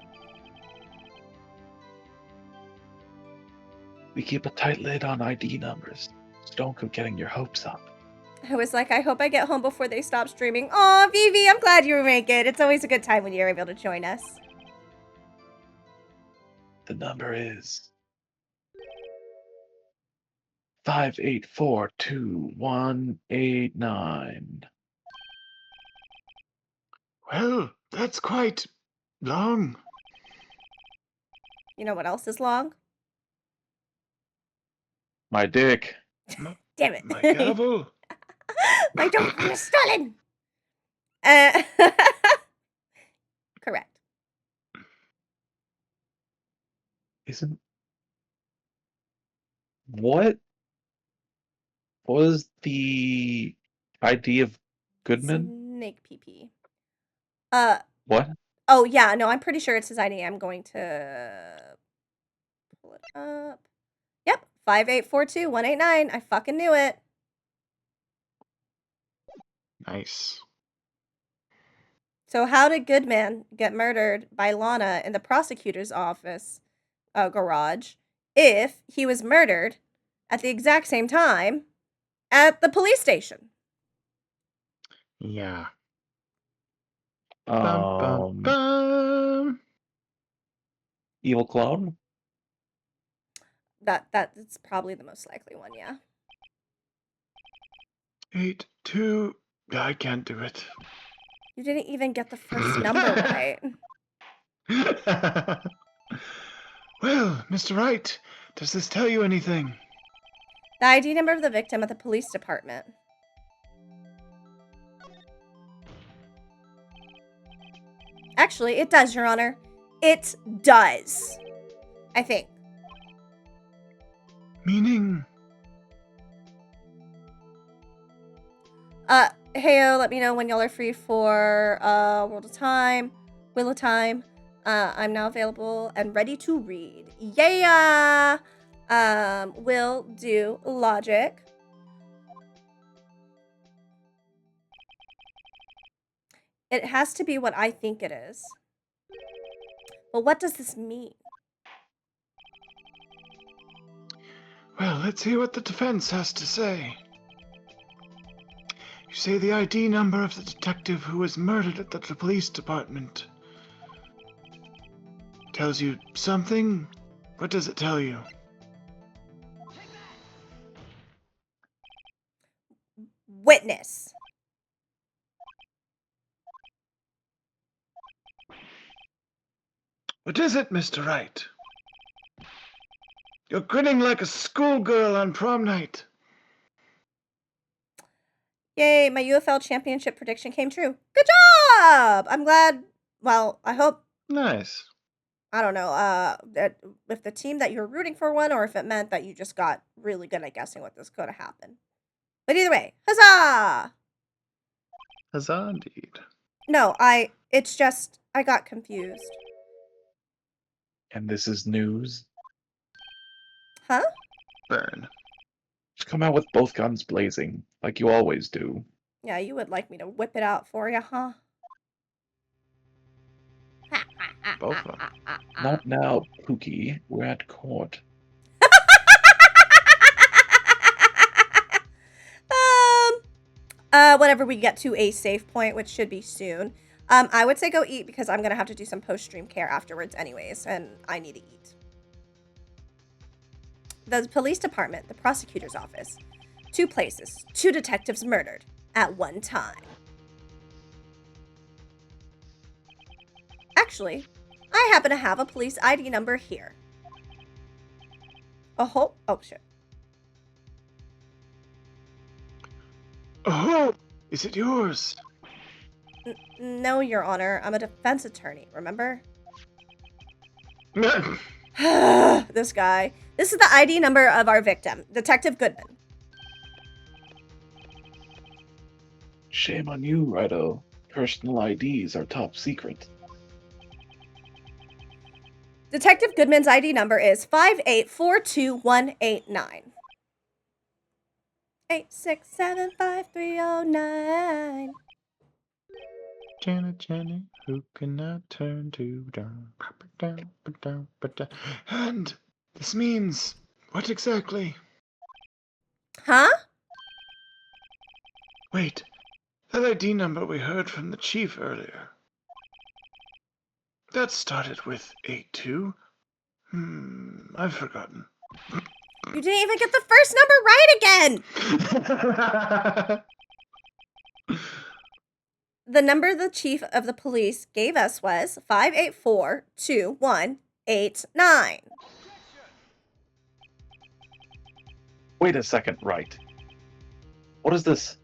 [SPEAKER 2] We keep a tight lid on ID numbers, so don't go getting your hopes up.
[SPEAKER 1] I was like, I hope I get home before they stop streaming. Aw, Vivi, I'm glad you make it. It's always a good time when you're able to join us.
[SPEAKER 2] The number is 5842189.
[SPEAKER 4] Well, that's quite long.
[SPEAKER 1] You know what else is long?
[SPEAKER 2] My dick.
[SPEAKER 1] Damn it.
[SPEAKER 4] My gavel.
[SPEAKER 1] My dog was stolen. Correct.
[SPEAKER 2] Isn't. What was the ID of Goodman?
[SPEAKER 1] Snake PP.
[SPEAKER 2] What?
[SPEAKER 1] Oh, yeah, no, I'm pretty sure it's his ID. I'm going to pull it up. Yep, 5842189. I fucking knew it.
[SPEAKER 3] Nice.
[SPEAKER 1] So how did Goodman get murdered by Lana in the prosecutor's office garage if he was murdered at the exact same time at the police station?
[SPEAKER 3] Yeah.
[SPEAKER 4] Bum.
[SPEAKER 2] Evil clone?
[SPEAKER 1] That's probably the most likely one, yeah.
[SPEAKER 4] 82. I can't do it.
[SPEAKER 1] You didn't even get the first number right.
[SPEAKER 4] Well, Mr. Wright, does this tell you anything?
[SPEAKER 1] The ID number of the victim at the police department. Actually, it does, Your Honor. It does. I think.
[SPEAKER 4] Meaning?
[SPEAKER 1] Heyo, let me know when y'all are free for World of Time, Wheel of Time. I'm now available and ready to read. Yeah! We'll do logic. It has to be what I think it is. Well, what does this mean?
[SPEAKER 4] Well, let's hear what the defense has to say. You say the ID number of the detective who was murdered at the police department tells you something What does it tell you?
[SPEAKER 1] Witness.
[SPEAKER 4] What is it, Mr. Wright? You're grinning like a schoolgirl on prom night.
[SPEAKER 1] Yay, my UFL championship prediction came true. Good job! I'm glad. Well, I hope.
[SPEAKER 4] Nice.
[SPEAKER 1] I don't know, that if the team that you're rooting for won or if it meant that you just got really good at guessing what this could have happened. But either way, huzzah!
[SPEAKER 4] Huzzah indeed.
[SPEAKER 1] No, it's just, I got confused.
[SPEAKER 2] And this is news.
[SPEAKER 1] Huh?
[SPEAKER 4] Burn.
[SPEAKER 2] Just come out with both guns blazing, like you always do.
[SPEAKER 1] Yeah, you would like me to whip it out for you, huh?
[SPEAKER 4] Both of them.
[SPEAKER 2] Not now, Pookie. We're at court.
[SPEAKER 1] Whenever we get to a safe point, which should be soon, I would say go eat because I'm gonna have to do some post-stream care afterwards anyways, and I need to eat. The police department, the prosecutor's office. 2 places, 2 detectives murdered at one time. Actually, I happen to have a police ID number here. Oh shit.
[SPEAKER 4] Oh, is it yours?
[SPEAKER 1] No, Your Honor. I'm a defense attorney, remember?
[SPEAKER 4] No.
[SPEAKER 1] This guy. This is the ID number of our victim, Detective Goodman.
[SPEAKER 2] Shame on you, Righto. Personal IDs are top secret.
[SPEAKER 1] Detective Goodman's ID number is 5842189. 8675309.
[SPEAKER 4] Jenny, who can I turn to? Down. And this means what exactly?
[SPEAKER 1] Huh?
[SPEAKER 4] Wait, that ID number we heard from the chief earlier. That started with 82. I've forgotten.
[SPEAKER 1] You didn't even get the first number right again! The number the chief of the police gave us was 5842189.
[SPEAKER 2] Wait a second, Wright. What is this?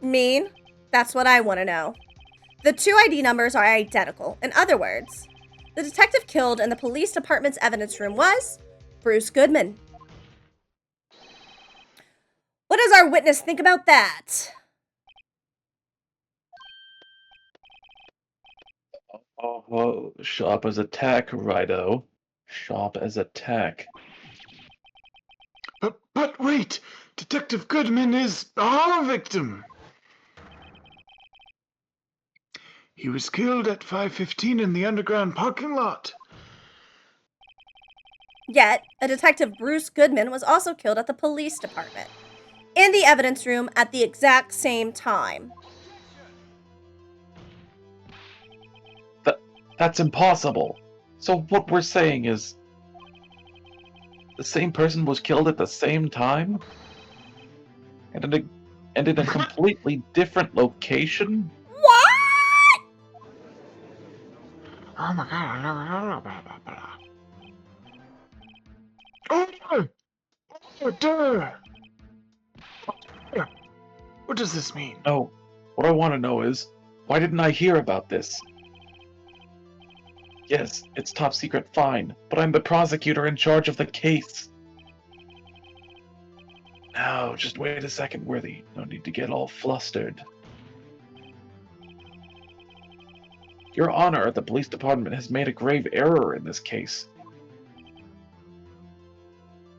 [SPEAKER 1] Mean? That's what I want to know. The 2 ID numbers are identical. In other words, the detective killed in the police department's evidence room was Bruce Goodman. What does our witness think about that?
[SPEAKER 2] Oh, sharp as a tack, Righto. Sharp as a tack.
[SPEAKER 4] But wait! Detective Goodman is our victim! He was killed at 5:15 in the underground parking lot.
[SPEAKER 1] Yet, a detective Bruce Goodman was also killed at the police department, in the evidence room at the exact same time.
[SPEAKER 2] That's impossible. So what we're saying is the same person was killed at the same time? And in a completely different location?
[SPEAKER 1] What?
[SPEAKER 4] Oh my god. Order! Order! What does this mean?
[SPEAKER 2] No. What I want to know is, why didn't I hear about this? Yes, it's top secret, fine, but I'm the prosecutor in charge of the case. Now, just wait a second, Worthy. No need to get all flustered. Your Honor, the police department has made a grave error in this case.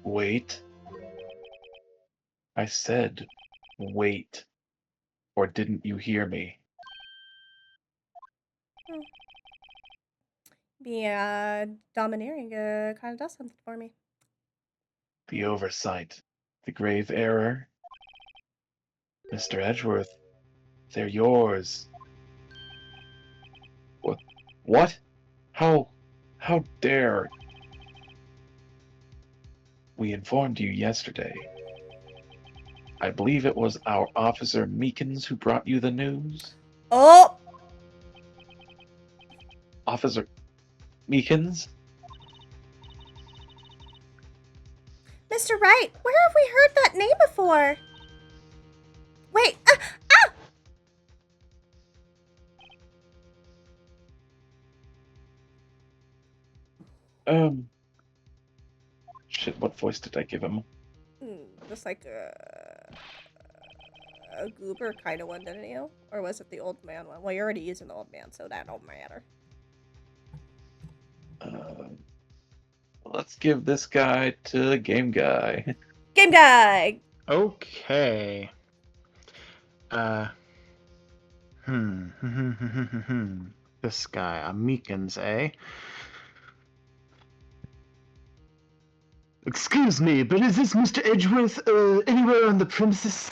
[SPEAKER 2] Wait. I said, wait. Or didn't you hear me?
[SPEAKER 1] Domineering kind of does something for me.
[SPEAKER 2] The oversight. The grave error. Mr. Edgeworth, they're yours. What? How dare... We informed you yesterday. I believe it was our officer Meekins who brought you the news.
[SPEAKER 1] Oh!
[SPEAKER 2] Officer Meekins?
[SPEAKER 1] Mr. Wright, where have we heard that name before? Wait,
[SPEAKER 2] Shit, what voice did I give him?
[SPEAKER 1] Just like a goober kind of one, didn't you? Or was it the old man one? Well, you're already using the old man, so that don't matter.
[SPEAKER 2] Let's give this guy to Game Guy.
[SPEAKER 1] Game Guy!
[SPEAKER 3] Okay. This guy, Meekins, eh? Excuse me, but is this Mr. Edgeworth, anywhere on the premises?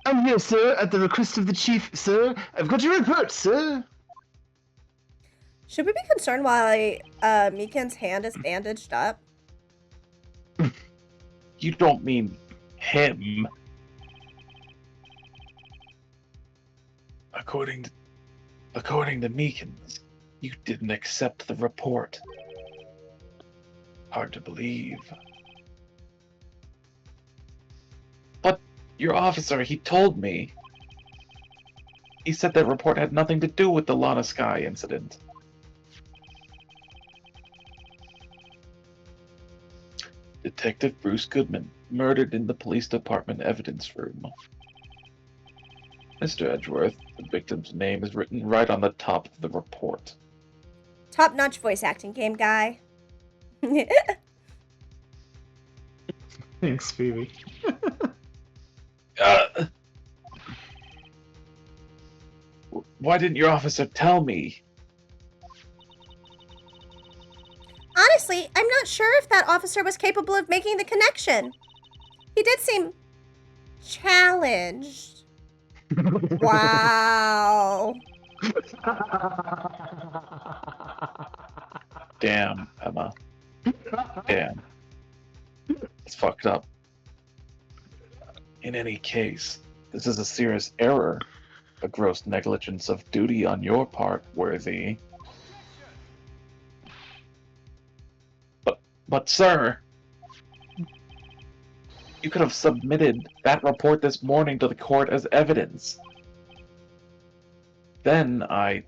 [SPEAKER 3] I'm here, sir, at the request of the chief, sir. I've got your report, sir.
[SPEAKER 1] Should we be concerned why Meekin's hand is bandaged up?
[SPEAKER 2] You don't mean him. According to Meekins, you didn't accept the report. Hard to believe. But your officer, he told me. He said that report had nothing to do with the Lana Sky incident. Detective Bruce Goodman, murdered in the police department evidence room. Mr. Edgeworth, the victim's name is written right on the top of the report.
[SPEAKER 1] Top-notch voice acting, Game Guy.
[SPEAKER 3] Thanks, Phoebe.
[SPEAKER 2] Why didn't your officer tell me?
[SPEAKER 1] Honestly, I'm not sure if that officer was capable of making the connection. He did seem challenged. Wow.
[SPEAKER 2] Damn, Emma. Damn. It's fucked up. In any case, this is a serious error. A gross negligence of duty on your part, Worthy. But sir, you could have submitted that report this morning to the court as evidence. Then I...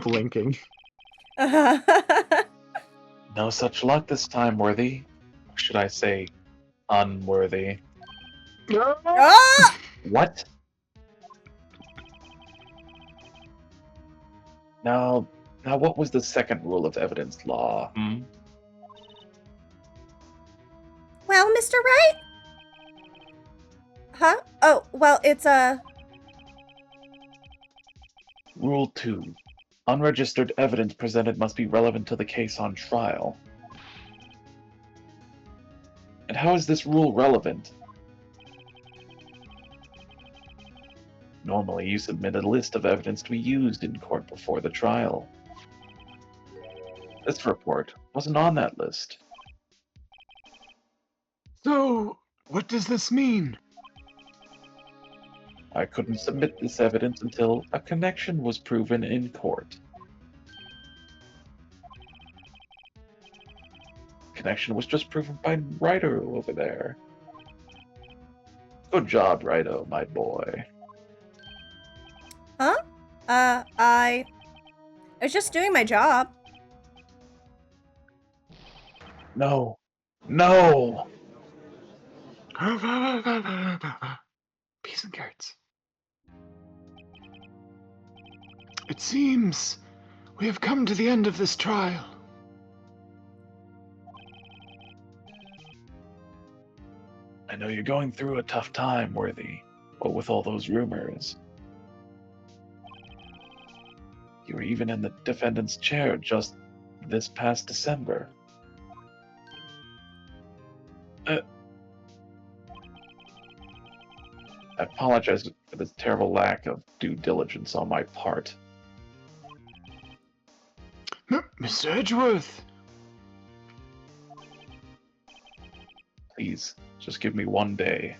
[SPEAKER 3] Blinking.
[SPEAKER 2] No such luck this time, Worthy. Or should I say, unworthy.
[SPEAKER 1] Ah!
[SPEAKER 2] What? Now what was the second rule of evidence law,
[SPEAKER 1] Well, Mr. Wright? Huh? Oh, well, it's
[SPEAKER 2] Rule 2. Unregistered evidence presented must be relevant to the case on trial. And how is this rule relevant? Normally, you submit a list of evidence to be used in court before the trial. This report wasn't on that list.
[SPEAKER 3] So, what does this mean?
[SPEAKER 2] I couldn't submit this evidence until a connection was proven in court. Connection was just proven by Rido over there. Good job, Rido, my boy.
[SPEAKER 1] huh? I was just doing my job.
[SPEAKER 2] No. No!
[SPEAKER 3] Peas and carrots. It seems we have come to the end of this trial.
[SPEAKER 2] I know you're going through a tough time, Worthy, what with all those rumors. You were even in the defendant's chair just this past December. I apologize for this terrible lack of due diligence on my part.
[SPEAKER 4] Mr. Edgeworth!
[SPEAKER 2] Please, just give me one day.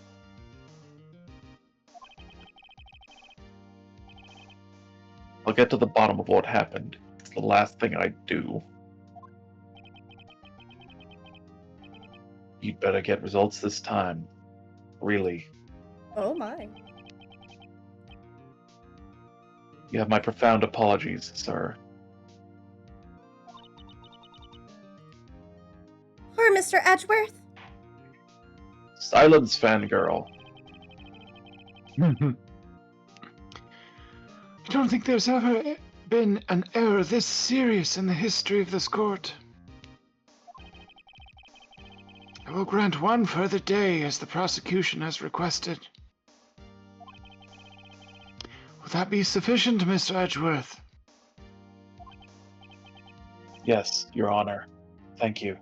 [SPEAKER 2] I'll get to the bottom of what happened. It's the last thing I do. You'd better get results this time. Really.
[SPEAKER 1] Oh my.
[SPEAKER 2] You have my profound apologies, sir.
[SPEAKER 1] Poor Mr. Edgeworth.
[SPEAKER 2] Silence, fangirl.
[SPEAKER 4] I don't think there's ever been an error this serious in the history of this court. I will grant one further day as the prosecution has requested. Will that be sufficient, Mr. Edgeworth?
[SPEAKER 2] Yes, Your Honor. Thank you.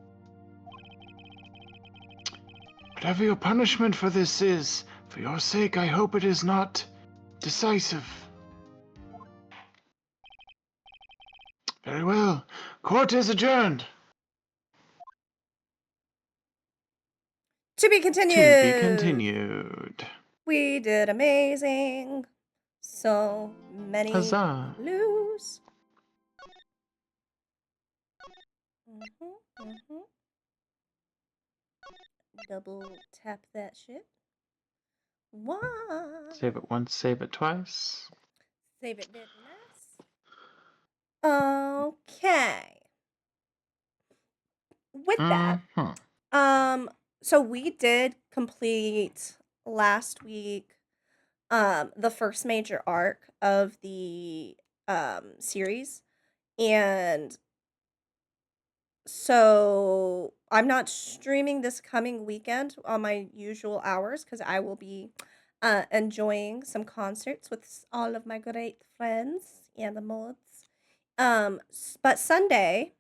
[SPEAKER 4] Whatever your punishment for this is, for your sake I hope it is not decisive. Very well. Court is adjourned.
[SPEAKER 1] To be continued.
[SPEAKER 3] To be continued.
[SPEAKER 1] We did amazing. So many
[SPEAKER 3] Huzzah.
[SPEAKER 1] clues. Double tap that shit. One.
[SPEAKER 3] Save it once, save it twice.
[SPEAKER 1] Save it did nice. Okay. With that, so we did complete last week the first major arc of the series, and so I'm not streaming this coming weekend on my usual hours because I will be enjoying some concerts with all of my great friends and the mods. But Sunday,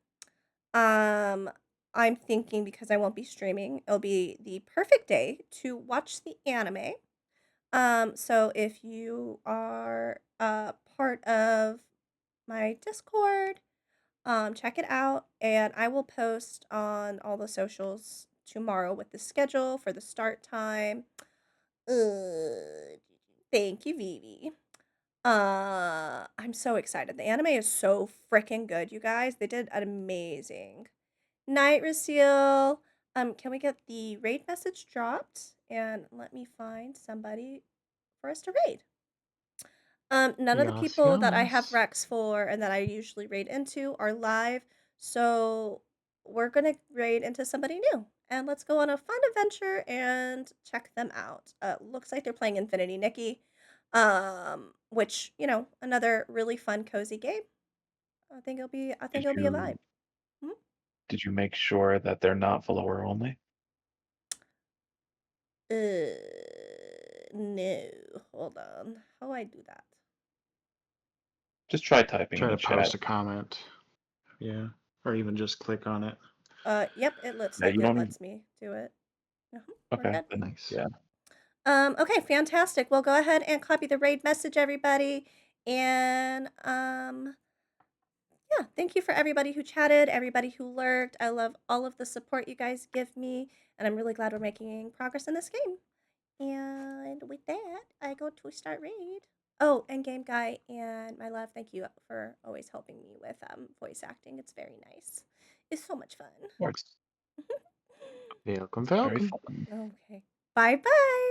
[SPEAKER 1] I'm thinking because I won't be streaming, it'll be the perfect day to watch the anime. So if you are part of my Discord, check it out, and I will post on all the socials tomorrow with the schedule for the start time. Thank you, Vivi. I'm so excited. The anime is so freaking good, you guys. They did an amazing. Night Rasil. Can we get the raid message dropped? And let me find somebody for us to raid. None of the people that I have Rex for and that I usually raid into are live, so we're gonna raid into somebody new. And let's go on a fun adventure and check them out. Looks like they're playing Infinity Nikki, which, you know, another really fun, cozy game. I think it'll be a vibe.
[SPEAKER 2] Did you make sure that they're not follower only?
[SPEAKER 1] No. Hold on. How do I do that?
[SPEAKER 2] Just try typing
[SPEAKER 3] Try
[SPEAKER 2] in
[SPEAKER 3] to
[SPEAKER 2] the chat.
[SPEAKER 3] post a comment. Yeah. Or even just click on it.
[SPEAKER 1] Yep, it looks
[SPEAKER 2] Yeah,
[SPEAKER 1] like
[SPEAKER 2] you
[SPEAKER 1] it
[SPEAKER 2] don't
[SPEAKER 1] lets me do it. We're
[SPEAKER 2] Okay,
[SPEAKER 1] good.
[SPEAKER 2] then
[SPEAKER 3] Nice.
[SPEAKER 2] yeah.
[SPEAKER 1] Okay, fantastic. Well, go ahead and copy the raid message, everybody. And yeah, thank you for everybody who chatted, everybody who lurked. I love all of the support you guys give me, and I'm really glad we're making progress in this game. And with that, I go to start raid. Oh, and Game Guy and my love, thank you for always helping me with voice acting. It's very nice. It's so much fun.
[SPEAKER 2] Of course.
[SPEAKER 3] Welcome,
[SPEAKER 2] Very
[SPEAKER 3] welcome.
[SPEAKER 2] fun.
[SPEAKER 1] Okay. Bye bye.